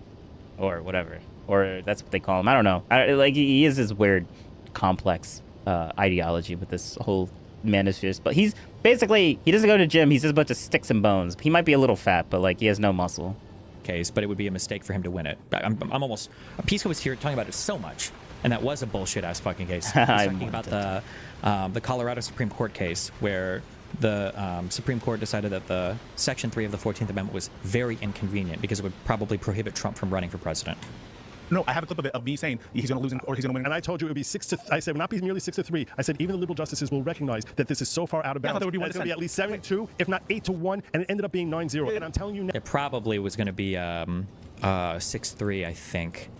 or whatever, or that's what they call him. I don't know. Like, he is this weird, complex ideology with this whole manospheres. But he's basically, he doesn't go to the gym. He's just a bunch of sticks and bones. He might be a little fat, but like he has no muscle. Case, but it would be a mistake for him to win it. I'm almost. Pisco was here talking about it so much, and that was a bullshit ass fucking case. He's talking about the Colorado Supreme Court case where the Supreme Court decided that the Section 3 of the 14th Amendment was very inconvenient because it would probably prohibit Trump from running for president. No, I have a clip of it of me saying he's going to lose or he's going to win. And I told you it would be 6-3. I said it would not be merely 6-3. I said even the liberal justices will recognize that this is so far out of bounds. I thought it would be it's going to be at least 7-2, if not 8-1, and it ended up being 9-0. And I'm telling you now, it probably was going to be 6-3, I think.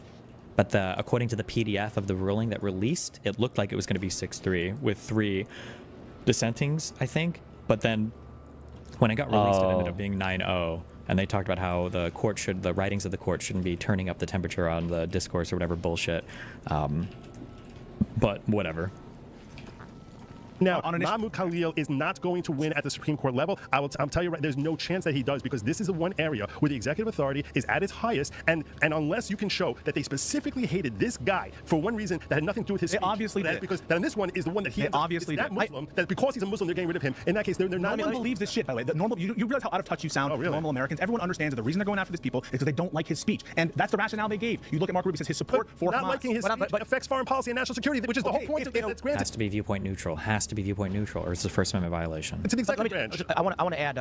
But according to the PDF of the ruling that released, it looked like it was going to be 6-3 with 3 dissentings, I think. But then when it got released, it ended up being 9-0. And they talked about how the writings of the court shouldn't be turning up the temperature on the discourse or whatever bullshit. But whatever. Now, Mahmoud Khalil is not going to win at the Supreme Court level. I'll tell you right, there's no chance that he does, because this is the one area where the executive authority is at its highest, and unless you can show that they specifically hated this guy for one reason that had nothing to do with his speech, obviously that because in this one is the one that he obviously that Muslim, that because he's a Muslim, they're getting rid of him. In that case, they're not. No one believes this shit, by the way. The normal, you realize how out of touch you sound. Normal Americans, everyone understands that the reason they're going after these people is because they don't like his speech, and that's the rationale they gave. You look at Marco Rubio, says his support for not Hamas. liking his speech affects foreign policy and national security, which is the whole point of it. Has to be viewpoint neutral. Has to be viewpoint neutral, or it's a First Amendment violation. It's an executive branch. I want to add,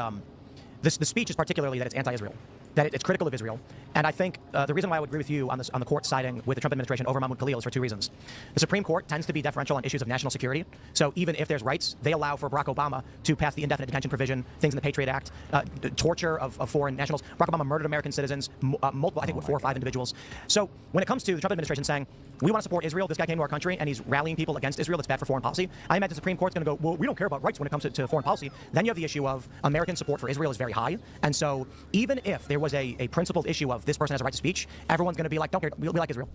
the speech is particularly that it's anti-Israel, that it's critical of Israel, and I think the reason why I would agree with you on the court siding with the Trump administration over Mahmoud Khalil is for 2 reasons. The Supreme Court tends to be deferential on issues of national security, so even if there's rights, they allow for Barack Obama to pass the indefinite detention provision, things in the Patriot Act, torture of foreign nationals. Barack Obama murdered American citizens, multiple, I think, 4 or 5 individuals. So when it comes to the Trump administration saying, we want to support Israel, this guy came to our country and he's rallying people against Israel, that's bad for foreign policy, I imagine the Supreme Court's going to go, well, we don't care about rights when it comes to foreign policy. Then you have the issue of American support for Israel is very high, and so even if there was a principled issue of this person has a right to speech, everyone's going to be like, don't care, we like Israel.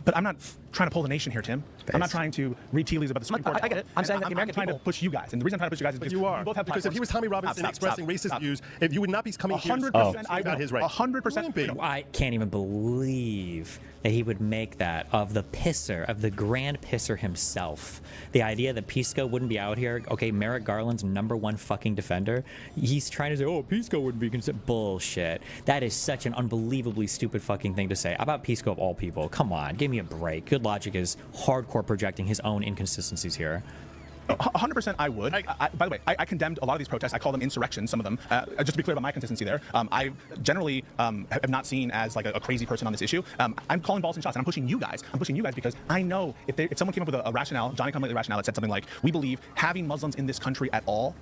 But I'm not trying to pull the nation here, Tim. I'm not trying to read tea leaves about the Supreme Court. I get it. I'm saying that the American trying people to push you guys, and the reason I'm trying to push you guys is because you are. you both have because if he was Tommy Robinson expressing racist views, if you would not be coming here 100%, I about his right. 100%. I can't even believe that he would make that of the pisser, of the grand pisser himself. The idea that Pisco wouldn't be out here, okay, Merrick Garland's #1 fucking defender, he's trying to say, oh, Pisco wouldn't be considered. Bullshit. That is such an unbelievably stupid fucking thing to say about Pisco of all people. Come on, give me a break. Good Logic is hardcore projecting his own inconsistencies here. 100% I would. By the way, I condemned a lot of these protests. I call them insurrections, some of them. Just to be clear about my consistency there, I generally have not seen as like a crazy person on this issue. I'm calling balls and shots, and I'm pushing you guys. I'm pushing you guys because I know if someone came up with a rationale, Johnny come up with a rationale that said something like, we believe having Muslims in this country at all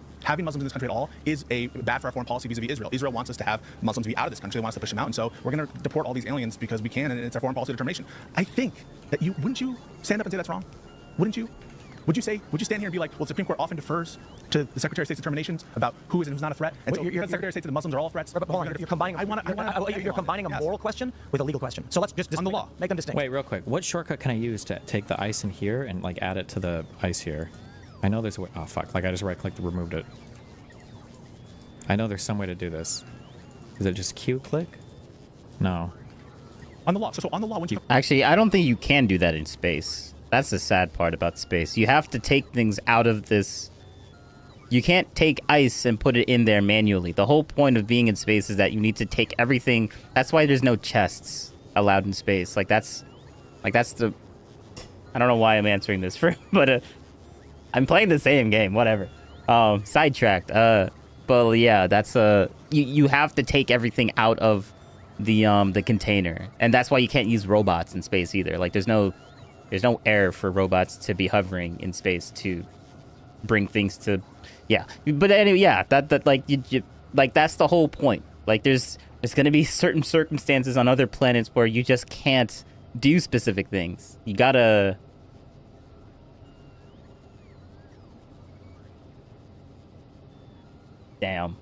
is a bad for our foreign policy vis-a-vis Israel. Israel wants us to have Muslims be out of this country. They want us to push them out, and so we're going to deport all these aliens because we can, and it's our foreign policy determination. I think that wouldn't you stand up and say that's wrong? Wouldn't you? Would you stand here and be like, well, the Supreme Court often defers to the Secretary of State's determinations about who is and who's not a threat? And so the Secretary of State said the Muslims are all threats. But hold on, you're combining. You're combining a moral question with a legal question. So let's just on the law make them distinct. Wait, real quick. What shortcut can I use to take the ice in here and like add it to the ice here? I know there's a way. Oh fuck! Like I just right-clicked and removed it. I know there's some way to do this. Is it just Q click? No. On the law. So on the law, when you actually, I don't think you can do that in space. That's the sad part about space. You have to take things out of this. You can't take ice and put it in there manually. The whole point of being in space is that you need to take everything. That's why there's no chests allowed in space. That's the. I don't know why I'm answering this for, but I'm playing the same game. Whatever. Sidetracked. But yeah, that's you have to take everything out of the container, and that's why you can't use robots in space either. Like there's no air for robots to be hovering in space to bring things to, yeah. But anyway, yeah, that like you like that's the whole point. Like there's gonna be certain circumstances on other planets where you just can't do specific things. You gotta. Damn.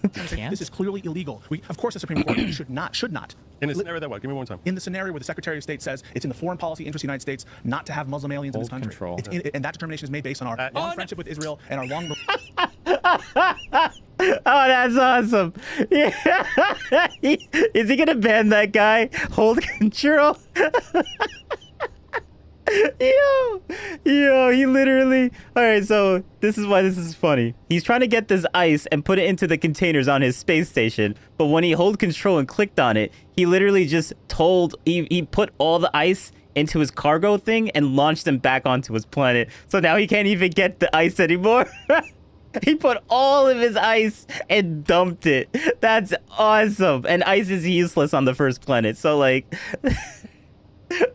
This is clearly illegal. Of course, the Supreme Court should not. In a scenario that what? Give me one time. In the scenario where the Secretary of State says it's in the foreign policy interest of the United States not to have Muslim aliens in this country. Control. And that determination is made based on our long friendship with Israel and our long... Oh, that's awesome. Yeah. Is he going to ban that guy? Hold control? Yo, he literally. All right, so this is why this is funny. He's trying to get this ice and put it into the containers on his space station, but when he held control and clicked on it, he literally just he put all the ice into his cargo thing and launched them back onto his planet. So now he can't even get the ice anymore. He put all of his ice and dumped it. That's awesome. And ice is useless on the first planet. So like,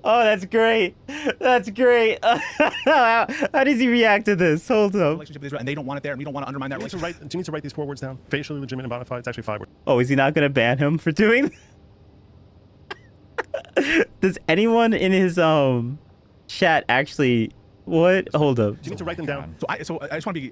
oh, that's great. That's great. How does he react to this? Hold up. Relationship with Israel, and they don't want it there, and we don't want to undermine that relationship. Do you need to write these 4 words down? Facially legitimate and bona fide. It's actually 5 words. Oh, is he not going to ban him for doing? Does anyone in his chat actually? What? Hold up. Do you need to write them down? So I just want to be.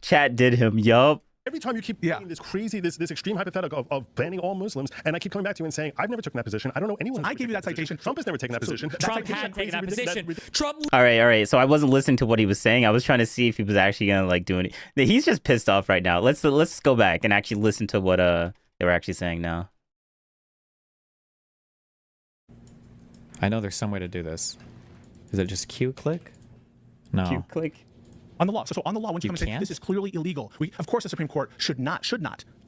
Chat did him. Yup. Every time you keep making this crazy, this extreme hypothetical of banning all Muslims, and I keep coming back to you and saying, I've never taken that position. I don't know anyone. I gave you that citation. Trump has never taken that position. Trump had taken that position. Trump. All right. So I wasn't listening to what he was saying. I was trying to see if he was actually gonna like do it. He's just pissed off right now. Let's go back and actually listen to what they were actually saying now. I know there's some way to do this. Is it just Q click? No. Q click. On the law. So on the law, when you come and say this is clearly illegal, of course the Supreme Court should not.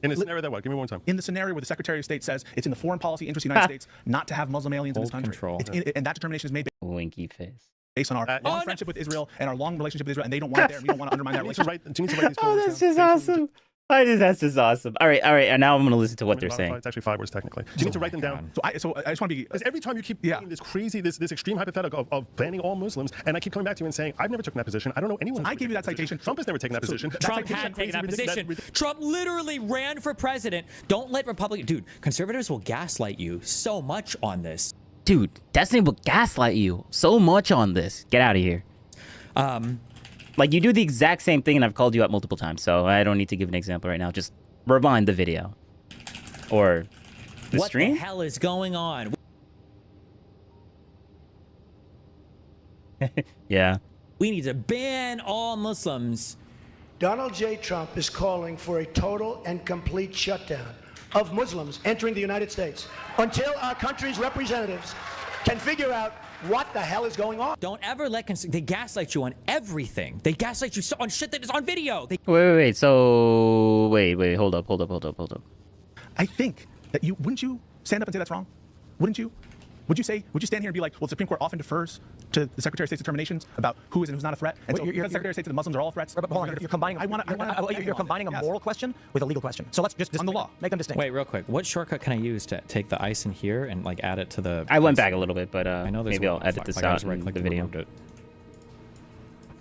In a scenario that what? Give me one time. In the scenario where the Secretary of State says it's in the foreign policy interest of the United States not to have Muslim aliens in this country. Control. And that determination is made Winky face. based on our long friendship with Israel and our long relationship with Israel, and they don't want it there. And we don't want to undermine that relationship. Do you need to write these 4 words That's down? just awesome. That's just awesome. All right. And now I'm gonna listen to what they're saying. It's actually 5 words technically. Do you need to write them down? So I just want to be. Because every time you keep making this crazy, this extreme hypothetical of banning all Muslims, and I keep coming back to you and saying, I've never taken that position. I don't know anyone. I gave you that citation. Trump has never taken that position. Trump had taken that position. Trump literally ran for president. Don't let Republicans. Dude, conservatives will gaslight you so much on this. Dude, Destiny will gaslight you so much on this. Get out of here. Like you do the exact same thing, and I've called you out multiple times, so I don't need to give an example right now. Just rewind the video or the stream. What the hell is going on? Yeah. We need to ban all Muslims. Donald J. Trump is calling for a total and complete shutdown of Muslims entering the United States until our country's representatives can figure out what the hell is going on. Don't ever let they gaslight you on everything. They gaslight you on shit that is on video. Wait. So wait. Hold up. I think that wouldn't you stand up and say that's wrong? Wouldn't you? Would you stand here and be like, well, the Supreme Court often defers to the Secretary of State's determinations about who is and who's not a threat, and so because the Secretary of State said the Muslims are all threats. But hold on, you're combining. You're combining a moral question with a legal question. So let's just on the law make them distinct. Wait, real quick. What shortcut can I use to take the ice in here and like add it to the? I went back a little bit, but I know maybe I'll edit this out in the video.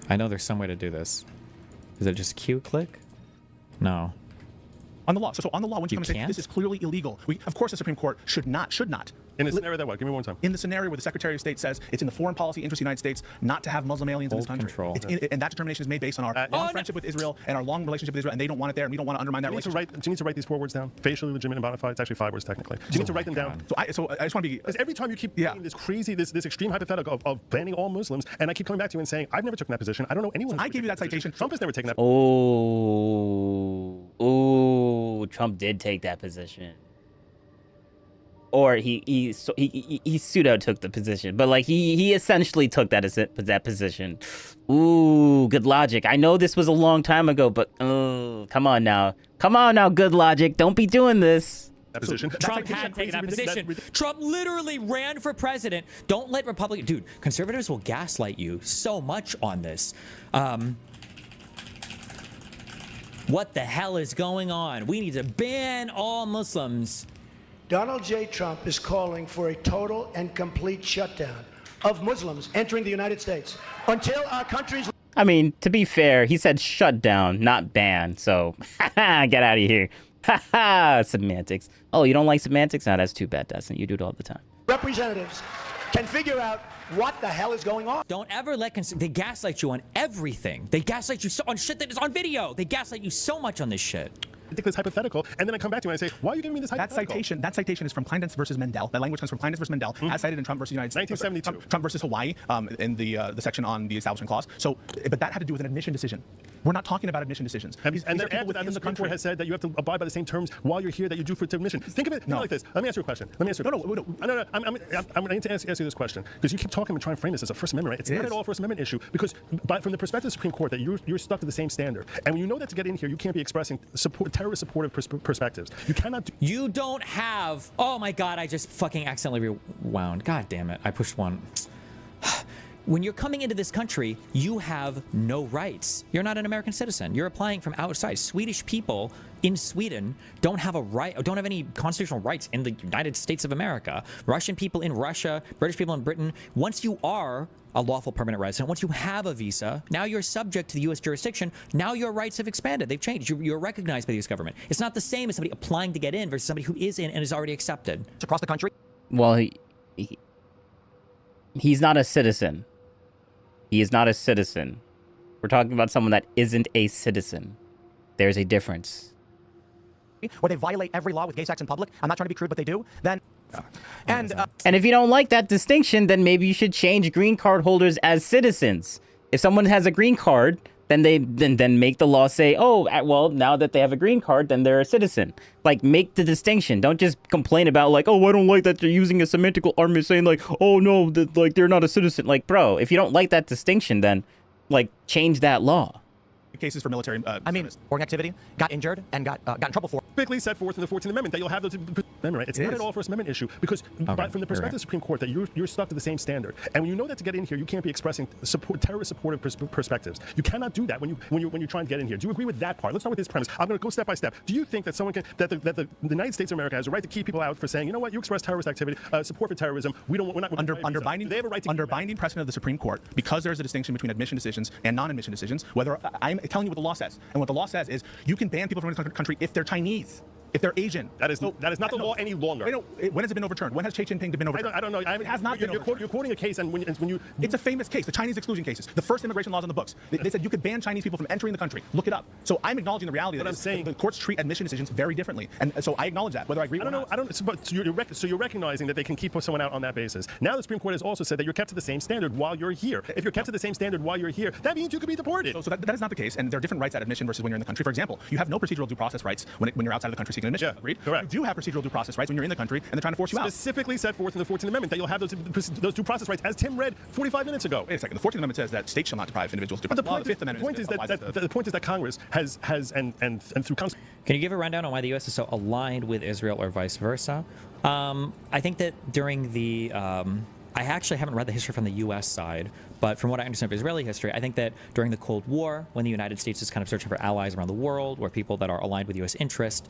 I know there's some way to do this. Is it just Q click? No. On the law. So on the law, when you come and say this is clearly illegal, of course the Supreme Court should not. In a scenario that what? Give me one time. In the scenario where the Secretary of State says it's in the foreign policy interest of the United States not to have Muslim aliens in this country. Control. And that determination is made based on our long friendship with Israel and our long relationship with Israel, and they don't want it there, and we don't want to undermine that relationship. Do you need to write these 4 words down? Facially legitimate and bona fide. It's actually 5 words technically. Do you need to write them down? So I just want to be. Because every time you keep making this crazy, this extreme hypothetical of banning all Muslims, and I keep coming back to you and saying, I've never taken that position. I don't know anyone. I gave you that citation. Trump has never taken that. Oh, Trump did take that position. Or he pseudo took the position, but like he essentially took that position. Ooh, good logic. I know this was a long time ago, but come on now, good logic. Don't be doing this. Trump had taken that position. Trump literally ran for president. Don't let Republicans. Dude, conservatives will gaslight you so much on this. What the hell is going on? We need to ban all Muslims. Donald J. Trump is calling for a total and complete shutdown of Muslims entering the United States until our country's... I mean, to be fair, he said shut down, not ban. So, get out of here. Semantics. Oh, you don't like semantics? No, that's too bad, Dustin. You do it all the time. Representatives can figure out what the hell is going on. Don't ever let they gaslight you on everything. They gaslight you on shit that is on video. They gaslight you so much on this shit. Ridiculous hypothetical, and then I come back to you and I say, why are you giving me this hypothetical? That citation is from Kleindienst versus Mendel. That language comes from Kleindienst versus Mendel, as cited in Trump versus United States. 1972. Trump versus Hawaii, in the section on the Establishment Clause. So, but that had to do with an admission decision. We're not talking about admission decisions. And These then are people after that, within the Supreme Court has said that you have to abide by the same terms while you're here that you do for admission. Think of it like this. Let me ask you a question. I'm going to ask you this question because you keep talking and trying to frame this as a First Amendment right. It's not at all a First Amendment issue because from the perspective of the Supreme Court that you're stuck to the same standard. And when you know that to get in here, you can't be expressing terrorist supportive perspectives. You cannot. You don't have. Oh my God! I just fucking accidentally rewound. God damn it! I pushed one. When you're coming into this country, you have no rights. You're not an American citizen. You're applying from outside. Swedish people in Sweden don't have a right, don't have any constitutional rights in the United States of America. Russian people in Russia, British people in Britain. Once you are a lawful permanent resident, once you have a visa, now you're subject to the U.S. jurisdiction. Now your rights have expanded. They've changed. You're recognized by the U.S. government. It's not the same as somebody applying to get in versus somebody who is in and is already accepted. Across the country? Well, he's not a citizen. He is not a citizen. We're talking about someone that isn't a citizen. There's a difference. Where they violate every law with gay sex in public. I'm not trying to be crude, but they do. Then, and if you don't like that distinction, then maybe you should change green card holders as citizens. If someone has a green card, then then make the law say, oh, well, now that they have a green card, then they're a citizen. Like, make the distinction. Don't just complain about like, oh, I don't like that they're using a semantical argument saying like, oh no, like they're not a citizen. Like, bro, if you don't like that distinction, then like change that law. Cases for military. Organ activity, got injured and got in trouble for. Typically set forth in the 14th Amendment that you'll have those Amendment right. It's not at all a First Amendment issue because from the perspective of the Supreme Court that you're stuck to the same standard. And when you know that to get in here, you can't be expressing terrorist supportive perspectives. You cannot do that when you're trying to get in here. Do you agree with that part? Let's start with this premise. I'm going to go step by step. Do you think that someone that the United States of America has a right to keep people out for saying, you know what, you express terrorist activity, support for terrorism? We're not under binding. They have a right to under binding precedent of the Supreme Court because there's a distinction between admission decisions and non-admission decisions. Whether I'm telling you what the law says. And what the law says is you can ban people from the country if they're Chinese, if they're Asian. That is not the law any longer. When has it been overturned? When has Xi Jinping been overturned? I don't know. It has not been overturned. You're quoting a case, and when you... It's a famous case, the Chinese exclusion cases. The first immigration laws on the books. They said you could ban Chinese people from entering the country. Look it up. So I'm acknowledging the reality that the courts treat admission decisions very differently. And so I acknowledge that, whether I agree or not. But you're recognizing that they can keep someone out on that basis. Now the Supreme Court has also said that you're kept to the same standard while you're here. If you're kept to the same standard while you're here, that means you could be deported. So that is not the case, and there are different rights at admission versus when you're in the country. For example, you have no procedural due process rights when you're outside of the country seeking admission. Yeah, agreed? Correct. You do have procedural due process rights when you're in the country and they're trying to force you out. Specifically set forth in the 14th Amendment that you'll have those due process rights, as Tim read 45 minutes ago. Wait a second. The 14th Amendment says that states shall not deprive individuals. But the point is that Congress has and through Congress. Can you give a rundown on why the U.S. is so aligned with Israel or vice versa? I think that during the I actually haven't read the history from the U.S. side, but from what I understand of Israeli history, I think that during the Cold War, when the United States is kind of searching for allies around the world, or people that are aligned with U.S. interest,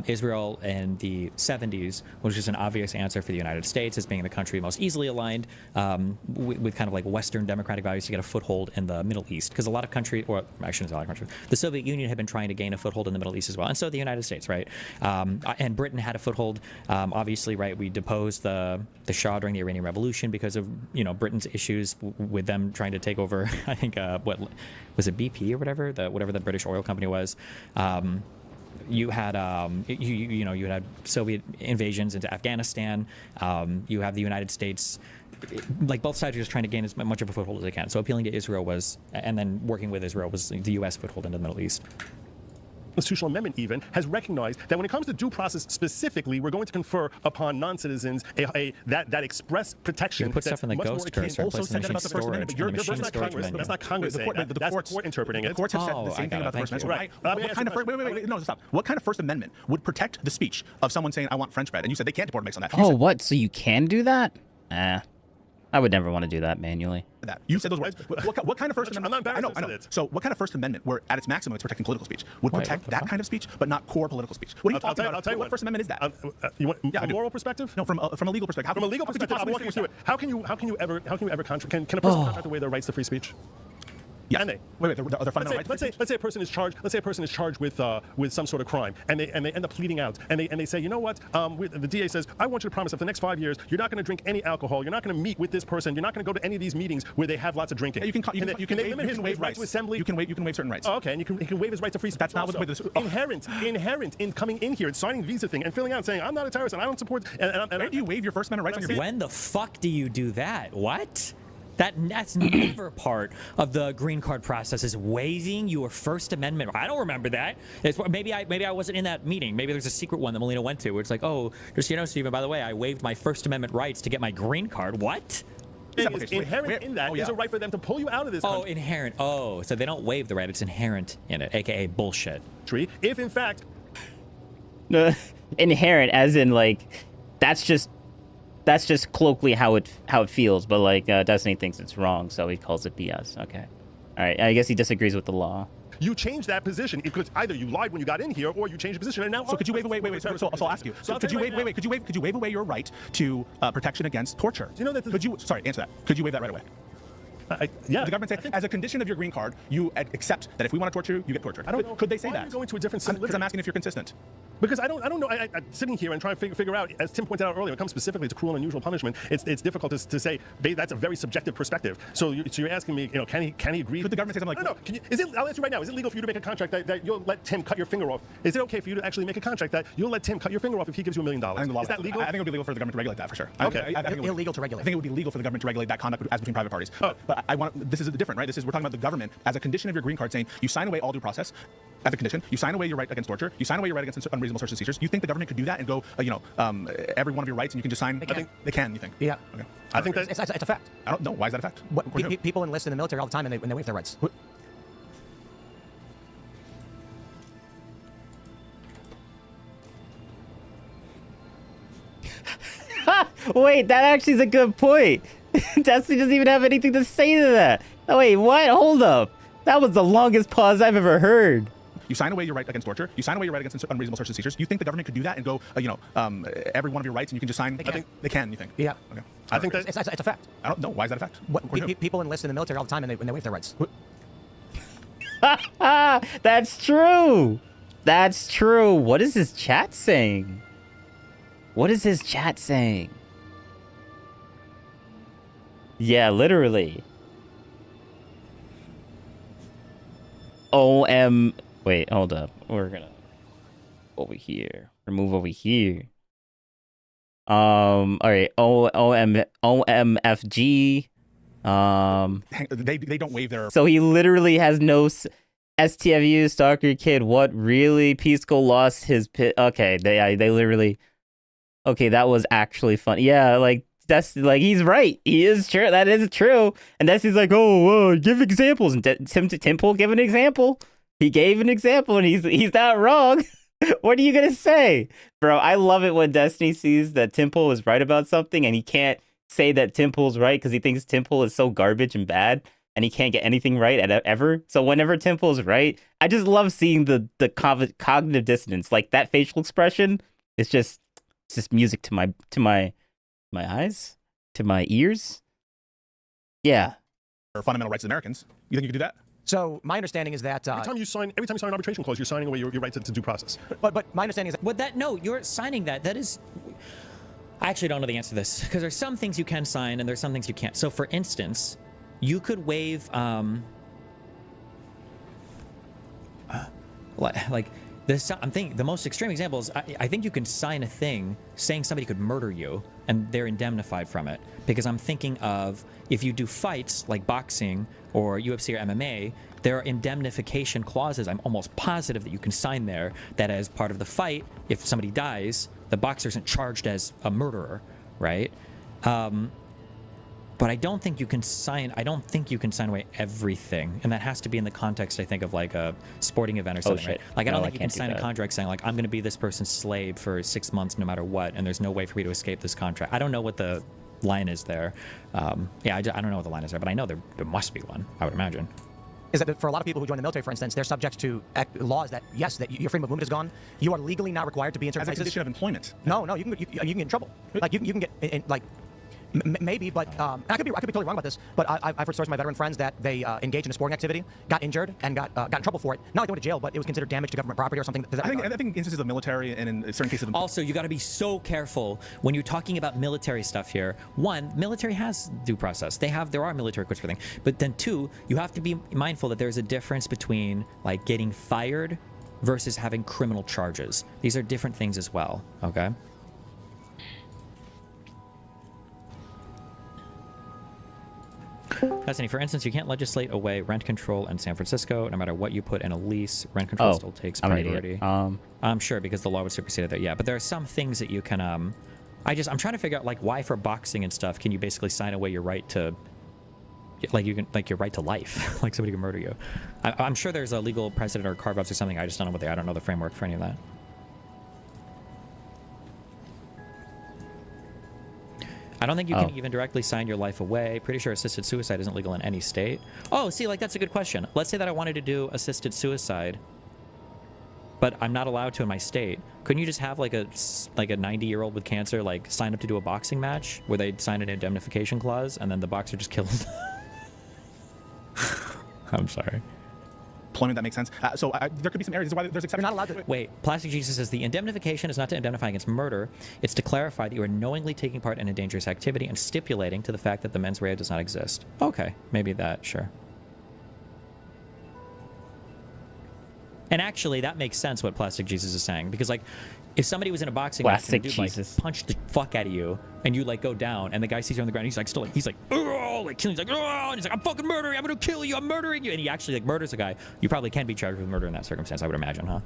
Israel in the 70s was just an obvious answer for the United States as being the country most easily aligned with kind of like Western democratic values to get a foothold in the Middle East. Because a lot of countries, or I shouldn't say a lot of countries, the Soviet Union had been trying to gain a foothold in the Middle East as well, and so the United States, right? And Britain had a foothold, obviously, right? We deposed the Shah during the Iranian Revolution because of Britain's issues with them trying to take over. I think what was it, BP or whatever the British oil company was. You had you had Soviet invasions into Afghanistan. You have the United States. Like both sides are just trying to gain as much of a foothold as they can. So appealing to Israel was, and then working with Israel was the U.S. foothold into the Middle East. Constitutional amendment even has recognized that when it comes to due process specifically, we're going to confer upon non-citizens that express protection. You put stuff in the ghost cursor, also said that about the First Amendment, but you're not Congress. That's not Congress saying that. That's the court interpreting it. The courts have said the same thing about the First Amendment. Right. No, stop. What kind of First Amendment would protect the speech of someone saying, I want French bread? And you said they can't deport based on that. Oh, what? So you can do that? I would never want to do that manually. You said those words. What kind of First Amendment? I'm not embarrassed. I know. So what kind of First Amendment, where at its maximum it's protecting political speech, would protect that kind of speech, but not core political speech? What are you talking about? I'll tell you what First Amendment is that? From a moral perspective? No, from a legal perspective. From a legal perspective, I'll walk you through it. How can you ever can a person contract away their rights to free speech? Yes. Wait, are there fundamental rights? Let's say a person is charged. Let's say a person is charged with some sort of crime, and they end up pleading out, and they say, you know what? The DA says, I want you to promise that for the next 5 years, you're not going to drink any alcohol. You're not going to meet with this person. You're not going to go to any of these meetings where they have lots of drinking. You can limit his right to assembly. You can waive certain rights. Oh, okay, and you can waive his right to free speech. That's not inherent in coming in here and signing the visa thing and filling out and saying, I'm not a terrorist and I don't support. And do you waive your First Amendment rights on your visa? When the fuck do you do that? What? That's never part of the green card process, is waiving your First Amendment. I don't remember that. Maybe I wasn't in that meeting. Maybe there's a secret one that Melina went to where it's like, oh, just so you know, Stephen, by the way, I waived my First Amendment rights to get my green card. What? Inherent in that is a right for them to pull you out of this country. Oh, inherent. Oh, so they don't waive the right. It's inherent in it, aka bullshit. If in fact... No, inherent as in like, that's just colloquially how it feels, but like Destiny thinks it's wrong, so he calls it BS. Okay, all right. I guess he disagrees with the law. You changed that position because either you lied when you got in here, or you changed the position, and now. So could you wave away? Wait. So I'll ask you. So could you wave? Wait. Could you wave away your right to protection against torture? Do you know that? Could you? Sorry, answer that. Could you wave that right away? Yeah. The government say, as a condition of your green card, you accept that if we want to torture you, you get tortured. I don't know. Could they say that? Why are you going to a different civil Because I'm asking if you're consistent. Because I don't know. I'm sitting here and trying to figure out, as Tim pointed out earlier, when it comes specifically to cruel and unusual punishment, it's difficult to say. That's a very subjective perspective. So you're asking me, can he agree? Could the government say something like? No. I'll answer you right now. Is it legal for you to make a contract that you'll let Tim cut your finger off? Is it okay for you to actually make a contract that you'll let Tim cut your finger off if he gives you $1 million? Is that legal? I think it would be legal for the government to regulate that for sure. Okay. I think illegal to regulate. I think it would be legal for the government to regulate that conduct as between private parties. Oh. But this is different, right? We're talking about the government as a condition of your green card saying you sign away all due process. As a condition, you sign away your right against torture. You sign away your right against unreasonable search and seizures. You think the government could do that and go, every one of your rights, and you can just sign? They can. I think they can. You think? Yeah. Okay. I think it's a fact. I don't know. Why is that a fact? People enlist in the military all the time, and they waive their rights. Wait, that actually is a good point. Destiny doesn't even have anything to say to that. Oh, wait, what? Hold up. That was the longest pause I've ever heard. You sign away your right against torture. You sign away your right against unreasonable search and seizures. You think the government could do that and go, every one of your rights, and you can just sign? They can. I think they can. You think? Yeah. Okay. I think it's a fact. I don't know. Why is that a fact? People enlist in the military all the time, and they waive their rights. That's true. That's true. What is his chat saying? What is his chat saying? Yeah, literally. Wait, hold up. We're gonna over here. Remove over here. All right. OMFG. They don't waive their. So he literally has no STFU stalker kid. What really? Pisco lost his pit. Okay, they literally. Okay, that was actually fun. Yeah, like that's like he's right. He is true. That is true. And Destiny's like, oh, give examples. And Temple give an example. He gave an example, and he's not wrong. What are you gonna say, bro? I love it when Destiny sees that Temple is right about something, and he can't say that Temple's right because he thinks Temple is so garbage and bad, and he can't get anything right ever. So whenever Temple is right, I just love seeing the cognitive dissonance. Like that facial expression, it's just music to my eyes, to my ears. Yeah. Or fundamental rights of Americans. You think you could do that? So my understanding is that every time you sign an arbitration clause, you're signing away your right to due process. But my understanding is that no, you're signing that. That is. I actually don't know the answer to this because there's some things you can sign and there's some things you can't. So for instance, you could waive like this. I'm thinking the most extreme examples. I think you can sign a thing saying somebody could murder you and they're indemnified from it. Because I'm thinking of if you do fights like boxing or UFC or MMA, there are indemnification clauses. I'm almost positive that you can sign there that as part of the fight, if somebody dies, the boxer isn't charged as a murderer, right? But I don't think you can sign. I don't think you can sign away everything, and that has to be in the context, I think, of like a sporting event or something. Right? Like I don't think you can sign a contract saying like I'm going to be this person's slave for 6 months no matter what, and there's no way for me to escape this contract. I don't know what the line is there. I don't know what the line is there, but I know there must be one. I would imagine. Is that for a lot of people who join the military, for instance, they're subject to laws that yes, that your freedom of movement is gone. You are legally not required to be in certain places. As a condition of employment. No, you can get in trouble. Like you can get in, like. Maybe, but I could be totally wrong about this. But I've heard stories from my veteran friends that they engaged in a sporting activity, got injured, and got in trouble for it. Not like they went to jail, but it was considered damage to government property or something. I think instances of military and in certain cases. Also, you got to be so careful when you're talking about military stuff here. One, military has due process. There are military courts for things. But then two, you have to be mindful that there's a difference between like getting fired versus having criminal charges. These are different things as well. Okay. Destiny, for instance, you can't legislate away rent control in San Francisco. No matter what you put in a lease, rent control still takes priority. I'm sure because the law would supersede that. Yeah, but there are some things that you can. I'm trying to figure out like why for boxing and stuff can you basically sign away your right to, like you can like your right to life, like somebody can murder you. I'm sure there's a legal precedent or carve-outs or something. I just don't know what I don't know the framework for any of that. I don't think you can even directly sign your life away. Pretty sure assisted suicide isn't legal in any state. Oh, see, like that's a good question. Let's say that I wanted to do assisted suicide, but I'm not allowed to in my state. Couldn't you just have like a 90-year-old with cancer like sign up to do a boxing match where they'd sign an indemnification clause and then the boxer just kills? I'm sorry. Employment that makes sense. There could be some areas why there's exceptions. You're not allowed to. Wait, Plastic Jesus says the indemnification is not to indemnify against murder. It's to clarify that you are knowingly taking part in a dangerous activity and stipulating to the fact that the mens rea does not exist. Okay, maybe that, sure. And actually, that makes sense what Plastic Jesus is saying because like, if somebody was in a boxing match and dude like punched the fuck out of you and you like go down and the guy sees you on the ground, he's like still like oh, like killing, he's like oh, and he's like I'm fucking murdering, I'm gonna kill you, I'm murdering you, and he actually like murders a guy. You probably can be charged with murder in that circumstance, I would imagine, huh?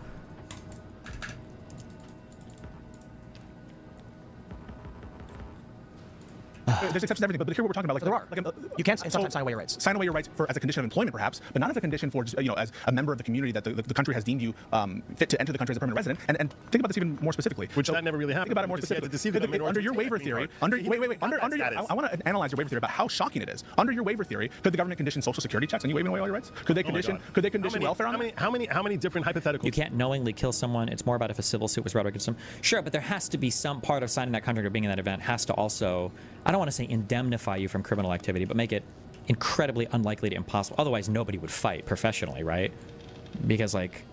There's exceptions to everything, but here what we're talking about, like there are. Like, you can't sometimes sign away your rights. Sign away your rights as a condition of employment, perhaps, but not as a condition for just, as a member of the community that the country has deemed you fit to enter the country as a permanent resident. And think about this even more specifically. Which that never really happened. Think about it more specifically. Under your waiver theory, I want to analyze your waiver theory about how shocking it is. Under your waiver theory, could the government condition Social Security checks on you waiving away all your rights? Could they condition welfare on them? How many different hypotheticals? You can't knowingly kill someone. It's more about if a civil suit was brought against them. Sure, but there has to be some part of signing that contract or being in that event has to also, I don't want to say indemnify you from criminal activity, but make it incredibly unlikely to impossible. Otherwise, nobody would fight professionally, right? Because, like,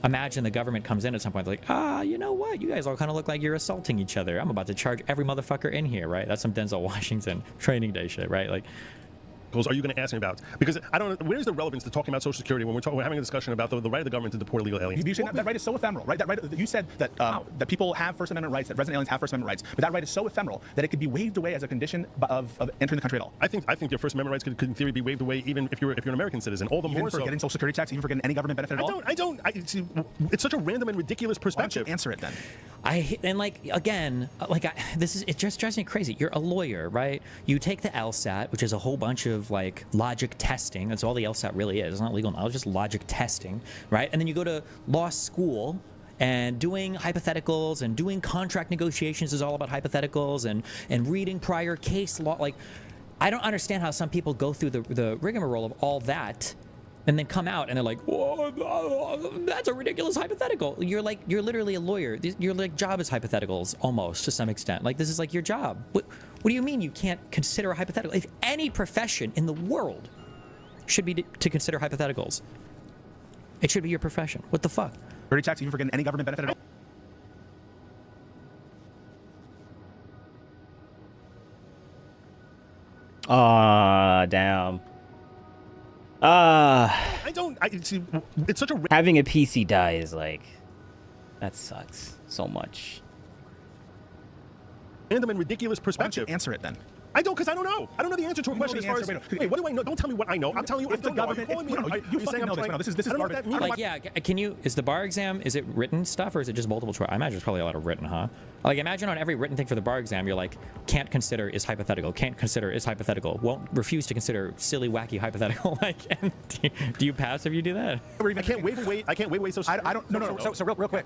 imagine the government comes in at some point, like, you know what? You guys all kind of look like you're assaulting each other. I'm about to charge every motherfucker in here, right? That's some Denzel Washington training day shit, right? Like, are you going to ask me about? Because I don't know, where's the relevance to talking about Social Security when we're having a discussion about the right of the government to deport illegal aliens? You said that right is so ephemeral, right? That right, you said that that people have First Amendment rights, that resident aliens have First Amendment rights, but that right is so ephemeral that it could be waived away as a condition of entering the country at all. I think your First Amendment rights could in theory be waived away even if you're an American citizen. All the even more for getting Social Security checks, even for getting any government benefit at all. It's such a random and ridiculous perspective. Why don't you answer it then? It just drives me crazy. You're a lawyer, right? You take the LSAT, which is a whole bunch of like logic testing. That's all the LSAT really is. It's not legal knowledge, just logic testing, right? And then you go to law school and doing hypotheticals and doing contract negotiations is all about hypotheticals and reading prior case law. Like, I don't understand how some people go through the rigmarole of all that and then come out and they're like, whoa, that's a ridiculous hypothetical. You're literally a lawyer. Your like job is hypotheticals almost to some extent. Like, this is like your job. What do you mean you can't consider a hypothetical? If any profession in the world should be to consider hypotheticals, it should be your profession. What the fuck? Security checks, even for getting any government benefit at all. Damn. It's such a having a PC die is like, that sucks so much. Random and ridiculous perspective. Why don't you answer it then? I don't, because I don't know. I don't know the answer to a question as far as. Wait, what do I know? Don't tell me what I know. I'm telling you if the government. You fucking know this. This is garbage. Like, yeah, can you? Is the bar exam? Is it written stuff or is it just multiple choice? I imagine it's probably a lot of written, huh? Like, imagine on every written thing for the bar exam, you're like, can't consider is hypothetical. Can't consider is hypothetical. Won't refuse to consider silly, wacky hypothetical. Like, do you pass if you do that? I can't waive away. I can't waive away. So I don't. No. So real quick.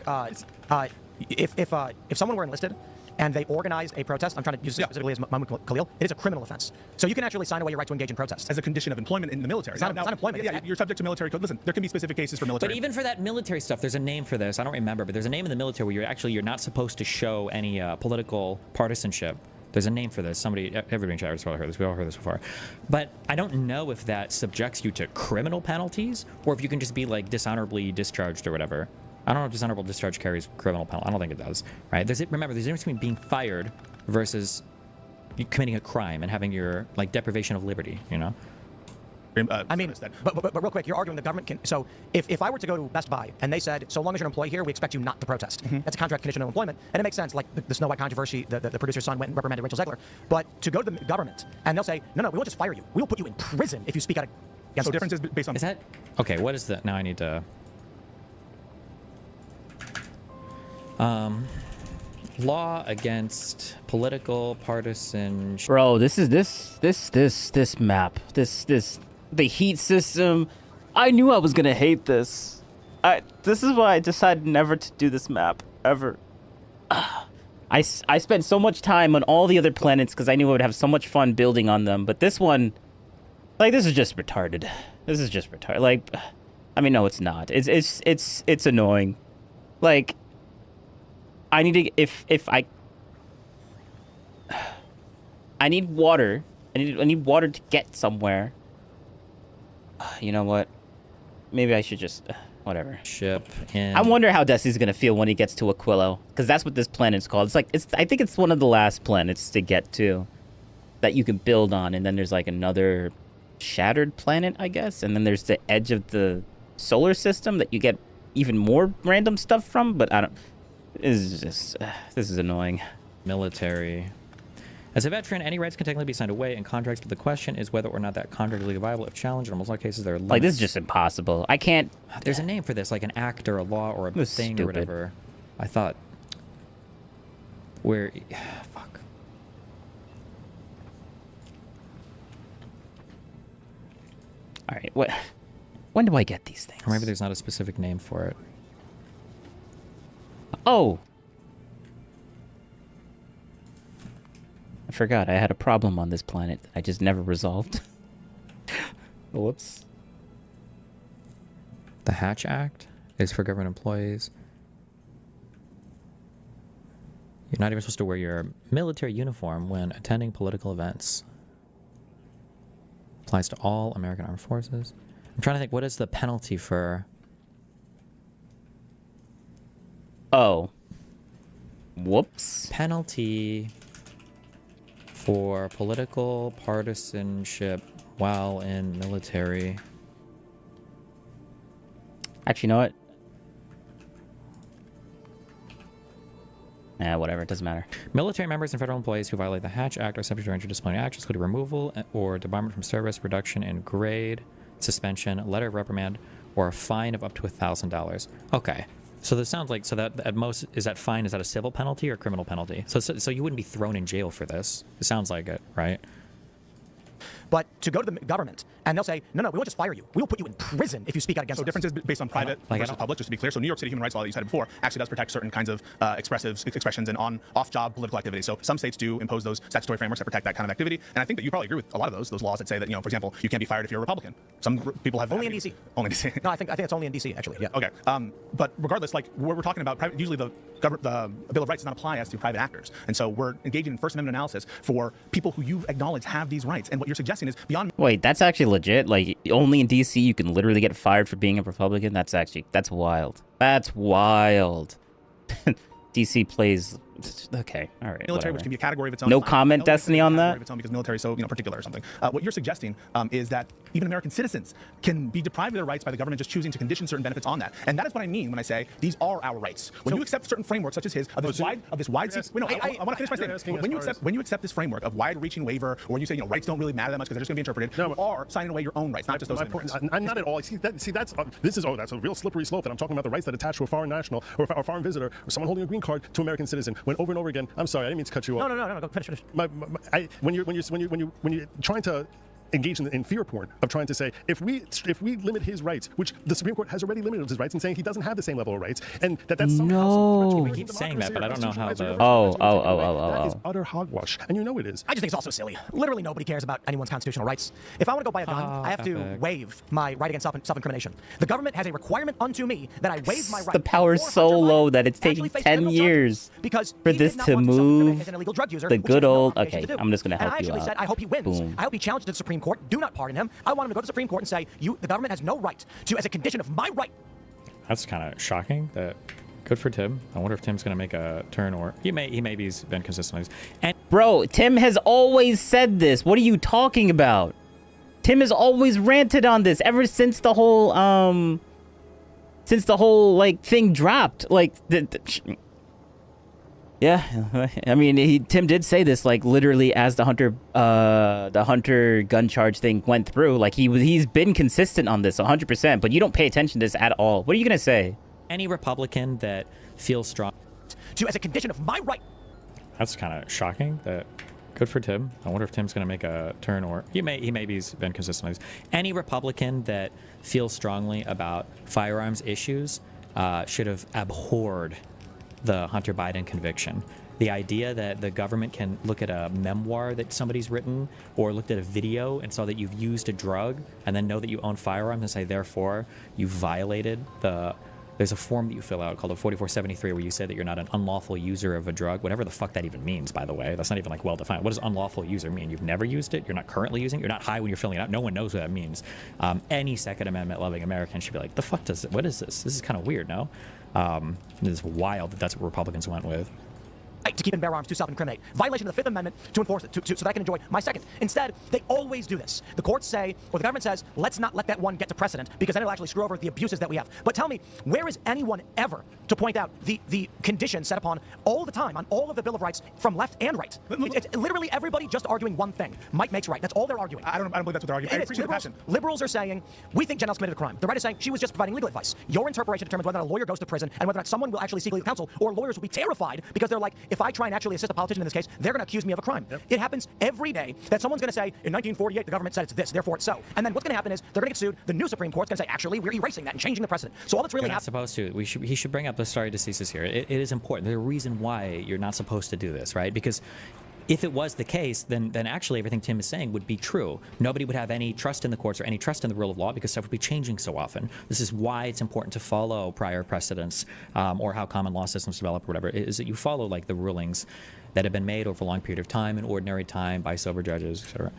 If someone were enlisted and they organize a protest, I'm trying to use this specifically as Mahmoud Khalil, it is a criminal offense. So you can actually sign away your right to engage in protest. As a condition of employment in the military. It's not employment. Yeah, you're subject to military code. Listen, there can be specific cases for military. But even for that military stuff, there's a name for this. I don't remember, but there's a name in the military where you're not supposed to show any political partisanship. There's a name for this. Everybody in chat has probably heard this. We all heard this before. But I don't know if that subjects you to criminal penalties or if you can just be like dishonorably discharged or whatever. I don't know if dishonorable discharge carries criminal penalty. I don't think it does, right? Remember, there's a difference between being fired versus you committing a crime and having your like deprivation of liberty, you know? I mean, but real quick, you're arguing the government can. So if I were to go to Best Buy and they said, so long as you're an employee here, we expect you not to protest. That's a contract condition of employment, and it makes sense. Like the Snow White controversy, the producer's son went and reprimanded Rachel Zegler. But to go to the government and they'll say, no, we won't just fire you. We will put you in prison if you speak out against. So difference is based on. Is that okay? What is that? Now I need to. Law against political partisan. Bro, this map, the heat system. I knew I was gonna hate this. This is why I decided never to do this map ever. I spent so much time on all the other planets because I knew I would have so much fun building on them. But this one, like, this is just retarded. This is just retarded. Like, I mean, no, it's not. It's annoying. Like, I need to I need water. I need water to get somewhere. You know what? Maybe I should just whatever. Ship in. I wonder how Desi's gonna feel when he gets to Aquilo, because that's what this planet's called. I think it's one of the last planets to get to that you can build on, and then there's like another shattered planet, I guess, and then there's the edge of the solar system that you get even more random stuff from. But I don't. This is annoying. Military. As a veteran, any rights can technically be signed away in contracts, but the question is whether or not that contract is legally viable if challenged. In almost all cases, there are limits. Like, this is just impossible. I can't. There's a name for this, like an act or a law or a thing stupid. or whatever. I thought. Where. Fuck. All right. What? When do I get these things? Or maybe there's not a specific name for it. Oh. I forgot I had a problem on this planet that I just never resolved. Whoops. The Hatch Act is for government employees. You're not even supposed to wear your military uniform when attending political events. Applies to all American armed forces. I'm trying to think, what is the penalty for... Oh. Whoops. Penalty for political partisanship while in military. Actually, you know what? Whatever. It doesn't matter. Military members and federal employees who violate the Hatch Act are subject to a range of disciplinary actions, including removal or debarment from service, reduction in grade, suspension, letter of reprimand, or a fine of up to $1,000. Okay. So this sounds like, so that at most, is that fine, is that a civil penalty or a criminal penalty? So you wouldn't be thrown in jail for this. It sounds like it, right? But to go to the government and they'll say, no, we won't just fire you. We will put you in prison if you speak out against us. So difference is based on private versus public, just to be clear. So New York City human rights law that you said before actually does protect certain kinds of expressions and off-job political activity. So some states do impose those statutory frameworks that protect that kind of activity. And I think that you probably agree with a lot of those laws that say that, for example, you can't be fired if you're a Republican. Some people have... Only in D.C. Only in D.C. No, I think it's only in D.C., actually, yeah. Okay. But regardless, like, we're talking about private, usually the Bill of Rights does not apply as to private actors. And so we're engaging in First Amendment analysis for people who you've acknowledged have these rights. And what you're suggesting is beyond... Wait, that's actually legit? Like, only in DC you can literally get fired for being a Republican? That's wild. That's wild. DC plays... Okay, all right, military, whatever. which can be a category of its own. No comment, Destiny, on that? Of its own because military is so particular or something. What you're suggesting is that even American citizens can be deprived of their rights by the government just choosing to condition certain benefits on that, and that is what I mean when I say these are our rights. When you accept certain frameworks such as his of this wide. I want to finish my statement. When you accept this framework of wide-reaching waiver, or when you say rights don't really matter that much because they're just going to be interpreted, you are signing away your own rights, not just those. I'm not at all. That's a real slippery slope that I'm talking about the rights that attach to a foreign national or a foreign visitor or someone holding a green card to American citizen. When over and over again, I'm sorry, I didn't mean to cut you off. No, go finish. When you're trying to engage in fear porn of trying to say if we limit his rights, which the Supreme Court has already limited his rights and saying he doesn't have the same level of rights, and that's somehow we keep saying that, but I don't know how the that is utter hogwash, and you know it is. I just think it's also silly. Literally nobody cares about anyone's constitutional rights. If I want to go buy a gun, I have to waive my right against self-incrimination. The government has a requirement unto me that I waive my right. The power is so low that it's taking 10 years for this to move. The good old... Okay, I'm just going to help you out. And I actually said, I hope he wins. Boom. I hope he challenges the Supreme Court. Do not pardon him. I want him to go to the Supreme Court and say, the government has no right to, as a condition of my right. That's kind of shocking. That good for Tim. I wonder if Tim's going to make a turn, or he maybe's been consistent. And bro, Tim has always said this. What are you talking about? Tim has always ranted on this ever since the whole like thing dropped. Like yeah, I mean, Tim did say this like literally as the Hunter gun charge thing went through. Like he's been consistent on this 100%, but you don't pay attention to this at all. What are you gonna say? Any Republican that feels strong as a condition of my right. That's kind of shocking. That good for Tim. I wonder if Tim's gonna make a turn, or he maybe's been consistent on this. Any Republican that feels strongly about firearms issues should have abhorred the Hunter Biden conviction. The idea that the government can look at a memoir that somebody's written or looked at a video and saw that you've used a drug and then know that you own firearms and say, therefore, you violated there's a form that you fill out called a 4473 where you say that you're not an unlawful user of a drug, whatever the fuck that even means, by the way. That's not even like well defined. What does unlawful user mean? You've never used it? You're not currently using it? You're not high when you're filling it out? No one knows what that means. Any Second Amendment loving American should be like, the fuck what is this? This is kind of weird, no? It's wild that that's what Republicans went with. To keep and bear arms to self-incriminate. Violation of the Fifth Amendment to enforce it, so that I can enjoy my second. Instead, they always do this. The courts say, or the government says, let's not let that one get to precedent, because then it'll actually screw over the abuses that we have. But tell me, where is anyone ever to point out the conditions set upon all the time on all of the Bill of Rights from left and right? It's literally everybody just arguing one thing. Might makes right. That's all they're arguing. I don't believe that's what they're arguing. I appreciate the passion. Liberals are saying, we think Jen Ellis committed a crime. The right is saying she was just providing legal advice. Your interpretation determines whether or not a lawyer goes to prison and whether or not someone will actually seek legal counsel, or lawyers will be terrified because they're like, if I try and actually assist a politician in this case, they're going to accuse me of a crime. Yep. It happens every day that someone's going to say, in 1948, the government said it's this, therefore it's so. And then what's going to happen is they're going to get sued. The new Supreme Court's going to say, actually, we're erasing that and changing the precedent. So all that's really happening. You're not supposed to. He should bring up the stare decisis here. It is important. There's a reason why you're not supposed to do this, right? Because if it was the case, then actually everything Tim is saying would be true. Nobody would have any trust in the courts or any trust in the rule of law because stuff would be changing so often. This is why it's important to follow prior precedents or how common law systems develop or whatever, is that you follow like the rulings that have been made over a long period of time in ordinary time by sober judges, etc.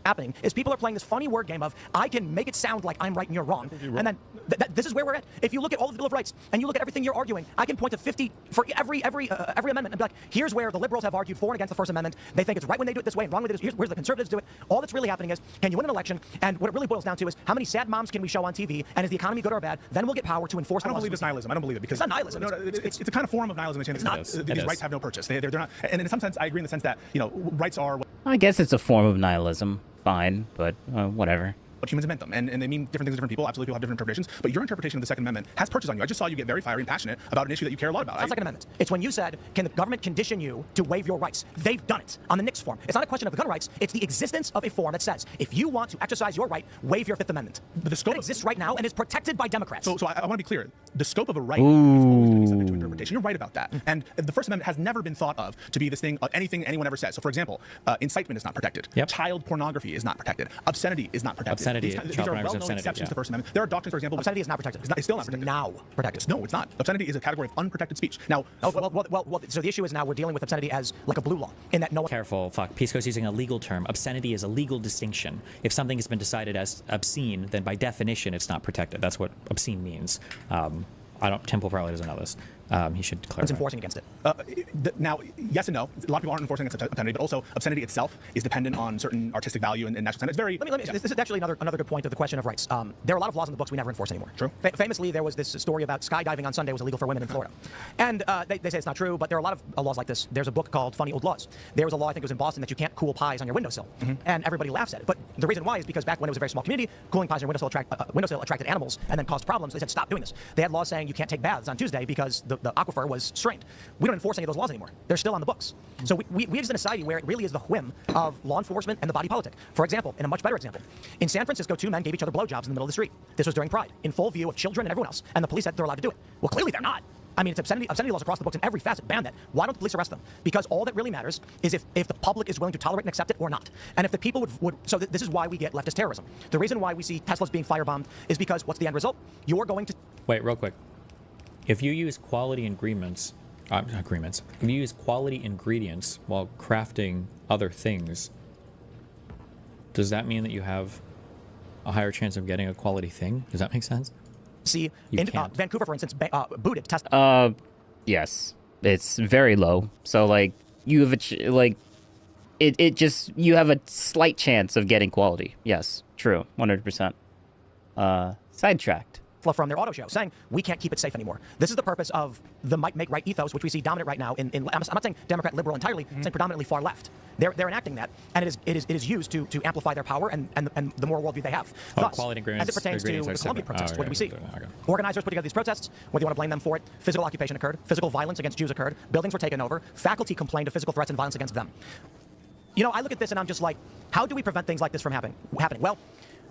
Happening is people are playing this funny word game of I can make it sound like I'm right and you're wrong, and then this is where we're at. If you look at all of the Bill of Rights and you look at everything you're arguing, I can point to 50 for every amendment and be like, here's where the liberals have argued for and against the First Amendment. They think it's right when they do it this way and wrong when they do it. Here's where the conservatives do it. All that's really happening is, can you win an election? And what it really boils down to is how many sad moms can we show on TV? And is the economy good or bad? Then we'll get power to enforce. I don't believe it's nihilism. I don't believe it because it's not nihilism. No, it's a kind of form of nihilism. It's not. These rights have no purchase. They're not. And in some sense, I agree in the sense that rights are. I guess it's a form of nihilism. Fine, but whatever. What humans invent them, and they mean different things to different people. Absolutely, people have different interpretations. But your interpretation of the Second Amendment has purchase on you. I just saw you get very fiery and passionate about an issue that you care a lot about. It's not Second Amendment. It's when you said, can the government condition you to waive your rights? They've done it on the Nix form. It's not a question of the gun rights. It's the existence of a form that says, if you want to exercise your right, waive your Fifth Amendment. But the scope exists right now and is protected by Democrats. So I want to be clear. The scope of a right is always going to be subject to interpretation. You're right about that. And the First Amendment has never been thought of to be this thing, anything anyone ever says. So, for example, incitement is not protected. Yep. Child pornography is not protected. Obscenity is not protected. Obscenity, these are well-known exceptions to the First Amendment. There are doctrines, for example. Obscenity is not protected. It's still not protected. Now protected. No, it's not. Obscenity is a category of unprotected speech. Now, so the issue is now we're dealing with obscenity as like a blue law, in that no one. Careful, fuck. Pisco's using a legal term. Obscenity is a legal distinction. If something has been decided as obscene, then by definition it's not protected. That's what obscene means. Temple probably doesn't know this. He should clarify. It's enforcing against it. Now, yes and no. A lot of people aren't enforcing against obscenity, but also obscenity itself is dependent on certain artistic value and national standards. It's very. Let me. This is actually another good point of the question of rights. There are a lot of laws in the books we never enforce anymore. True. Famously, there was this story about skydiving on Sunday was illegal for women in Florida, and they say it's not true. But there are a lot of laws like this. There's a book called Funny Old Laws. There was a law, I think it was in Boston, that you can't cool pies on your windowsill, and everybody laughs at it. But the reason why is because back when it was a very small community, cooling pies on your windowsill attracted animals and then caused problems. They said stop doing this. They had laws saying you can't take baths on Tuesday because the aquifer was strained. We don't enforce any of those laws anymore. They're still on the books. So we exist in a society where it really is the whim of law enforcement and the body politic. For example, in a much better example, in San Francisco, two men gave each other blowjobs in the middle of the street. This was during Pride, in full view of children and everyone else. And the police said they're allowed to do it. Well, clearly they're not. I mean, it's obscenity laws across the books in every facet ban that. Why don't the police arrest them? Because all that really matters is if the public is willing to tolerate and accept it or not. And if the people would this is why we get leftist terrorism. The reason why we see Teslas being firebombed is because what's the end result? You're going to... Wait, real quick. If you use quality ingredients, if you use quality ingredients while crafting other things, does that mean that you have a higher chance of getting a quality thing? Does that make sense? See, in Vancouver, for instance, booted test. Yes, it's very low. So like you have it just, you have a slight chance of getting quality. Yes, true, 100%. Sidetracked. From their auto show, saying we can't keep it safe anymore. This is the purpose of the make right ethos, which we see dominant right now in I'm not saying Democrat liberal entirely, I'm saying predominantly far left. They're enacting that, and it is used to amplify their power and the moral worldview they have. Thus, quality agreements, as it pertains to the Columbia protests, what do we see? Organizers put together these protests, whether you want to blame them for it, physical occupation occurred, physical violence against Jews occurred, buildings were taken over, faculty complained of physical threats and violence against them. You know, I look at this and I'm just like, how do we prevent things like this from happening? Well,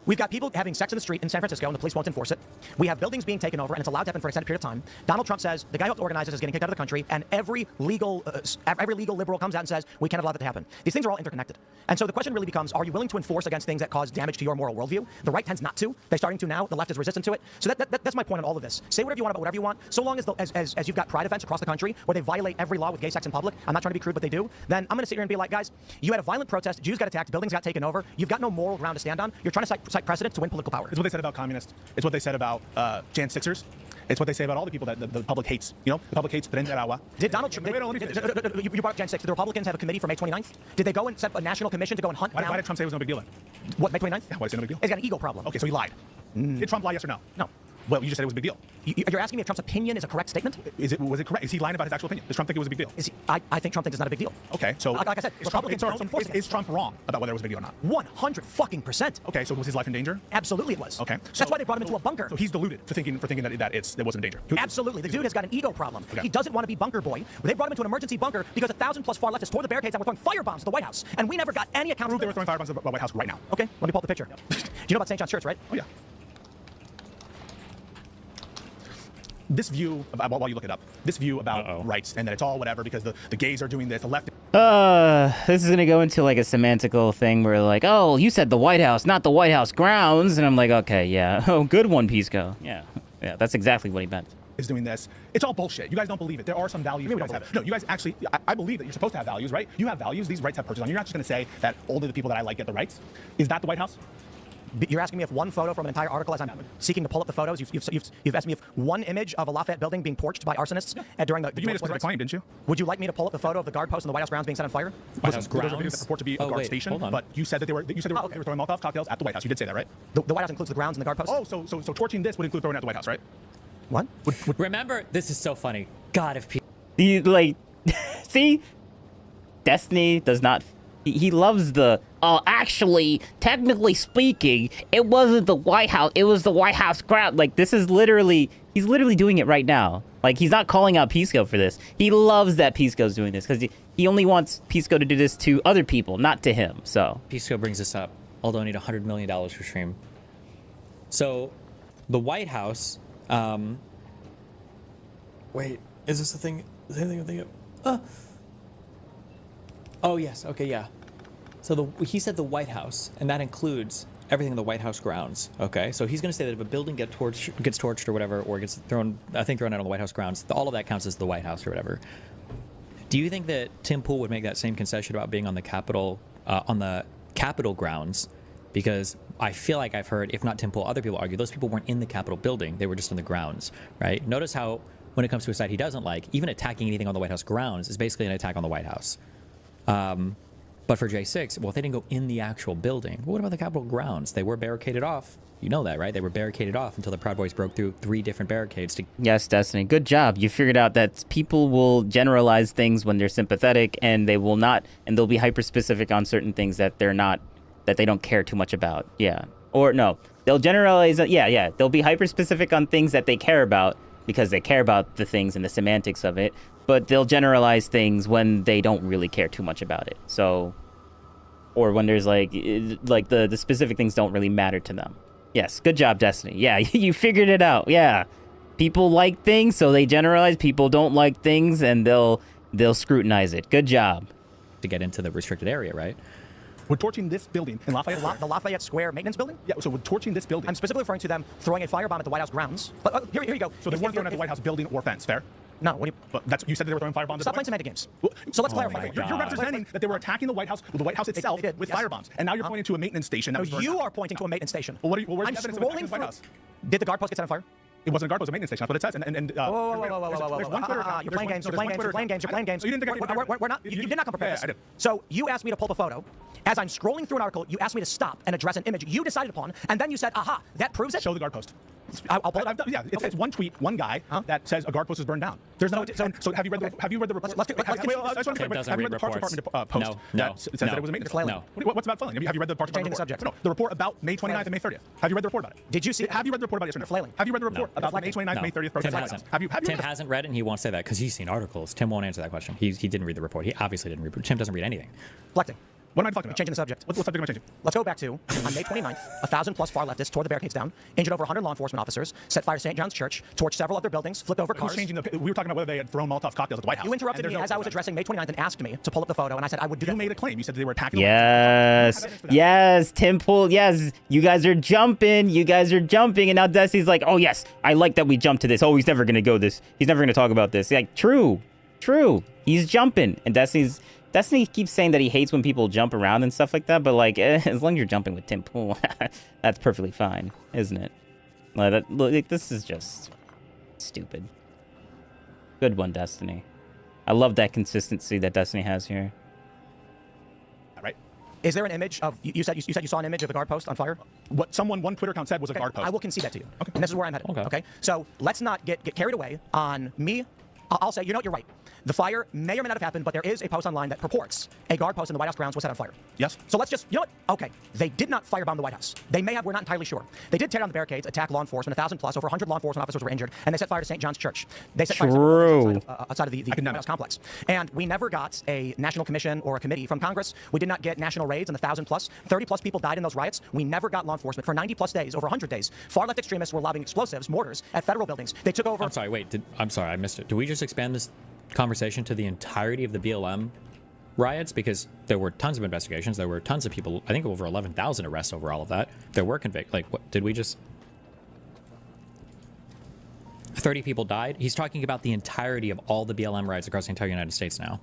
we've got people having sex in the street in San Francisco, and the police won't enforce it. We have buildings being taken over, and it's allowed to happen for an extended period of time. Donald Trump says the guy who organizes is getting kicked out of the country, and every legal liberal comes out and says we cannot allow that to happen. These things are all interconnected. And so the question really becomes, are you willing to enforce against things that cause damage to your moral worldview? The right tends not to. They're starting to now. The left is resistant to it. So that's my point on all of this. Say whatever you want about whatever you want. So long as you've got pride events across the country where they violate every law with gay sex in public, I'm not trying to be crude, but they do, then I'm going to sit here and be like, guys, you had a violent protest, Jews got attacked, buildings got taken over, you've got no moral ground to stand on, you're trying to cite precedents to win political power. It's what they said about communists. It's what they said about Jan Sixers. It's what they say about all the people that the public hates. You know, the public hates Tren de Aragua. Did Donald Trump? You brought up Jan 6. Did the Republicans have a committee for May 29th? Did they go and set a national commission to go and hunt down? Why did Trump say it was no big deal then? What, May 29th? Yeah, why is it no big deal? He's got an ego problem. Okay, so he lied. Did Trump lie, yes or no? No. Well, you just said it was a big deal. You're asking me if Trump's opinion is a correct statement? Was it correct? Is he lying about his actual opinion? Does Trump think it was a big deal? I think Trump thinks it's not a big deal. Okay, so like I said, is Trump wrong about whether it was a big deal or not? 100%. Okay, so was his life in danger? Absolutely it was. Okay, that's why they brought him into a bunker. So he's deluded for thinking that it wasn't in danger. Absolutely, the dude has got an ego problem. Okay. He doesn't want to be bunker boy. They brought him into an emergency bunker because 1,000+ far leftists tore the barricades and were throwing firebombs at the White House, and we never got any account. Prove they were throwing firebombs at the White House right now. Okay, let me pull up the picture. Do you know about St. John's Church, right? Oh yeah. This view, while you look it up, this view about rights and that it's all whatever because the gays are doing this, the left. This is gonna go into like a semantical thing where like, oh, you said the White House, not the White House grounds, and I'm like, okay, yeah, oh, good one, Pisco. Yeah, that's exactly what he meant. Is doing this. It's all bullshit. You guys don't believe it. There are some values you guys have. No, you guys actually, I believe that you're supposed to have values, right? You have values. These rights have purchase on. You're not just going to say that only the people that I like get the rights. Is that the White House? You're asking me if one photo from an entire article, as I'm seeking to pull up the photos, you've asked me if one image of a Lafayette building being torched by arsonists during the. You made a specific claim, didn't you? Would you like me to pull up the photo of the guard post in the White House grounds being set on fire? White House grounds? Those are videos that purport to be a guard station, but you said that they were throwing Molotov cocktails at the White House. You did say that, right? The White House includes the grounds and the guard post. Oh, so torching this would include throwing it at the White House, right? What? Remember, this is so funny. God, if people. See, Destiny does not. He loves the. Actually, technically speaking, it wasn't the White House. It was the White House ground. Like, this is literally. He's literally doing it right now. Like, he's not calling out Pisco for this. He loves that Pisco's doing this because he only wants Pisco to do this to other people, not to him. So Pisco brings this up. I'll donate $100 million for stream. So, the White House. Wait, is this the thing? Is there anything I'm thinking of? Oh yes. Okay, yeah. So he said the White House, and that includes everything in the White House grounds. Okay, so he's going to say that if a building gets torched or whatever, or gets thrown out on the White House grounds, all of that counts as the White House or whatever. Do you think that Tim Pool would make that same concession about being on the Capitol grounds? Because I feel like I've heard, if not Tim Pool, other people argue those people weren't in the Capitol building; they were just on the grounds, right? Notice how, when it comes to a side he doesn't like, even attacking anything on the White House grounds is basically an attack on the White House. But for J6, well, if they didn't go in the actual building, well, what about the Capitol grounds? They were barricaded off. You know that, right? They were barricaded off until the Proud Boys broke through 3 different barricades. Yes, Destiny, good job. You figured out that people will generalize things when they're sympathetic, and they will not, and they'll be hyper-specific on certain things that they don't care too much about. Yeah. Or no, they'll generalize, yeah. They'll be hyper-specific on things that they care about because they care about the things and the semantics of it. But they'll generalize things when they don't really care too much about it. So, or when there's like the specific things don't really matter to them. Yes, good job, Destiny. Yeah, you figured it out. Yeah, people like things, so they generalize. People don't like things, and they'll scrutinize it. Good job. To get into the restricted area, right? Would torching this building in Lafayette, the Lafayette Square maintenance building? Yeah. So would torching this building? I'm specifically referring to them throwing a firebomb at the White House grounds. But here you go. So they weren't throwing at the White House building or fence. Fair. No, what do you... But you said they were throwing firebombs. Stop playing semantic games. So let's clarify. You're representing that they were attacking the White House itself with firebombs, and now you're pointing to a maintenance station. No, you are pointing to a maintenance station. Well, where's I'm the evidence scrolling of the White House? Did the guard post get set on fire? It wasn't a guard post, a maintenance station. That's what it says. You're playing games. You're playing games. You did not come prepared. Yeah, I did. So you asked me to pull up a photo. As I'm scrolling through an article, you asked me to stop and address an image you decided upon, and then you said, "Aha, that proves it." Show the guard post. I'll pull it up. Yeah, it's one tweet, one guy that says a guard post is burned down. There's no. So have you read the report? Tim doesn't read the Parks reports. Department post that says that it was a maintenance. No. What's about flailing? Have you read the Parks Department report? Subject. No, the report about May 29th and May 30th. Have you read the report about it? Did you see? Have you read the report about it? Flailing. Have you read the report about May 29th, May 30th Tim protest? hasn't. Tim hasn't read it, and he won't say that because he's seen articles. Tim won't answer that question. He didn't read the report. He obviously didn't read. Tim doesn't read anything. Reflecting. What am I talking about? Changing the subject. What subject am I changing? Let's go back to, on May 29th, 1,000+ far leftists tore the barricades down, injured over 100 law enforcement officers, set fire to St. John's Church, torched several other buildings, flipped over cars. Who's changing the? We were talking about whether they had thrown Molotov cocktails at the White House. You interrupted me as I was addressing May 29th and asked me to pull up the photo, and I said I would do that. You made a claim. You said they were attacking. Yes, Tim Pool. Yes, you guys are jumping. And now Destiny's like, oh yes, I like that we jumped to this. Oh, he's never gonna go this. He's never gonna talk about this. Like, true. He's jumping, and Destiny keeps saying that he hates when people jump around and stuff like that, but like, as long as you're jumping with Tim Pool, that's perfectly fine, isn't it? Like, this is just stupid. Good one, Destiny. I love that consistency that Destiny has here. All right. Is there an image of you said you saw an image of the guard post on fire? What one Twitter account said was a guard post. I will concede that to you. Okay. And this is where I'm headed. Okay. So let's not get carried away on me. I'll say, you're right. The fire may or may not have happened, but there is a post online that purports a guard post in the White House grounds was set on fire. Yes. So let's just, you know what? Okay. They did not firebomb the White House. They may have, we're not entirely sure. They did tear down the barricades, attack law enforcement, 1,000+, over 100 law enforcement officers were injured, and they set fire to St. John's Church. They set fire to outside of the White House complex. And we never got a national commission or a committee from Congress. We did not get national raids on the 1,000+. 30+ people died in those riots. We never got law enforcement for 90+ days, over 100 days. Far left extremists were lobbing explosives, mortars at federal buildings. They took over. I'm sorry, wait. I'm sorry, I missed it. Do we just expand this conversation to the entirety of the BLM riots? Because there were tons of investigations, there were tons of people, I think over 11,000 arrests over all of that. There were convicted. Like, what did we just 30 people died? He's talking about the entirety of all the BLM riots across the entire United States now.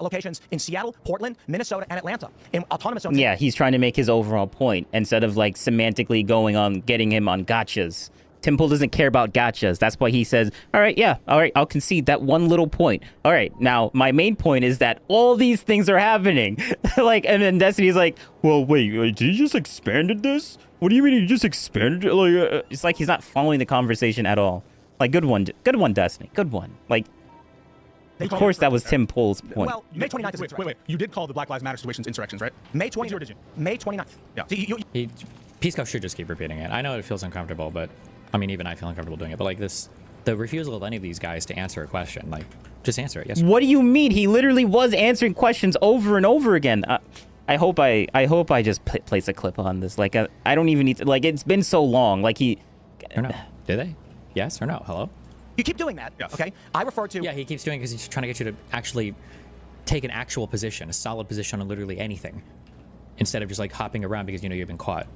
Locations in Seattle, Portland, Minnesota, and Atlanta in autonomous zones. Yeah, he's trying to make his overall point instead of like semantically going on getting him on gotchas. Tim Pool doesn't care about gotchas. That's why he says, all right, I'll concede that one little point. All right, now my main point is that all these things are happening. Like, and then Destiny's like, well, wait, did you just expanded this? What do you mean you just expanded it? Like, it's like he's not following the conversation at all. Like, good one, Destiny, good one. Like, of course that was Tim Pool's point. Well, May 29th is wait. You did call the Black Lives Matter situations insurrections, right? May 29th. Or did you? May 29th. Yeah. Pisco should just keep repeating it. I know it feels uncomfortable, but I mean, even I feel uncomfortable doing it. But like the refusal of any of these guys to answer a question, like, just answer it. Yes. What do you mean? He literally was answering questions over and over again. I hope I just place a clip on this. Like, I don't even need to. Like, it's been so long. Like Or no? Did they? Yes or no? Hello. You keep doing that. Yes. Okay. I refer to. Yeah, he keeps doing it because he's trying to get you to actually take an actual position, a solid position on literally anything, instead of just like hopping around because you know you've been caught.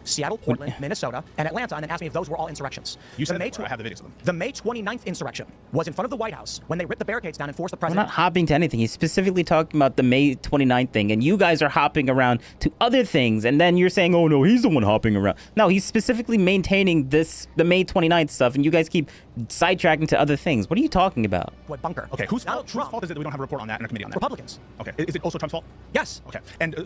Seattle, Portland, Minnesota, and Atlanta, and then asked me if those were all insurrections. You said I have the videos of them. The May 29th insurrection was in front of the White House when they ripped the barricades down and forced the president. We're not hopping to anything. He's specifically talking about the May 29th thing, and you guys are hopping around to other things, and then you're saying, oh no, he's the one hopping around. No, he's specifically maintaining the May 29th stuff, and you guys keep sidetracking to other things. What are you talking about? What bunker? Okay, whose fault is it that we don't have a report on that and a committee on that? Republicans. Okay, is it also Trump's fault? Yes. Okay, and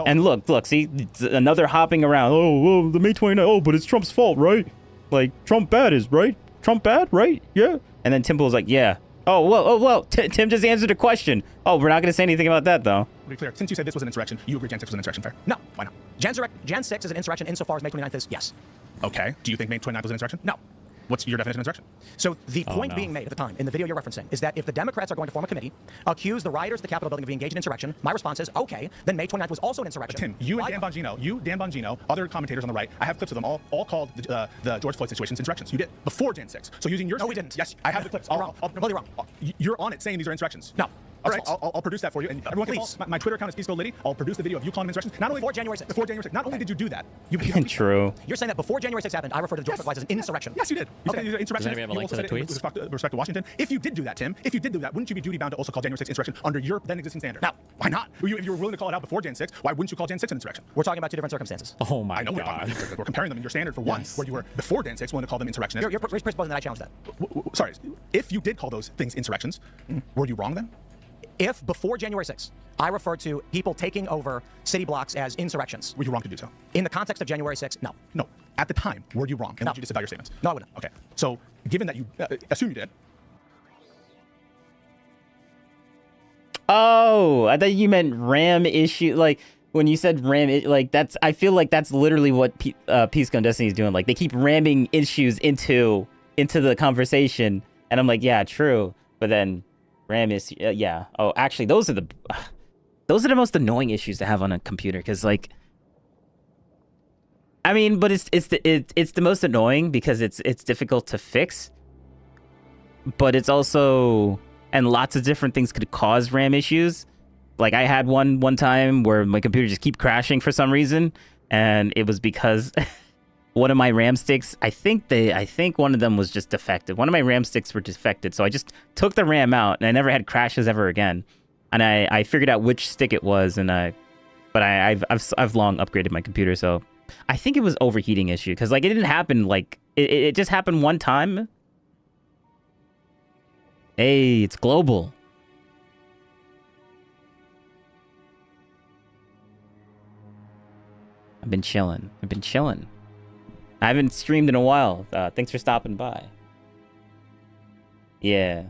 And look, see, it's another hopping around. Oh, the May 29th. Oh, but it's Trump's fault, right? Like, Trump bad is, right? Trump bad, right? Yeah. And then Tim Pool's like, yeah. Oh, well, Tim just answered a question. Oh, we're not going to say anything about that, though. To be clear, since you said this was an insurrection, you agree Jan 6 was an insurrection, fair? No. Why not? Jan 6 is an insurrection insofar as May 29th is, yes. Okay. Do you think May 29th was an insurrection? No. What's your definition of insurrection? So the point being made at the time, in the video you're referencing, is that if the Democrats are going to form a committee, accuse the rioters at the Capitol building of being engaged in insurrection, my response is, okay, then May 29th was also an insurrection. Tim, you and Dan Bongino, other commentators on the right, I have clips of them, all called the George Floyd situations insurrections. You did, before Jan 6. So using your... No, we didn't. Yes, I have the clips. You're wrong. Completely wrong. You're on it saying these are insurrections. No. All right, I'll produce that for you. And everyone can follow. My Twitter account is PeaceGoLitty. I'll produce the video of you calling insurrections. Not only before January 6th. Before January 6th. Not only did you do that, you True. You're saying that before January 6th happened, I referred to George Floyd as an insurrection. Yes, you did. You Okay. said insurrection. Does anybody have a You link also to said the it with respect to Washington. If you did do that, Tim, if you did do that, wouldn't you be duty bound to also call January 6th insurrection under your then existing standard? No. Why not? If you were willing to call it out before Jan 6, why wouldn't you call Jan 6 an insurrection? We're talking about two different circumstances. Oh my I know God. we're comparing them in your standard for one, where you were before Jan 6 willing to call them insurrectionists. You're presupposing that I challenged that. Sorry, if you did call those things insurrections, were you wrong then? If before January 6th, I referred to people taking over city blocks as insurrections. Were you wrong to do so? In the context of January 6th, no. No. At the time, were you wrong? And No. did you disavow your statements? No, I wouldn't. Okay. So, given that you assume you did, Oh, I thought you meant RAM issue. Like when you said RAM, like that's. I feel like that's literally what Peace Gun Destiny is doing. Like they keep ramming issues into the conversation, and I'm like, yeah, true. But then RAM is yeah. Oh, actually, those are the most annoying issues to have on a computer because like. I mean, but it's the most annoying because it's difficult to fix. But it's also. And lots of different things could cause RAM issues. Like I had one time where my computer just keep crashing for some reason, and it was because one of my RAM sticks. I think one of them was just defective. One of my RAM sticks were defected, so I just took the RAM out, and I never had crashes ever again. And I figured out which stick it was, and I've long upgraded my computer, so I think it was overheating issue because like it didn't happen like it just happened one time. Hey, it's global. I've been chilling. I haven't streamed in a while. Thanks for stopping by. Yeah.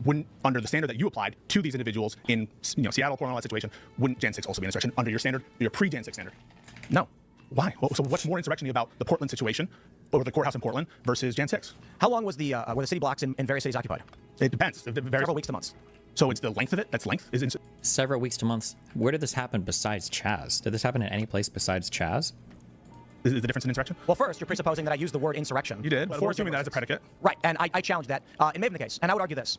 wouldn't, under the standard that you applied to these individuals in Seattle, Portland, all that situation, wouldn't Jan 6 also be an insurrection under your standard, your pre-Jan 6 standard? No. Why? Well, so what's more insurrection about the Portland situation, or the courthouse in Portland, versus Jan 6? How long was were the city blocks in various cities occupied? It depends. Several weeks to months. So it's the length of it? That's length? Several weeks to months. Where did this happen besides Chaz? Did this happen in any place besides Chaz? Is the difference in insurrection? Well, first, you're presupposing that I used the word insurrection. You did, before assuming that as a predicate. Right, and I challenged that. It may have been the case, and I would argue this.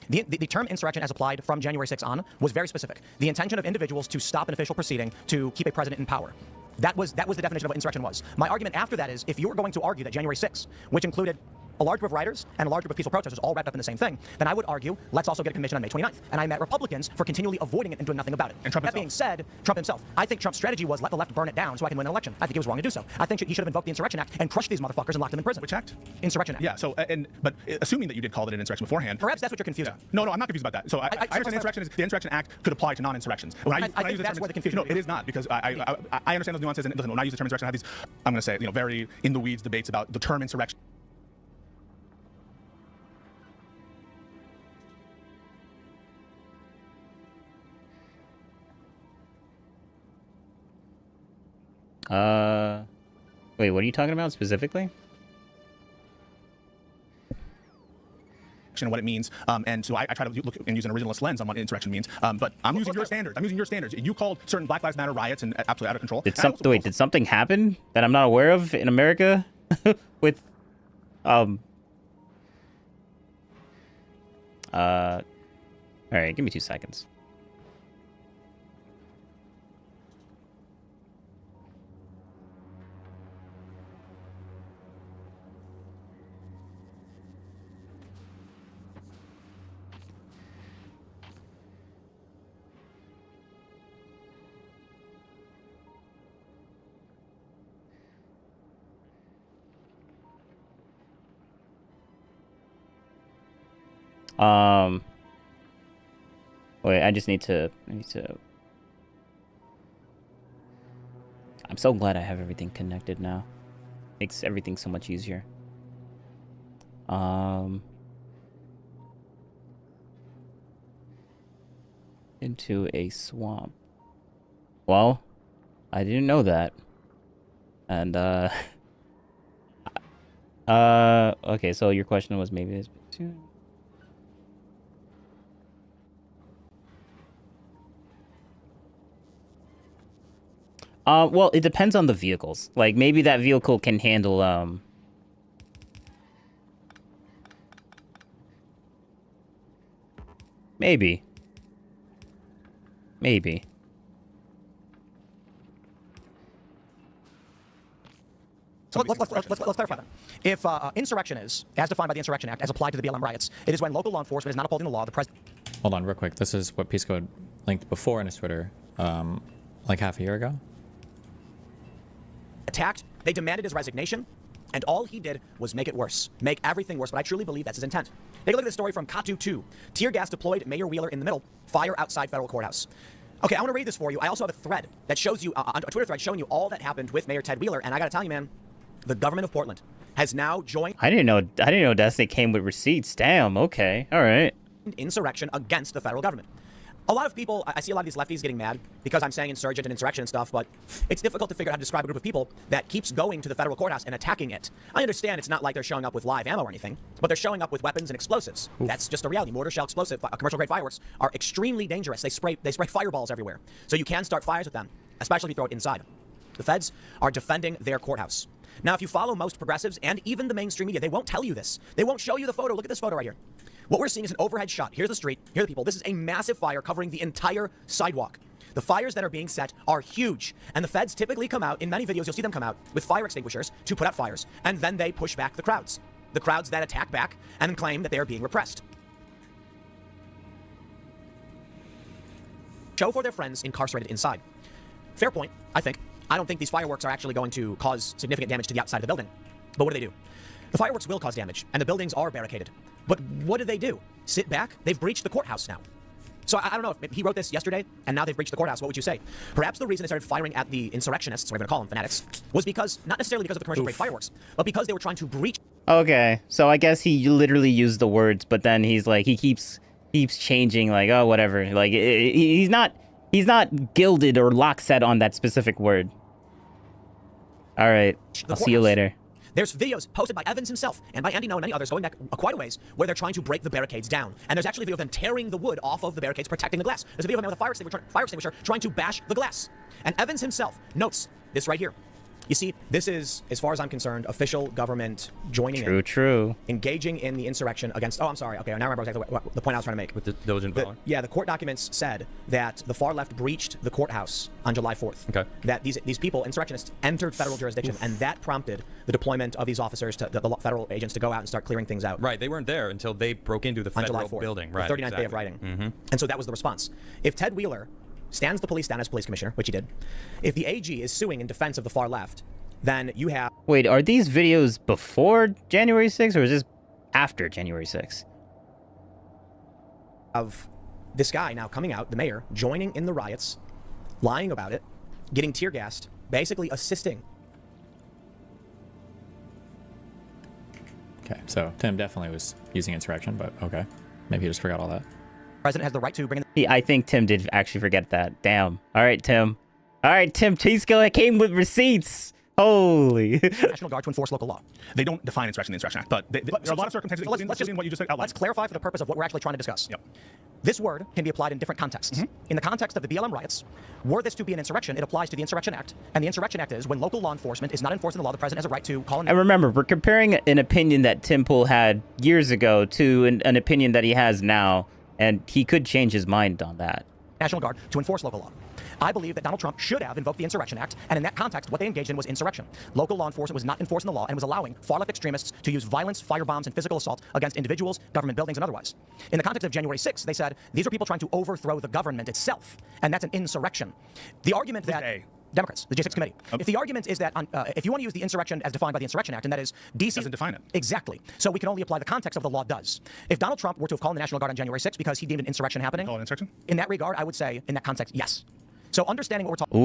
The term insurrection as applied from January 6 on was very specific. The intention of individuals to stop an official proceeding to keep a president in power. That was the definition of what insurrection was. My argument after that is, if you were going to argue that January 6, which included a large group of rioters and a large group of peaceful protesters all wrapped up in the same thing, then I would argue, let's also get a convention on May 29th. And I met Republicans for continually avoiding it and doing nothing about it. And Trump that being said, Trump himself, I think Trump's strategy was let the left burn it down so I can win an election. I think he was wrong to do so. I think he should have invoked the Insurrection Act and crushed these motherfuckers and locked them in prison. Which act? Insurrection Act. Yeah, so, but assuming that you did call it an insurrection beforehand. Perhaps that's what you're confusing. Yeah. No, I'm not confused about that. So I understand the Insurrection Act could apply to non-insurrections. I think that's where the confusion is. No, it is not, because I understand those nuances, and listen, when I use the term insurrection, I have these, I'm going to say, very in-the-weeds debates about the term insurrection. Wait, what are you talking about specifically? And what it means, and so I try to look and use an originalist lens on what insurrection means. But I'm using your standards. I'm using your standards. You called certain Black Lives Matter riots and absolutely out of control. Did something happen that I'm not aware of in America with all right, give me 2 seconds. Wait, I need to. I'm so glad I have everything connected now. Makes everything so much easier. Into a swamp. Well, I didn't know that. And, okay, so your question was maybe this too. Well, it depends on the vehicles. Like, maybe that vehicle can handle, maybe. Maybe. So let's clarify that. If insurrection is, as defined by the Insurrection Act, as applied to the BLM riots, it is when local law enforcement is not upholding the law, the president... Hold on real quick. This is what Pisco had linked before in his Twitter, like half a year ago. Attacked, they demanded his resignation, and all he did was make it worse. Make everything worse, but I truly believe that's his intent. Take a look at this story from Katu 2. Tear gas deployed, Mayor Wheeler in the middle, fire outside federal courthouse. Okay, I want to read this for you. I also have a thread that shows you, a Twitter thread showing you all that happened with Mayor Ted Wheeler, and I gotta tell you, man, the government of Portland has now joined... I didn't know Destiny came with receipts. Damn, okay, all right. ...insurrection against the federal government. A lot of people, I see a lot of these lefties getting mad because I'm saying insurgent and insurrection and stuff, but it's difficult to figure out how to describe a group of people that keeps going to the federal courthouse and attacking it. I understand it's not like they're showing up with live ammo or anything, but they're showing up with weapons and explosives. Oof. That's just a reality. Mortar, shell, explosive, commercial-grade fireworks are extremely dangerous. They spray fireballs everywhere. So you can start fires with them, especially if you throw it inside. The feds are defending their courthouse. Now, if you follow most progressives and even the mainstream media, they won't tell you this. They won't show you the photo. Look at this photo right here. What we're seeing is an overhead shot. Here's the street. Here are the people. This is a massive fire covering the entire sidewalk. The fires that are being set are huge. And the feds typically come out, in many videos, you'll see them come out with fire extinguishers to put out fires. And then they push back the crowds. The crowds that attack back and claim that they are being repressed. Show for their friends incarcerated inside. Fair point, I think. I don't think these fireworks are actually going to cause significant damage to the outside of the building. But what do? The fireworks will cause damage, and the buildings are barricaded. But what do? Sit back? They've breached the courthouse now. So I don't know if he wrote this yesterday, and now they've breached the courthouse. What would you say? Perhaps the reason they started firing at the insurrectionists, whatever you call them, fanatics, was because, not necessarily because of the commercial-grade fireworks, but because they were trying to breach... Okay, so I guess he literally used the words, but then he's like, he keeps changing, like, oh, whatever. Like, he's not gilded or lock set on that specific word. All right, I'll see you later. There's videos posted by Evans himself and by Andy No and many others going back quite a ways where they're trying to break the barricades down. And there's actually a video of them tearing the wood off of the barricades, protecting the glass. There's a video of them with a fire extinguisher trying to bash the glass. And Evans himself notes this right here. You see, this is, as far as I'm concerned, official government joining in. Engaging in the insurrection against... Oh, I'm sorry. Okay, I now remember exactly what the point I was trying to make. With the diligent valor? Yeah, the court documents said that the far left breached the courthouse on July 4th. Okay. That these people, insurrectionists, entered federal jurisdiction, and that prompted the deployment of these officers, the federal agents, to go out and start clearing things out. Right, they weren't there until they broke into the federal building. Right, the 39th day of writing. Mm-hmm. And so that was the response. If Ted Wheeler stands the police down as police commissioner, which he did, if the AG is suing in defense of the far left, then you have... Wait, are these videos before January 6th, or is this after January 6th? Of this guy now coming out, the mayor, joining in the riots, lying about it, getting tear gassed, basically assisting. Okay, so Tim definitely was using insurrection, but okay. Maybe he just forgot all that. President has the right to bring in... I think Tim did actually forget that. Damn. All right, Tim. All right, Tim Tisco came with receipts. Holy. National Guard to enforce local law. They don't define insurrection in the Insurrection Act, but there are a lot of circumstances, including what you just outlined. Let's clarify for the purpose of what we're actually trying to discuss. Yep. This word can be applied in different contexts. Mm-hmm. In the context of the BLM riots, were this to be an insurrection, it applies to the Insurrection Act. And the Insurrection Act is when local law enforcement is not enforcing the law, the president has a right to call in... And remember, we're comparing an opinion that Tim Pool had years ago to an opinion that he has now, and he could change his mind on that. National Guard to enforce local law. I believe that Donald Trump should have invoked the Insurrection Act, and in that context, what they engaged in was insurrection. Local law enforcement was not enforcing the law and was allowing far-left extremists to use violence, firebombs, and physical assault against individuals, government buildings, and otherwise. In the context of January 6th, they said, these are people trying to overthrow the government itself, and that's an insurrection. The argument that... Democrats, the J6 committee. If the argument is that if you want to use the insurrection as defined by the Insurrection Act, and that is DC... Doesn't define it. Exactly. So we can only apply the context of what the law does. If Donald Trump were to have called the National Guard on January 6th because he deemed an insurrection happening... Call it insurrection? In that regard, I would say, in that context, yes. So understanding what we're talking...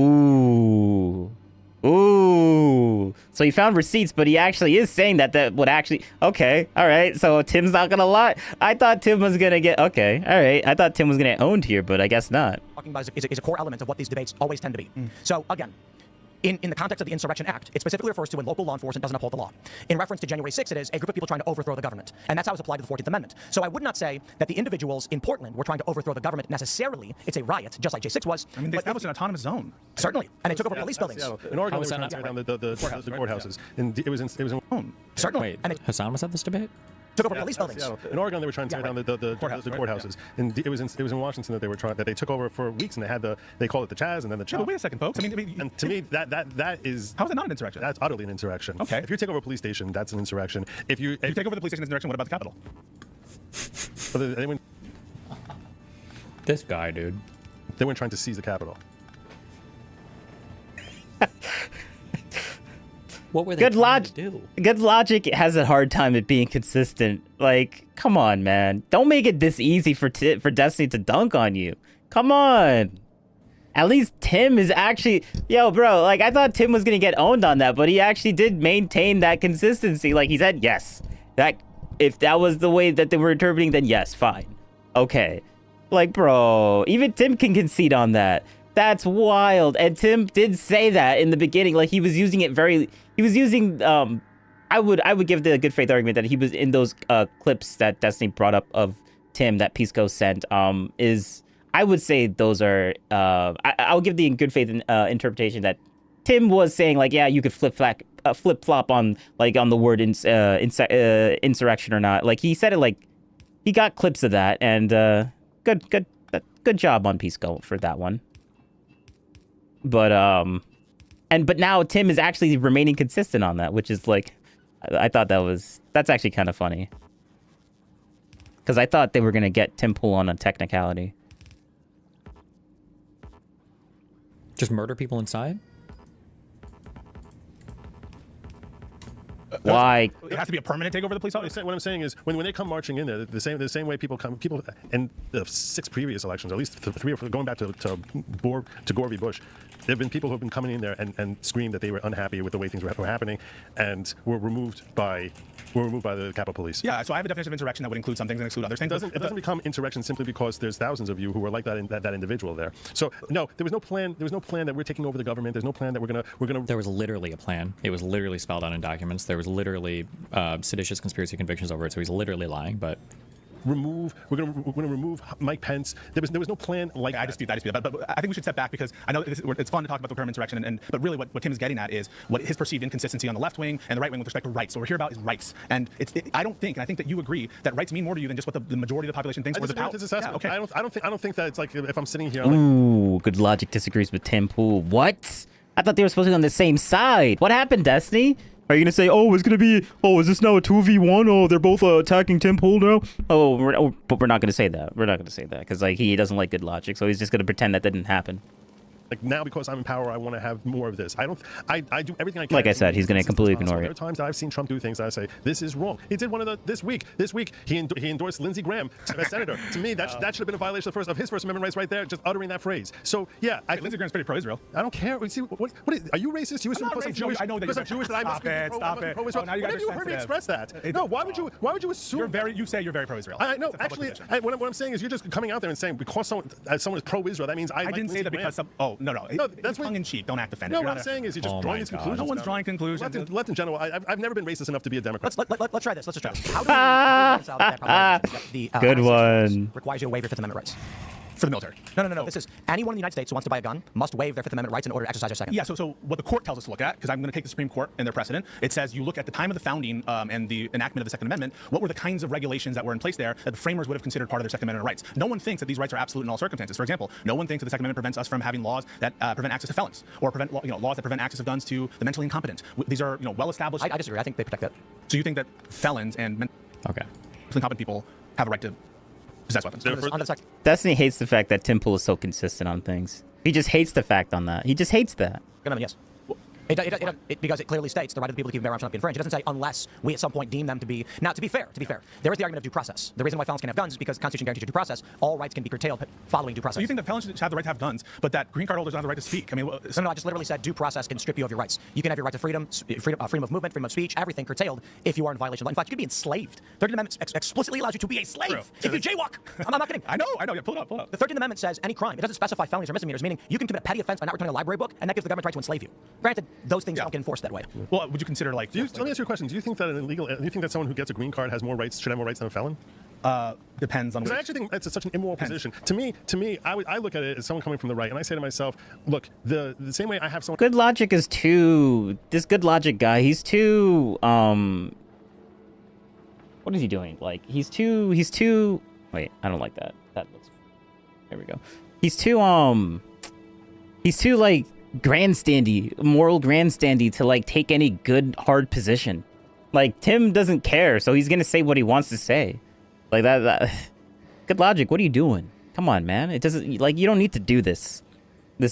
Ooh. So he found receipts, but he actually is saying that would actually... Okay, all right. So Tim's not going to lie. I thought Tim was going to get... Okay, all right. I thought Tim was going to get owned here, but I guess not. Talking about is a core element of what these debates always tend to be. So, again... In the context of the Insurrection Act, it specifically refers to when local law enforcement doesn't uphold the law. In reference to January 6th, it is a group of people trying to overthrow the government. And that's how it's applied to the 14th Amendment. So I would not say that the individuals in Portland were trying to overthrow the government necessarily. It's a riot, just like J6 was. I mean, they established an autonomous zone. Certainly. And they took over police buildings. In Oregon, they were trying to tear down the courthouses. And it was in Certainly. Wait, Hassan was at this debate? took over police buildings. Seattle. In Oregon, they were trying to tear down the courthouses, and it was in Washington that they were trying that they took over for weeks, and they called it the Chaz, and then the Chop. But wait a second, folks. I mean, and to me, that is how is it not an insurrection? That's utterly an insurrection. Okay. If you take over a police station, that's an insurrection. If you take over the police station, insurrection. What about the Capitol? This guy, dude. They weren't trying to seize the Capitol. What were they trying to do? Good Logic has a hard time at being consistent. Like, come on, man. Don't make it this easy for Destiny to dunk on you. Come on. At least Tim is actually... Yo, bro, like, I thought Tim was going to get owned on that, but he actually did maintain that consistency. Like, he said, yes. If that was the way that they were interpreting, then yes, fine. Okay. Like, bro, even Tim can concede on that. That's wild. And Tim did say that in the beginning. Like, he was using it very... He was using... I would give the good faith argument that he was in those clips that Destiny brought up of Tim that Pisco sent. I would say those are... I'll give the good faith interpretation that Tim was saying, like, yeah, you could flip-flop on, like, on the word insurrection or not. Like, he said it like... He got clips of that, and good job on Pisco for that one. But now Tim is actually remaining consistent on that, which is like, I thought that's actually kind of funny. Because I thought they were going to get Tim Pool on a technicality. Just murder people inside? Why? It has to be a permanent takeover of the police. What I'm saying is, when they come marching in there, the same way people in the 6 previous elections, or at least 3 or 4, going back to Gore v. Bush, there have been people who have been coming in there and screamed that they were unhappy with the way things were happening, and were removed by the Capitol Police. Yeah, so I have a definition of insurrection that would include some things and exclude other things. It doesn't become insurrection simply because there's thousands of you who are like that individual there. So no, there was no plan. There was no plan that we're taking over the government. There's no plan that we're gonna. There was literally a plan. It was literally spelled out in documents. There was literally seditious conspiracy convictions over it. So he's literally lying. But we're gonna remove Mike Pence. There was no plan like I dispute that. But I think we should step back, because I know it's fun to talk about the permanent insurrection, but really what Tim is getting at is what his perceived inconsistency on the left wing and the right wing with respect to rights. So what we're here about is rights, and I think that you agree that rights mean more to you than just what the majority of the population thinks. I disagree with this assessment. Yeah, okay. I don't think that it's like if I'm sitting here. Ooh, Good Logic disagrees with Tim Pool. What? I thought they were supposed to be on the same side. What happened, Destiny? Are you gonna say, oh, it's gonna be, oh, is this now a 2v1? Oh, they're both attacking Tim Pool now? But we're not gonna say that. We're not gonna say that because like he doesn't like Good Logic, so he's just gonna pretend that didn't happen. Like now, because I'm in power, I want to have more of this. I do everything I can. Like I said, he's going to completely ignore There you. are times that I've seen Trump do things that I say, this is wrong. He did one of this week he endorsed Lindsey Graham as senator. To me, that should have been a violation of his First Amendment rights right there, just uttering that phrase. So yeah, Lindsey Graham's pretty pro-Israel. I don't care. See, what is, are you racist? You assume because I'm Jewish? I know that because I'm Jewish that I must be pro-Israel. Now you guys have you heard me express that? No. Why would you assume? You say you're very pro-Israel. I know. Actually, what I'm saying is you're just coming out there and saying because someone is pro-Israel, that means I didn't say that because some. Oh no. That's tongue in cheek. Don't act offended. No, what I'm saying is you're just drawing these conclusions. No one's drawing conclusions. Left in general, I've never been racist enough to be a Democrat. Let's try this. Let's just try this. How do we reconcile that Good one. requires you to waive your Fifth Amendment rights? For the military. No. This is anyone in the United States who wants to buy a gun must waive their Fifth Amendment rights in order to exercise their second. Yeah, so what the court tells us to look at, because I'm going to take the Supreme Court and their precedent, it says you look at the time of the founding and the enactment of the Second Amendment, what were the kinds of regulations that were in place there that the framers would have considered part of their Second Amendment rights. No one thinks that these rights are absolute in all circumstances. For example, no one thinks that the Second Amendment prevents us from having laws that prevent access to felons, or prevent laws that prevent access of guns to the mentally incompetent. These are well-established. I disagree. I think they protect that. So you think that felons and mentally incompetent people have a right to possess weapons? Destiny hates the fact that Tim Pool is so consistent on things. He just hates the fact on that. He just hates that. Yes. Because it clearly states the right of the people to keep and bear arms shall not be infringed. It doesn't say unless we at some point deem them to be. Now, to be fair, there is the argument of due process. The reason why felons can have guns is because the Constitution guarantees due process. All rights can be curtailed following due process. So you think that felons should have the right to have guns, but that green card holders don't have the right to speak? I mean, no, I just literally said due process can strip you of your rights. You can have your right to freedom of movement, freedom of speech, everything curtailed if you are in violation of law. In fact, you could be enslaved. The 13th Amendment explicitly allows you to be a slave if you jaywalk. I'm not kidding. I know. Yeah, pull it up. The 13th Amendment says any crime. It doesn't specify felonies or misdemeanors, meaning you can commit a petty offense by not returning a library book, and that gives the government the right to enslave you. Granted, those things don't get enforced that way. Well, would you consider let me ask you a question. Do you think that that someone who gets a green card has more rights, should have more rights than a felon? Depends on. Because I actually think it's such an immoral position. To me, I look at it as someone coming from the right, and I say to myself, look, the same way I have someone. Good Logic is too. This Good Logic guy, he's too. what is he doing? Like, he's too, wait, I don't like that. That looks, there we go. He's too, like, grandstandy, moral grandstandy to, like, take any good, hard position. Like, Tim doesn't care, so he's gonna say what he wants to say. Like, that Good Logic, what are you doing? Come on, man. It doesn't, like, you don't need to do this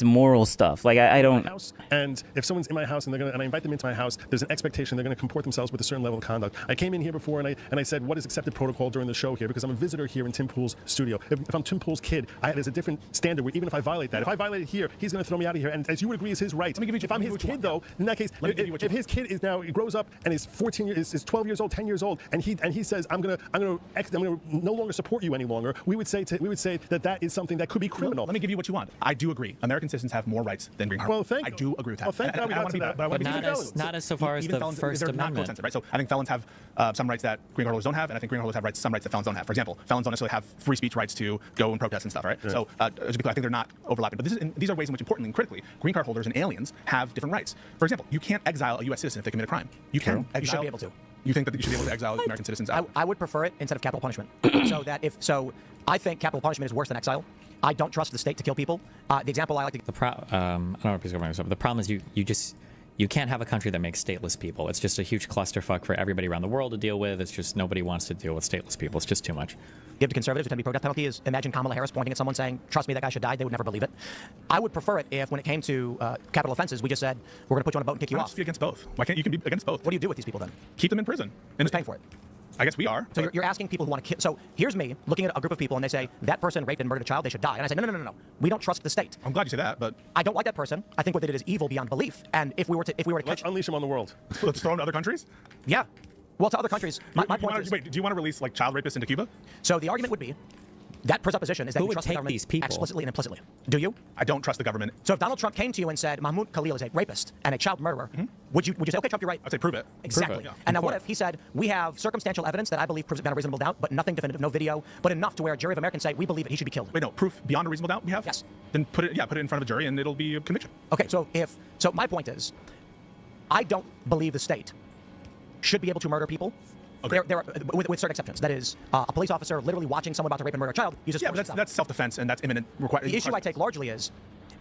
moral stuff. Like, I don't. House, and if someone's in my house and I invite them into my house, there's an expectation they're going to comport themselves with a certain level of conduct. I came in here before and I said, what is accepted protocol during the show here? Because I'm a visitor here in Tim Pool's studio. If I'm Tim Pool's kid, there's a different standard where even if I violate that, if I violate it here, he's going to throw me out of here. And as you would agree, is his right. If I'm his kid, though, in that case, if his kid is now, he grows up and is 14 years, is 12 years old, 10 years old, and he says, I'm going to no longer support you any longer, we would say that is something that could be criminal. Let me give you what you want. I do agree. American citizens have more rights than green card. Well, thank you. I do agree with that. Well, thank God we got to that. But not as so far as the First Amendment. Right? So I think felons have some rights that green card holders don't have, and I think green card holders have some rights that felons don't have. For example, felons don't necessarily have free speech rights to go and protest and stuff, right? Yeah. So I think they're not overlapping. But these are ways in which, importantly and critically, green card holders and aliens have different rights. For example, you can't exile a U.S. citizen if they commit a crime. You can. You should be able to. You think that you should be able to exile American citizens out? I would prefer it instead of capital punishment. So I think capital punishment is worse than exile. I don't trust the state to kill people. The example I like to... I don't know if he's going to but the problem is you can't have a country that makes stateless people. It's just a huge clusterfuck for everybody around the world to deal with. It's just nobody wants to deal with stateless people. It's just too much. Give to conservatives who tend to be pro-death penalty is imagine Kamala Harris pointing at someone saying, trust me, that guy should die. They would never believe it. I would prefer it if, when it came to capital offenses, we just said, we're going to put you on a boat and kick you off. Just be against both. Why can't you can be against both? What do you do with these people then? Keep them in prison. Who's paying for it? I guess we are. So you're asking people who want to kill. So here's me looking at a group of people and they say, that person raped and murdered a child, they should die. And I say, no. We don't trust the state. I'm glad you say that, but... I don't like that person. I think what they did is evil beyond belief. And if we were to Let's unleash them on the world. Let's throw them to other countries? Yeah. Well, to other countries. My point is... Wait, do you want to release, like, child rapists into Cuba? So the argument would be, that presupposition is that you trust the government these people? explicitly and implicitly. Do you? I don't trust the government. So if Donald Trump came to you and said, Mahmoud Khalil is a rapist and a child murderer, would you say, okay, Trump, you're right? I'd say prove it. Exactly. Prove it. Yeah. And now what if he said, we have circumstantial evidence that I believe proves it beyond a reasonable doubt, but nothing definitive, no video, but enough to where a jury of Americans say, we believe it, he should be killed. Wait, no, proof beyond a reasonable doubt we have? Yes. Then put it in front of a jury and it'll be a conviction. Okay, so my point is, I don't believe the state should be able to murder people. Okay. With certain exceptions. That is, a police officer literally watching someone about to rape and murder a child uses force. Yeah, that's self-defense and that's imminent. The issue I take largely is,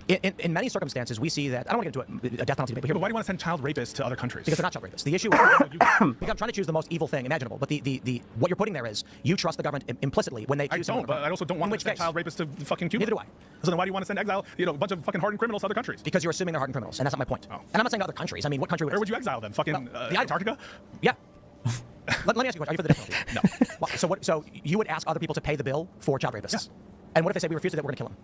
in many circumstances, we see that, I don't want to get into a death penalty debate here. But why do you want to send child rapists to other countries? Because they're not child rapists. The issue is, because I'm trying to choose the most evil thing imaginable, but what you're putting there is, you trust the government implicitly when they choose I don't, but I also don't want to send child rapists to fucking Cuba. Neither do I. So then why do you want to send exile, a bunch of fucking hardened criminals to other countries? Because you're assuming they're hardened criminals, and that's not my point. Oh. And I'm not saying other countries. I mean, what country would... Where would you exile them? Fucking Antarctica? Yeah. Let me ask you a question. Are you for the death penalty? No. So you would ask other people to pay the bill for child rapists? Yes. And what if they say we refuse to do that, we're going to kill them?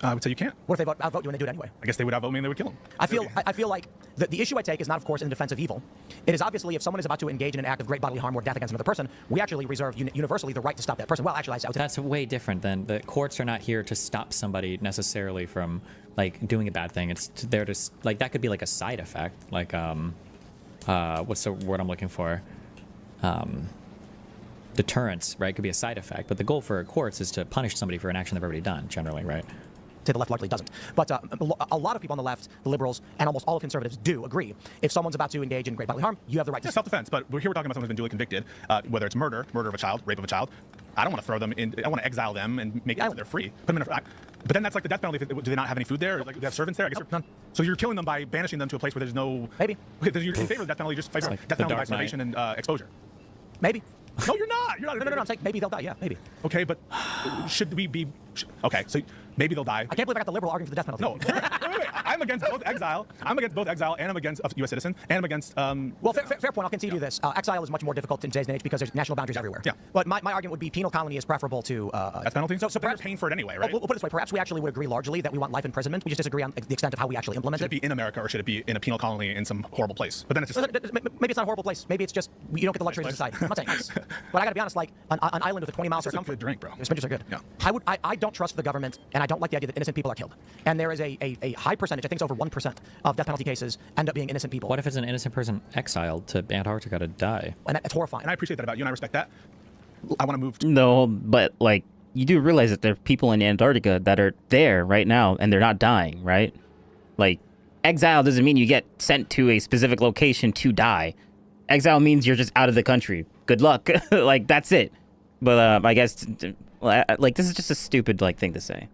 I would say you can't. What if they outvote you and they do it anyway? I guess they would outvote me and they would kill him. I feel like the issue I take is not, of course, in defense of evil. It is obviously if someone is about to engage in an act of great bodily harm or death against another person, we actually reserve universally the right to stop that person. Well, actually, I would say that's way different than the courts are not here to stop somebody necessarily from like doing a bad thing. It's there to like that could be like a side effect. Like what's the word I'm looking for? Deterrence, right? Could be a side effect, but the goal for courts is to punish somebody for an action they've already done, generally, right? Say the left largely doesn't. But a lot of people on the left, the liberals, and almost all of conservatives do agree. If someone's about to engage in great bodily harm, you have the right to... self-defense, but here we're talking about someone who's been duly convicted, whether it's murder of a child, rape of a child. I don't want to throw them in... I want to exile them and make it so they're free. Put them in a... But then that's like the death penalty. Do they not have any food there? Like, do they have servants there? I guess none. So you're killing them by banishing them to a place where there's no... Maybe. You're in favor of death penalty, just fight for death penalty by starvation and exposure. Maybe. No, you're not. You're not. No. I'm saying maybe they'll die. Yeah, maybe. Okay, but should we be... Okay, so maybe they'll die. I can't believe I got the liberal arguing for the death penalty. No, wait. I'm against both exile. I'm against both exile, and I'm against a U.S. citizen, and I'm against... Well, fair point. I'll concede you this. Exile is much more difficult in today's age because there's national boundaries everywhere. Yeah. But my argument would be penal colony is preferable to... death penalty? So perhaps you're paying for it anyway, right? We'll put it this way. Perhaps we actually would agree largely that we want life imprisonment. We just disagree on the extent of how we actually implement it. Should it be in America, or should it be in a penal colony in some horrible place? But then it's just... Maybe it's not a horrible place. Maybe it's just you don't get the luxuries of society. I'm not saying nice. But I got to be honest, like an island with a 20 miles circumference. It's a good drink, bro. Smidges are good. Yeah. I don't trust the government, and I don't like the idea that innocent people are killed. And there is a high percentage, I think it's over 1%, of death penalty cases end up being innocent people. What if it's an innocent person exiled to Antarctica to die? And that's horrifying. And I appreciate that about you, and I respect that. I want to move to... No, but like, you do realize that there are people in Antarctica that are there right now, and they're not dying, right? Like, exile doesn't mean you get sent to a specific location to die. Exile means you're just out of the country. good luck. Like, that's it. But I guess, like, this is just a stupid, like, thing to say.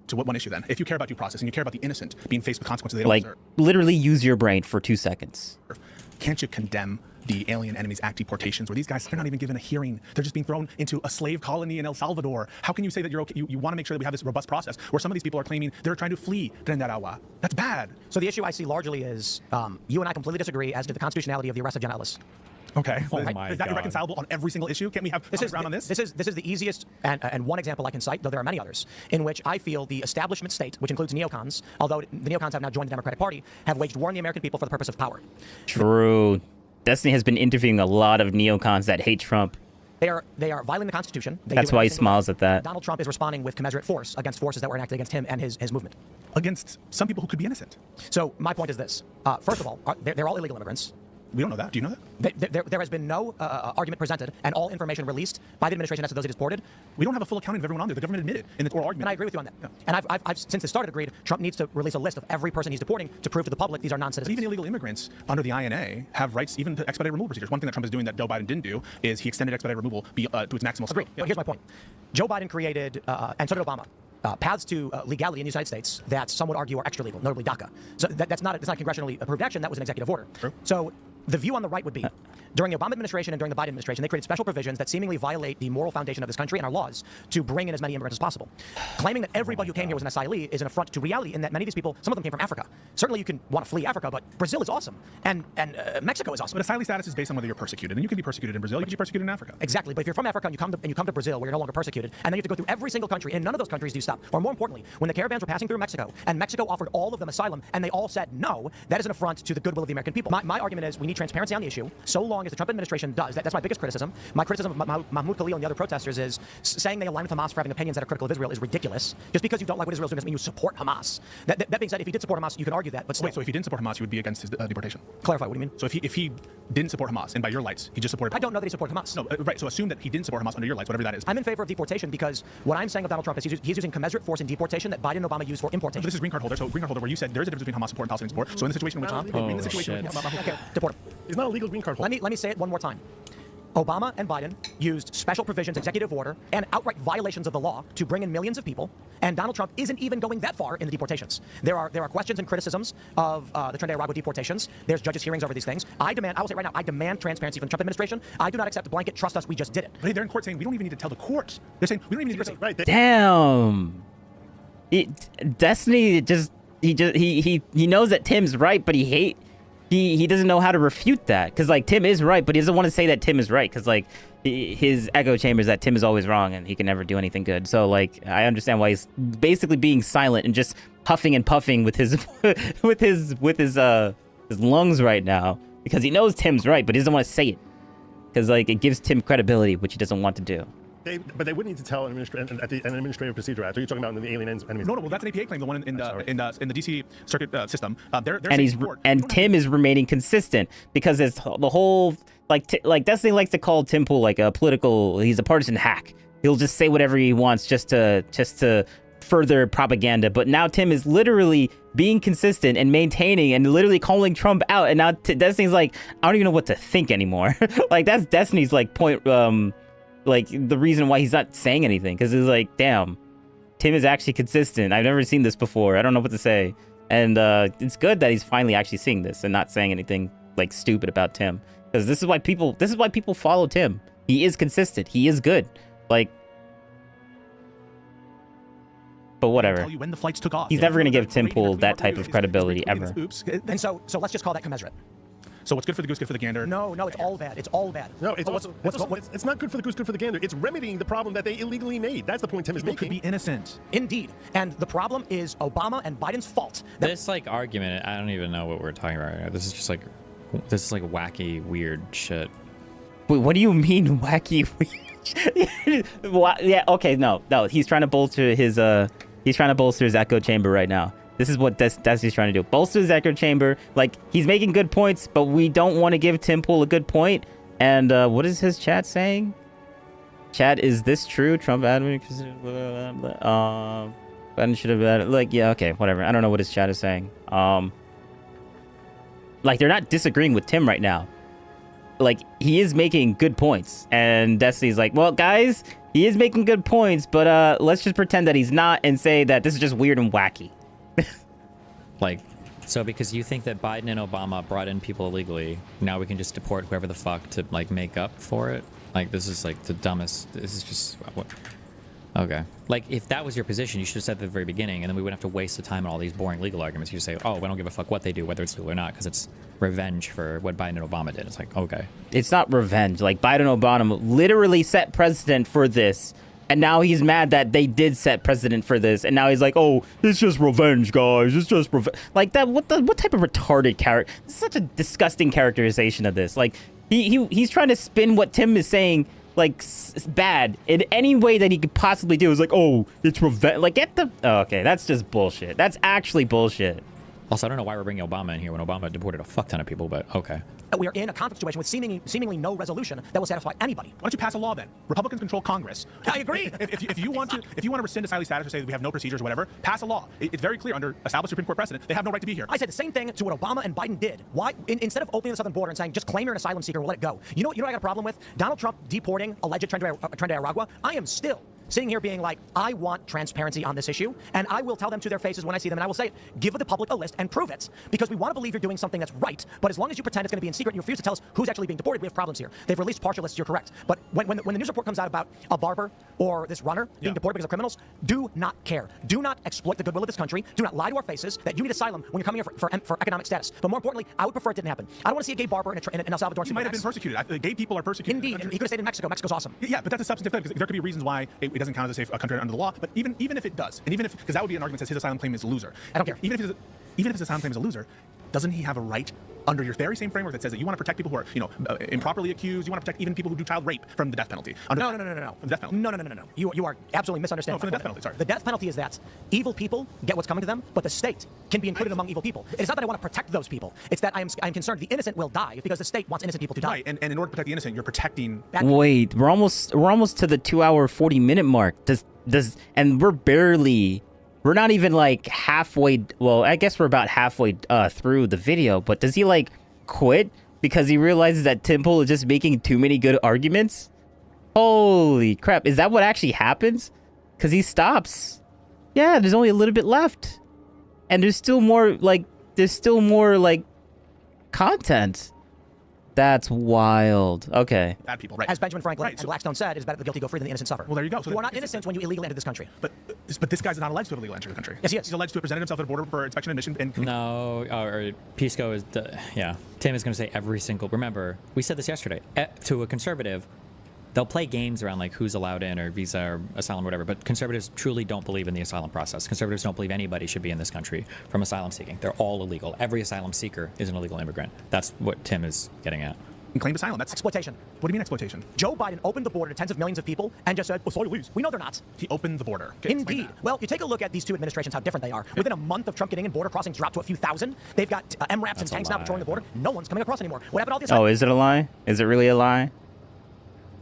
To what one issue then? If you care about due process and you care about the innocent being faced with consequences they don't Like, deserve, literally use your brain for 2 seconds. can't you condemn the Alien Enemies Act deportations, where these guys, they're not even given a hearing. They're just being thrown into a slave colony in El Salvador. How can you say that you're okay? You want to make sure that we have this robust process where some of these people are claiming they're trying to flee Tren de Aragua. That's bad. So the issue I see largely is you and I completely disagree as to the constitutionality of the arrest of Jenna Ellis. Okay. Oh Is my that God. irreconcilable on every single issue? Can't we have common ground on this? This is the easiest and one example I can cite, though there are many others, in which I feel the establishment state, which includes neocons, although the neocons have now joined the Democratic Party, have waged war on the American people for the purpose of power. True. Destiny has been interviewing a lot of neocons that hate Trump. They are violating the Constitution. That's why he smiles at that. Donald Trump is responding with commensurate force against forces that were enacted against him and his movement. Against some people who could be innocent. So my point is this. First of all, they're all illegal immigrants. We don't know that. Do you know that? There has been no argument presented and all information released by the administration as to those he deported. We don't have a full accounting of everyone on there. The government admitted in the oral argument. And I agree with you on that. Yeah. And I've since it started agreed, Trump needs to release a list of every person he's deporting to prove to the public these are non-citizens. But even illegal immigrants under the INA have rights even to expedited removal procedures. One thing that Trump is doing that Joe Biden didn't do is he extended expedited removal to its maximal scope. Agreed. But here's my point. Joe Biden created, and so did Obama, paths to legality in the United States that some would argue are extra legal, notably DACA. So that's not congressionally approved action. That was an executive order. True. So the view on the right would be, during the Obama administration and during the Biden administration, they created special provisions that seemingly violate the moral foundation of this country and our laws to bring in as many immigrants as possible. Claiming that everybody who came here was an asylee is an affront to reality in that many of these people, some of them came from Africa. Certainly you can want to flee Africa, but Brazil is awesome. And Mexico is awesome. But asylee status is based on whether you're persecuted. And you can be persecuted in Brazil, you can be persecuted in Africa. Exactly. But if you're from Africa and you come to Brazil where you're no longer persecuted, and then you have to go through every single country, and none of those countries do you stop. Or more importantly, when the caravans were passing through Mexico, and Mexico offered all of them asylum, and they all said no, that is an affront to the goodwill of the American people. My argument is we need transparency on the issue, so long as the Trump administration does. That's my biggest criticism. My criticism of Mahmoud Khalil and the other protesters is saying they align with Hamas for having opinions that are critical of Israel is ridiculous. Just because you don't like what Israel's doing doesn't mean you support Hamas. That being said, if you did support Hamas, you can argue that. But still. Wait, so if he didn't support Hamas, you would be against his deportation? Clarify, what do you mean? So if he didn't support Hamas, and by your lights, he just supported... I don't know that he supported Hamas. No, right, so assume that he didn't support Hamas under your lights, whatever that is. I'm in favor of deportation because what I'm saying of Donald Trump is he's using commensurate force in deportation that Biden and Obama used for importation. But this is green card holder, so green card holder where you said there's a difference between Hamas support and Palestinian support. So in the situation in which... Okay, deport him. He's not a legal green card holder. Let me say it one more time. Obama and Biden used special provisions, executive order, and outright violations of the law to bring in millions of people, and Donald Trump isn't even going that far in the deportations. There are questions and criticisms of the Tren de Aragua deportations. There's judges' hearings over these things. I will say right now, I demand transparency from the Trump administration. I do not accept blanket trust us, we just did it. But they're in court saying we don't even need to tell the court. They're saying we don't even need to... Right. Damn. Destiny he knows that Tim's right, but he doesn't know how to refute that, because like Tim is right, but he doesn't want to say that Tim is right, because like his echo chamber is that Tim is always wrong and he can never do anything good. So like I understand why he's basically being silent and just huffing and puffing with his his lungs right now, because he knows Tim's right, but he doesn't want to say it, because like it gives Tim credibility, which he doesn't want to do. But they wouldn't need to tell an Administrative Procedure Act. Are you talking about the Alien Enemies? No, well, that's an APA claim. The one in the DC Circuit system. And Tim is remaining consistent, because it's the whole like Destiny likes to call Tim Pool like a political. He's a partisan hack. He'll just say whatever he wants just to further propaganda. But now Tim is literally being consistent and maintaining and literally calling Trump out. And now Destiny's like, I don't even know what to think anymore. Like that's Destiny's like point. Like the reason why he's not saying anything, because it's like, damn, Tim is actually consistent. I've never seen this before. I don't know what to say. And it's good that he's finally actually seeing this and not saying anything like stupid about Tim, because this is why people follow Tim. He is consistent. He is good. Like, but whatever. When the flights took off. He's never gonna give Tim Pool that type of credibility ever. Oops. And so let's just call that commensurate. So what's good for the goose, good for the gander? No, it's all bad. It's all bad. No, it's not good for the goose, good for the gander. It's remedying the problem that they illegally made. That's the point Tim is making. Could be innocent. Indeed. And the problem is Obama and Biden's fault. This like argument, I don't even know what we're talking about right now. This is like wacky, weird shit. Wait, what do you mean wacky, weird? Yeah, okay, no. He's trying to bolster his echo chamber right now. This is what Destiny's trying to do. Bolster his echo chamber. Like, he's making good points, but we don't want to give Tim Pool a good point. And what is his chat saying? Chat, is this true? Trump admin Biden should have like, yeah, okay, whatever. I don't know what his chat is saying. Like, they're not disagreeing with Tim right now. like he is making good points, and Destiny's like, well, guys, he is making good points, but let's just pretend that he's not and say that this is just weird and wacky. Like, so because you think that Biden and Obama brought in people illegally, now we can just deport whoever the fuck to like make up for it? Like, this is like the dumbest. This is just what. Okay. Like, if that was your position, you should have said at the very beginning, and then we wouldn't have to waste the time on all these boring legal arguments. You just say, oh, we don't give a fuck what they do, whether it's legal or not, because it's revenge for what Biden and Obama did. It's like, okay. It's not revenge. Like, Biden and Obama literally set precedent for this, and now he's mad that they did set precedent for this, and now he's like, oh, it's just revenge, guys. It's just revenge. Like, that, what type of retarded character? This is such a disgusting characterization of this. Like, he's trying to spin what Tim is saying like bad in any way that he could possibly do. It's like, oh, it's revenge. Like, get the... Oh, okay, that's just bullshit. That's actually bullshit. Also, I don't know why we're bringing Obama in here when Obama deported a fuck ton of people, but okay. We are in a conflict situation with seemingly no resolution that will satisfy anybody. Why don't you pass a law then? Republicans control Congress. I agree. If you want to rescind asylum status or say that we have no procedures or whatever, pass a law. It's very clear under established Supreme Court precedent they have no right to be here. I said the same thing to what Obama and Biden did. Why, instead of opening the southern border and saying just claim you're an asylum seeker, we'll let it go. You know what I got a problem with? Donald Trump deporting alleged Tren de Aragua. I am still sitting here being like, I want transparency on this issue, and I will tell them to their faces when I see them, and I will say it. Give the public a list and prove it, because we want to believe you're doing something that's right. But as long as you pretend it's going to be in secret and you refuse to tell us who's actually being deported, we have problems here. They've released partial lists, you're correct. But when the news report comes out about a barber or this runner being deported because of criminals, do not care. Do not exploit the goodwill of this country. Do not lie to our faces that you need asylum when you're coming here for economic status. But more importantly, I would prefer it didn't happen. I don't want to see a gay barber in El Salvador. He might have been persecuted. Gay people are persecuted. Indeed, he could have stayed in Mexico. Mexico's awesome. Yeah, but that's a substantive thing, because there could be reasons why it doesn't count as a safe country under the law. But even if it does, and even if, because that would be an argument that says his asylum claim is a loser. I don't care. Even if his asylum claim is a loser, doesn't he have a right under your very same framework that says that you want to protect people who are, improperly accused, you want to protect even people who do child rape from the death penalty? No. The death penalty. No. You are absolutely misunderstanding. No, from the death penalty, sorry. The death penalty is that evil people get what's coming to them, but the state can be included among evil people. It's not that I want to protect those people. It's that I'm concerned the innocent will die because the state wants innocent people to die. Right, and in order to protect the innocent, you're protecting... Wait, we're almost to the 2-hour 40-minute mark. And we're not even like halfway. Well, I guess we're about halfway through the video, but does he like quit because he realizes that Tim Pool is just making too many good arguments? Holy crap. Is that what actually happens? Because he stops. Yeah, there's only a little bit left. And there's still more like content. That's wild. Okay. Bad people, right? As Benjamin Franklin and Blackstone said, it's better the guilty go free than the innocent suffer. Well, there you go. So you are not innocent when you illegally enter this country. But this guy's not alleged to have illegally entered the country. Yes, he is. He's alleged to have presented himself at a border for inspection and admission. No, or Pisco is, yeah. Tim is going to say every single. Remember, we said this yesterday. To a conservative, they'll play games around like who's allowed in or visa or asylum or whatever, but conservatives truly don't believe in the asylum process. Conservatives don't believe anybody should be in this country from asylum seeking. They're all illegal. Every asylum seeker is an illegal immigrant. That's what Tim is getting at. And claimed asylum. That's exploitation. What do you mean exploitation? Joe Biden opened the border to tens of millions of people and just said, sorry, leave. We know they're not. He opened the border. Okay, indeed. Well, you take a look at these two administrations, how different they are. Within a month of Trump getting in, border crossings dropped to a few thousand. They've got MRAPs and tanks now patrolling the border. No one's coming across anymore. What happened to all this? Oh, is it a lie? Is it really a lie?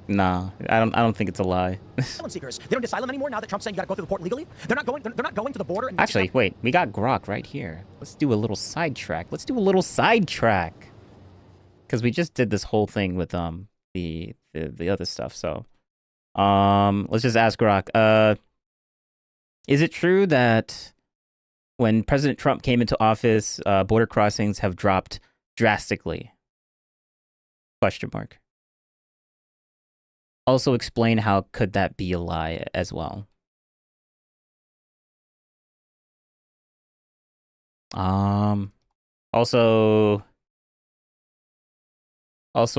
Nah, I don't think it's a lie. Asylum seekers. They don't need asylum anymore now that Trump's saying you got to go through the port legally. They're not going to the border. And actually, wait, we got Grok right here. Let's do a little sidetrack. Because we just did this whole thing with the other stuff. So let's just ask Grok. Is it true that when President Trump came into office, border crossings have dropped drastically? Question mark. Also explain how could that be a lie as well. Also,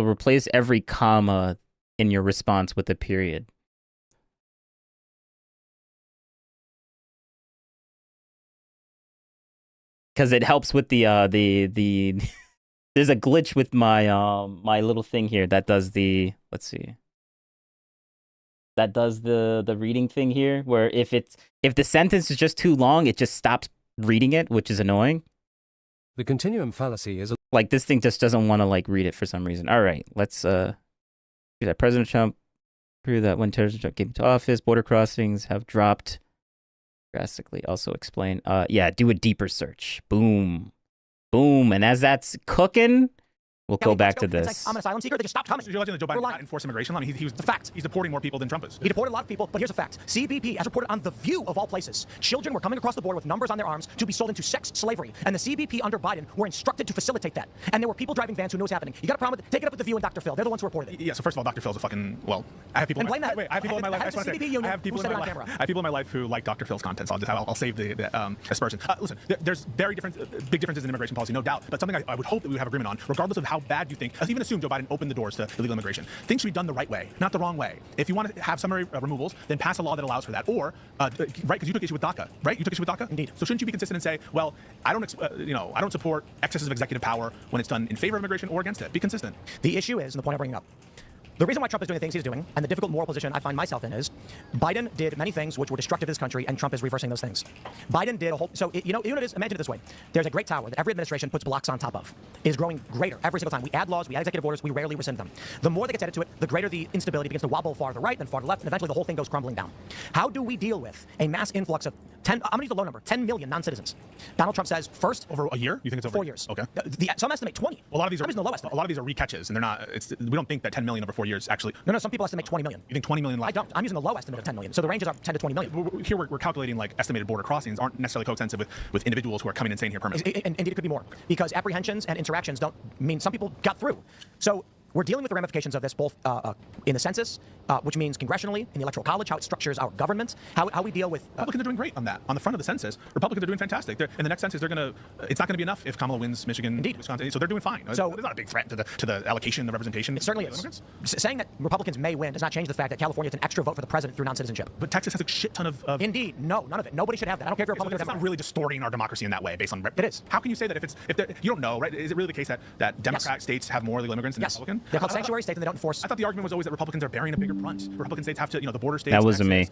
replace every comma in your response with a period. Because it helps with the there's a glitch with my my little thing here that does the, let's see. That does the reading thing here, where if the sentence is just too long, it just stops reading it, which is annoying. The continuum fallacy is like this thing just doesn't want to like read it for some reason. All right, let's do that. President Trump proved that when President Trump came into office, border crossings have dropped drastically. Also explain. Yeah, do a deeper search. Boom, boom, and as that's cooking, We'll go back to this. It's like, I'm an asylum seeker. They just stopped coming. You're alleging that Joe Biden did not enforce immigration law. I mean, he was the fact. He's deporting more people than Trump is. He deported a lot of people, but here's a fact. CBP, as reported on The View of all places, children were coming across the border with numbers on their arms to be sold into sex slavery. And the CBP under Biden were instructed to facilitate that. And there were people driving vans who knew what's happening. You got a problem with it? Take it up with The View and Dr. Phil. They're the ones who reported it. Yeah, so first of all, Dr. Phil's a fucking, well, I have people in my life. I have people in my life. I have people in my life who like Dr. Phil's content, so I'll save the aspersion. Listen, there's big differences in immigration policy, no doubt, but something I would hope that we would have agreement on, regardless of how bad you think, let's even assume Joe Biden opened the doors to illegal immigration. Things should be done the right way, not the wrong way. If you want to have summary removals, then pass a law that allows for that. Or, right, because you took issue with DACA, right? You took issue with DACA? Indeed. So shouldn't you be consistent and say, well, I don't support excesses of executive power when it's done in favor of immigration or against it? Be consistent. The issue is, and the point I'm bringing up, the reason why Trump is doing the things he's doing, and the difficult moral position I find myself in, is Biden did many things which were destructive to this country, and Trump is reversing those things. Biden did a whole... So, you know what it is? Imagine it this way. There's a great tower that every administration puts blocks on top of. It is growing greater every single time. We add laws, we add executive orders, we rarely rescind them. The more that gets added to it, the greater the instability begins to wobble far to the right, then far to the left, and eventually the whole thing goes crumbling down. How do we deal with a mass influx of 10... I'm going to use the low number, 10 million non-citizens. Donald Trump says, first... Over a year? You think it's over 4 years. Okay. Some estimate 20. Well, a lot of these are... I'm using the low estimate. A lot of these are recatches, and they're not... we don't think that 10 million over 4 years actually... No, some people estimate 20 million. You think 20 million lives? I don't. I'm using the low estimate of 10 million. So the ranges are 10 to 20 million. Here we're calculating like estimated border crossings aren't necessarily coextensive with individuals who are coming insane here permanently. Indeed, it could be more. Because apprehensions and interactions don't mean some people got through. So we're dealing with the ramifications of this both in the census, which means congressionally, in the Electoral College, how it structures our government, how we deal with... Republicans are doing great on that. On the front of the census, Republicans are doing fantastic. In the next census, it's not going to be enough if Kamala wins Michigan, Indeed. Wisconsin. So they're doing fine. So it's not a big threat to the allocation, the representation. It certainly is. Saying that Republicans may win does not change the fact that California is an extra vote for the president through non-citizenship. But Texas has a shit ton of... Indeed. No, none of it. Nobody should have that. I don't care if you're Republican. So it's not really distorting our democracy in that way based on... It is. How can you say that if you don't know, right? Is it really the case that Democrat states have more illegal immigrants than Republican? They're called sanctuary states and they don't enforce... I thought the argument was always that Republicans are bearing a bigger brunt. Republican states have to, the border states... That wasn't me.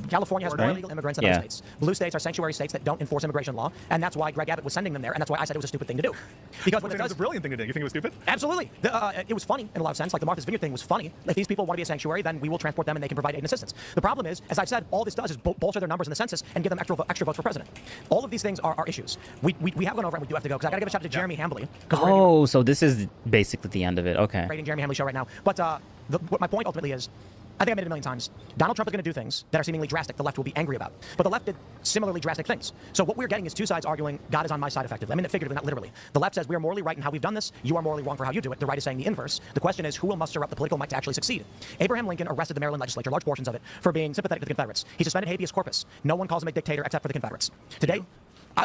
California has more illegal immigrants than other states. Blue states are sanctuary states that don't enforce immigration law, and that's why Greg Abbott was sending them there, and that's why I said it was a stupid thing to do. Because when it was a brilliant thing to do. You think it was stupid? Absolutely. It was funny in a lot of sense. Like the Martha's Vineyard thing was funny. If these people want to be a sanctuary, then we will transport them and they can provide aid and assistance. The problem is, as I've said, all this does is bolster their numbers in the census and give them extra votes for president. All of these things are issues. We have gone over and we do have to go because I got to give a shout out to Jeremy Hambley. Oh, so this is basically the end of it. Okay. Rating Jeremy Hambley show right now. But what my point ultimately is, I think I made it a million times. Donald Trump is going to do things that are seemingly drastic the left will be angry about. But the left did similarly drastic things. So what we're getting is two sides arguing God is on my side effectively. I mean, figuratively, not literally. The left says we are morally right in how we've done this. You are morally wrong for how you do it. The right is saying the inverse. The question is who will muster up the political might to actually succeed? Abraham Lincoln arrested the Maryland legislature, large portions of it, for being sympathetic to the Confederates. He suspended habeas corpus. No one calls him a dictator except for the Confederates. Today,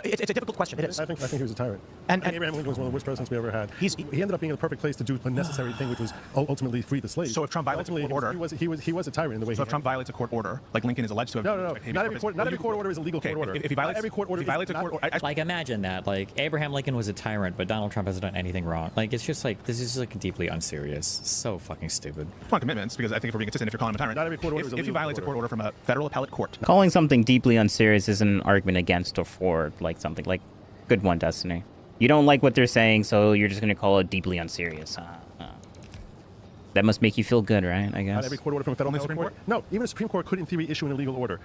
it's a difficult question. It is. I think he was a tyrant. And Abraham Lincoln was one of the worst presidents we ever had. He ended up being in the perfect place to do a necessary thing, which was ultimately free the slaves. So if Trump violates a court order, he was a tyrant in the way. So if Trump violates a court order, like Lincoln is alleged to have. No. Not every court order is a legal court order. If he violates every court order, like imagine that. Like Abraham Lincoln was a tyrant, but Donald Trump hasn't done anything wrong. Like it's just like this is like deeply unserious. So fucking stupid. On commitments, because I think if we're being consistent, if you're calling him a tyrant, not every court order is a legal if he violates a court order from a federal appellate court, calling something deeply unserious is an argument against or for like something like. Good one, Destiny. You don't like what they're saying, so you're just going to call it deeply unserious. That must make you feel good, right? I guess. Not every court order from a federal Supreme Court? No, even the Supreme Court could, in theory, issue an illegal order.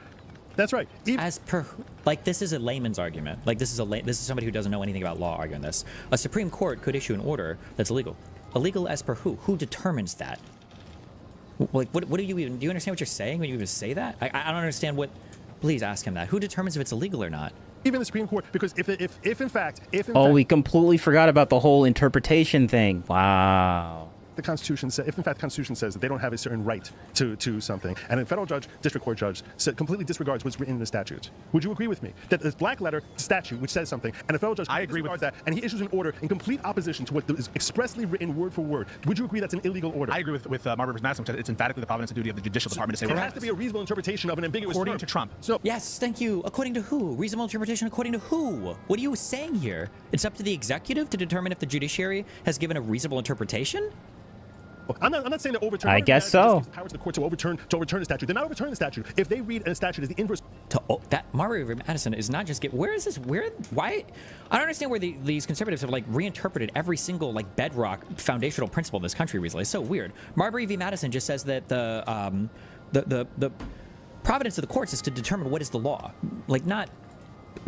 That's right. As per, like, this is a layman's argument. Like, this is somebody who doesn't know anything about law arguing this. A Supreme Court could issue an order that's illegal. Illegal as per who? Who determines that? Like, what do you even? Do you understand what you're saying when you even say that? I don't understand what. Please ask him that. Who determines if it's illegal or not? Even the Supreme Court, because if in fact, we completely forgot about the whole interpretation thing. Wow. The Constitution says, if in fact the Constitution says that they don't have a certain right to something, and a federal judge, district court judge, completely disregards what's written in the statute, would you agree with me that this black letter statute which says something, and a federal judge disregards that, and he issues an order in complete opposition to what is expressly written word for word? Would you agree that's an illegal order? I agree with Marbury v. Madison, which says it's emphatically the providence and duty of the judicial department to say it has to be a reasonable interpretation of an ambiguous according to Trump. So yes, thank you. According to who? Reasonable interpretation according to who? What are you saying here? It's up to the executive to determine if the judiciary has given a reasonable interpretation? I'm not saying to overturn. I guess so. Power to the court to overturn the statute. They're not overturning the statute. If they read a statute as the inverse. That Marbury v. Madison is not just where is this? Why? I don't understand where these conservatives have like reinterpreted every single like bedrock foundational principle in this country recently. It's so weird. Marbury v. Madison just says that the providence of the courts is to determine what is the law, like not.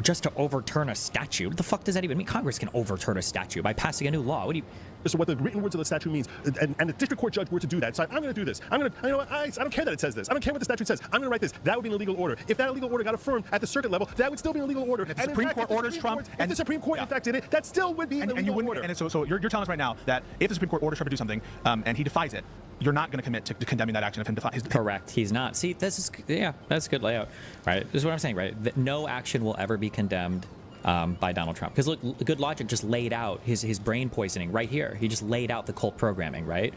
just to overturn a statute. What the fuck does that even mean? Congress can overturn a statute by passing a new law. What do you... So what the written words of the statute means, and the district court judge were to do that. So I'm going to do this. I'm going to, you know what, I don't care that it says this. I don't care what the statute says. I'm going to write this. That would be an illegal order. If that illegal order got affirmed at the circuit level, that would still be an illegal order. And if the Supreme Court orders Trump, if the Supreme Court in fact did it, that still would be an illegal order. And so you're telling us right now that if the Supreme Court orders Trump to do something and he defies it, you're not going to commit to condemning that action if him defy his... Correct. He's not. See, this is, yeah, that's a good layout. Right. This is what I'm saying, right? That no action will ever be condemned by Donald Trump. Because look, Good Logic just laid out his brain poisoning right here. He just laid out the cult programming, right?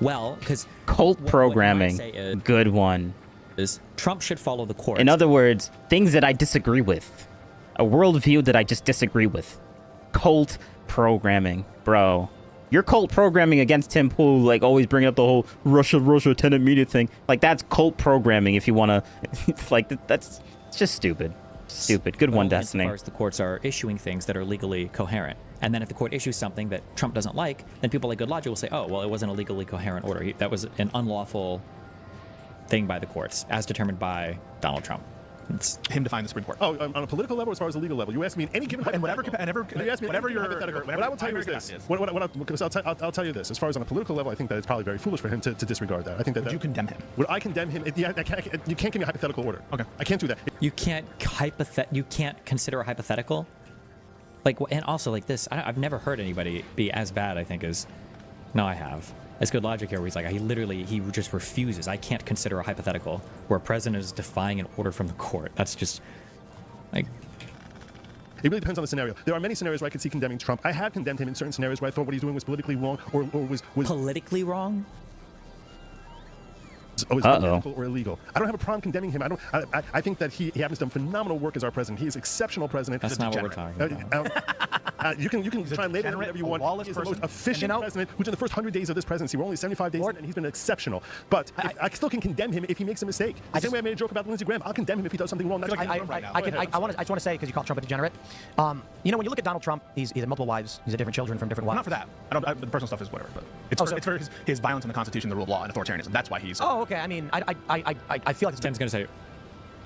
Well, because... Cult programming. Good one. Is Trump should follow the courts. In other words, things that I disagree with. A worldview that I just disagree with. Cult programming. Bro. You're cult programming against Tim Pool, like always bringing up the whole Russia tenant media thing. Like, that's cult programming if you want to... like, that's just stupid. Stupid. Good one, Destiny. As far as the courts are issuing things that are legally coherent. And then if the court issues something that Trump doesn't like, then people like Good Logic will say, oh, well, it wasn't a legally coherent order. That was an unlawful thing by the courts, as determined by Donald Trump. It's him defying the Supreme Court. Oh, on a political level, as far as the legal level, you ask me in any given whatever your what I will tell you is this. I'll tell you this. As far as on a political level, I think that it's probably very foolish for him to disregard that. I think that. Would you condemn him? Would I condemn him? Yeah, you can't give me a hypothetical order. Okay, I can't do that. You can't consider a hypothetical. Like, and also like this, I've never heard anybody be as bad. I think as, no, I have. It's Good Logic here where he's like, he just refuses. I can't consider a hypothetical where a president is defying an order from the court. That's just, like... It really depends on the scenario. There are many scenarios where I could see condemning Trump. I have condemned him in certain scenarios where I thought what he's doing was politically wrong or was... Politically wrong? Unethical or illegal. I don't have a problem condemning him. I think that he happens to have phenomenal work as our president. He is exceptional president. That's not what we're talking about. You can try and label him whatever you want. He's the most efficient president, which in the first 100 days of this presidency, we're only 75 days in, and he's been exceptional. But I still can condemn him if he makes a mistake. The same way I made a joke about Lindsey Graham, I'll condemn him if he does something wrong. That's I just want to say, because you call Trump a degenerate, when you look at Donald Trump, he's had multiple wives, he's had different children from different wives. Not for that. The personal stuff is whatever, but it's for his violence on the Constitution, the rule of law, and authoritarianism. That's why he's... Oh, okay. I mean, I feel like Tim's going to say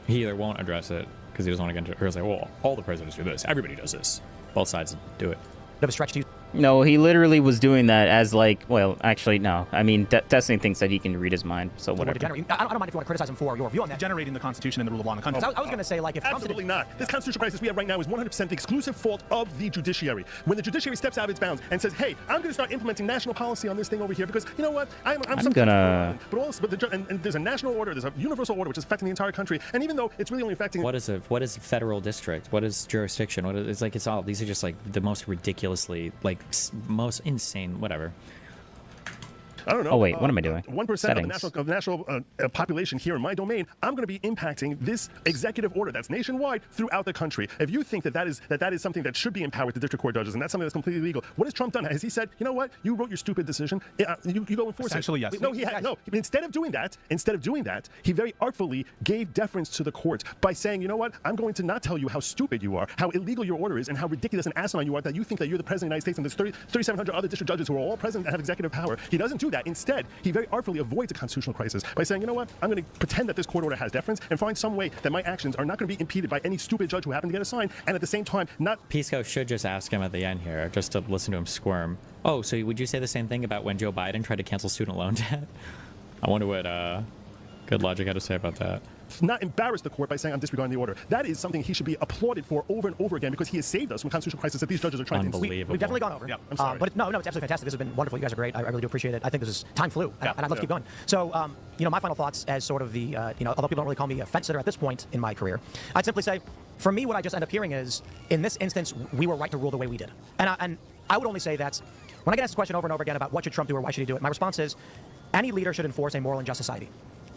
he either won't address it because he doesn't want to get into it, or he'll say, well, all the presidents do this. Everybody does this. Both sides do it. Bit of a stretch to you. No, he literally was doing that as like, well, actually, no. I mean, Destiny thinks that he can read his mind, so whatever. I don't mind if you want to criticize him for your view on that. Generating the Constitution and the rule of law in the country. I was going to say, like, if absolutely not. This constitutional crisis we have right now is 100% the exclusive fault of the judiciary. When the judiciary steps out of its bounds and says, "Hey, I'm going to start implementing national policy on this thing over here because you know what? I'm gonna." But there's a national order, there's a universal order which is affecting the entire country, and even though it's really only affecting what is federal district? What is jurisdiction? It's all these are just like the most ridiculously most insane, whatever. I don't know. Oh, wait, what am I doing? 1% of the national population here in my domain, I'm going to be impacting this executive order that's nationwide throughout the country. If you think that is something that should be empowered to district court judges and that's something that's completely legal, what has Trump done? Has he said, you know what? You wrote your stupid decision. You go enforce it. Essentially, yes. No, no. Instead of doing that, he very artfully gave deference to the court by saying, you know what? I'm going to not tell you how stupid you are, how illegal your order is, and how ridiculous and asinine you are that you think that you're the president of the United States and there's 3,700 other district judges who are all present and have executive power. He doesn't do that. Instead, he very artfully avoids a constitutional crisis by saying, you know what, I'm going to pretend that this court order has deference and find some way that my actions are not going to be impeded by any stupid judge who happened to get assigned, and at the same time, not... Pisco should just ask him at the end here, just to listen to him squirm. Oh, so would you say the same thing about when Joe Biden tried to cancel student loan debt? I wonder what Good Logic had to say about that. Not embarrass the court by saying I'm disregarding the order. That is something he should be applauded for over and over again because he has saved us from constitutional crisis that these judges are trying to Unbelievable. We've definitely gone over. Yeah, I'm sorry. But no, it's absolutely fantastic. This has been wonderful. You guys are great. I really do appreciate it. I think time flew, and I'd love to keep going. So, my final thoughts as sort of the, although people don't really call me a fence sitter at this point in my career, I'd simply say, for me, what I just end up hearing is, in this instance, we were right to rule the way we did. And I would only say that when I get asked this question over and over again about what should Trump do or why should he do it, my response is, any leader should enforce a moral and just society.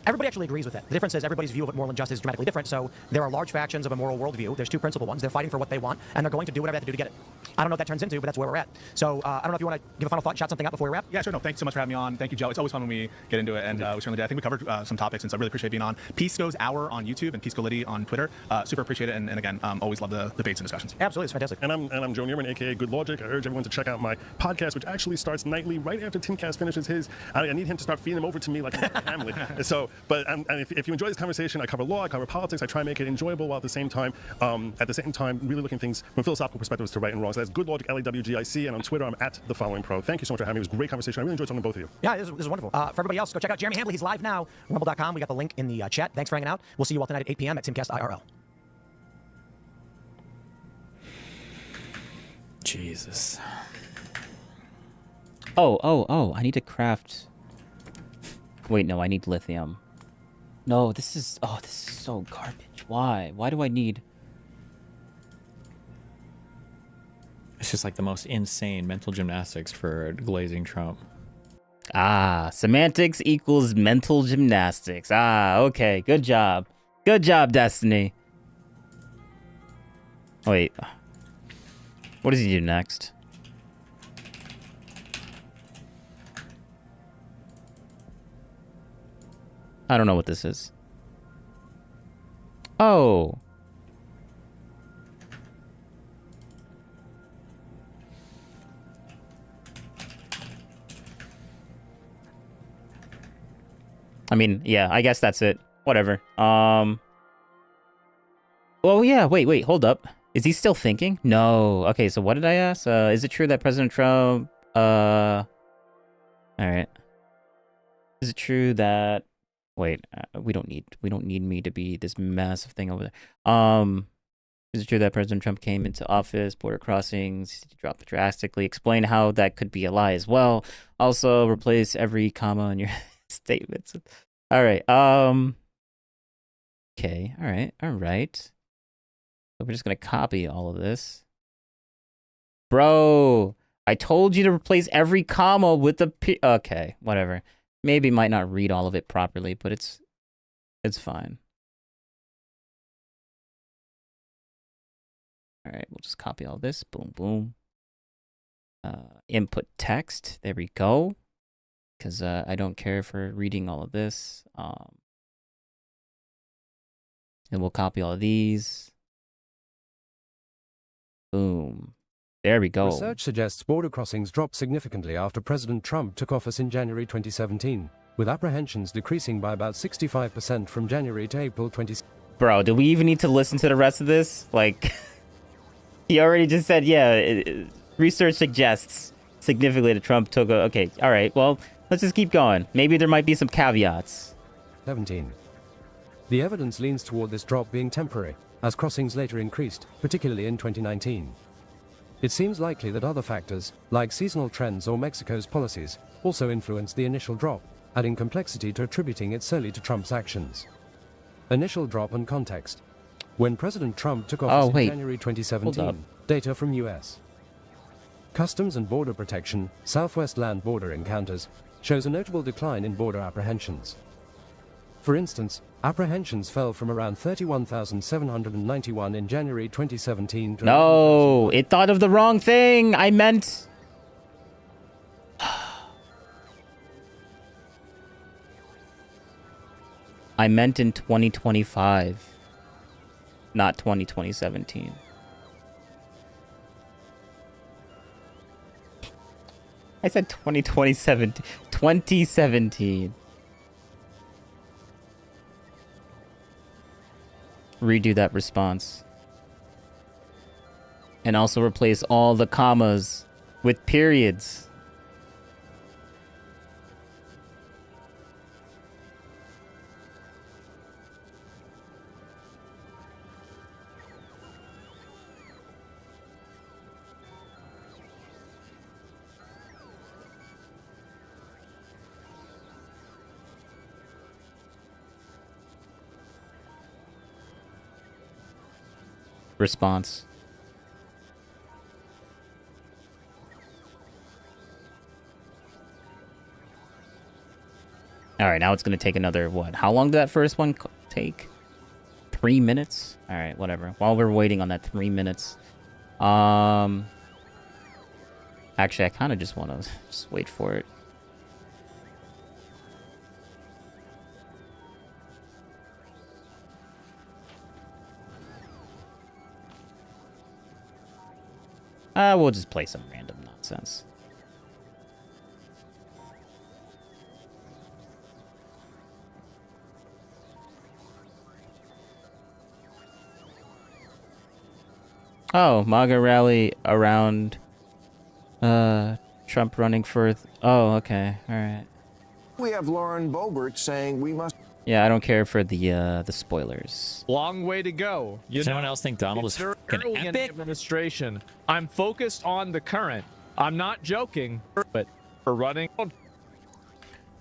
Everybody actually agrees with it. The difference is everybody's view of what moral and justice is dramatically different. So there are large factions of a moral worldview. There's two principal ones. They're fighting for what they want, and they're going to do whatever they have to do to get it. I don't know what that turns into, but that's where we're at. So I don't know if you want to give a final thought, shout something out before we wrap. Yeah, sure. No, thanks so much for having me on. Thank you, Joe. It's always fun when we get into it, and we certainly did. I think we covered some topics, and so I really appreciate being on. Pisco's Hour on YouTube and Pisco Liddy on Twitter. Super appreciate it, and again, always love the debates and discussions. Absolutely, it's fantastic. And I'm Joe Neerman, aka Good Logic. I urge everyone to check out my podcast, which actually starts nightly right after Timcast finishes his. I need him to start feeding them over to me like Hamlet. So, but and if you enjoy this conversation, I cover law, I cover politics, I try and make it enjoyable while at the same time, really looking things from philosophical perspectives to right and wrong. So that's Good Logic, LAWGIC, and on Twitter, I'm at The Following Pro. Thank you so much for having me. It was a great conversation. I really enjoyed talking to both of you. Yeah, this is wonderful. For everybody else, go check out Jeremy Hambley. He's live now, rumble.com. We got the link in the chat. Thanks for hanging out. We'll see you all tonight at 8 p.m. at Timcast IRL. Jesus. Oh, I need to craft... Wait, no, I need lithium. No, this is so garbage. Why? Why do I need... It's just like the most insane mental gymnastics for glazing Trump. Ah, semantics equals mental gymnastics. Ah, okay. Good job. Good job, Destiny. Wait. What does he do next? I don't know what this is. Oh. I mean, yeah, I guess that's it. Whatever. Well, yeah, wait, hold up. Is he still thinking? No. Okay, so what did I ask? Is it true that President Trump, all right. Is it true that, wait, we don't need me to be this massive thing over there. Is it true that President Trump came into office, border crossings dropped drastically? Explain how that could be a lie as well. Also, replace every comma in your statements. All right. Okay. All right. So we're just gonna copy all of this. Bro, I told you to replace every comma with a p. Okay, whatever. Maybe might not read all of it properly, but it's fine. All right, we'll just copy all this. Boom, boom. Input text. There we go. Because I don't care for reading all of this. And we'll copy all of these. Boom. There we go. Research suggests border crossings dropped significantly after President Trump took office in January 2017, with apprehensions decreasing by about 65% from January to April 2017. Bro, do we even need to listen to the rest of this? Like, he already just said, yeah, research suggests significantly that Trump took a... Okay, all right, well... Let's just keep going. Maybe there might be some caveats. 17. The evidence leans toward this drop being temporary, as crossings later increased, particularly in 2019. It seems likely that other factors, like seasonal trends or Mexico's policies, also influenced the initial drop, adding complexity to attributing it solely to Trump's actions. Initial drop and context. When President Trump took office in January 2017, data from U.S. Customs and Border Protection, Southwest Land Border Encounters, shows a notable decline in border apprehensions. For instance, apprehensions fell from around 31,791 in January 2017 to... No, it thought of the wrong thing. I meant... I meant in 2025, not 2017. I said 2017. Redo that response. And also replace all the commas with periods. Response. All right, now it's going to take another, what? How long did that first one take? 3 minutes? All right, whatever. While we're waiting on that 3 minutes. Actually, I kind of just want to just wait for it. We'll just play some random nonsense. Oh, MAGA rally around Trump running for... Oh, okay. All right. We have Lauren Boebert saying we must... Yeah, I don't care for the spoilers. Long way to go. Does anyone else think Donald is fucking early in the epic? administration. I'm focused on the current. I'm not joking, but for running...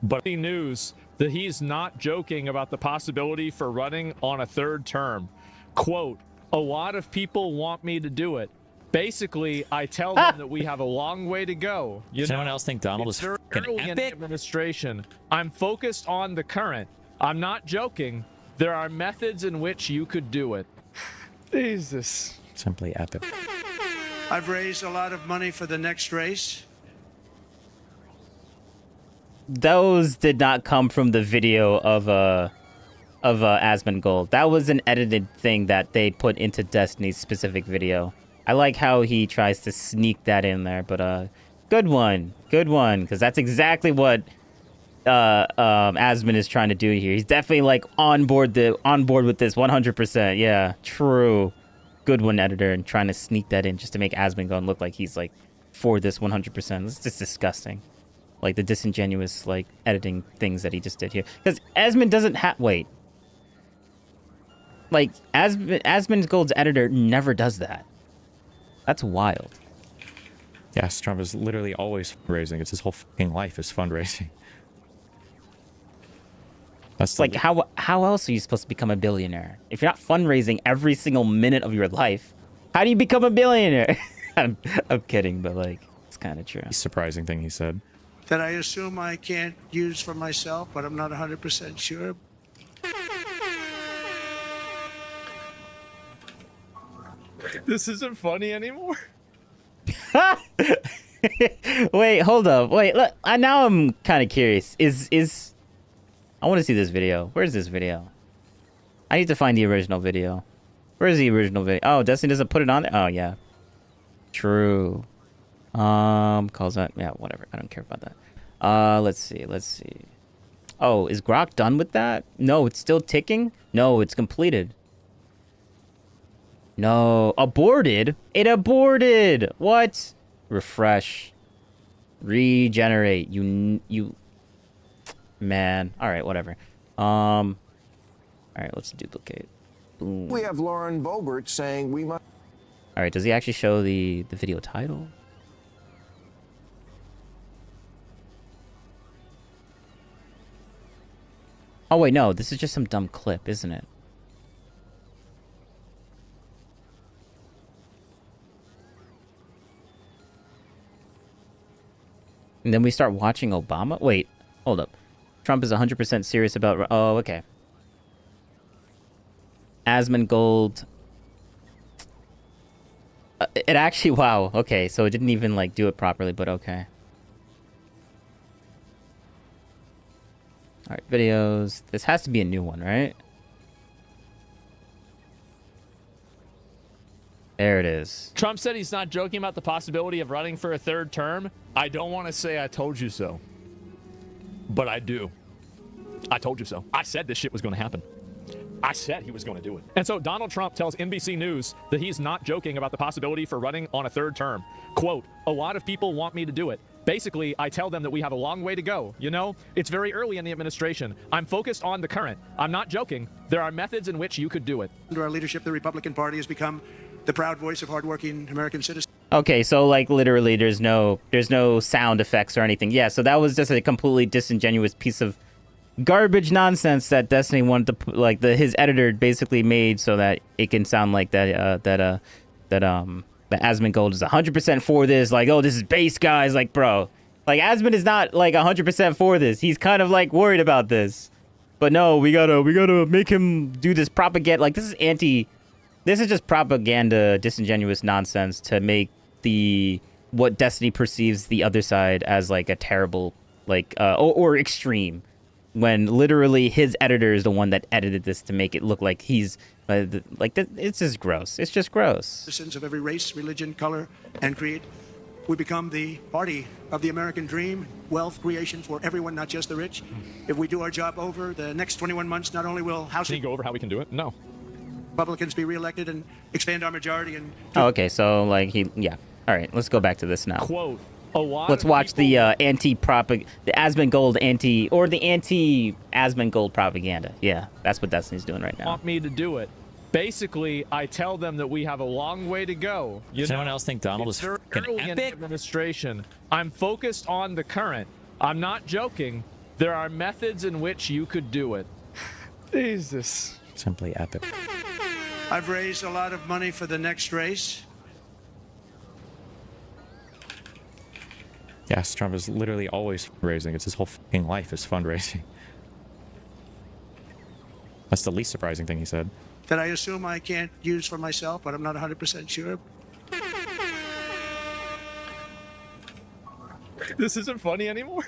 But news that he's not joking about the possibility for running on a third term. Quote, a lot of people want me to do it. Basically, I tell them that we have a long way to go. Does anyone else think Donald is fucking early in the epic? administration. I'm focused on the current. I'm not joking. There are methods in which you could do it. Jesus. Simply epic. I've raised a lot of money for the next race. Those did not come from the video of Asmongold. That was an edited thing that they put into Destiny's specific video. I like how he tries to sneak that in there, but good one, because that's exactly what Asmon is trying to do here. He's definitely like on board with this 100%. Yeah, true. Good one, editor, and trying to sneak that in just to make Asmongold look like he's like for this 100%. It's just disgusting. Like the disingenuous like editing things that he just did here. Because Asmon doesn't have like Asmongold's editor never does that. That's wild. Yes, Trump is literally always fundraising. It's his whole fucking life is fundraising. That's like how else are you supposed to become a billionaire? If you're not fundraising every single minute of your life, how do you become a billionaire? I'm kidding, but like it's kind of true. Surprising thing he said. That I assume I can't use for myself, but I'm not 100% sure. This isn't funny anymore. Wait, hold up. Wait, look, now I'm kind of curious. Is I want to see this video. Where's this video? I need to find the original video. Where's the original video? Oh, Destiny doesn't put it on there? Oh, yeah. True. Calls that... Yeah, whatever. I don't care about that. Let's see. Oh, is Grok done with that? No, it's still ticking? No, it's completed. No. Aborted? It aborted! What? Refresh. Regenerate. You... Man. Alright, whatever. Alright, let's duplicate. Boom. We have Lauren Boebert saying we must... Alright, does he actually show the video title? Oh, wait, no. This is just some dumb clip, isn't it? And then we start watching Obama? Wait, hold up. Trump is 100% serious about... Oh, okay. Asmongold. It actually... Wow, okay. So it didn't even, like, do it properly, but okay. Alright, videos. This has to be a new one, right? There it is. Trump said he's not joking about the possibility of running for a third term. I don't want to say I told you so, but I do. I told you so. I said this shit was going to happen. I said he was going to do it. And so Donald Trump tells NBC News that he's not joking about the possibility for running on a third term. Quote, a lot of people want me to do it. Basically, I tell them that we have a long way to go. You know, it's very early in the administration. I'm focused on the current. I'm not joking. There are methods in which you could do it. Under our leadership, the Republican Party has become the proud voice of hardworking American citizens. Okay, so like literally there's no sound effects or anything. Yeah, so that was just a completely disingenuous piece of garbage nonsense that Destiny wanted to put, like his editor basically made so that it can sound like that Asmongold is 100% for this. Like, oh, this is base, guys. Like, bro, like Asmon is not like 100% for this. He's kind of like worried about this. But no, we gotta make him do this propaganda. Like, this is just propaganda, disingenuous nonsense to make the what Destiny perceives the other side as like a terrible, like, or extreme, when literally his editor is the one that edited this to make it look like he's it's just gross. It's just gross. Citizens of every race, religion, color, and creed. We become the party of the American dream, wealth creation for everyone, not just the rich. If we do our job over the next 21 months, not only will House Can you go over how we can do it? No. Republicans be reelected and expand our majority and Oh, okay. So like yeah. All right. Let's go back to this now. Quote. Let's watch the the Asmongold anti-Asmongold propaganda. Yeah, that's what Destiny's doing right now. Want me to do it. Basically, I tell them that we have a long way to go. Does anyone else think Donald is fucking early in the epic? administration. I'm focused on the current. I'm not joking. There are methods in which you could do it. Jesus. Simply epic. I've raised a lot of money for the next race. Yes, Trump is literally always fundraising. It's his whole fucking life is fundraising. That's the least surprising thing he said. That I assume I can't use for myself, but I'm not 100% sure. This isn't funny anymore.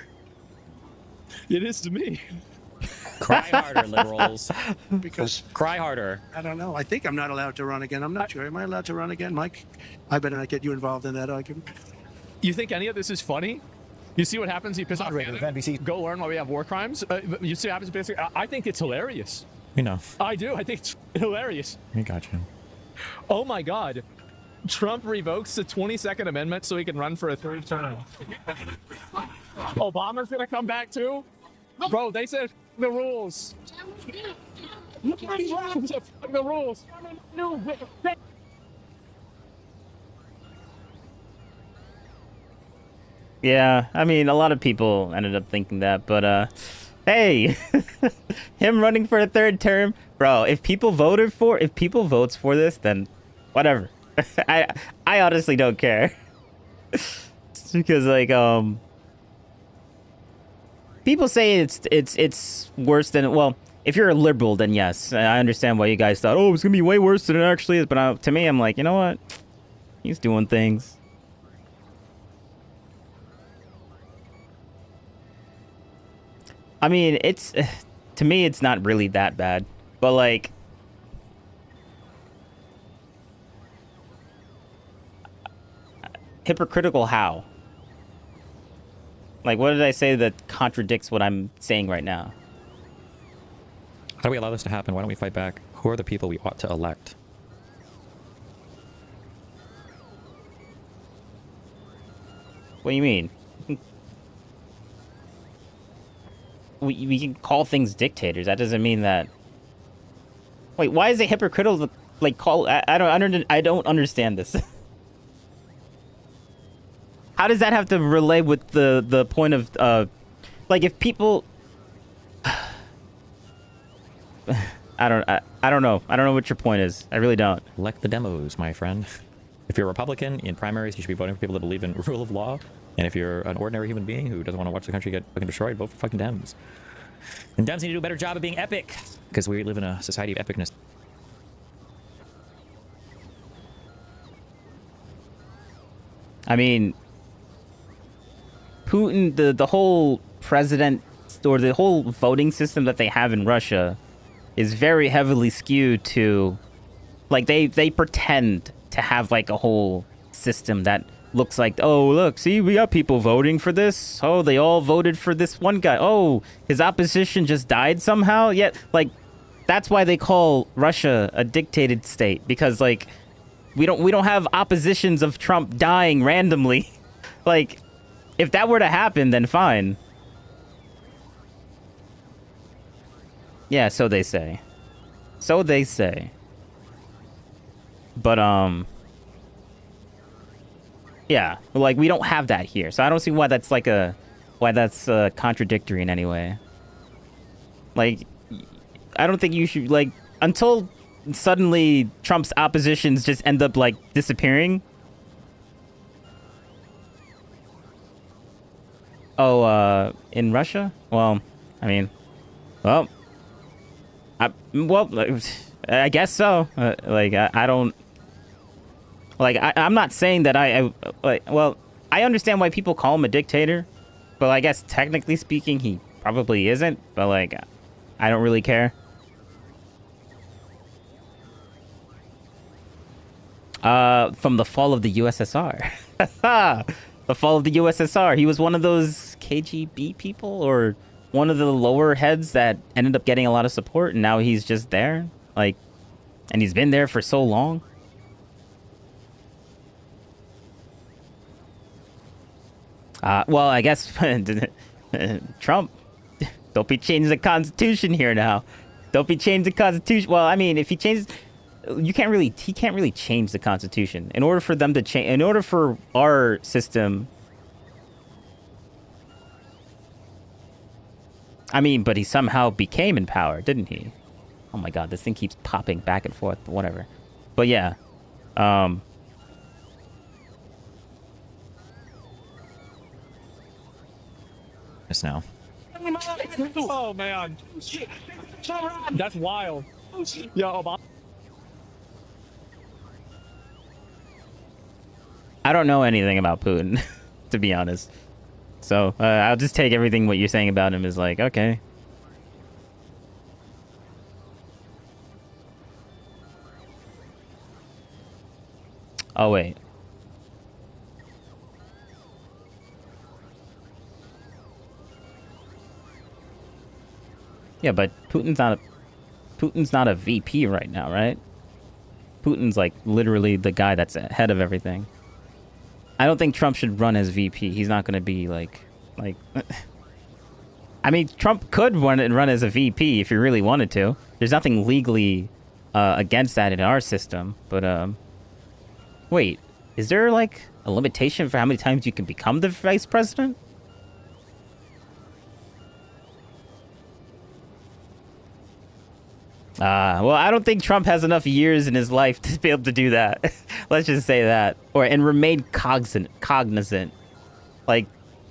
It is to me. Cry harder, liberals. Because cry harder. I don't know. I think I'm not allowed to run again. I'm not sure. Am I allowed to run again, Mike? I better not get you involved in that argument. You think any of this is funny? You see what happens? You piss off NBC. Go learn why we have war crimes. You see what happens? Basically, I think it's hilarious. You know. I do. I think it's hilarious. We got you. Oh my God. Trump revokes the 22nd Amendment so he can run for a third term. Obama's gonna come back too? Bro, they said the rules. The rules. Yeah, I mean, a lot of people ended up thinking that, but hey, him running for a third term, bro. If people votes for this, then whatever. I honestly don't care. It's because like people say it's worse than, well, if you're a liberal, then yes, I understand why you guys thought, oh, it's gonna be way worse than it actually is. But to me, I'm like, you know what? He's doing things. I mean, it's, to me, it's not really that bad, but like, hypocritical how? Like, what did I say that contradicts what I'm saying right now? How do we allow this to happen? Why don't we fight back? Who are the people we ought to elect? What do you mean? We can call things dictators. That doesn't mean that. Wait, why is it hypocritical to like call? I don't understand this. How does that have to relate with the point of like if people? I don't know. I don't know what your point is. I really don't. Elect the demos, my friend. If you're a Republican in primaries, you should be voting for people that believe in rule of law. And if you're an ordinary human being who doesn't want to watch the country get fucking destroyed, vote for fucking Dems. And Dems need to do a better job of being epic, because we live in a society of epicness. I mean, Putin, the whole president or the whole voting system that they have in Russia is very heavily skewed to, like, they pretend to have like a whole system that looks like, oh, look, see, we got people voting for this. Oh, they all voted for this one guy. Oh, his opposition just died somehow. Yet, like, that's why they call Russia a dictated state, because like we don't have oppositions of Trump dying randomly. Like, if that were to happen, then fine. Yeah, so they say. So they say. But yeah, like we don't have that here, so I don't see why that's like contradictory in any way. Like, I don't think you should, like, until suddenly Trump's oppositions just end up like disappearing. Oh, in Russia? Well, I mean, well, I guess so. Like, I don't. Like, I'm not saying that I like, well, I understand why people call him a dictator, but I guess technically speaking, he probably isn't. But like, I don't really care. From the fall of the USSR. The fall of the USSR. He was one of those KGB people, or one of the lower heads that ended up getting a lot of support, and now he's just there. Like, and he's been there for so long. Well, I guess Trump, don't be changing the Constitution here now. Don't be changing the Constitution. Well, I mean, if he changes, he can't really change the Constitution. In order for them to change, in order for our system, I mean, but he somehow became in power, didn't he? Oh my God, this thing keeps popping back and forth, but whatever. But yeah, Yes, now. Oh man, that's wild. Yo, Obama. I don't know anything about Putin, to be honest. So I'll just take everything what you're saying about him as like, okay. Oh wait. Yeah, but Putin's not a VP right now, right? Putin's like literally the guy that's ahead of everything. I don't think Trump should run as VP. He's not going to be like I mean, Trump could run as a VP if he really wanted to. There's nothing legally against that in our system, but wait, is there like a limitation for how many times you can become the vice president? Well, I don't think Trump has enough years in his life to be able to do that. Let's just say that. And remain cognizant. Like,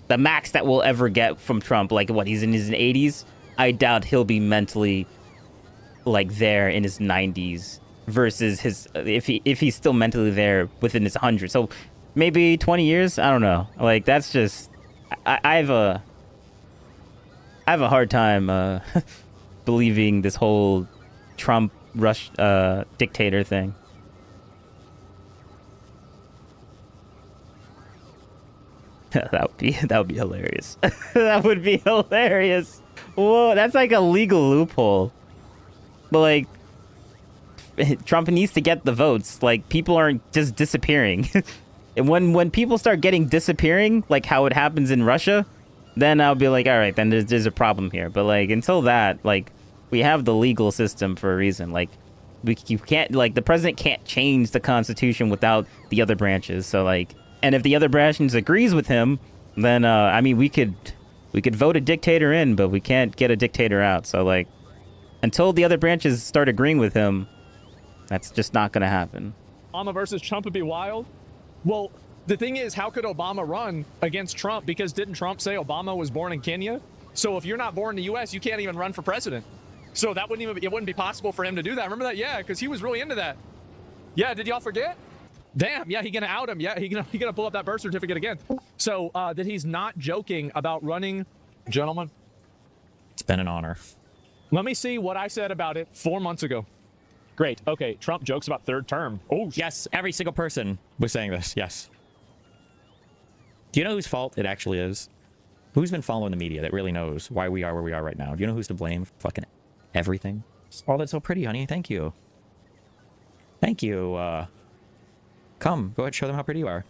the max that we'll ever get from Trump, like, what, he's in his 80s? I doubt he'll be mentally, like, there in his 90s versus his, if he's still mentally there within his 100s. So, maybe 20 years? I don't know. Like, that's just, I have a hard time, believing this whole Trump dictator thing. that would be hilarious. That would be hilarious. Whoa, that's like a legal loophole. But like, Trump needs to get the votes. Like, people aren't just disappearing. And when people start disappearing, like how it happens in Russia, then I'll be like, all right, then there's a problem here. But like, until that, like, we have the legal system for a reason. Like, you can't, like, the president can't change the Constitution without the other branches. So like, and if the other branches agrees with him, then I mean, we could vote a dictator in, but we can't get a dictator out. So like, until the other branches start agreeing with him, that's just not gonna happen. Obama versus Trump would be wild. Well, the thing is, how could Obama run against Trump? Because didn't Trump say Obama was born in Kenya? So if you're not born in the U.S., you can't even run for president. So that it wouldn't be possible for him to do that. Remember that? Yeah, because he was really into that. Yeah, did y'all forget? Damn, yeah, he gonna out him. Yeah, he gonna pull up that birth certificate again. So that he's not joking about running. Gentlemen, it's been an honor. Let me see what I said about it 4 months ago. Great. Okay, Trump jokes about third term. Oh, yes, every single person was saying this. Yes. Do you know whose fault it actually is? Who's been following the media that really knows why we are where we are right now? Do you know who's to blame for fucking everything? Oh, that's so pretty, honey. Thank you. Thank you. Come, go ahead, show them how pretty you are.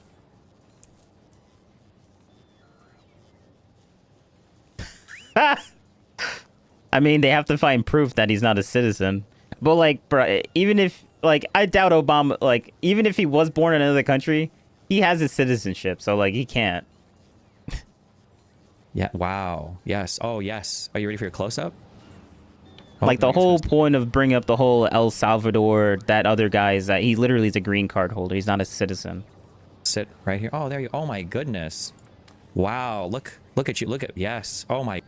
I mean, they have to find proof that he's not a citizen. But like, bro, even if, like, I doubt Obama, like, even if he was born in another country, he has his citizenship, so like, he can't. Yeah, wow. Yes. Oh, yes. Are you ready for your close-up? Oh, like, the whole point of bringing up the whole El Salvador, that other guy, is that he literally is a green card holder. He's not a citizen. Sit right here. Oh, there you. Oh my goodness. Wow. Look at you. Look at, yes. Oh my.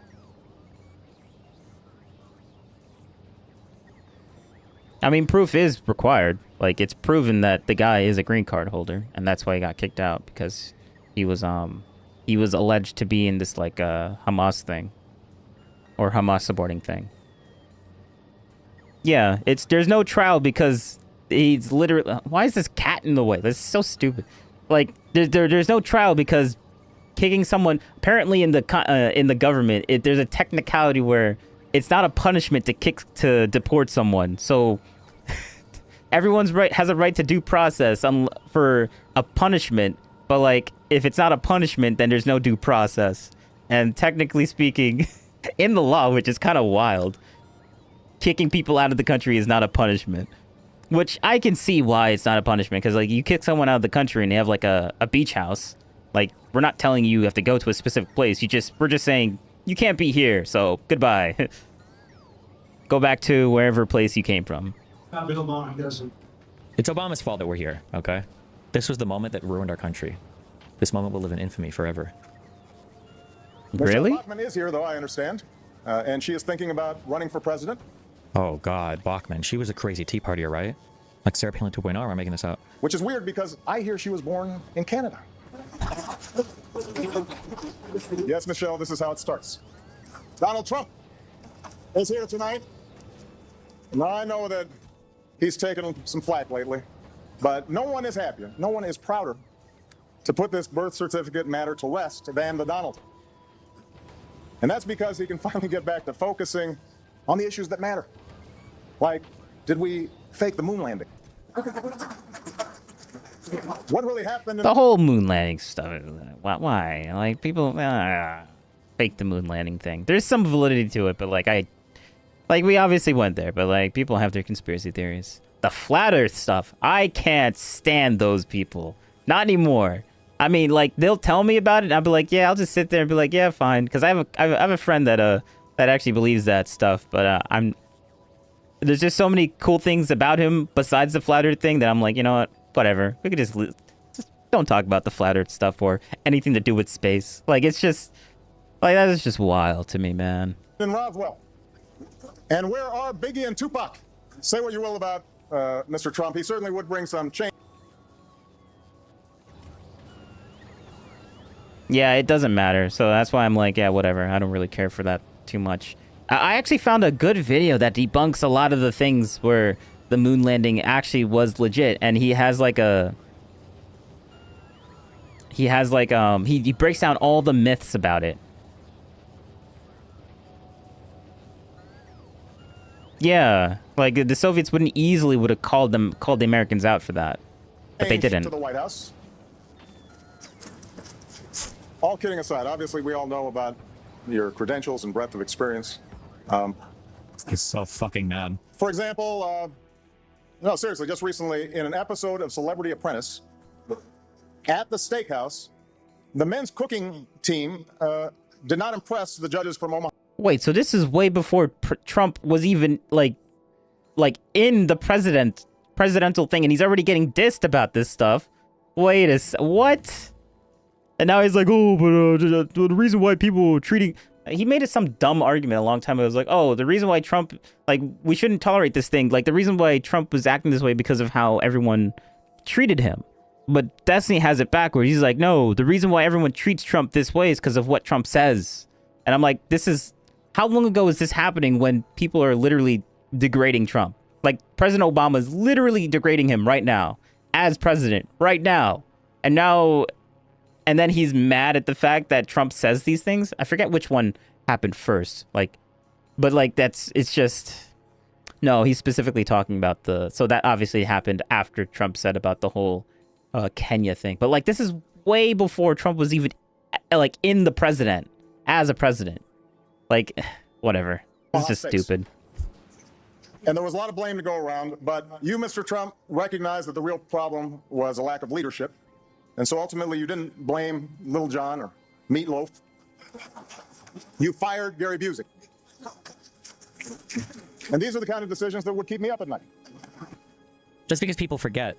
I mean, proof is required. Like, it's proven that the guy is a green card holder, and that's why he got kicked out, because He was alleged to be in this like Hamas thing or Hamas supporting thing. Yeah, there's no trial because he's literally. Why is this cat in the way? This is so stupid. Like there's no trial because kicking someone apparently in the government, there's a technicality where it's not a punishment to deport someone. So everyone's has a right to due process for a punishment, but like if it's not a punishment, then there's no due process. And technically speaking, in the law, which is kind of wild, kicking people out of the country is not a punishment. Which I can see why it's not a punishment, because like you kick someone out of the country and they have like a beach house. Like, we're not telling you have to go to a specific place. We're just saying you can't be here, so goodbye. Go back to wherever place you came from. It's Obama's fault that we're here, okay? This was the moment that ruined our country. This moment will live in infamy forever. Really? Michelle Bachmann is here, though, I understand. And she is thinking about running for president. Oh, God, Bachmann. She was a crazy Tea Partier, right? Like Sarah Palin 2.0, or am I making this up? Which is weird because I hear she was born in Canada. Yes, Michelle, this is how it starts. Donald Trump is here tonight. Now, I know that he's taken some flack lately, but no one is happier, no one is prouder to put this birth certificate matter to rest than the Donald. And that's because he can finally get back to focusing on the issues that matter. Like, did we fake the moon landing? What really happened? The whole moon landing stuff. Why? Like, people fake the moon landing thing. There's some validity to it, but like we obviously went there, but like people have their conspiracy theories. The flat Earth stuff, I can't stand those people. Not anymore. I mean, like they'll tell me about it, and I'll be like, yeah, I'll just sit there and be like, yeah, fine, because I have a friend that actually believes that stuff, but there's just so many cool things about him besides the flat Earth thing that I'm like, you know what? Whatever. We could just don't talk about the flat Earth stuff or anything to do with space. Like, it's just, like, that is just wild to me, man. In Roswell. And where are Biggie and Tupac? Say what you will about Mr. Trump. He certainly would bring some change. Yeah, it doesn't matter. So that's why I'm like, yeah, whatever. I don't really care for that too much. I actually found a good video that debunks a lot of the things where the moon landing actually was legit, and he breaks down all the myths about it. Yeah, like the Soviets would have called the Americans out for that, but they didn't. To the White House. All kidding aside, obviously we all know about your credentials and breadth of experience. He's so fucking mad. For example, no, seriously, just recently in an episode of Celebrity Apprentice, at the steakhouse, the men's cooking team did not impress the judges from Omaha. Wait, so this is way before Trump was even like in the presidential thing, and he's already getting dissed about this stuff. Wait what? And now he's like, oh, but the reason why people are treating... He made some dumb argument a long time ago. It was like, oh, the reason why Trump, like, we shouldn't tolerate this thing. Like, the reason why Trump was acting this way because of how everyone treated him. But Destiny has it backwards. He's like, no, the reason why everyone treats Trump this way is because of what Trump says. And I'm like, how long ago is this happening when people are literally degrading Trump? Like, President Obama is literally degrading him right now as president right now. And then he's mad at the fact that Trump says these things. I forget which one happened first. It's just... No, he's specifically talking about so that obviously happened after Trump said about the whole Kenya thing. But like, this is way before Trump was even like in the president, as a president. Like, whatever. This is just stupid. And there was a lot of blame to go around, but you, Mr. Trump, recognized that the real problem was a lack of leadership. And so ultimately, you didn't blame Little John or Meatloaf. You fired Gary Busey. And these are the kind of decisions that would keep me up at night. Just because people forget.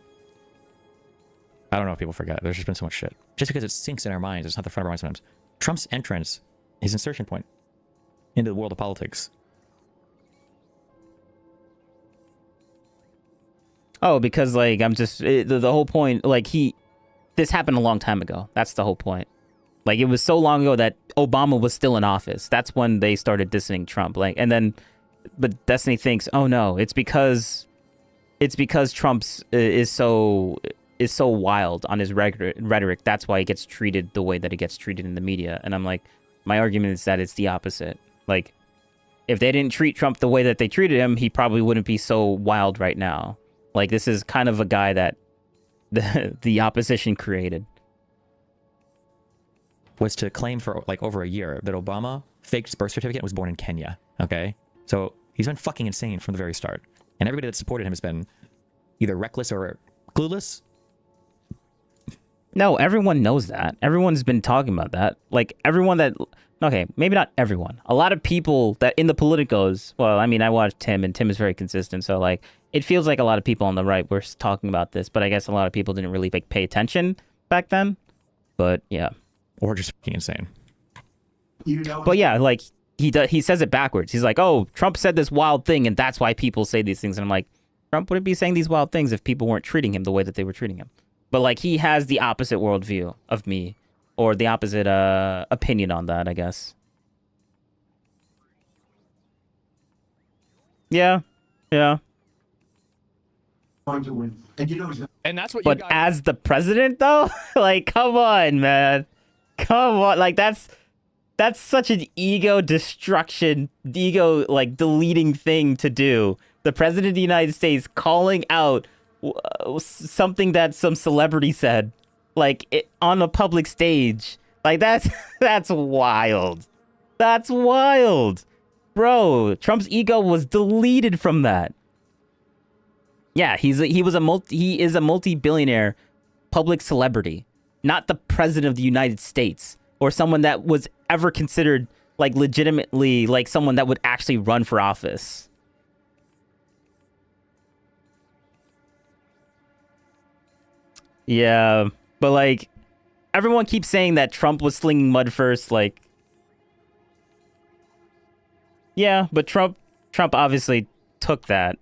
I don't know if people forget. There's just been so much shit. Just because it sinks in our minds, it's not the front of our minds sometimes. Trump's entrance, his insertion point into the world of politics. Oh, because like, I'm just... the whole point, like, this happened a long time ago. That's the whole point. Like, it was so long ago that Obama was still in office. That's when they started dissing Trump. Like, and then, but Destiny thinks, oh no, it's because Trump's is so wild on his rhetoric. That's why he gets treated the way that he gets treated in the media. And I'm like, my argument is that it's the opposite. Like, if they didn't treat Trump the way that they treated him, he probably wouldn't be so wild right now. Like, this is kind of a guy that the opposition created. Was to claim for like over a year that Obama faked his birth certificate and was born in Kenya. Okay? So he's been fucking insane from the very start. And everybody that supported him has been either reckless or clueless. No, everyone knows that. Everyone's been talking about that. Like, everyone that... Okay, maybe not everyone. A lot of people that in the politicos... Well, I mean, I watched Tim, and Tim is very consistent. So, like, it feels like a lot of people on the right were talking about this. But I guess a lot of people didn't really, like, pay attention back then. But, yeah. Or just fucking insane. But, yeah, like, he says it backwards. He's like, oh, Trump said this wild thing, and that's why people say these things. And I'm like, Trump wouldn't be saying these wild things if people weren't treating him the way that they were treating him. But, like, he has the opposite worldview of me. Or the opposite opinion on that, I guess. Yeah. Yeah. And that's what but you as the president, though? Like, come on, man. Come on. Like, that's such an ego destruction, ego, like, deleting thing to do. The president of the United States calling out something that some celebrity said. Like, on a public stage. Like, that's wild. That's wild. Bro, Trump's ego was deleted from that. Yeah, he is a multi-billionaire public celebrity, not the president of the United States or someone that was ever considered, like, legitimately, like, someone that would actually run for office. Yeah. But, like, everyone keeps saying that Trump was slinging mud first, like... Yeah, but Trump obviously took that.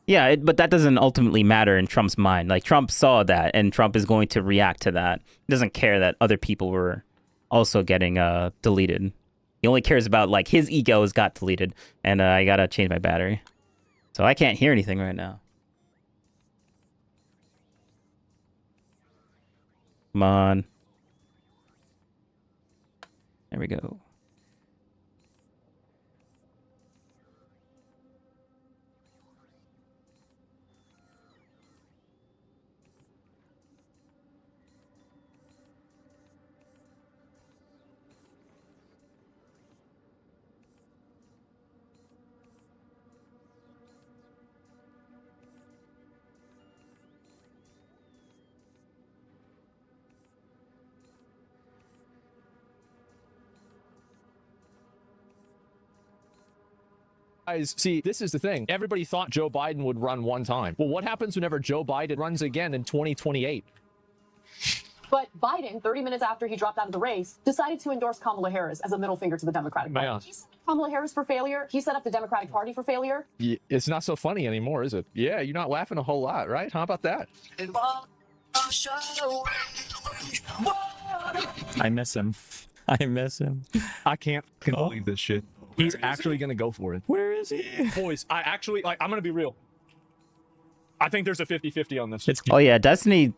Yeah, but that doesn't ultimately matter in Trump's mind. Like, Trump saw that, and Trump is going to react to that. He doesn't care that other people were also getting deleted. He only cares about, like, his egos got deleted, and I gotta change my battery. So I can't hear anything right now. Come on. There we go. Guys, see, this is the thing. Everybody thought Joe Biden would run one time. Well, what happens whenever Joe Biden runs again in 2028? But Biden, 30 minutes after he dropped out of the race, decided to endorse Kamala Harris as a middle finger to the Democratic Party. He set Kamala Harris for failure. He set up the Democratic Party for failure. Yeah, it's not so funny anymore, is it? Yeah, you're not laughing a whole lot, right? How about that? I miss him. I miss him. I can't believe this shit. He's actually going to go for it. Where is he? Boys, I actually, like, I'm going to be real. I think there's a 50-50 on this. Oh yeah, Destiny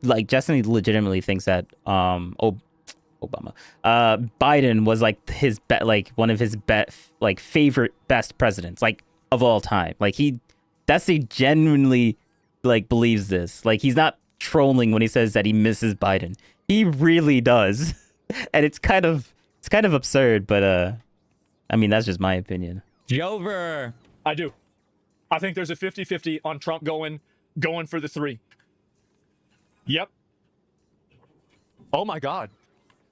legitimately thinks that Obama, Biden was like his one of his favorite best presidents, like, of all time. Like, Destiny genuinely, like, believes this. Like, he's not trolling when he says that he misses Biden. He really does. And it's kind of absurd, but I mean, that's just my opinion. Jover. I do. I think there's a 50-50 on Trump going for the 3. Yep. Oh my God.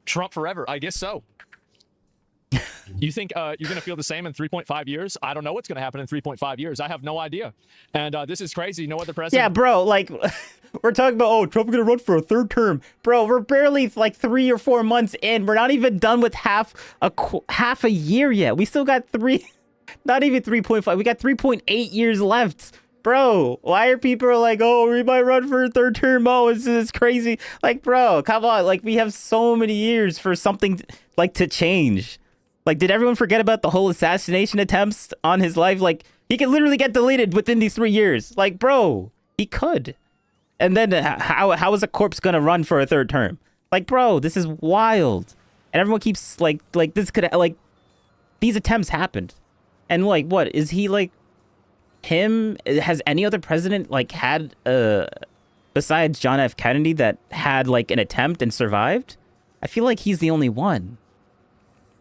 Trump forever. I guess so. You think you're going to feel the same in 3.5 years? I don't know what's going to happen in 3.5 years. I have no idea. And this is crazy. No other president. Yeah, bro, like, we're talking about, oh, Trump's going to run for a 3rd term. Bro, we're barely like 3 or 4 months in. We're not even done with half a year yet. We still got 3 Not even 3.5. We got 3.8 years left. Bro, why are people like, oh, we might run for a third term? Oh, this is crazy. Like, bro, come on. Like, we have so many years for something like to change. Like, did everyone forget about the whole assassination attempts on his life? Like, he could literally get deleted within these 3 years. Like, bro, he could. And then how is a corpse going to run for a third term? Like, bro, this is wild. And everyone keeps like this could like these attempts happened. And like, what is he like him? Has any other president like had besides John F. Kennedy that had like an attempt and survived? I feel like he's the only one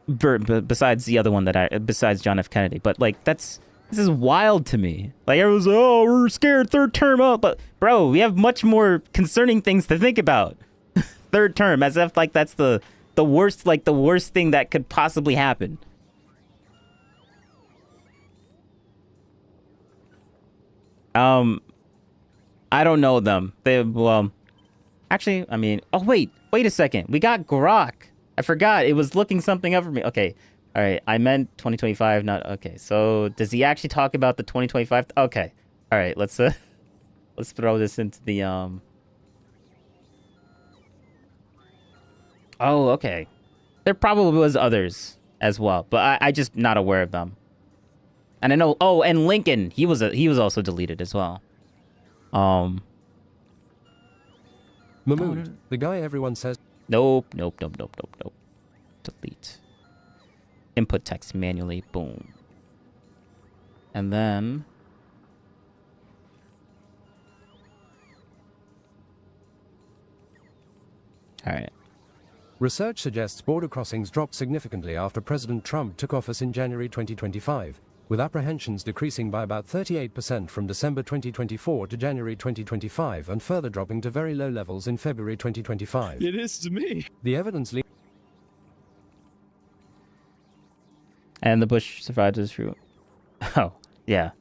besides the other one besides John F. Kennedy. But like, this is wild to me. Like, everyone's like, oh, we're scared, third term up. But bro, we have much more concerning things to think about. Third term, as if like that's the worst, like the worst thing that could possibly happen. I don't know them. Actually, I mean, oh wait a second. We got Grok. I forgot. It was looking something up for me. Okay. All right. I meant 2025, not okay. So does he actually talk about the 2025? Okay. All right. Let's throw this into the Oh, okay. There probably was others as well, but I just not aware of them. And I know. Oh, and Lincoln, he was also deleted as well. Mahmoud, the guy everyone says. Nope. Delete. Input text manually. Boom. And then. All right. Research suggests border crossings dropped significantly after President Trump took office in January 2025, with apprehensions decreasing by about 38% from December 2024 to January 2025 and further dropping to very low levels in February 2025. It is to me. The evidence leads. And the Bush survived his fruit. Oh, yeah.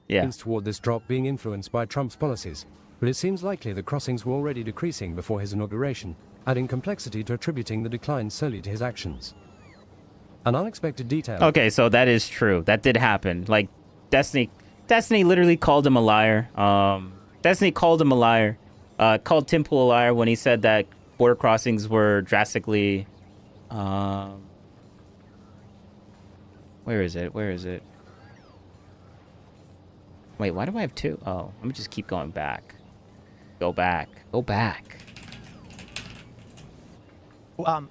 Yeah. Toward this drop being influenced by Trump's policies, but it seems likely the crossings were already decreasing before his inauguration, adding complexity to attributing the decline solely to his actions. An unexpected detail. Okay, so that is true. That did happen. Like, Destiny literally called him a liar. Destiny called him a liar. Called Tim Pool a liar when he said that border crossings were drastically. Where is it? Wait, why do I have two? Oh, let me just keep going back. Go back. My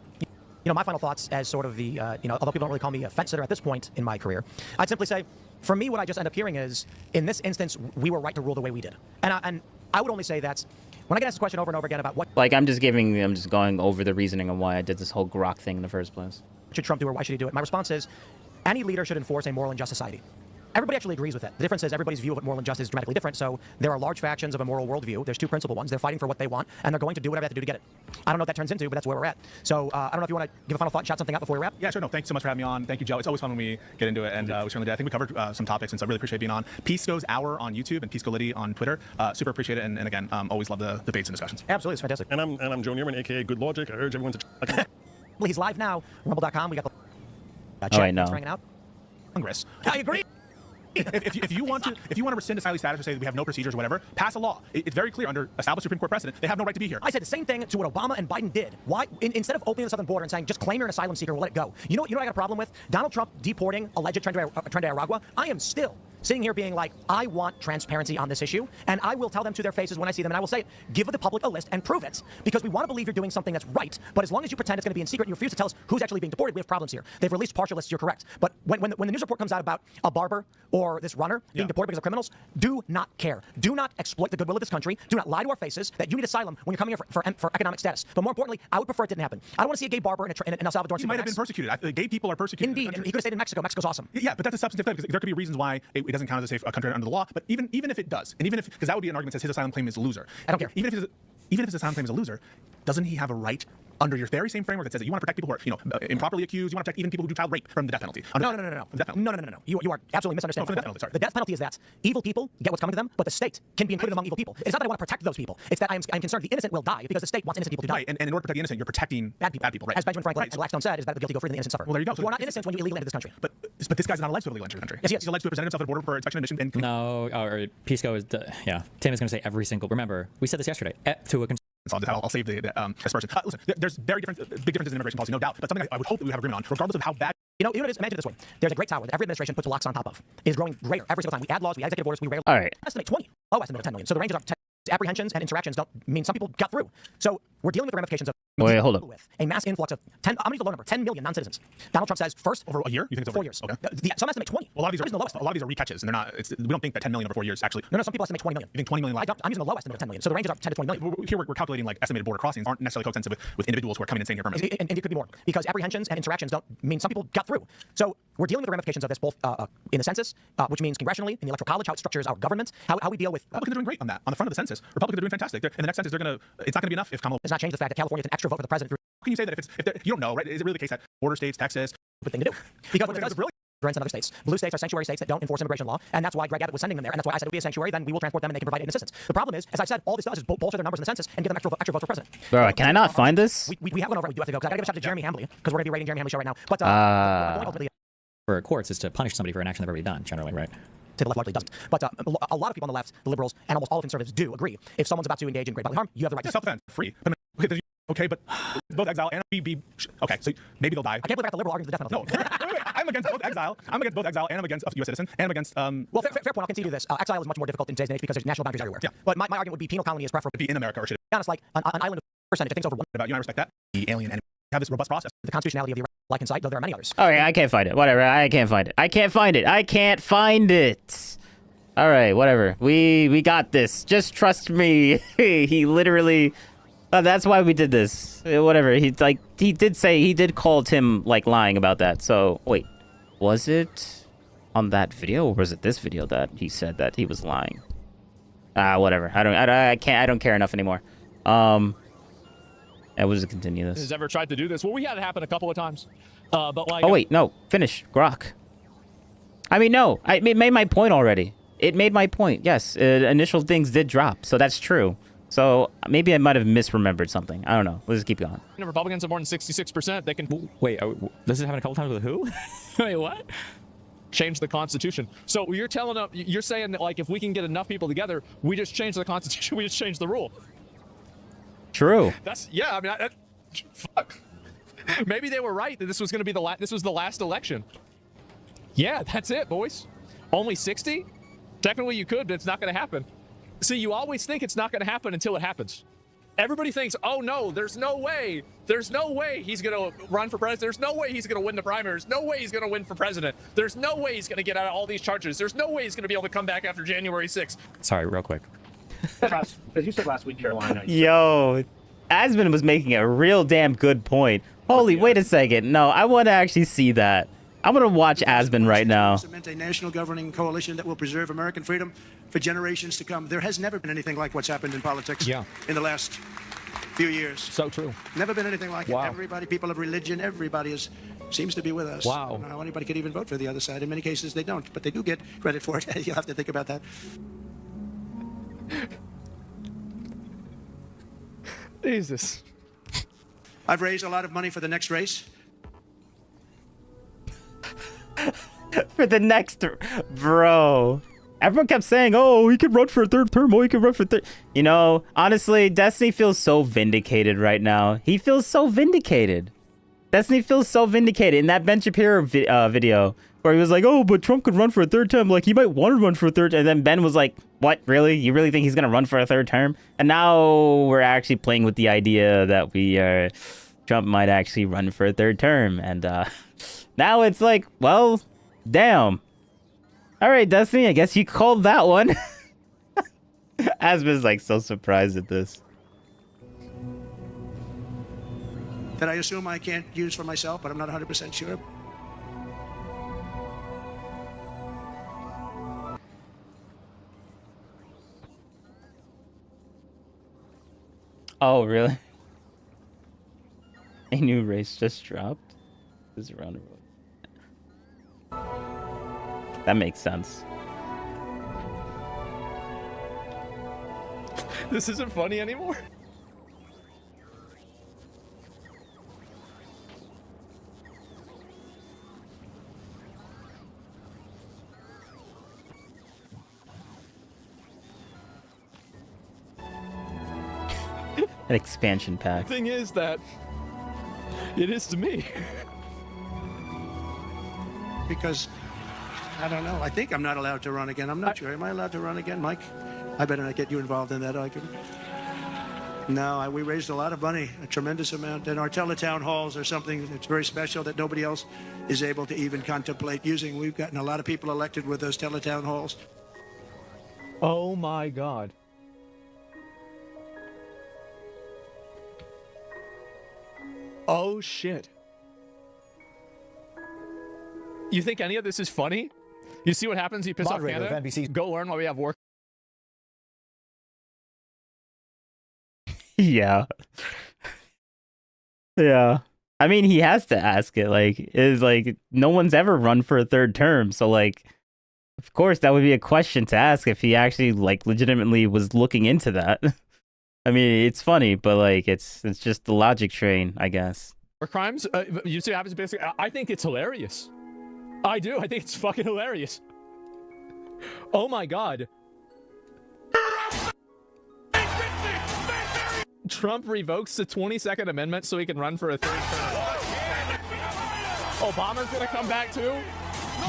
final thoughts as sort of the, although people don't really call me a fence sitter at this point in my career, I'd simply say, for me, what I just end up hearing is, in this instance, we were right to rule the way we did. And I would only say that when I get asked the question over and over again about what... Like, I'm just going over the reasoning on why I did this whole Grok thing in the first place. Should Trump do or why should he do it? My response is, any leader should enforce a moral and just society. Everybody actually agrees with it. The difference is everybody's view of what moral and justice is dramatically different. So there are large factions of a moral worldview. There's two principal ones. They're fighting for what they want, and they're going to do whatever they have to do to get it. I don't know what that turns into, but that's where we're at. So I don't know if you want to give a final thought and shout something out before we wrap. Yeah, sure. No, thanks so much for having me on. Thank you, Joe. It's always fun when we get into it, and we certainly did. I think we covered some topics, and so I really appreciate being on. Pisco's Hour on YouTube and Pisco Liddy on Twitter. Super appreciate it, and again, always love the debates and discussions. Absolutely, it's fantastic. And I'm Joe Neerman, aka Good Logic. I urge everyone to. He's live now. Rumble.com. We got the chat. Oh, I know. Hanging out. Congress. I agree. If you want to rescind asylum status or say that we have no procedures or whatever, pass a law. It's very clear under established Supreme Court precedent they have no right to be here. I said the same thing to what Obama and Biden did. Why instead of opening the southern border and saying just claim you're an asylum seeker, we'll let it go. You know what I got a problem with? Donald Trump deporting alleged Tren de Aragua. I am still sitting here being like, I want transparency on this issue, and I will tell them to their faces when I see them, and I will say, give the public a list and prove it, because we want to believe you're doing something that's right, but as long as you pretend it's going to be in secret and you refuse to tell us who's actually being deported, we have problems here. They've released partial lists, you're correct. But when the news report comes out about a barber or this runner being deported because of criminals, do not care. Do not exploit the goodwill of this country. Do not lie to our faces that you need asylum when you're coming here for economic status. But more importantly, I would prefer it didn't happen. I don't want to see a gay barber in El Salvador. He might have been persecuted. Gay people are persecuted. Indeed, and he could have stayed in Mexico. Mexico's awesome. Yeah, but that's a substantive claim, because there could be reasons why it doesn't count as a safe country under the law. But even if it does, and even if, because that would be an argument that says his asylum claim is a loser. I don't care. Even if his asylum claim is a loser, doesn't he have a right under your very same framework that says that you want to protect people who are, improperly accused, you want to protect even people who do child rape from the death penalty. No. You are absolutely misunderstanding. From the death penalty, sorry. The death penalty is that evil people get what's coming to them, but the state can be included among evil people. It's not that I want to protect those people. It's that I'm concerned the innocent will die because the state wants innocent people to die. Right, and in order to protect the innocent, you're protecting bad people, right? As Benjamin Franklin and Blackstone said, is that the guilty go free and the innocent suffer. Well, there you go. You are not innocent when you illegally enter this country. But this guy's not alleged to have illegally entered the country. Yes, he is. He's alleged to have presented himself at the border for inspection and admission. No, or Pisco is, yeah. Tim is going to say every single. Remember, we said this yesterday. To a So I'll save the aspersion. Listen, there's big differences in immigration policy, no doubt. But something I would hope that we have agreement on, regardless of how bad. Even it is, imagine it this way. There's a great tower that every administration puts locks on top of. It is growing greater every single time. We add laws, we add executive orders, we rail. All right. Estimate 20. Low estimate of 10 million. So the ranges are 10. Apprehensions and interactions don't mean some people got through. So we're dealing with the ramifications of hold up. With a mass influx of 10. I'm going to use the low number. 10 million non-citizens. Donald Trump says first over a year. You think it's over 4 years? Okay. Some estimate 20. Well, a lot of these are recatches, and they're not. We don't think that 10 million over 4 years actually. No. Some people estimate 20 million. You think 20 million? I'm using the low estimate of 10 million. So the ranges are 10 to 20 million. Here we're calculating like estimated border crossings aren't necessarily coextensive with individuals who are coming and staying here permanently. And it could be more because apprehensions and interactions don't mean some people got through. So we're dealing with the ramifications of this both in the census, which means congressionally, in the electoral college, how it structures our government, how we deal with. Republicans are doing great on that. On the front of the census, Republicans are doing fantastic. In the next census, it's not going to be enough if Kamala does not change the fact that California is an extra vote for the president. How can you say that if you don't know, right? Is it really the case that border states, Texas, good thing to do? Because what it does really in other states. Blue states are sanctuary states that don't enforce immigration law, and that's why Greg Abbott was sending them there, and that's why I said it would be a sanctuary, then we will transport them and they can provide aid and assistance. The problem is, as I said, all this does is bolster their numbers in the census and give them extra votes for president. Bro, can I not find this? We have one over. We do have to go, because I got to give a shout to Jeremy Hambley, because we're going to be rating Jeremy Hambley's show right now. But ultimately, for courts is to punish somebody for an action they've already done, generally, right? To the left largely doesn't. But a lot of people on the left, the liberals, and almost all of conservatives do agree. If someone's about to engage in great bodily harm, you have the right to self-defense. Free. Okay, but both exile and be okay. So maybe they'll die. I can't believe I got the liberal argument for the death penalty. No, wait. I'm against both exile. I'm against both exile, and I'm against U.S. citizen, and I'm against. Well, fair point. I'll concede you this. Exile is much more difficult in today's age because there's national boundaries everywhere. Yeah. But my argument would be penal colony is preferable. Be in America or should it be honest, like an island of percentage. I think it's over one. About you, and I respect that. The alien enemy have this robust process. The constitutionality of the like inside, though there are many others. All right, I can't find it. Whatever. I can't find it. I can't find it. All right, whatever. We got this. Just trust me. He literally. That's why we did this. Whatever. He did call Tim like lying about that. So wait, was it on that video or was it this video that he said that he was lying? Whatever. I don't care enough anymore. I will just continue this. Has ever tried to do this? Well, we had it happen a couple of times. But like. Oh wait, no. Finish. Grok. I mean, no. It made my point already. It made my point. Yes, initial things did drop, so that's true. So maybe I might have misremembered something. I don't know. Let's just keep going. Republicans have more than 66%. They can. Wait, this is happening a couple times with who? Wait, what? Change the Constitution. So you're saying that like if we can get enough people together, we just change the Constitution. We just change the rule. True. I mean, fuck. Maybe they were right that this was going to be this was the last election. Yeah, that's it, boys. Only 60? Technically you could, but it's not going to happen. See, you always think it's not going to happen until it happens. Everybody thinks, oh no, there's no way he's going to run for president. There's no way he's going to win the primaries. No way he's going to win for president. There's no way he's going to get out of all these charges. There's no way he's going to be able to come back after January 6th. Sorry, real quick. As you said last week, Carolina. Yo, Asman was making a real damn good point. Holy, wait a second. No, I want to actually see that. I'm going to watch Asman right now. Cement a national governing coalition that will preserve American freedom for generations to come. There has never been anything like what's happened in politics in the last few years. So true. Never been anything like wow. it. Everybody, people of religion, everybody seems to be with us. Wow. I don't know how anybody could even vote for the other side. In many cases, they don't, but they do get credit for it. You'll have to think about that. Jesus. I've raised a lot of money for the next race. For the next, bro. Everyone kept saying, oh, he could run for a third term. Oh, he could run for third. You know, honestly, Destiny feels so vindicated right now. He feels so vindicated. Destiny feels so vindicated in that Ben Shapiro video where he was like, oh, but Trump could run for a third term. Like, he might want to run for a third. And then Ben was like, what, really? You really think he's going to run for a third term? And now we're actually playing with the idea that Trump might actually run for a third term. And now it's like, well, damn. All right, Destiny, I guess you called that one. Asman's like so surprised at this. That I assume I can't use for myself, but I'm not 100% sure. Oh, really? A new race just dropped. This round of that makes sense. This isn't funny anymore. An expansion pack. Thing is that it is to me. Because, I don't know, I think I'm not allowed to run again. I'm not sure. Am I allowed to run again, Mike? I better not get you involved in that argument. No, we raised a lot of money, a tremendous amount, and our teletown halls are something that's very special that nobody else is able to even contemplate using. We've gotten a lot of people elected with those teletown halls. Oh my God. Oh shit. You think any of this is funny? You see what happens? You piss off Moderator Canada? of NBC. Go learn why we have war. Yeah. Yeah. I mean, he has to ask it. Like, is like no one's ever run for a third term, so like, of course that would be a question to ask if he actually like legitimately was looking into that. I mean, it's funny, but like, it's just the logic train, I guess. War crimes? You see what happens? Basically, I think it's hilarious. I do. I think it's fucking hilarious. Oh my God. Trump revokes the 22nd Amendment so he can run for a third term. Obama's gonna come back too?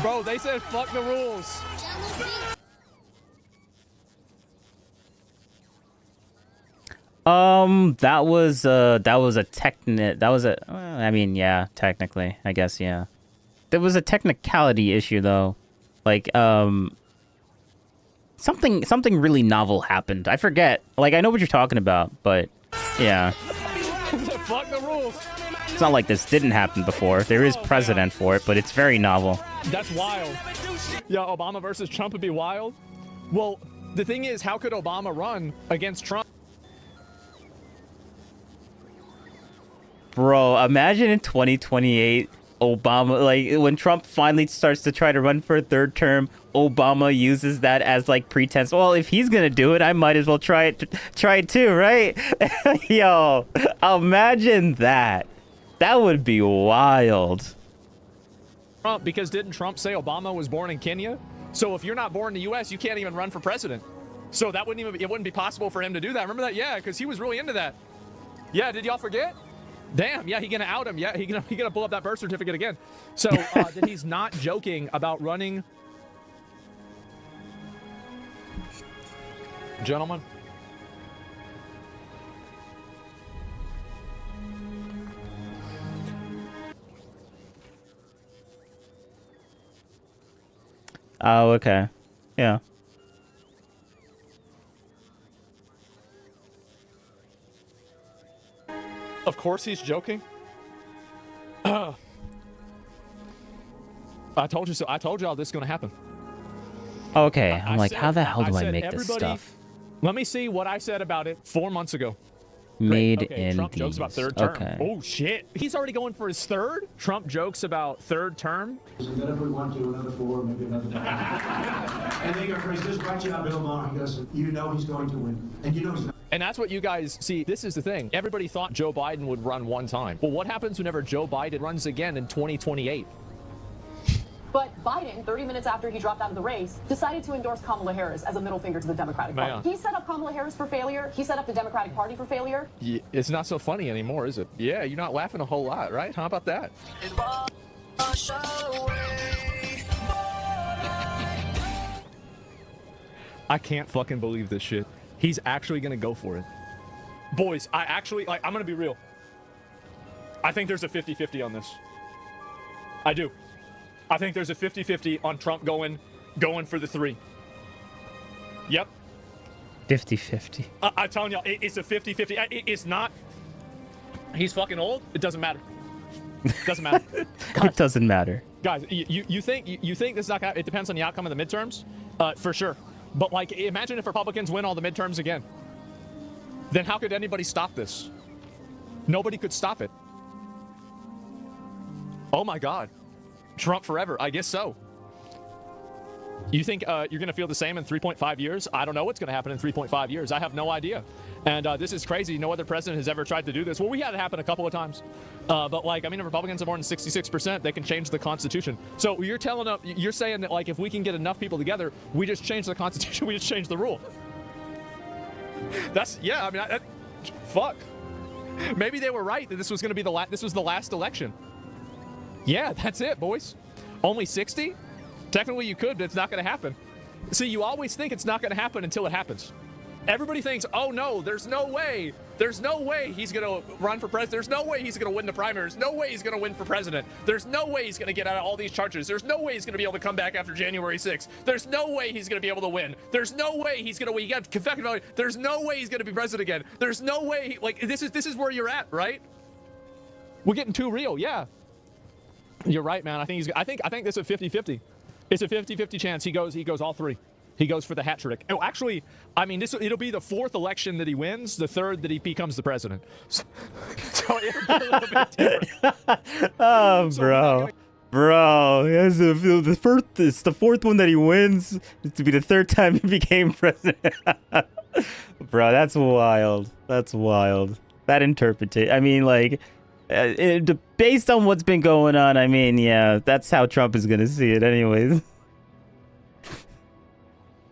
Bro, they said fuck the rules. That was I mean, yeah, technically, I guess, yeah. There was a technicality issue though. Like, something really novel happened. I forget. Like, I know what you're talking about, but yeah. Fuck the rules. It's not like this didn't happen before. There is precedent for it, but it's very novel. That's wild. Yeah, Obama versus Trump would be wild. Well, the thing is, how could Obama run against Trump? Bro, imagine in 2028, Obama, like, when Trump finally starts to try to run for a third term, Obama uses that as, like, pretense. Well, if he's gonna do it, I might as well try it too, right? Yo, imagine that. That would be wild. Trump, because didn't Trump say Obama was born in Kenya? So if you're not born in the U.S., you can't even run for president. So it wouldn't be possible for him to do that. Remember that? Yeah, because he was really into that. Yeah, did y'all forget? Damn, yeah, he gonna out him. Yeah, he gonna pull up that birth certificate again. So that he's not joking about running. Gentlemen. Oh, okay. Yeah. Of course he's joking. I told you so. I told y'all this is going to happen. Okay, I'm like, how the hell do I make this stuff? Let me see what I said about it 4 months ago. Made okay, in Trump these. jokes about third term. Okay. Oh, shit. He's already going for his third? Trump jokes about third term? And then if we want to, another 4, maybe another 5. And they go crazy. Just watch out, Bill Maher. He goes, you know he's going to win. And you know he's not. And that's what you guys see. This is the thing. Everybody thought Joe Biden would run one time. Well, what happens whenever Joe Biden runs again in 2028? But Biden, 30 minutes after he dropped out of the race, decided to endorse Kamala Harris as a middle finger to the Democratic Party. He set up Kamala Harris for failure. He set up the Democratic Party for failure. Yeah, it's not so funny anymore, is it? Yeah, you're not laughing a whole lot, right? How about that? I can't fucking believe this shit. He's actually gonna go for it. Boys, I'm gonna be real. I think there's a 50-50 on this. I do. I think there's a 50-50 on Trump going for the 3. Yep. 50-50. I'm telling y'all, it's a 50-50. It's not. He's fucking old. It doesn't matter. It doesn't matter. Guys, It doesn't matter. Guys, you think this is not gonna? It depends on the outcome of the midterms, for sure. But like, imagine if Republicans win all the midterms again. Then how could anybody stop this? Nobody could stop it. Oh my God. Trump forever. I guess so. You think you're going to feel the same in 3.5 years? I don't know what's going to happen in 3.5 years. I have no idea. And this is crazy. No other president has ever tried to do this. Well, we had it happen a couple of times. But like, I mean, if Republicans have more than 66%, they can change the Constitution. So you're saying that like, if we can get enough people together, we just change the Constitution, we just change the rule. Yeah, I mean, fuck. Maybe they were right that this was going to be this was the last election. Yeah, that's it, boys. Only 60? Technically you could, but it's not going to happen. See, you always think it's not going to happen until it happens. Everybody thinks, oh no, there's no way he's going to run for president. There's no way he's going to win the primaries. No way he's going to win for president. There's no way he's going to get out of all these charges. There's no way he's going to be able to come back after January 6th. There's no way he's going to be able to win. There's no way he's going to, you got confected value. There's no way he's going to be president again. There's no way, this is where you're at, right? We're getting too real, yeah. You're right, man. I think this is a 50-50. It's a 50-50 chance he goes all three. He goes for the hat trick. Oh, actually, I mean, it'll be the 4th election that he wins, the 3rd that he becomes the president. So it'll be a little bit different. Oh, bro. It's the 4th one that he wins. It's to be the 3rd time he became president. Bro, that's wild. That's wild. That interpretation. I mean, like, based on what's been going on, I mean, yeah, that's how Trump is gonna see it anyways.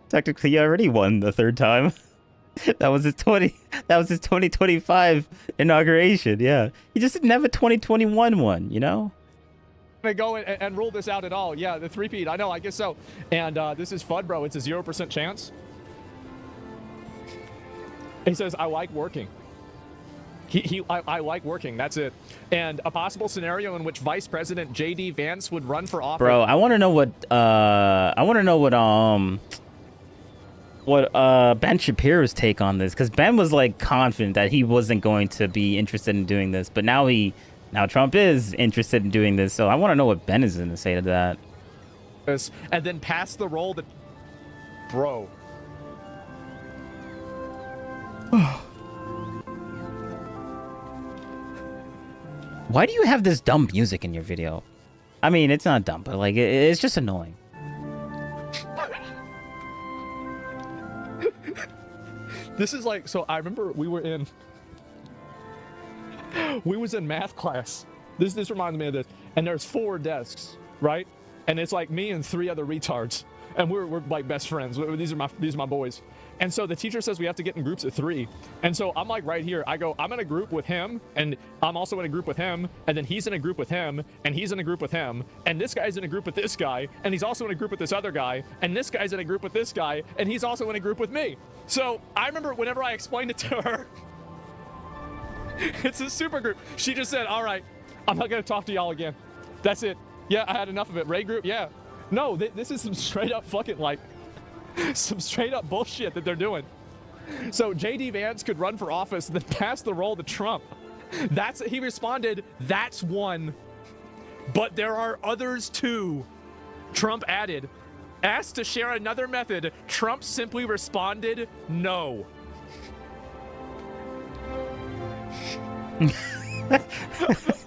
Technically, he already won the 3rd time. That was his 2025 inauguration. Yeah, he just didn't have a 2021 one, you know. Gonna go and rule this out at all. Yeah, the three-peat. I know. I guess so. And this is FUD, bro. It's a 0% chance. He says, "I like working." I like working. That's it. And a possible scenario in which Vice President J.D. Vance would run for office. Bro, I want to know what Ben Shapiro's take on this, because Ben was like confident that he wasn't going to be interested in doing this, but now Trump is interested in doing this. So I want to know what Ben is going to say to that. And then pass the role that, bro. Why do you have this dumb music in your video? I mean, it's not dumb, but like it's just annoying. This is like, so I remember we was in math class. This reminds me of this. And there's 4 desks, right? And it's like me and 3 other retards. And we're like best friends. These are my boys. And so the teacher says we have to get in groups of 3. And so I'm like right here. I go, I'm in a group with him, and I'm also in a group with him, and then he's in a group with him, and he's in a group with him, and this guy's in a group with this guy, and he's also in a group with this other guy, and this guy's in a group with this guy, and he's also in a group with me. So I remember whenever I explained it to her, it's a super group. She just said, all right, I'm not going to talk to y'all again. That's it. Yeah, I had enough of it. Ray group, yeah. No, this is some straight up fucking like, some straight up bullshit that they're doing. So J.D. Vance could run for office and then pass the role to Trump. He responded, that's one. But there are others too. Trump added, asked to share another method. Trump simply responded, no.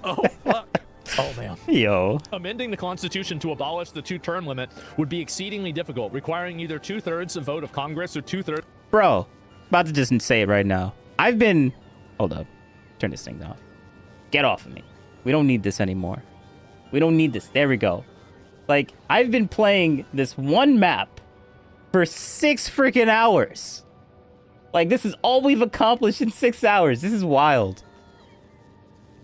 Oh, fuck. Oh, man. Yo. Amending the Constitution to abolish the 2-term limit would be exceedingly difficult, requiring either 2/3 of vote of Congress or 2/3. Bro, about to just say it right now. Hold up. Turn this thing off. Get off of me. We don't need this anymore. We don't need this. There we go. Like, I've been playing this one map for 6 freaking hours. Like, this is all we've accomplished in 6 hours. This is wild.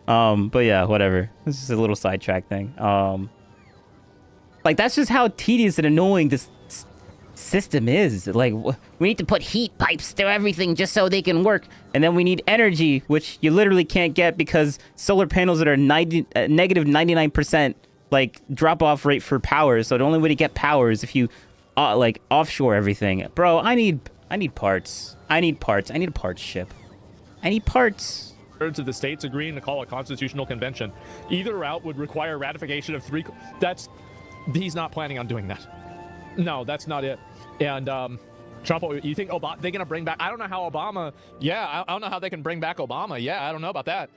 But yeah, whatever. This is a little sidetrack thing. Like, that's just how tedious and annoying this system is. Like, we need to put heat pipes through everything just so they can work. And then we need energy, which you literally can't get because solar panels that are negative 99% like drop off rate for power. So the only way to get power is if you like offshore everything. Bro, I need parts. I need parts. I need a parts ship. I need parts. Of the states agreeing to call a constitutional convention. Either route would require ratification of 3. He's not planning on doing that. No, that's not it. And Trump, you think they're gonna bring back? I don't know how Obama. Yeah, I don't know how they can bring back Obama. Yeah, I don't know about that.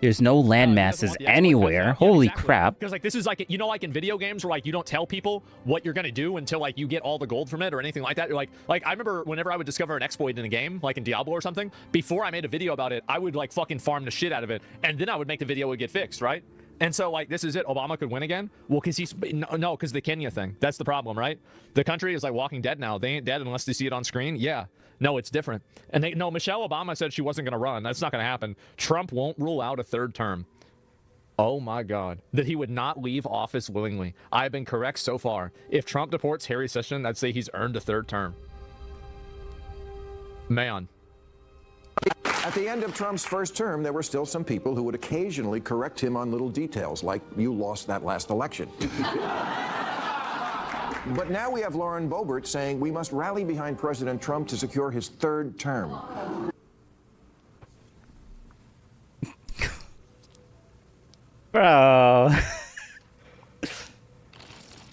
There's no land masses anywhere. Holy crap. Because like this is like, you know, like in video games where like you don't tell people what you're gonna do until like you get all the gold from it or anything like that. You're like I remember whenever I would discover an exploit in a game, like in Diablo or something, before I made a video about it, I would like fucking farm the shit out of it, and then I would make the video would get fixed, right? And so like this is it. Obama could win again. Well, because he's no, because the Kenya thing. That's the problem, right? The country is like Walking Dead now. They ain't dead unless they see it on screen. Yeah. No, it's different. And Michelle Obama said she wasn't going to run. That's not going to happen. Trump won't rule out a third term. Oh my God. That he would not leave office willingly. I've been correct so far. If Trump deports Harry Session, I'd say he's earned a third term. Man. At the end of Trump's first term, there were still some people who would occasionally correct him on little details, like you lost that last election. But now we have Lauren Boebert saying we must rally behind President Trump to secure his third term. Bro.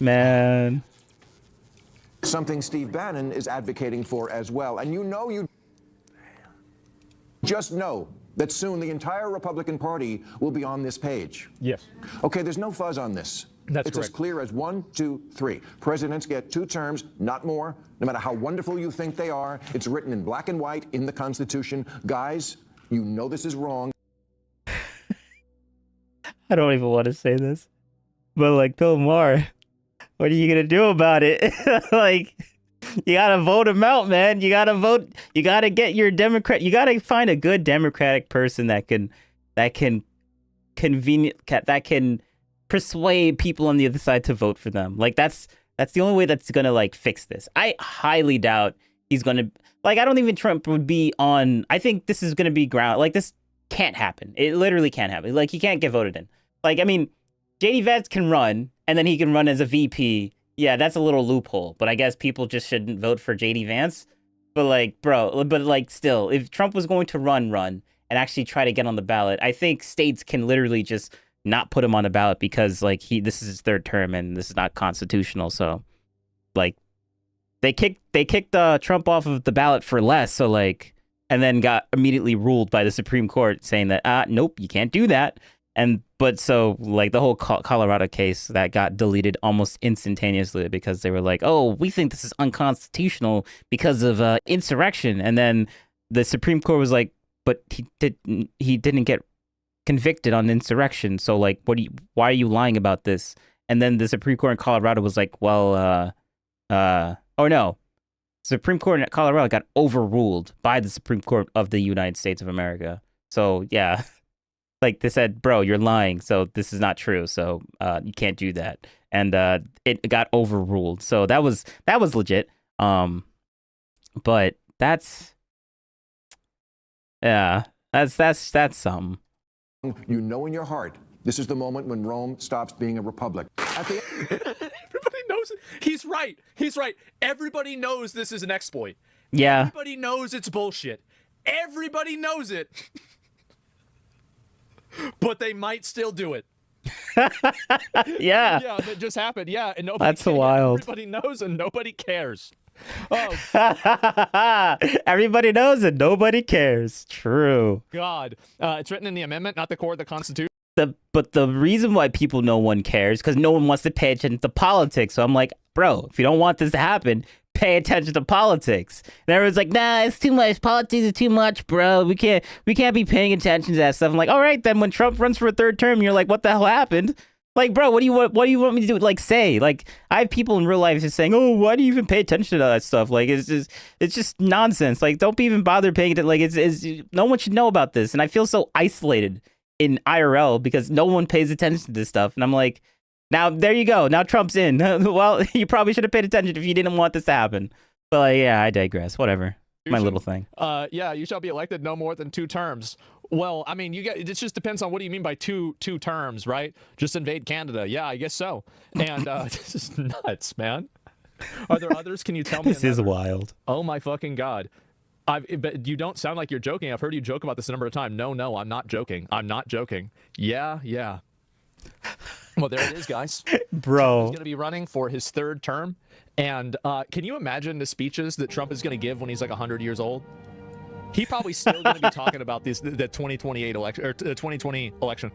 Man. Something Steve Bannon is advocating for as well. And you just know that soon the entire Republican Party will be on this page. Yes. Okay, there's no fuzz on this. That's it's correct. as clear as 1, 2, 3. Presidents get 2 terms, not more, no matter how wonderful you think they are. It's written in black and white in the Constitution. Guys, you know this is wrong. I don't even want to say this, but like Bill Maher, what are you gonna do about it? Like, you gotta vote him out, man. You gotta vote. You gotta get your Democrat. You gotta find a good Democratic person that can persuade people on the other side to vote for them. Like that's the only way that's gonna like fix this. I highly doubt he's gonna I don't even Trump would be on. I think this is gonna be ground. Like this can't happen. It literally can't happen. Like he can't get voted in. Like I mean, JD Vance can run and then he can run as a VP. Yeah, that's a little loophole. But I guess people just shouldn't vote for JD Vance. But like, bro, still, if Trump was going to run and actually try to get on the ballot, I think states can literally just not put him on the ballot because like this is his third term and this is not constitutional. So like they kicked Trump off of the ballot for less. So like, and then got immediately ruled by the Supreme Court saying that, nope, you can't do that. But so like the whole Colorado case that got deleted almost instantaneously because they were like, oh, we think this is unconstitutional because of insurrection. And then the Supreme Court was like, but he didn't get convicted on insurrection. So like, why are you lying about this? And then the Supreme Court in Colorado was like, well, oh no, Supreme Court in Colorado got overruled by the Supreme Court of the United States of America. So yeah, like they said, bro, you're lying. So this is not true. So you can't do that. And it got overruled. So that was legit. But that's something. You know in your heart, this is the moment when Rome stops being a republic. Everybody knows it. He's right. He's right. Everybody knows this is an exploit. Yeah. Everybody knows it's bullshit. Everybody knows it. But they might still do it. Yeah. Yeah, that just happened. Yeah, and nobody That's wild. Everybody knows and nobody cares. Oh. Everybody knows and nobody cares. True. God. It's written in the amendment, not the core of the Constitution. But the reason why people no one cares because no one wants to pay attention to politics. So I'm like, bro, if you don't want this to happen, pay attention to politics. And everyone's like, nah, it's too much. Politics is too much, bro. We can't be paying attention to that stuff. I'm like, all right, then when Trump runs for a third term, you're like, what the hell happened? Like, bro, what do you want me to do? Like, say, like, I have people in real life just saying, oh, why do you even pay attention to that stuff? Like, it's just nonsense. Like, don't even bother paying attention. Like, it's no one should know about this. And I feel so isolated in IRL because no one pays attention to this stuff. And I'm like, now there you go. Now Trump's in. Well, you probably should have paid attention if you didn't want this to happen. But like, yeah, I digress. Whatever. My little thing. Yeah, you shall be elected no more than 2 terms. Well, I mean, it just depends on what do you mean by two terms, right? Just invade Canada. Yeah, I guess so. And this is nuts, man. Are there others? Can you tell me? This is wild. Oh my fucking God. But you don't sound like you're joking. I've heard you joke about this a number of times. No, I'm not joking. I'm not joking. Yeah. Well, there it is, guys. Bro. He's going to be running for his 3rd term. And can you imagine the speeches that Trump is going to give when he's like 100 years old? He probably still going to be talking about the 2028 election or 2020 election.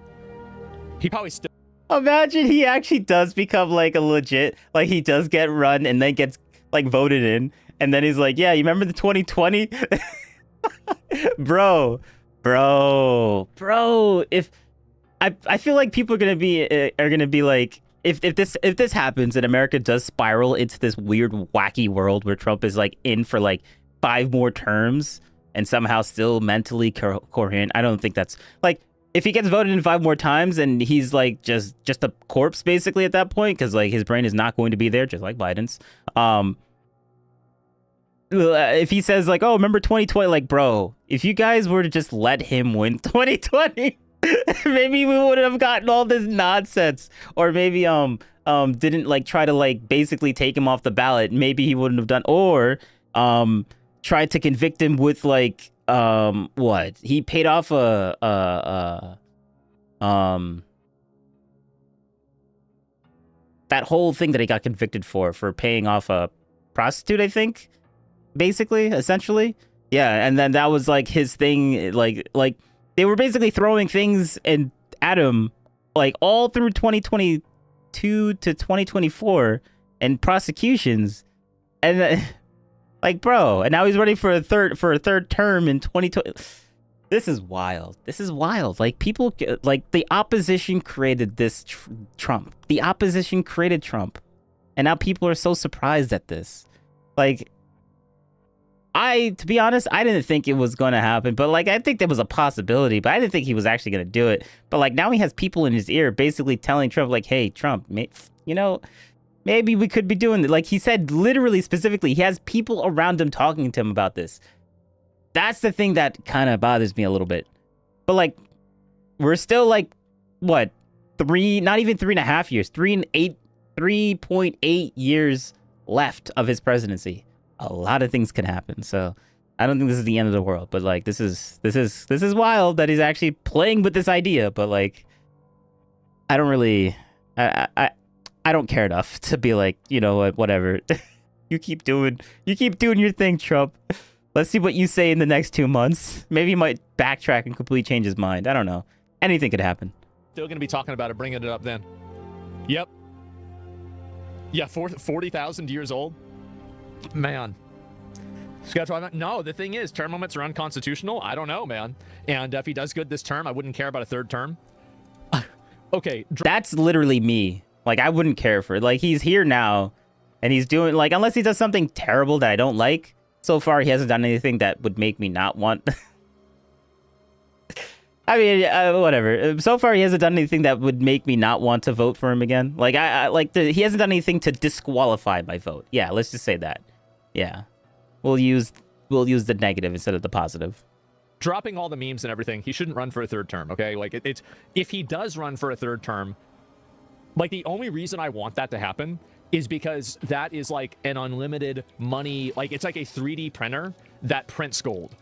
He probably still. Imagine he actually does become like a legit, like he does get run and then gets like voted in, and then he's like, yeah, you remember the 2020? bro. If I feel like people are gonna be like, if this happens and America does spiral into this weird wacky world where Trump is like in for like 5 more terms and somehow still mentally coherent, I don't think that's like, if he gets voted in 5 more times and he's like just a corpse basically at that point, because like his brain is not going to be there, just like Biden's. If he says like, oh, remember 2020, like, bro, if you guys were to just let him win 2020, maybe we wouldn't have gotten all this nonsense. Or maybe didn't like try to like basically take him off the ballot. Maybe he wouldn't have done, or tried to convict him with like what? He paid off that whole thing that he got convicted for paying off a prostitute, I think. Basically, essentially. Yeah, and then that was like his thing, like they were basically throwing things at him like all through 2022 to 2024 and prosecutions, and then, like, bro, and now he's running for a third term in 2020. This is wild. Like, people, like, the opposition created this Trump. The opposition created Trump, and now people are so surprised at this. Like, to be honest, I didn't think it was going to happen, but like, I think there was a possibility, but I didn't think he was actually going to do it. But like, now he has people in his ear basically telling Trump like, hey, Trump, you know, maybe we could be doing it. Like he said, literally, specifically, he has people around him talking to him about this. That's the thing that kind of bothers me a little bit. But like, we're still like, what, not even 3.5 years, 3.8 years left of his presidency. A lot of things can happen, so I don't think this is the end of the world. But like, this is wild that he's actually playing with this idea. But like, I don't really, I don't care enough to be like, you know what, whatever. you keep doing your thing, Trump. Let's see what you say in the next 2 months. Maybe he might backtrack and completely change his mind. I don't know. Anything could happen. Still going to be talking about it, bringing it up then. Yep. Yeah, 40,000 years old. Man. No, the thing is, term limits are unconstitutional. I don't know, man. And if he does good this term, I wouldn't care about a third term. Okay. That's literally me. Like, I wouldn't care for it. Like, he's here now, and he's doing, like, unless he does something terrible that I don't like. So far, he hasn't done anything that would make me not want. I mean, whatever. So far, he hasn't done anything that would make me not want to vote for him again. Like, he hasn't done anything to disqualify my vote. Yeah, let's just say that. Yeah, we'll use the negative instead of the positive. Dropping all the memes and everything, he shouldn't run for a third term. Okay, like it's if he does run for a third term, like the only reason I want that to happen is because that is like an unlimited money. Like it's like a 3D printer that prints gold.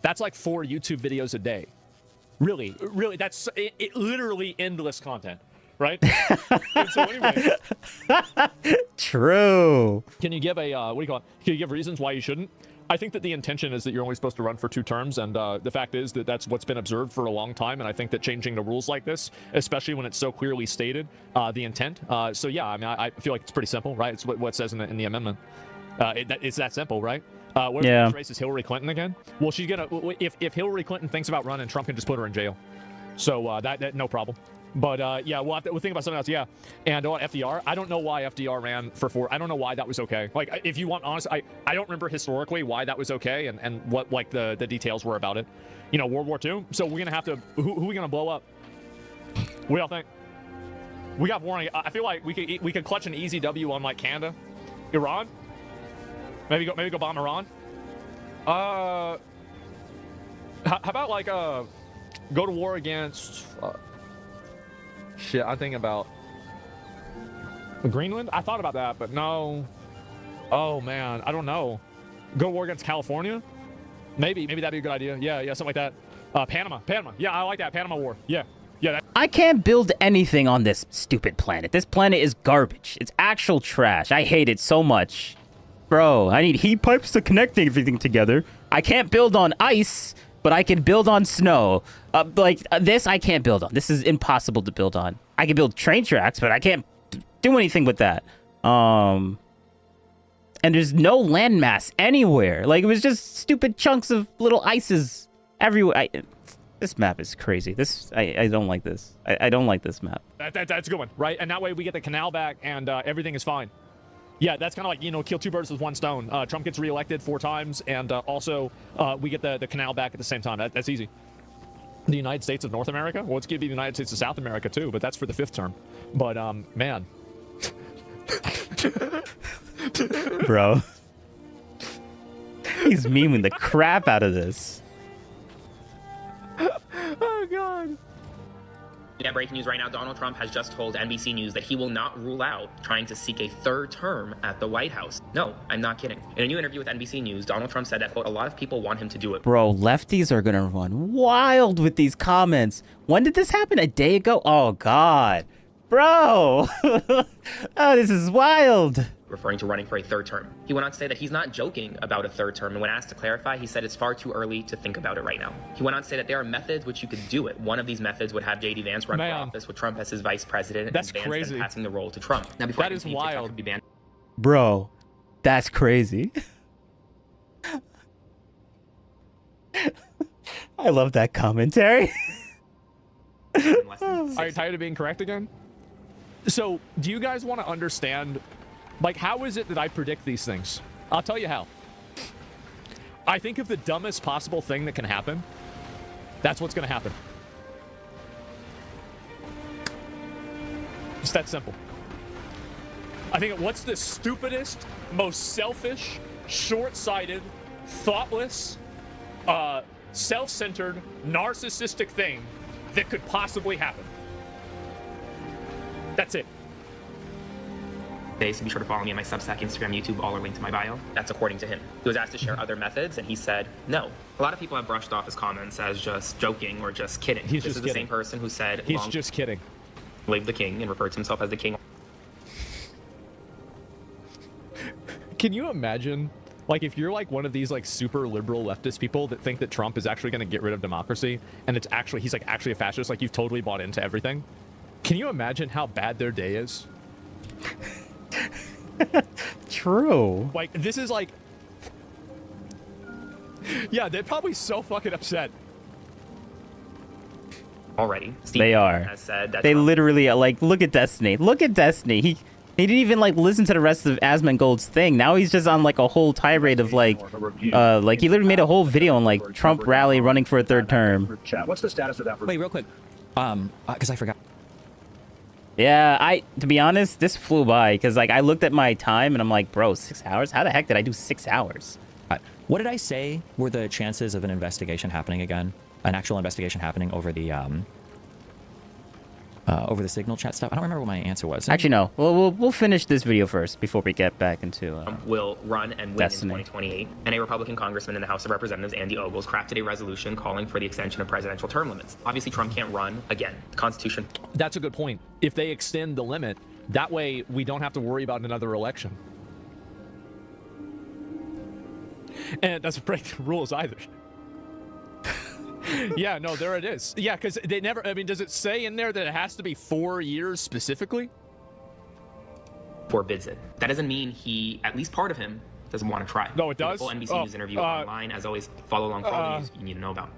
That's like 4 YouTube videos a day. Really, that's literally endless content, right? And so anyway, true. Can you give a what do you call it? Can you give reasons why you shouldn't? I think that the intention is that you're only supposed to run for 2 terms, and the fact is that that's what's been observed for a long time. And I think that changing the rules like this, especially when it's so clearly stated, the intent. So yeah, I mean, I feel like it's pretty simple, right? It's what it says in the amendment. It's that simple, right? What if the next race is Hillary Clinton again? Well, she's gonna. If Hillary Clinton thinks about running, Trump can just put her in jail. So that no problem. But yeah, we'll think about something else. Yeah, and FDR. I don't know why FDR ran for 4. I don't know why that was okay. Like, if you want honest, I don't remember historically why that was okay and what like the details were about it. You know, World War II. So we're gonna have to. Who are we gonna blow up? What do y'all think? We got warning. I feel like we could clutch an easy W on like Canada, Iran. Maybe go bomb Iran. How about like go to war against? Shit, I'm thinking about Greenland. I thought about that, but no. Oh man, I don't know. Go to war against California? Maybe that'd be a good idea. Yeah, something like that. Panama. Yeah, I like that. Panama War. Yeah. I can't build anything on this stupid planet. This planet is garbage. It's actual trash. I hate it so much. Bro, I need heat pipes to connect everything together. I can't build on ice, but I can build on snow. This I can't build on. This is impossible to build on. I can build train tracks, but I can't do anything with that. And there's no landmass anywhere. Like, it was just stupid chunks of little ices everywhere. This map is crazy. I don't like this. I don't like this map. That's a good one, right? And that way we get the canal back and everything is fine. Yeah, that's kind of like, you know, kill two birds with one stone. Trump gets reelected 4 times, and also we get the canal back at the same time. That's easy. The United States of North America? Well, it's going to be the United States of South America, too, but that's for the 5th term. But, man. Bro. He's memeing the crap out of this. Oh, God. Yeah, breaking news right now. Donald Trump has just told NBC News that he will not rule out trying to seek a 3rd term at the White House. No, I'm not kidding. In a new interview with NBC News, Donald Trump said that, quote, a lot of people want him to do it. Bro, lefties are gonna run wild with these comments. When did this happen? A day ago? Oh, God. Bro. Oh, this is wild. Referring to running for a 3rd term. He went on to say that he's not joking about a 3rd term, and when asked to clarify, he said it's far too early to think about it right now. He went on to say that there are methods which you could do it. One of these methods would have J.D. Vance run for office with Trump as his vice president, that's and Vance crazy. then passing the role to Trump. Now, before that is wild. TikTok could be banned. Bro, that's crazy. I love that commentary. Are you tired of being correct again? So, do you guys want to understand, like, how is it that I predict these things? I'll tell you how. I think of the dumbest possible thing that can happen. That's what's going to happen. It's that simple. I think what's the stupidest, most selfish, short-sighted, thoughtless, self-centered, narcissistic thing that could possibly happen. That's it. So be sure to follow me on my Substack, Instagram, YouTube, all are linked to my bio. That's according to him. He was asked to share other methods, and he said no. A lot of people have brushed off his comments as just joking or just kidding. This is the same person who said he's just kidding. Lived the king and referred to himself as the king. Can you imagine, like, if you're like one of these like super liberal leftist people that think that Trump is actually going to get rid of democracy, and he's like actually a fascist, like you've totally bought into everything. Can you imagine how bad their day is? True. Like, this is like... Yeah, they're probably so fucking upset. Already. Steve They are. Has said that They Trump literally are like, look at Destiny. Look at Destiny. He didn't even like listen to the rest of Asmongold's thing. Now he's just on like a whole tirade of like he literally made a whole video on like Trump rally running for a 3rd term. What's the status of that? Wait, real quick. Because I forgot. Yeah, to be honest, this flew by because like I looked at my time and I'm like, bro, 6 hours? How the heck did I do 6 hours? What did I say were the chances of an investigation happening again? An actual investigation happening over the signal chat stuff? I don't remember what my answer was. Actually, no. We'll finish this video first before we get back into will run and win Destiny. in 2028. And a Republican congressman in the House of Representatives, Andy Ogles, crafted a resolution calling for the extension of presidential term limits. Obviously, Trump can't run again. The Constitution. That's a good point. If they extend the limit, that way we don't have to worry about another election. And it doesn't break the rules either. Yeah, no, there it is. Yeah, because they never, I mean, does it say in there that it has to be 4 years specifically? Forbids it. That doesn't mean he, at least part of him, doesn't want to try. No, it does? The full NBC News interview online. As always, follow along for all the news you need to know about.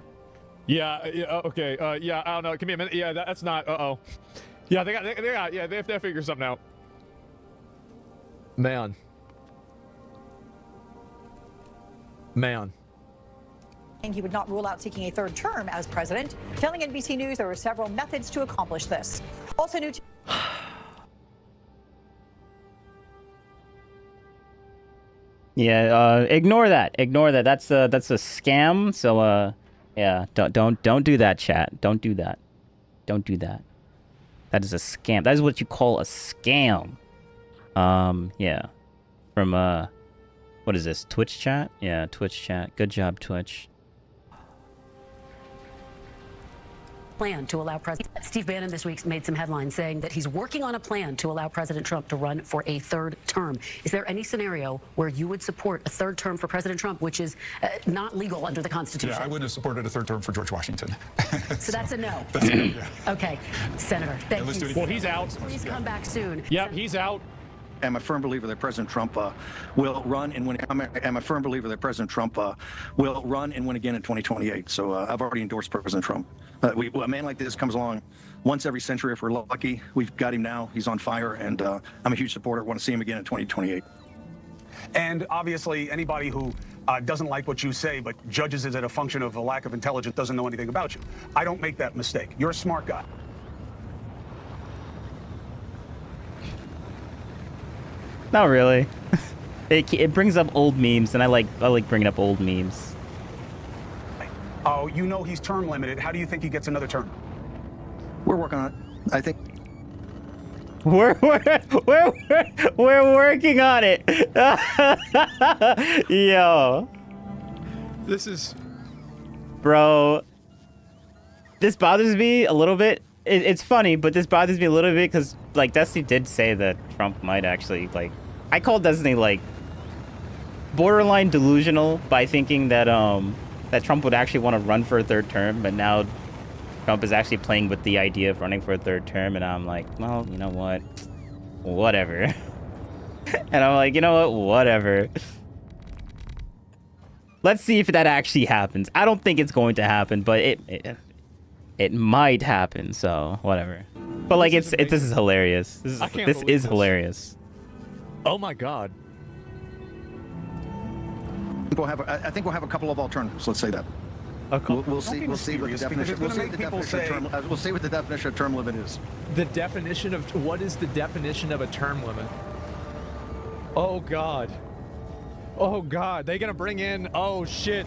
Yeah, okay. Yeah, I don't know. Give me a minute. Yeah, that's not, Yeah, they have to figure something out. Man. He would not rule out seeking a 3rd term as president, telling NBC News there were several methods to accomplish this. Also new to... Yeah, ignore that. Ignore that. That's a scam. So yeah, don't do that, chat. Don't do that. Don't do that. That is a scam. That is what you call a scam. Yeah. From what is this? Twitch chat? Yeah, Twitch chat. Good job, Twitch. plan to allow President Steve Bannon this week made some headlines saying that he's working on a plan to allow President Trump to run for a third term. Is there any scenario where you would support a third term for President Trump, which is not legal under the Constitution? Yeah, I wouldn't have supported a third term for George Washington. So that's a no. That's a no, yeah. Okay, Senator, thank you. Well, he's out. Please come back soon. Yep, he's out. I'm a firm believer that President Trump will run and win. I'm a firm believer that President Trump will run and win again in 2028. So I've already endorsed President Trump. A man like this comes along once every century if we're lucky. We've got him now. He's on fire, and I'm a huge supporter. Want to see him again in 2028. And obviously, anybody who doesn't like what you say but judges it as a function of a lack of intelligence doesn't know anything about you. I don't make that mistake. You're a smart guy. Not really. It brings up old memes, and I like bringing up old memes. Oh, you know he's term limited. How do you think he gets another term? We're working on it. I think. We're working on it. Yo. This is. Bro. This bothers me a little bit. It's funny, but this bothers me a little bit because, like, Destiny did say that Trump might actually, like, I call Destiny, like, borderline delusional by thinking that that Trump would actually want to run for a third term, but now Trump is actually playing with the idea of running for a third term, and I'm like, well, you know what? Whatever. And I'm like, you know what? Whatever. Let's see if that actually happens. I don't think it's going to happen, but it might happen, so whatever. But like this is hilarious. This is hilarious. Oh my god. I think we'll have a couple of alternatives. Let's say that. We'll see what the definition. We'll see what the definition of term limit is. The definition of what is the definition of a term limit? Oh god. Oh god. They're gonna bring in. Oh shit.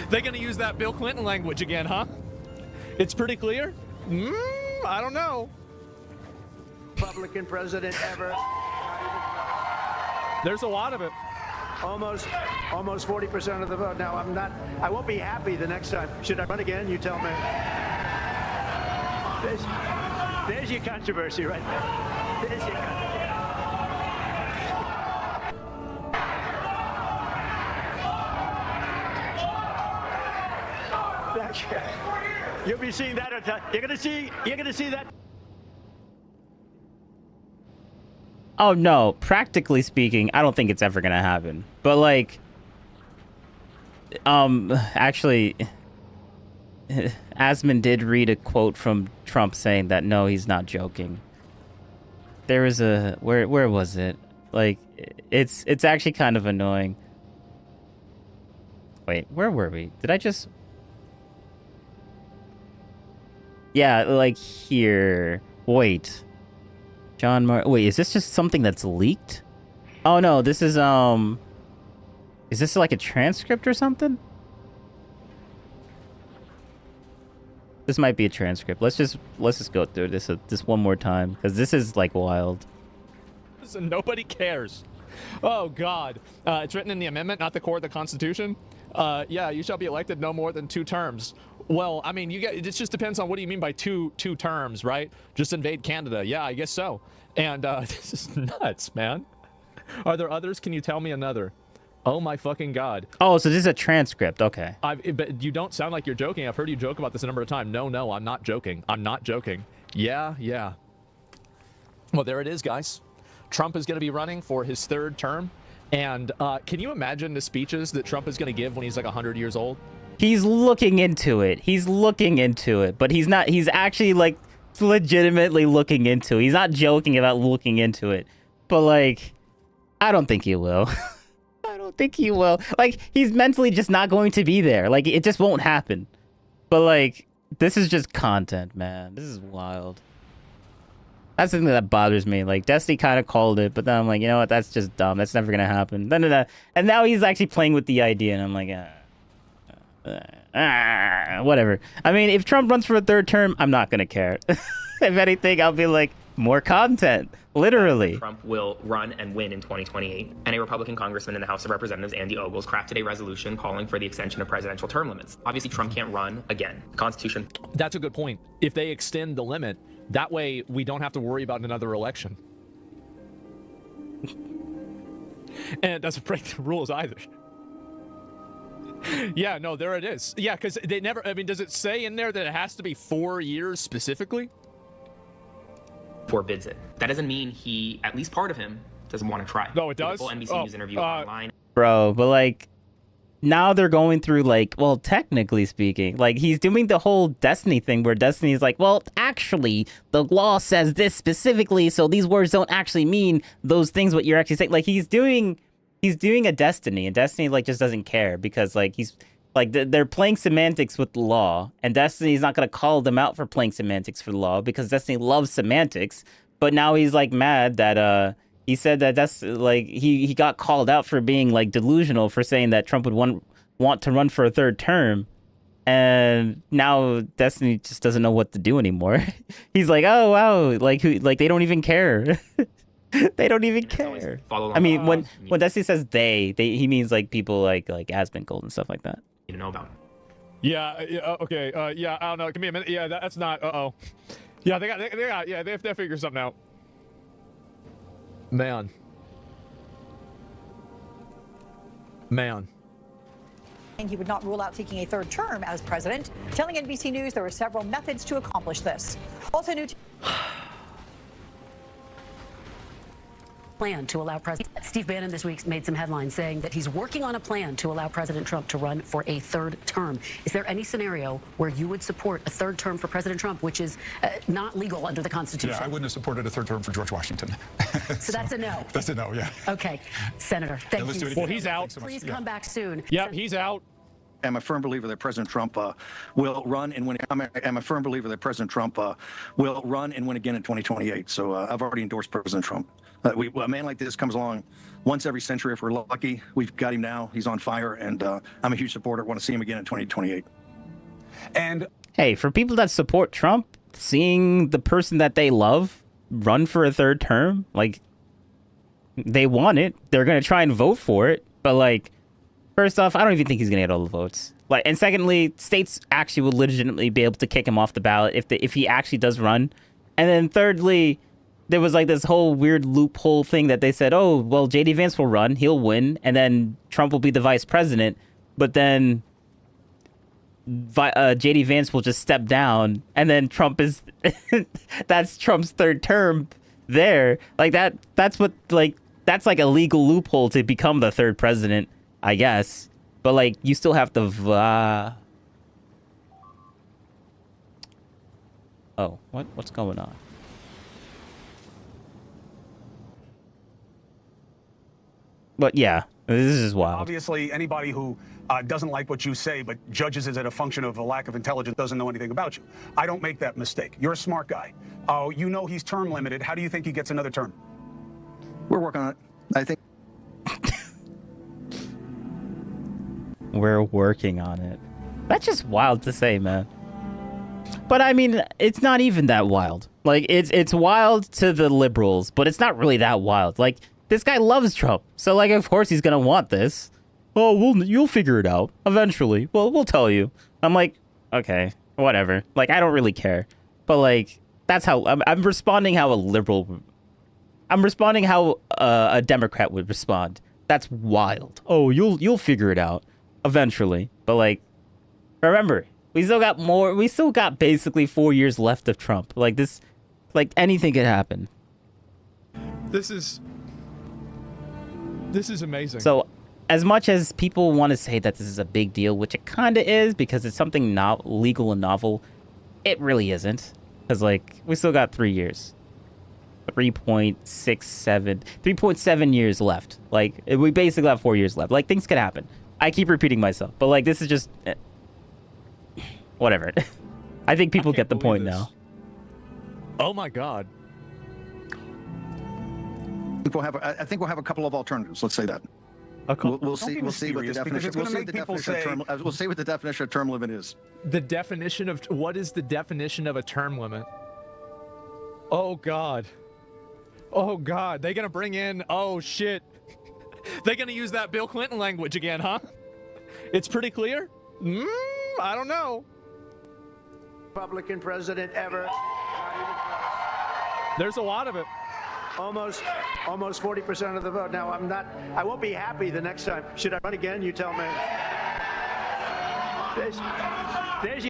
They're gonna use that Bill Clinton language again, huh? It's pretty clear? I don't know. Republican president ever. There's a lot of it. Almost 40% of the vote. Now, I won't be happy the next time. Should I run again? You tell me. There's your controversy right there. There's your controversy. You'll be seeing that. You're gonna see that. Oh no, practically speaking, I don't think it's ever gonna happen. But like, actually, Asman did read a quote from Trump saying that no, he's not joking. There was a where was it? Like, it's actually kind of annoying. Wait, where were we? Did I just? Yeah, like here. Wait. Wait, is this just something that's leaked? Oh no, this is this like a transcript or something? This might be a transcript. Let's just go through this one more time because this is like wild. Listen, nobody cares. Oh god. It's written in the amendment, not the core of the Constitution. Yeah, you shall be elected no more than 2 terms. Well, I mean, it just depends on what do you mean by two terms, right? Just invade Canada. Yeah, I guess so. And this is nuts, man. Are there others? Can you tell me another? Oh my fucking god. Oh, so this is a transcript. Okay. But you don't sound like you're joking. I've heard you joke about this a number of times. No, I'm not joking. I'm not joking. Yeah. Well, there it is, guys. Trump is going to be running for his 3rd term. And can you imagine the speeches that Trump is going to give when he's like 100 years old? He's looking into it. But he's not. He's actually like legitimately looking into it. He's not joking about looking into it. But like, I don't think he will. I don't think he will. Like, he's mentally just not going to be there. Like, it just won't happen. But like, this is just content, man. This is wild. That's something that bothers me. Like, Destiny kind of called it, but then I'm like, you know what? That's just dumb. That's never gonna happen. And now he's actually playing with the idea, and I'm like, whatever. I mean, if Trump runs for a 3rd term, I'm not gonna care. If anything, I'll be like, more content, literally. Trump will run and win in 2028. And a Republican congressman in the House of Representatives, Andy Ogles, crafted a resolution calling for the extension of presidential term limits. Obviously, Trump can't run again. The Constitution. That's a good point. If they extend the limit, that way we don't have to worry about another election. And it doesn't break the rules either. Yeah, no, there it is. Yeah, because they never, I mean, does it say in there that it has to be 4 years specifically? Forbids it. That doesn't mean he, at least part of him, doesn't want to try. No, it does? Full NBC News interview online. Bro, but like, now they're going through like, well, technically speaking, like he's doing the whole Destiny thing where Destiny's like, well, actually, the law says this specifically, so these words don't actually mean those things what you're actually saying. Like he's doing a Destiny, and Destiny like just doesn't care because like he's like they're playing semantics with the law, and Destiny's not gonna call them out for playing semantics for the law because Destiny loves semantics. But now he's like mad that he said that that's like he got called out for being like delusional for saying that Trump would want to run for a third term, and now Destiny just doesn't know what to do anymore. He's like, oh wow, like who, like they don't even care. They don't even care. I mean, when Destiny says he means like people like Asmongold and stuff like that. You know about. Yeah. Okay. Yeah. I don't know. Give me a minute. Yeah. That's not. Yeah. They have to figure something out. Man. He would not rule out seeking a third term as president, telling NBC News there were several methods to accomplish this. Also new. Plan to allow President Steve Bannon this week made some headlines saying that he's working on a plan to allow President Trump to run for a third term. Is there any scenario where you would support a third term for President Trump, which is not legal under the Constitution? Yeah, I wouldn't have supported a third term for George Washington. So that's a no. That's a no, yeah. Okay, Senator, thank you. Well, he's out. Please come back soon. Yep, he's out. I'm a firm believer that President Trump will run and win. I'm a firm believer that President Trump will run and win again in 2028. So I've already endorsed President Trump. A man like this comes along once every century if we're lucky. We've got him now. He's on fire, and I'm a huge supporter. Want to see him again in 2028. And hey, for people that support Trump, seeing the person that they love run for a third term, like they want it, they're gonna try and vote for it. But like, first off, I don't even think he's gonna get all the votes. Like, and secondly, states actually will legitimately be able to kick him off the ballot if he actually does run. And then thirdly, there was like this whole weird loophole thing that they said, oh, well, JD Vance will run, he'll win, and then Trump will be the vice president. But then JD Vance will just step down, and then Trump is that's Trump's third term there. Like that's what that's like a legal loophole to become the third president, I guess. But like you still have to oh, what's going on? But yeah, this is wild. Obviously, anybody who doesn't like what you say but judges it as a function of a lack of intelligence doesn't know anything about you. I don't make that mistake. You're a smart guy. Oh, you know he's term limited. How do you think he gets another term? We're working on it. I think. We're working on it. That's just wild to say, man. But I mean, it's not even that wild. Like it's wild to the liberals, but it's not really that wild. Like, this guy loves Trump, so like of course he's gonna want this. Oh, you'll figure it out eventually. Well, we'll tell you. I'm like, okay, whatever. Like, I don't really care. But like, that's how I'm responding. How a liberal, I'm responding how a Democrat would respond. That's wild. Oh, you'll figure it out eventually. But like, remember, we still got more. We still got basically 4 years left of Trump. Like this, like anything could happen. This is amazing. So, as much as people want to say that this is a big deal, which it kind of is because it's something not legal and novel, it really isn't. Because, like, we still got 3 years. 3.7 years left. Like, we basically have 4 years left. Like, things could happen. I keep repeating myself. But, like, this is just... whatever. I think people get the point now. Oh, my God. I think we'll have a couple of alternatives. Let's say that. We'll see what the definition of term limit is. The definition of what is the definition of a term limit? Oh, God. Oh, God. They're going to bring in... Oh, shit. They're going to use that Bill Clinton language again, huh? It's pretty clear? I don't know. Republican president ever. There's a lot of it. Almost 40% of the vote. Now, I won't be happy the next time. Should I run again? You tell me. There's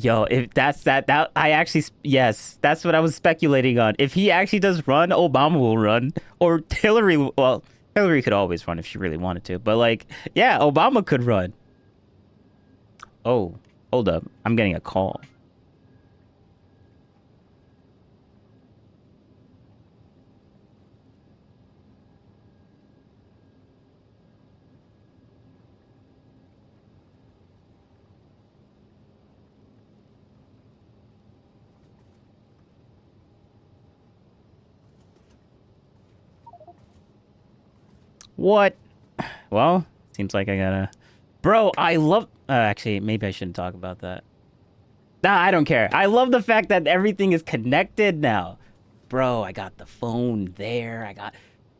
Yo, if that's that I actually, yes, that's what I was speculating on. If he actually does run, Obama will run, or Hillary. Well, Hillary could always run if she really wanted to, but like, yeah, Obama could run. Oh, hold up, I'm getting a call. What? Well, seems like I gotta... Bro, I love... actually, maybe I shouldn't talk about that. Nah, I don't care. I love the fact that everything is connected now. Bro, I got the phone there.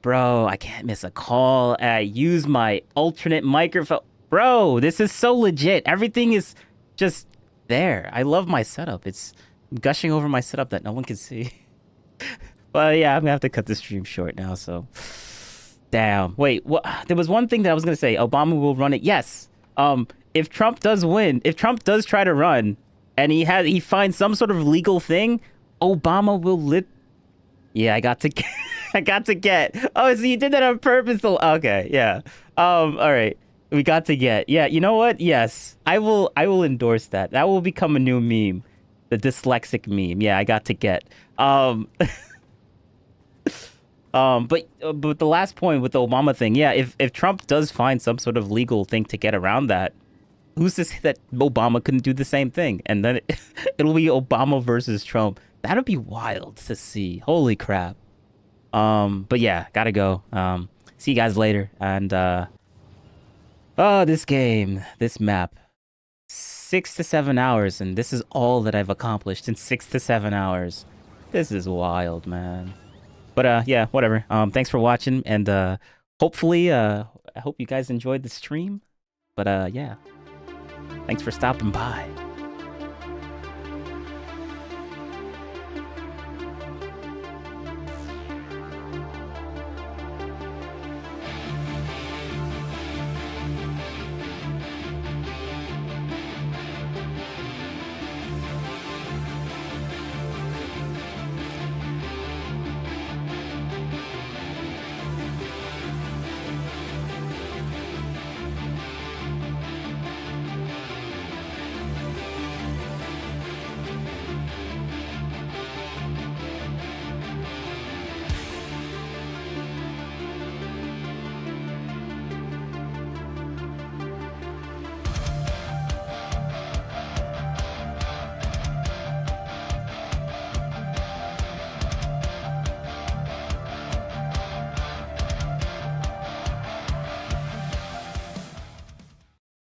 Bro, I can't miss a call. I use my alternate microphone. Bro, this is so legit. Everything is just there. I love my setup. It's gushing over my setup that no one can see. But yeah, I'm gonna have to cut the stream short now, so... Damn. Wait, what? There was one thing that I was going to say. Obama will run it. Yes. If Trump does win, if Trump does try to run and he finds some sort of legal thing, Obama will Yeah, I got to get. Oh, so you did that on purpose. Okay. Yeah. All right. We got to get. Yeah. You know what? Yes. I will endorse that. That will become a new meme. The dyslexic meme. Yeah, I got to get. But the last point with the Obama thing, yeah, if Trump does find some sort of legal thing to get around that, who's to say that Obama couldn't do the same thing? And then it'll be Obama versus Trump. That'll be wild to see. Holy crap. But yeah, gotta go. See you guys later. And this game, this map, 6 to 7 hours, and this is all that I've accomplished in 6 to 7 hours. This is wild, man. But yeah, whatever. Thanks for watching, and hopefully, I hope you guys enjoyed the stream. But yeah, thanks for stopping by.